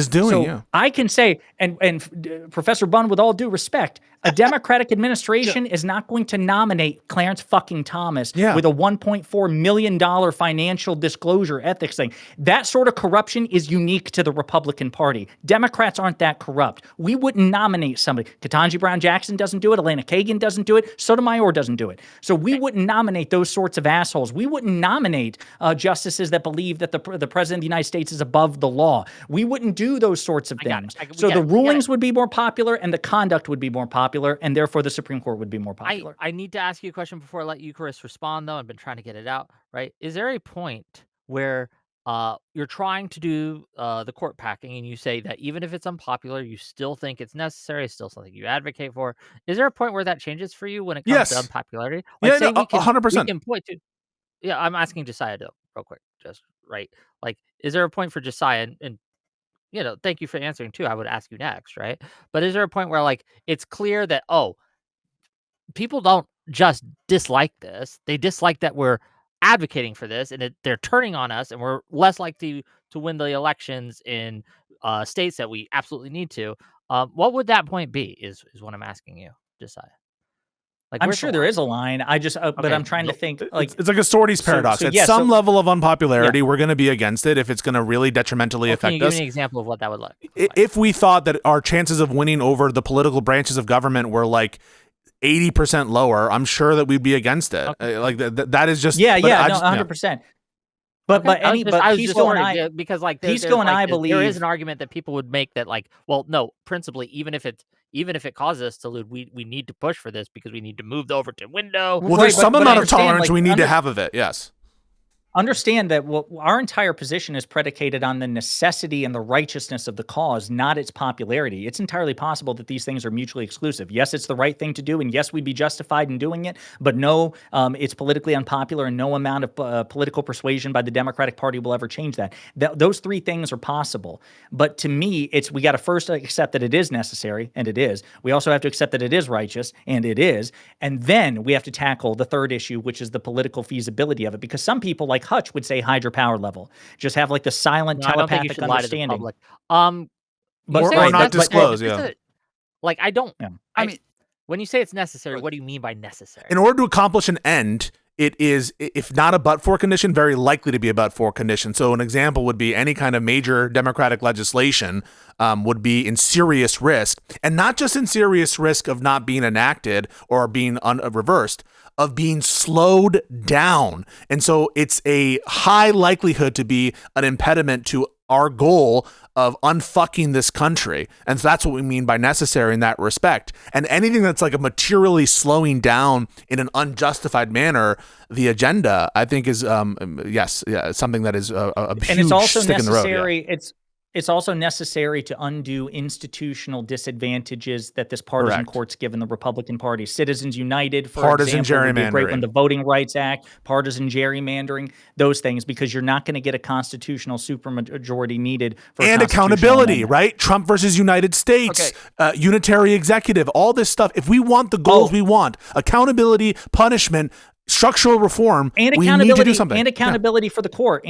I can say, and Professor Bunn, with all due respect, a Democratic administration is not going to nominate Clarence fucking Thomas with a $1.4 million financial disclosure ethics thing. That sort of corruption is unique to the Republican Party. Democrats aren't that corrupt. We wouldn't nominate somebody. Ketanji Brown Jackson doesn't do it. Elena Kagan doesn't do it. Sotomayor doesn't do it. So we wouldn't nominate those sorts of assholes. We wouldn't nominate justices that believe that the President of the United States is above the law. We wouldn't do those sorts of things. So the rulings would be more popular and the conduct would be more popular, and therefore the Supreme Court would be more popular. I need to ask you a question before I let Eucharist respond, though. I've been trying to get it out, right? Is there a point where you're trying to do the court packing, and you say that even if it's unpopular, you still think it's necessary, it's still something you advocate for. Is there a point where that changes for you when it comes to Yes. unpopularity? Yeah, Like, say no, we can 100%. point to. Yeah, I'm asking Jessiah though, real quick, just right. Like, is there a point for Jessiah, and thank you for answering too. I would ask you next, right? But is there a point where like it's clear that people don't just dislike this; they dislike that we're advocating for this, and they're turning on us, and we're less likely to win the elections in states that we absolutely need to. What would that point be? Is what I'm asking you, Jessiah. Like, I'm where's the sure there line? is a line. I just, but Okay, I'm trying to think. Like, It's like a Sorty's paradox. At yeah, some so- level of unpopularity, we're going to be against it if it's going to really detrimentally Can you affect give us. me an example of what that would look If we thought that our chances of winning over the political branches of government were like 80% lower, I'm sure that we'd be against it. Okay. Like that is just yeah, but I no, just- 100%. But Okay. I was just Pisco and wondering, I, because like Pisco and I there is believe an argument that people would make that like, well, no, principally, even if it causes us to lose, we need to push for this because we need to move over to window. well, Right, there's some but amount of understand, tolerance like, we need to have of it. Yes. understand that our entire position is predicated on the necessity and the righteousness of the cause, not its popularity. It's entirely possible that these things are mutually exclusive. Yes, it's the right thing to do, and yes, we'd be justified in doing it, but no, it's politically unpopular, and no amount of political persuasion by the Democratic Party will ever change that. Those three things are possible. But to me, we got to first accept that it is necessary, and it is. We also have to accept that it is righteous, and it is. And then we have to tackle the third issue, which is the political feasibility of it, because some people, like Hutch, would say hydropower level. Just have like the silent No, I don't think you telepathic should lie to the understanding. public. But You say or it's not necessary, disclose, but yeah. like, I don't. Yeah. I mean, when you say it's necessary, what do you mean by necessary? In order to accomplish an end, it is, if not a but-for condition, very likely to be a but-for condition. So an example would be any kind of major democratic legislation would be in serious risk, and not just in serious risk of not being enacted or being reversed, of being slowed down. And so it's a high likelihood to be an impediment to our goal of unfucking this country. And so that's what we mean by necessary in that respect. And anything that's like a materially slowing down in an unjustified manner the agenda, I think is something that is a huge And it's also stick in the road. Yeah. necessary. It's also necessary to undo institutional disadvantages that this partisan Correct. court's given the Republican Party. Citizens United, for Partisan example, would be a great one. gerrymandering. The Voting Rights Act, partisan gerrymandering, those things, because you're not going to get a constitutional supermajority needed for a And constitutional accountability, amendment. right? Trump versus United States, unitary executive, all this stuff. If we want the goals we want, accountability, punishment, structural reform, And we accountability, need to do something. and accountability for the court,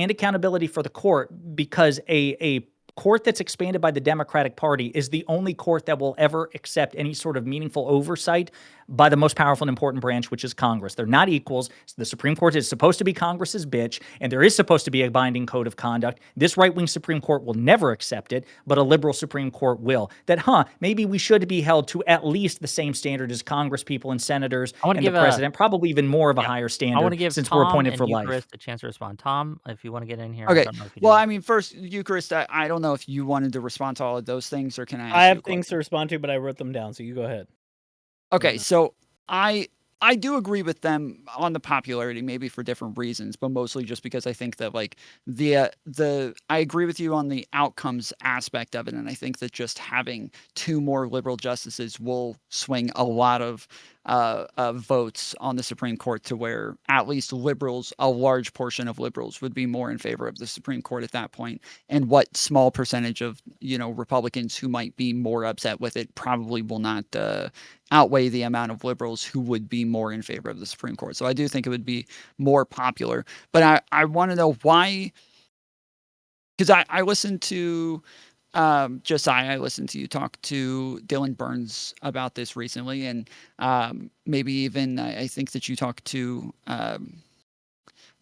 because a court that's expanded by the Democratic Party is the only court that will ever accept any sort of meaningful oversight by the most powerful and important branch, which is Congress. They're not equals. The Supreme Court is supposed to be Congress's bitch, and there is supposed to be a binding code of conduct. This right-wing Supreme Court will never accept it, but a liberal Supreme Court will. That, maybe we should be held to at least the same standard as Congress people and senators and the president, probably even more of a higher standard, I want to give since Tom we're appointed and for life. Eucharist a chance to respond. Tom, if you want to get in here. Okay. I don't know if you Well, do. I mean, first, Eucharist, I don't know if you wanted to respond to all of those things, or can I ask I you have a things to question? respond to, but I wrote them down, so you go ahead. Okay, so I do agree with them on the popularity, maybe for different reasons, but mostly just because I think that like I agree with you on the outcomes aspect of it, and I think that just having two more liberal justices will swing a lot of votes on the Supreme Court to where at least liberals, a large portion of liberals, would be more in favor of the Supreme Court at that point. And what small percentage of Republicans who might be more upset with it probably will not outweigh the amount of liberals who would be more in favor of the Supreme Court. So I do think it would be more popular. But I want to know why, because I listened to Jessiah, I listened to you talk to Dylan Burns about this recently, and maybe even I think that you talked to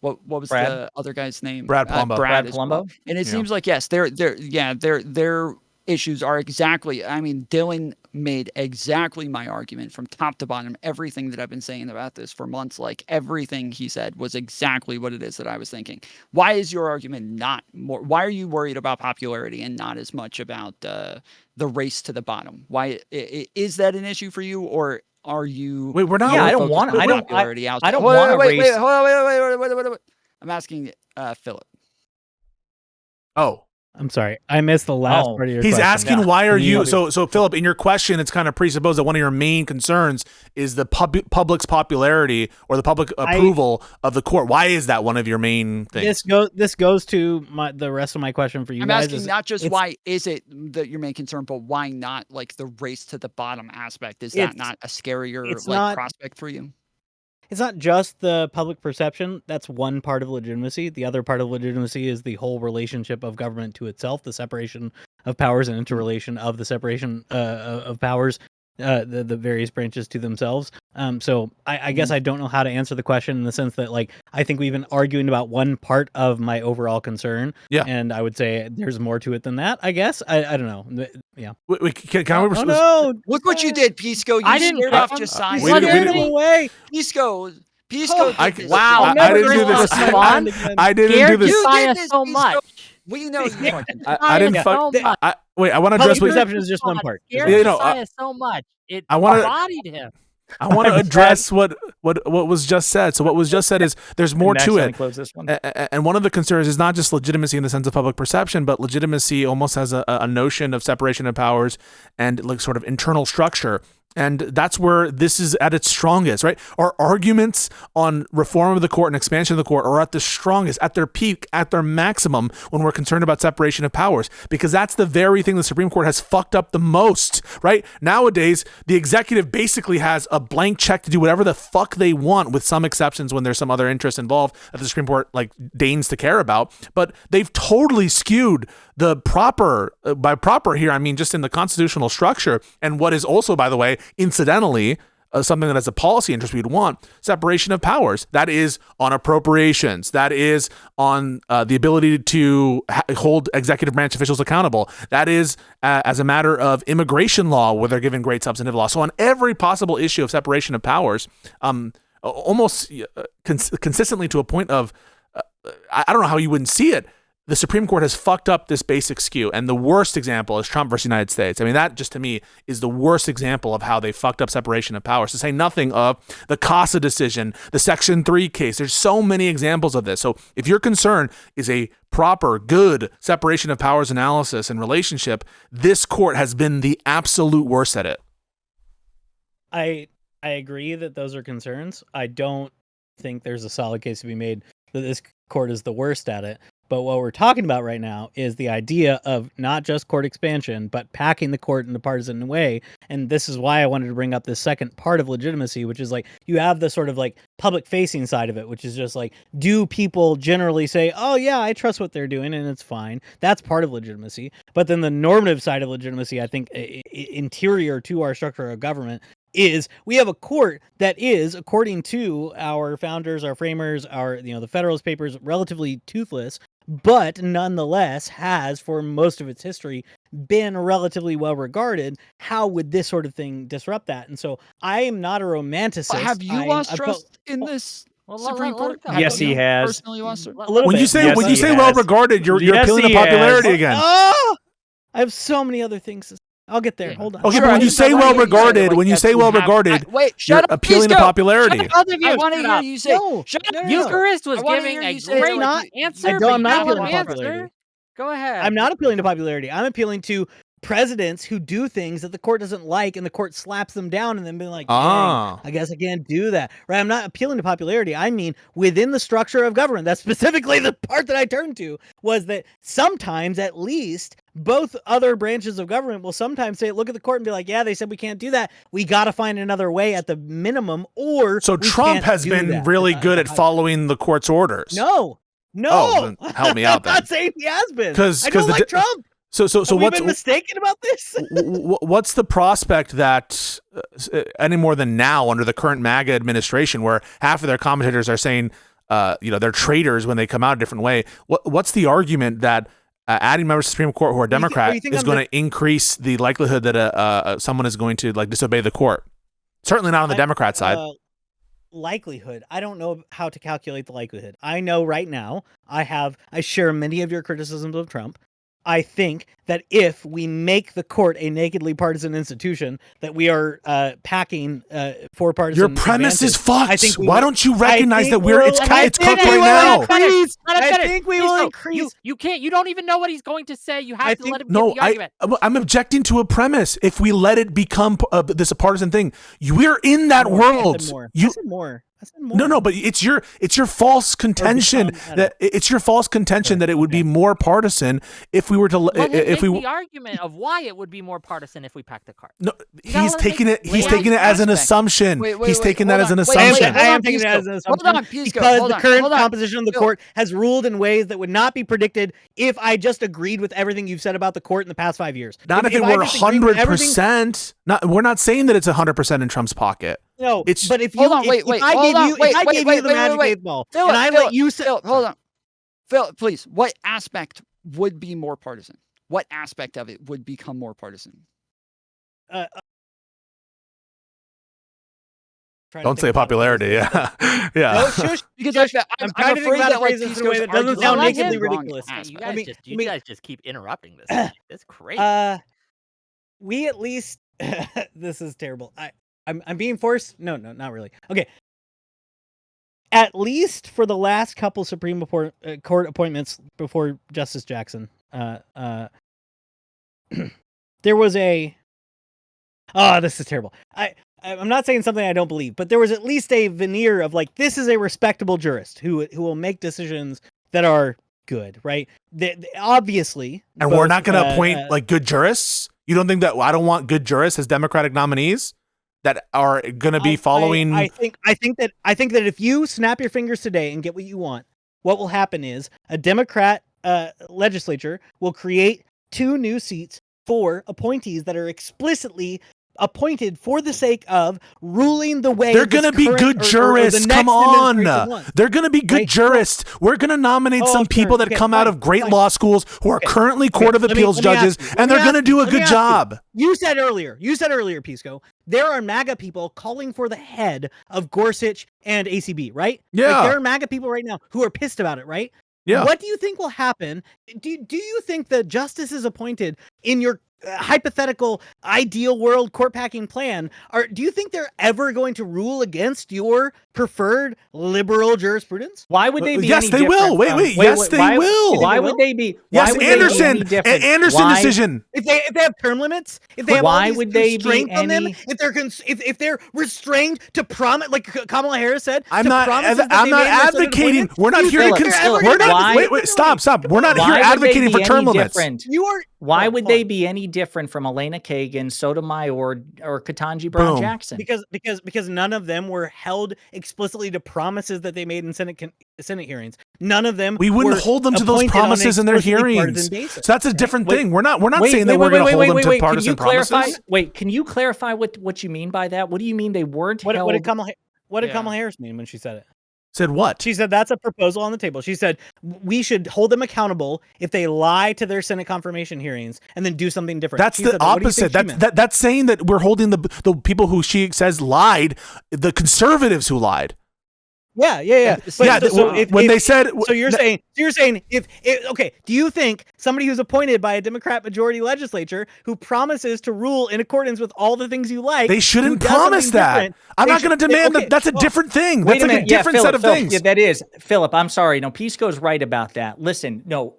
what was Brad? the other guy's name? Brad Palumbo. Brad as well. Palumbo? And it Yeah. seems like yes, their issues are exactly. I mean, Dylan made exactly my argument from top to bottom. Everything that I've been saying about this for months, like everything he said was exactly what it is that I was thinking. Why is your argument not more? Why are you worried about popularity and not as much about the race to the bottom? Why is that an issue for you, or are you? Wait, we're not. Yeah, I more don't focused want- on I don't- popularity I outside- don't Wait, want a wait, race- wait, hold on, wait. I'm asking Philip. Oh. I'm sorry, I missed the last Oh. part of your He's question. asking why are Can you- you so Philip, in your question it's kind of presupposed that one of your main concerns is the public's popularity or the public approval of the court. Why is that one of your main things? This goes to the rest of my question for you I'm guys. asking not just why is it that your main concern, but why not like the race to the bottom aspect? Is that not a scarier like prospect for you? It's not just the public perception. That's one part of legitimacy. The other part of legitimacy is the whole relationship of government to itself, the separation of powers and interrelation of the separation of powers, the various branches to themselves. So I guess I don't know how to answer the question in the sense that, like, I think we've been arguing about one part of my overall concern. Yeah. And I would say there's more to it than that, I guess. I don't know. Yeah. No. Look what you did, Pisco. You scared off Jessiah. We didn't away. Pisco did this. Wow. I didn't do this. I didn't do this. Jessiah so much. We know you fucking. I didn't fuck. Wait, I want to address Public perception is just one part. Scared Jessiah so much. It bodied him. I want to address what was just said. So what was just said is there's more to it. And one of the concerns is not just legitimacy in the sense of public perception, but legitimacy almost has a notion of separation of powers and like sort of internal structure. And that's where this is at its strongest, right? Our arguments on reform of the court and expansion of the court are at the strongest, at their peak, at their maximum when we're concerned about separation of powers, because that's the very thing the Supreme Court has fucked up the most, right? Nowadays, the executive basically has a blank check to do whatever the fuck they want, with some exceptions when there's some other interest involved that the Supreme Court like deigns to care about. But they've totally skewed the proper, by proper here, I mean just in the constitutional structure, and what is also, by the way, incidentally, something that as a policy interest we'd want, separation of powers. That is on appropriations. That is on the ability to hold executive branch officials accountable. That is as a matter of immigration law, where they're given great substantive law. So on every possible issue of separation of powers, almost consistently to a point of, I don't know how you wouldn't see it, the Supreme Court has fucked up this basic skew. And the worst example is Trump versus United States. I mean, that just to me is the worst example of how they fucked up separation of powers, to say nothing of the CASA decision, the Section 3 case. There's so many examples of this. So if your concern is a proper, good separation of powers analysis and relationship, this court has been the absolute worst at it. I agree that those are concerns. I don't think there's a solid case to be made that this court is the worst at it. But what we're talking about right now is the idea of not just court expansion, but packing the court in a partisan way. And this is why I wanted to bring up the second part of legitimacy, which is like you have the sort of like public facing side of it, which is just like, do people generally say, oh yeah, I trust what they're doing and it's fine. That's part of legitimacy. But then the normative side of legitimacy, I think interior to our structure of government, is we have a court that is, according to our founders, our framers, our, the Federalist Papers, relatively toothless, but nonetheless has, for most of its history, been relatively well regarded. How would this sort of thing disrupt that? And so I am not a romanticist. Have you lost trust in this Supreme Court? Yes, he has. Personally lost it? When you say well regarded, you're appealing to popularity again. Oh, I have so many other things to say. I'll get there. Hold on. Okay, but when you say well regarded, wait, shut up, appealing to popularity. I want to hear you say. Shut up. Eucharist was giving a great answer. I'm not appealing to popularity. Go ahead. I'm not appealing to popularity. I'm appealing to presidents who do things that the court doesn't like, and the court slaps them down, and then being like, I guess I can't do that. Right? I'm not appealing to popularity. I mean, within the structure of government. That's specifically the part that I turned to, was that sometimes, at least, both other branches of government will sometimes say, look at the court and be like, yeah, they said we can't do that. We got to find another way at the minimum, or so Trump has been really good at following the court's orders. No. Oh, help me out then. I'm not saying he has been. Because I don't like Trump. So we've been mistaken about this? What's the prospect that any more than now under the current MAGA administration, where half of their commentators are saying, they're traitors when they come out a different way? What's the argument that adding members to the Supreme Court who are Democrat is going to increase the likelihood that someone is going to like disobey the court? Certainly not on the Democrat side. Likelihood. I don't know how to calculate the likelihood. I know right now I share many of your criticisms of Trump. I think that if we make the court a nakedly partisan institution, that we are packing for partisan. Your premise is fucked. I think Why don't you recognize that it's cooked right now? I think we will increase. You can't. You don't even know what he's going to say. You have to let him give No, the argument. I'm objecting to a premise. If we let it become this a partisan thing, we're in that world. I said more. No, but it's your false contention that it would be more partisan if we were to if we the argument of why it would be more partisan if we pack the card. No, he's taking it as an assumption. He's taking that as an assumption. I am taking it as an assumption Hold on, Pisco, because the current composition of the court has ruled in ways that would not be predicted if I just agreed with everything you've said about the court in the past 5 years. Not if it were 100%. We're not saying that it's 100% in Trump's pocket. No, it's but if you, if I gave you the magic 8 ball, and I let you say, hold on, Phil, please. What aspect would be more partisan? What aspect of it would become more partisan? Don't say popularity. Yeah, yeah. No, shush, because I'm trying to think about phrases in a way that doesn't sound nakedly ridiculous. You guys just keep interrupting this. That's crazy. We at least this is terrible. I'm being forced. No, not really. Okay. At least for the last couple Supreme Court appointments before Justice Jackson, there was a. Oh, this is terrible. I'm not saying something I don't believe, but there was at least a veneer of like, this is a respectable jurist who will make decisions that are good, right? Obviously, and we're not going to appoint like good jurists. You don't think that I don't want good jurists as Democratic nominees that are going to be following? I think that if you snap your fingers today and get what you want, what will happen is a Democrat legislature will create 2 new seats for appointees that are explicitly appointed for the sake of ruling the way. They're going to be good jurists. Come on. They're going to be good jurists. We're going to nominate some people that come out of great law schools who are currently Court of Appeals judges, and they're going to do a good job. You said earlier, Pisco, there are MAGA people calling for the head of Gorsuch and ACB, right? Yeah. Like, there are MAGA people right now who are pissed about it, right? Yeah. What do you think will happen? Do you think the justices appointed in your hypothetical ideal world court packing plan do you think they're ever going to rule against your preferred liberal jurisprudence? Why would they be? Yes, they will. Wait. Yes, they will. Why would they be? Yes, Anderson decision. If they have term limits, if they have why would they be on them, if they're restrained to promise, like Kamala Harris said, I'm not advocating. We're not here to. Wait. Stop. We're not here advocating for term limits. You are. Why would they be any different from Elena Kagan, Sotomayor, or Ketanji Brown Jackson? Because none of them were held explicitly to promises that they made in Senate hearings. None of them. We wouldn't hold them to those promises in their hearings. So that's a different thing. We're not saying that we're going to hold them to partisan promises. Wait, can you clarify what you mean by that? What do you mean they weren't held? What did Kamala Harris mean when she said it? Said what? She said that's a proposal on the table. She said we should hold them accountable if they lie to their Senate confirmation hearings and then do something different. That's the opposite. That's saying that we're holding the people who she says lied, the conservatives who lied. Yeah. So you're saying if okay, do you think somebody who's appointed by a Democrat majority legislature who promises to rule in accordance with all the things you like, they shouldn't promise that? I'm not going to demand that. That's a different thing. That's like a different set of things. Yeah, that is, Philip. I'm sorry. No, Pisco's right about that. Listen, no,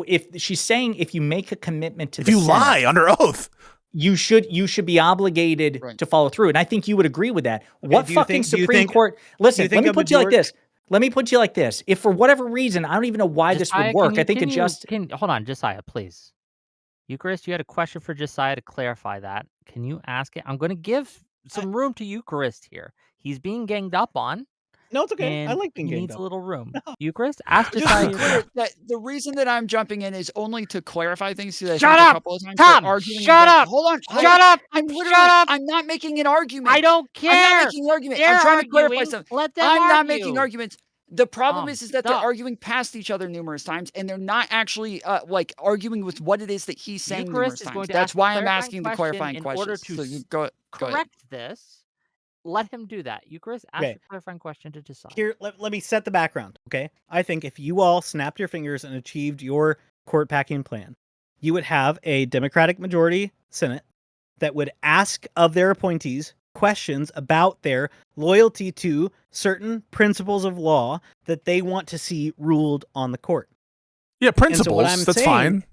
if she's saying if you make a commitment to, if you lie under oath, you should be obligated to follow through. And I think you would agree with that. What fucking Supreme Court? Listen, let me put you like this. If for whatever reason, I don't even know why this would work. I think it just hold on, Jessiah, please. Eucharist, you had a question for Jessiah to clarify that. Can you ask it? I'm going to give some room to Eucharist here. He's being ganged up on. No, it's okay. I like being ganged up. He needs up. a little room. Eucharist, ask Jessiah. The reason that I'm jumping in is only to clarify things. Shut up, a couple of times Tom. Shut up. Hold on. Shut up. I'm not making an argument. I don't care. I'm not making an argument. I'm trying to clarify something. Let them I'm not argue. making arguments. The problem is that they're arguing past each other numerous times, and they're not actually like arguing with what it is that he's saying numerous times. That's why I'm asking the clarifying questions. In order to correct this, let him do that. Eucharist, ask a clarifying question to decide. Here, let me set the background, okay? I think if you all snapped your fingers and achieved your court packing plan, you would have a Democratic majority Senate that would ask of their appointees questions about their loyalty to certain principles of law that they want to see ruled on the court. Yeah, principles. That's fine.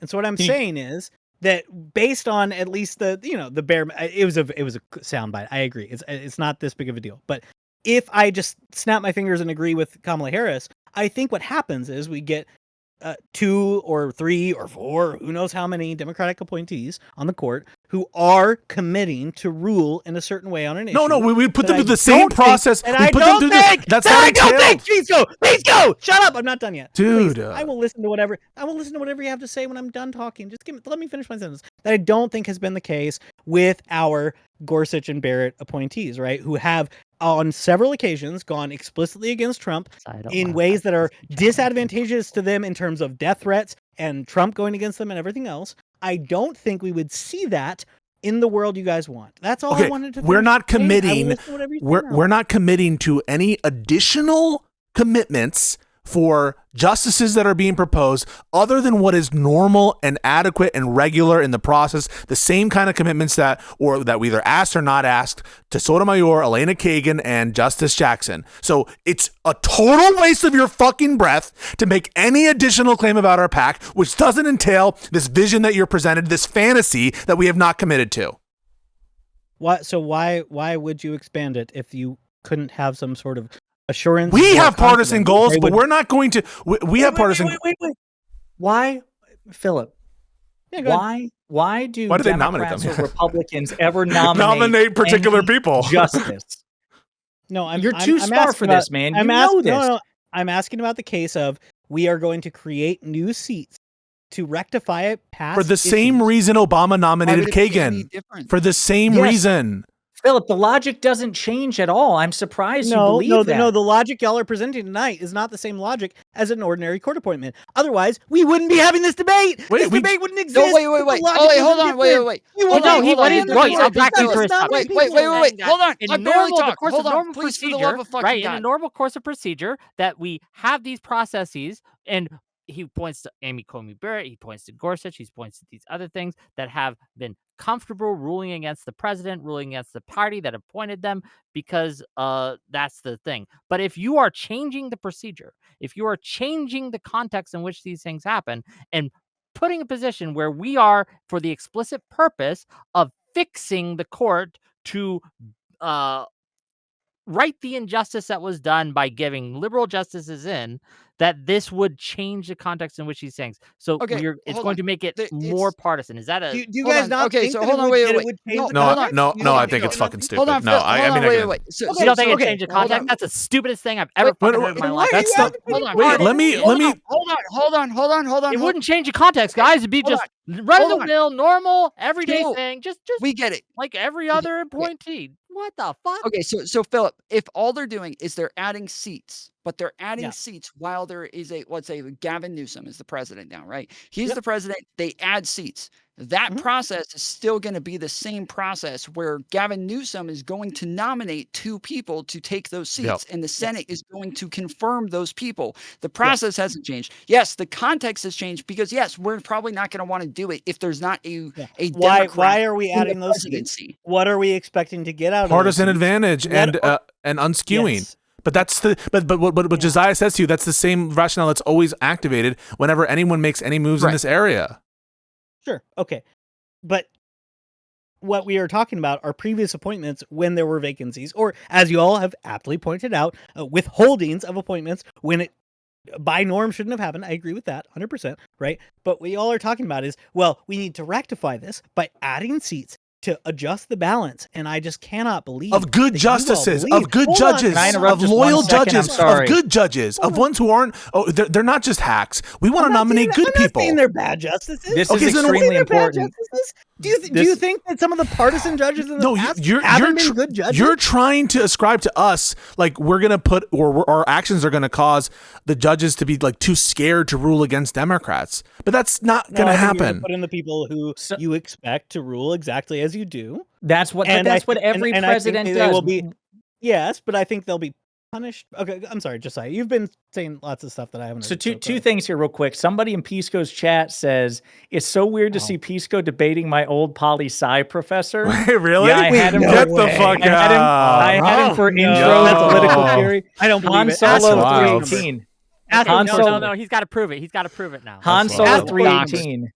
And so what I'm saying is that based on at least the bare, it was a soundbite. I agree. It's not this big of a deal. But if I just snap my fingers and agree with Kamala Harris, I think what happens is we get 2 or 3 or 4, who knows how many Democratic appointees on the court who are committing to rule in a certain way on an issue. No, we put them through the same process. I don't think that's not entailed. Please go. Shut up. I'm not done yet. Dude. Please, I will listen to whatever you have to say when I'm done talking. Just let me finish my sentence. That I don't think has been the case with our Gorsuch and Barrett appointees, right? Who have on several occasions gone explicitly against Trump in ways that are disadvantageous to them in terms of death threats and Trump going against them and everything else. I don't think we would see that in the world you guys want. That's all I wanted to We're not committing. We're not committing to any additional commitments for justices that are being proposed other than what is normal and adequate and regular in the process, the same kind of commitments that we either asked or not asked to Sotomayor, Elena Kagan, and Justice Jackson. So it's a total waste of your fucking breath to make any additional claim about our PAC, which doesn't entail this vision that you're presented, this fantasy that we have not committed to. Why would you expand it if you couldn't have some sort of assurance? We have partisan goals, but we're not going to. We have partisan. Wait. Why, Philip? Yeah, why do they nominate Democrats them? or Republicans ever nominate particular people? Justice. No, you're too smart for this, man. You know this. No, I'm asking about the case of we are going to create new seats to rectify it past for the same reason Obama nominated Kagan. For the same reason. Philip, the logic doesn't change at all. I'm surprised you believe that. No, the logic y'all are presenting tonight is not the same logic as an ordinary court appointment. Otherwise, we wouldn't be having this debate. This debate wouldn't exist. No, wait. Oh, wait, hold on. Wait. Hold on. Hold on. In normal procedure, right? In a normal course of procedure, that we have these processes, and he points to Amy Coney Barrett, he points to Gorsuch, he points to these other things that have been comfortable ruling against the president, ruling against the party that appointed them, because that's the thing. But if you are changing the procedure, if you are changing the context in which these things happen, and putting a position where we are for the explicit purpose of fixing the court to right the injustice that was done by giving liberal justices in, that this would change the context in which these things. So it's going to make it more partisan. Is that a? Do you guys not think so that hold on, it would change the context? No, I think it's fucking stupid. Hold on, no, wait. So you don't think it changed the context? That's the stupidest thing I've ever fucking heard in my life. That's not. Wait, let me. Hold on. It wouldn't change the context, guys. It'd be just run of the mill, normal, everyday thing. Just we get it. Like every other appointee. What the fuck? Okay, so Philip, if all they're doing is they're adding seats, but they're adding seats while there is let's say Gavin Newsom is the president now, right? He's the president. They add seats. That process is still going to be the same process where Gavin Newsom is going to nominate 2 people to take those seats, and the Senate is going to confirm those people. The process hasn't changed. Yes, the context has changed because we're probably not going to want to do it if there's not a Democrat. Why are we adding those seats? What are we expecting to get out of partisan advantage and unskewing? Yes. But that's but what Jessiah says to you, that's the same rationale that's always activated whenever anyone makes any moves in this area. Sure. Okay. But what we are talking about are previous appointments when there were vacancies, or as you all have aptly pointed out, withholdings of appointments when it by norm shouldn't have happened. I agree with that 100%. Right. But what you all are talking about is, well, we need to rectify this by adding seats to adjust the balance, and I just cannot believe of good justices, of good judges, of loyal judges, of good judges, of ones who aren't. Oh, they're not just hacks. We want to nominate good people. I'm not saying they're bad justices. This is extremely important. Do you think that some of the partisan judges in the past haven't been good judges? You're trying to ascribe to us like we're gonna put or our actions are gonna cause the judges to be like too scared to rule against Democrats, but that's not gonna happen. Put in the people who you expect to rule exactly as you do. That's what every president does. Yes, but I think they'll be punished? Okay, I'm sorry, Josiah. You've been saying lots of stuff that I haven't. So heard, two go two ahead. things here real quick. Somebody in Pisco's chat says, it's so weird to see Pisco debating my old poli-sci professor. Wait, really? Yeah, I had him. Get the fuck I had him for intro to political theory. I don't Han believe it. Solo wild. 318. Okay, Han no, Solo- no, he's got to prove it. He's got to prove it now. Han Solo wild. 318.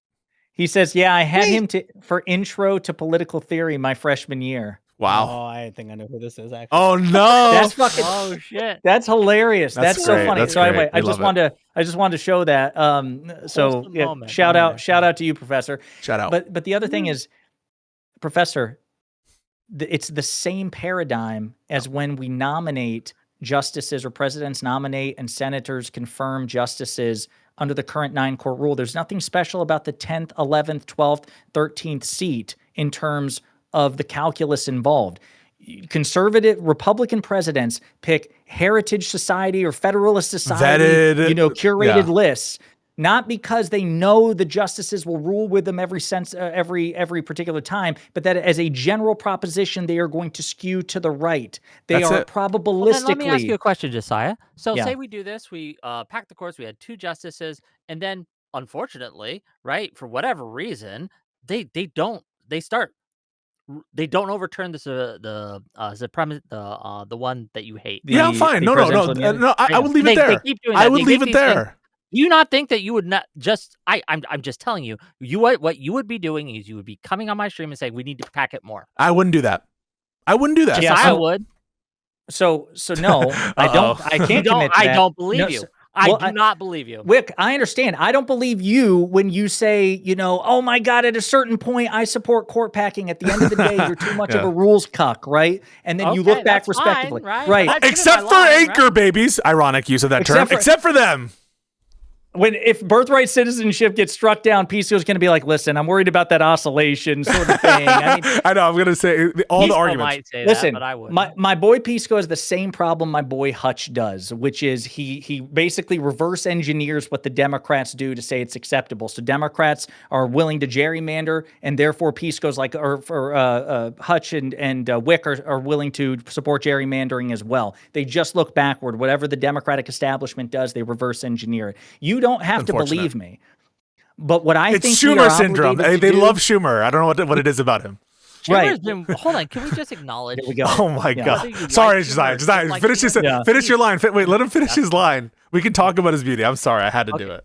He says, yeah, I had him for intro to political theory my freshman year. Wow. Oh, I think I know who this is actually. Oh no. That's fucking. Oh shit. That's hilarious. That's That's so great. funny. That's So great. anyway, We I just love it. wanted to show that. So Wholesome yeah, moment. shout Moment. out to you, Professor. Shout out. But the other thing is, Professor, it's the same paradigm as when we nominate justices or presidents nominate and senators confirm justices under the current 9-court rule. There's nothing special about the 10th, 11th, 12th, 13th seat in terms of the calculus involved. Conservative Republican presidents pick Heritage Society or Federalist Society, Vetted, curated yeah. lists, not because they know the justices will rule with them every particular time, but that as a general proposition, they are going to skew to the right. They That's are it. probabilistically. Well, then let me ask you a question, Josiah. So Yeah. say we do this, we pack the courts, we had 2 justices, and then unfortunately, right, for whatever reason, they don't overturn the one that you hate. Yeah, I'm fine. No. I would leave it They there. keep doing I that. would They leave give it these things- there. Do you not think that you would not just? I'm just telling you. What you would be doing is you would be coming on my stream and saying we need to pack it more. I wouldn't do that. I wouldn't do that. Yeah, I so- would. So no, I don't. I can't commit to I that. don't believe No, you. so- I well, do not believe you. Wick, I understand. I don't believe you when you say, oh my God, at a certain point, I support court packing. At the end of the day, you're too much of Yeah. a rules cuck, right? And then you Okay, look back that's fine, respectively. right? Right. But I finished Except my for line, anchor babies. Ironic use of that term. Except for- Except for them. If birthright citizenship gets struck down, Pisco's going to be like, listen, I'm worried about that oscillation sort of thing. I mean, I know. I'm going to say all the Pisco arguments. might say listen, that, but I would. my boy Pisco has the same problem my boy Hutch does, which is he basically reverse engineers what the Democrats do to say it's acceptable. So Democrats are willing to gerrymander, and therefore Pisco's like, Hutch and Wick are willing to support gerrymandering as well. They just look backward. Whatever the Democratic establishment does, they reverse engineer it. You don't have to Unfortunate. believe me. But what I It's think we Schumer are syndrome. obligated to They do- love Schumer. I don't know what it is about him. Schumer's been- hold on, can we just acknowledge? Here we go. Oh my Yeah. Whether you God. Sorry, like Josiah. Schumer or Josiah, dislike finish his, Schumer, Yeah. finish your line. Wait, let him finish That's his line. We can talk about his beauty. I'm sorry. I had to do it.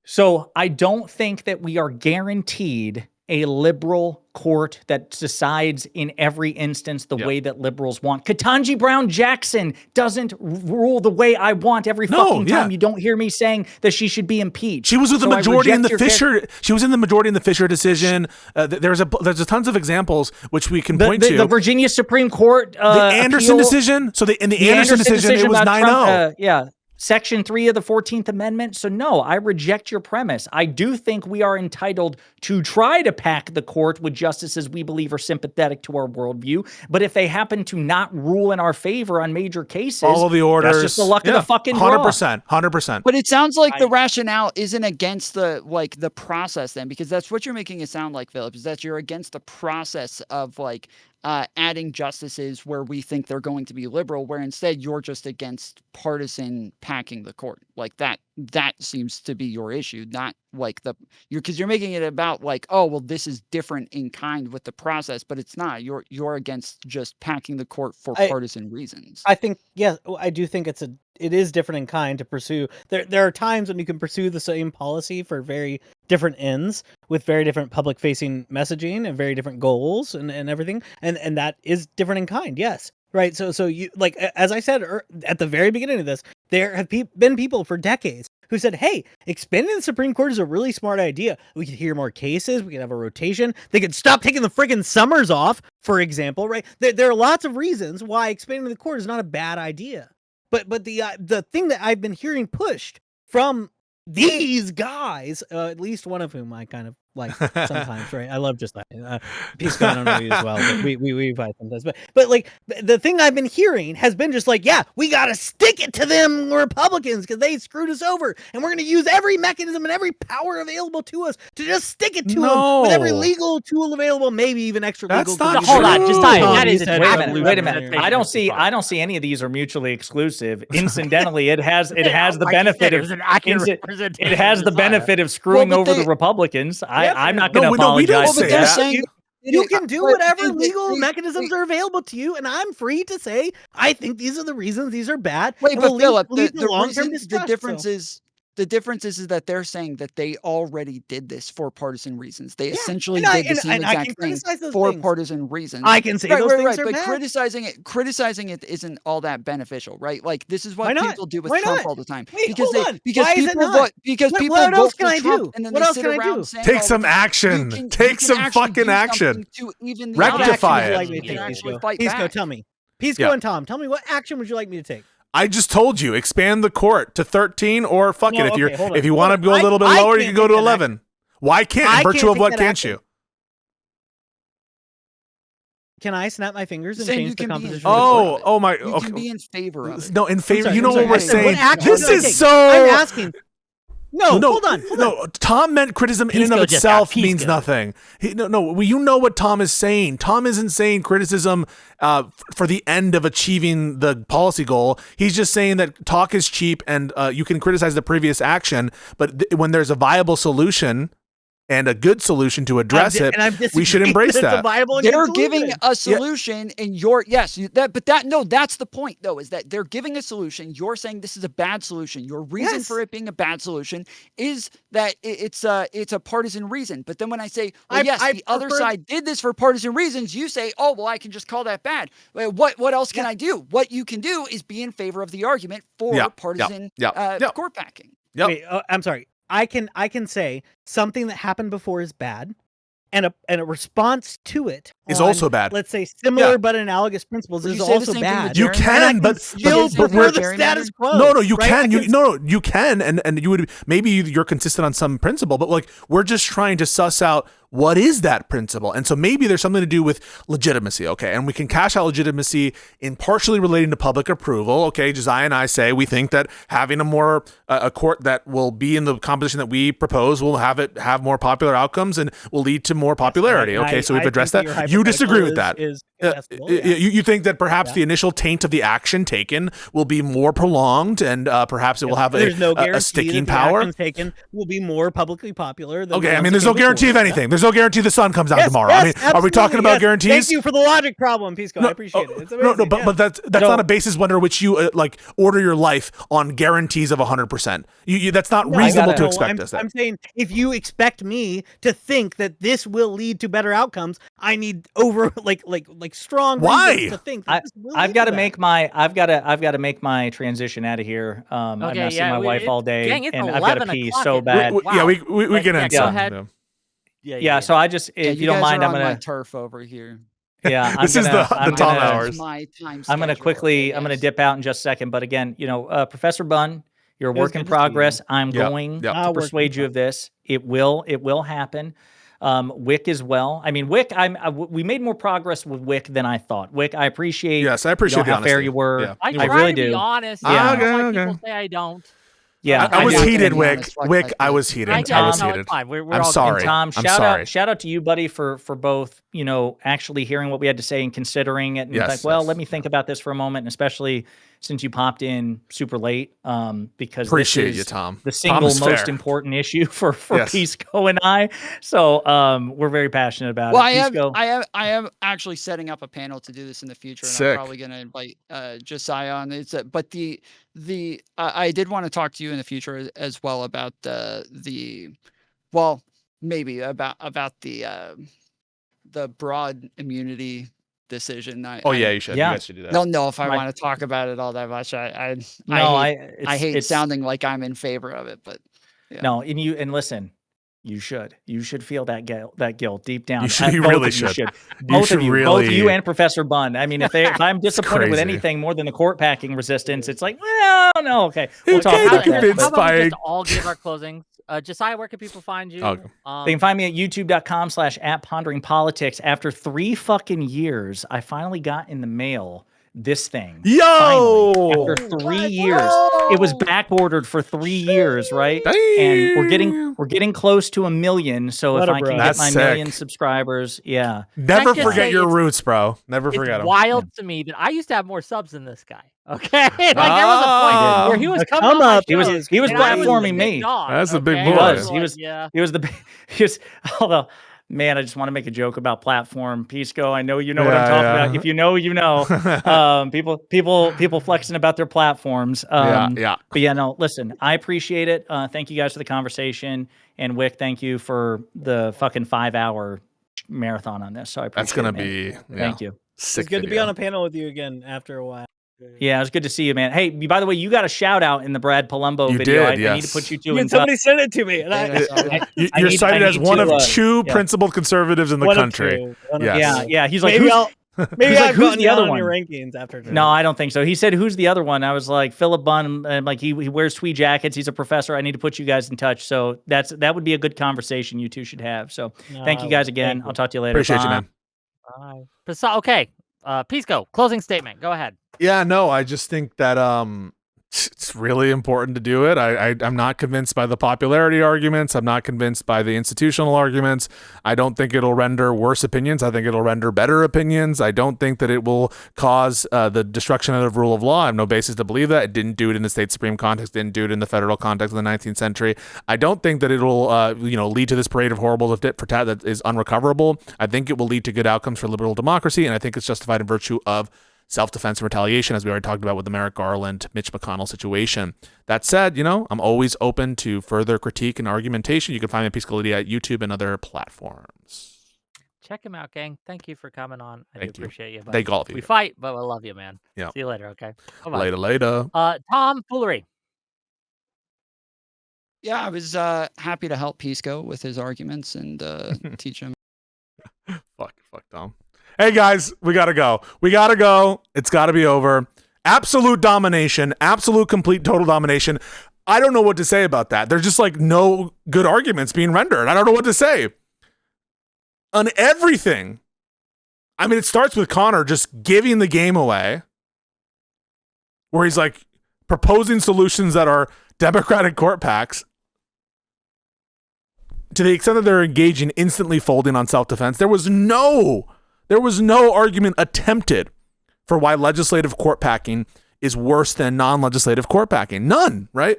So I don't think that we are guaranteed a liberal court that decides in every instance the way that liberals want. Ketanji Brown Jackson doesn't rule the way I want every fucking time. You don't hear me saying that she should be impeached. She was with the So I majority in the reject your Fisher. She was in the majority in the Fisher decision. There's tons of examples which we can point to. The Virginia Supreme Court, the Anderson decision. So in the Anderson decision, it was about 9-0. Trump, Section 3 of the 14th Amendment. So no, I reject your premise. I do think we are entitled to try to pack the court with justices we believe are sympathetic to our worldview. But if they happen to not rule in our favor on major cases, Follow the orders. that's just the luck of the fucking draw. 100%. But it sounds like the rationale isn't against the process then, because that's what you're making it sound like, Philip, is that you're against the process of adding justices where we think they're going to be liberal, where instead you're just against partisan packing the court. Like that seems to be your issue, not because you're making it about oh, well, this is different in kind with the process, but it's not. You're against just packing the court for partisan reasons. I think, I do think it is different in kind to pursue. There are times when you can pursue the same policy for very different ends with very different public facing messaging and very different goals and everything. And that is different in kind. Yes. Right. So you, as I said at the very beginning of this, there have been people for decades who said, hey, expanding the Supreme Court is a really smart idea. We could hear more cases. We could have a rotation. They could stop taking the freaking summers off, for example, right? There are lots of reasons why expanding the court is not a bad idea. But the thing that I've been hearing pushed from these guys, at least one of whom I kind of like sometimes, right? I love Jessiah. Pisco, I don't know you as well, but we fight sometimes. But like the thing I've been hearing has been just like, yeah, we gotta stick it to them Republicans because they screwed us over, and we're gonna use every mechanism and every power available to us to just stick it to them with every legal tool available, maybe even extra legal. Not hold on, Jessiah, that is wait a minute. I don't see any of these are mutually exclusive. Incidentally, it has the benefit of it has the benefit of screwing over the Republicans. I'm not going to apologize. But they're saying you can do whatever legal mechanisms are available to you, and I'm free to say I think these are the reasons these are bad. Wait, but Philip, the difference is that they're saying that they already did this for partisan reasons. They essentially did the same exact thing for partisan reasons. I can say those things are but bad. criticizing it isn't all that beneficial, right? Like this is what people do with Trump all the time. Wait, because people vote for Trump and then they sit around saying take some action. Take some fucking action. Rectify it. Pisco, tell me. Pisco and Tom, tell me what action would you like me to take? I just told you, expand the court to 13, or fuck it. If you want to go a little bit lower, you can go to 11. Why can't? In virtue of what can't you? Can I snap my fingers and change the composition? Oh my! You can be in favor of it. No, in favor. You know what we're saying. This is so. I'm asking. No, hold on. No, Tom meant criticism in and of itself means nothing. You know what Tom is saying. Tom isn't saying criticism for the end of achieving the policy goal. He's just saying that talk is cheap and you can criticize the previous action, but when there's a viable solution and a good solution to address it, we should embrace that. They're giving a solution, and that's the point, though, is that they're giving a solution. You're saying this is a bad solution. Your reason for it being a bad solution is that it's a partisan reason. But then when I say, the other side did this for partisan reasons, you say, oh, well, I can just call that bad. What else can I do? What you can do is be in favor of the argument for partisan court packing. Wait, I'm sorry. I can say something that happened before is bad, and a response to it is also bad. Let's say similar but analogous principles is also bad. You can, but still prefer the status quo. No, you can. You can, and you would maybe you're consistent on some principle, but like we're just trying to suss out what is that principle, and so maybe there's something to do with legitimacy. Okay, and we can cash out legitimacy in partially relating to public approval. Okay, Josiah and I say we think that having a court that will be in the composition that we propose will have more popular outcomes and will lead to more popularity. Okay, so we've addressed that. You disagree with that. You think that perhaps the initial taint of the action taken will be more prolonged and perhaps it will have a sticking power. Taken will be more publicly popular. Okay, I mean, there's no guarantee of anything. There's no guarantee the sun comes out tomorrow. I mean, are we talking about guarantees? Thank you for the logic problem, Pisco. I appreciate it. It's amazing. But that's not a basis under which you order your life on guarantees of 100%. That's not reasonable to expect us. I'm saying if you expect me to think that this will lead to better outcomes, I need strong reasons to think that I've got to make my transition out of here. I've not seen my wife all day, and I've got to pee so bad. We can end. Go ahead. Yeah. So I just, if you don't mind, I'm gonna turf over here. Yeah, this is the Tom hours. I'm gonna dip out in just a second. But again, Professor Bunn, you're a work in progress. I'm going to persuade you of this. It will happen. Whick as well. I mean, Whick, we made more progress with Whick than I thought. Whick, I appreciate. Yes, I appreciate how fair you were. Yeah. I really to do. Be honest. Yeah. People say I don't. Yeah, I was heated, Whick. I was heated. I was heated. I'm sorry. Tom, shout out to you, buddy, for both, actually hearing what we had to say and considering it. And let me think about this for a moment, and especially since you popped in super late, because appreciate this is you, Tom. The single most important issue for Pisco and I. So we're very passionate about it. Well, I am actually setting up a panel to do this in the future, and I'm probably going to invite Josiah on it. But I did want to talk to you in the future as well about the broad immunity decision. You should. You guys should do that. I don't know if I want to talk about it all that much. I hate sounding like I'm in favor of it, but no. And listen, you should feel that guilt deep down. You really should. Both of you and Professor Bunn. I mean, if I'm disappointed with anything more than the court packing resistance, it's like, well, no, okay, we'll talk about that. How about we just all give our closings Josiah, where can people find you? Okay. They can find me at youtube.com/@ponderingpolitics. After 3 fucking years, I finally got in the mail this thing. Yo! Finally, after 3 years. It was back ordered for 3 years, right? And we're getting close to 1 million. So What if a I bro. can get That's my sick. 1 million subscribers, yeah. Never I just forget say your it's- roots, bro. Never It's forget them. wild to me that I used to have more subs than this guy. Okay, like there was a point where he was The coming on come my up He was shows, he was and I was the platforming big me. dog, That's a big okay? boy. I He was. like, He was. Yeah. He was the. He was. Although, man, I just want to make a joke about platform. Pisco, I know you know what I'm Yeah, talking yeah. about. If you know, you know. People flexing about their platforms. Yeah. But yeah, no. Listen, I appreciate it. Thank you guys for the conversation, and Whick, thank you for the fucking 5-hour marathon on this. So I appreciate That's gonna it, man. be Thank you. sick. It's good to be video. on a panel with you again after a while. Yeah, it was good to see you, man. Hey, by the way, you got a shout out in the Brad Palumbo You video. did, I need to yes. put you two in touch. Somebody sent it to me, and I You're need- cited I as need one to, of two yeah. principled conservatives in the one of country. two, one of Yes. two. Yeah. He's like, Maybe who's, maybe he's like, I've who's gotten the other down on one? your rankings after. No, I don't think so. He said, "Who's the other one?" I was like, "Philip Bunn." And like he wears tweed jackets. He's a professor. I need to put you guys in touch. So that would be a good conversation you two should have. So thank you guys again. I'll talk to you later. Appreciate you, Bye. man. Bye. Okay, Pisco, closing statement. Go ahead. Yeah, no, I just think that it's really important to do it. I'm not convinced by the popularity arguments. I'm not convinced by the institutional arguments. I don't think it'll render worse opinions. I think it'll render better opinions. I don't think that it will cause the destruction of the rule of law. I have no basis to believe that. It didn't do it in the state supreme context, didn't do it in the federal context in the 19th century. I don't think that it'll lead to this parade of horribles of tit for tat that is unrecoverable. I think it will lead to good outcomes for liberal democracy, and I think it's justified in virtue of self-defense and retaliation, as we already talked about with the Merrick Garland, Mitch McConnell situation. That said, I'm always open to further critique and argumentation. You can find me at Pisco at YouTube and other platforms. Check him out, gang. Thank you for coming on. I Thank do you. appreciate you. buddy. Thank all of you. We fight, but I love you, man. Yeah. See you later. Okay. Bye-bye. Later. Tom Foolery. Yeah, I was happy to help Pisco with his arguments and teach him. Fuck, Tom. Hey guys, we gotta go. It's gotta be over. Absolute domination, absolute, complete, total domination. I don't know what to say about that. There's just like no good arguments being rendered. I don't know what to say. On everything. I mean, it starts with Connor just giving the game away, where he's like proposing solutions that are Democratic court packs. To the extent that they're engaging instantly folding on self-defense, there was no argument attempted for why legislative court packing is worse than non-legislative court packing. None, right?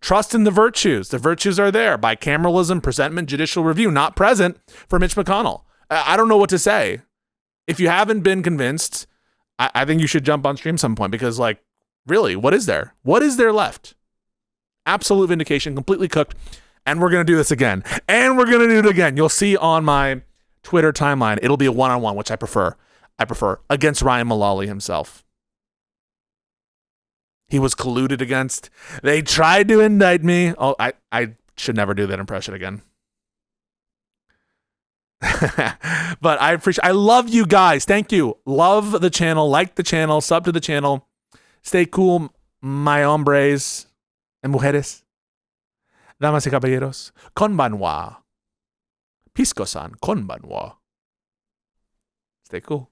Trust in the virtues. The virtues are there. Bicameralism, presentment, judicial review, not present for Mitch McConnell. I don't know what to say. If you haven't been convinced, I think you should jump on stream some point, because like, really, what is there? What is there left? Absolute vindication, completely cooked. And we're going to do this again. And we're going to do it again. You'll see on my Twitter timeline, it'll be a one-on-one, which I prefer. Against Ryan Mullally himself. He was colluded against. They tried to indict me. Oh, I should never do that impression again. But I love you guys. Thank you. Love the channel. Like the channel. Sub to the channel. Stay cool, my hombres and mujeres. Damas y caballeros. Konbanwa. Pisco-san. Konbanwa. Stay cool.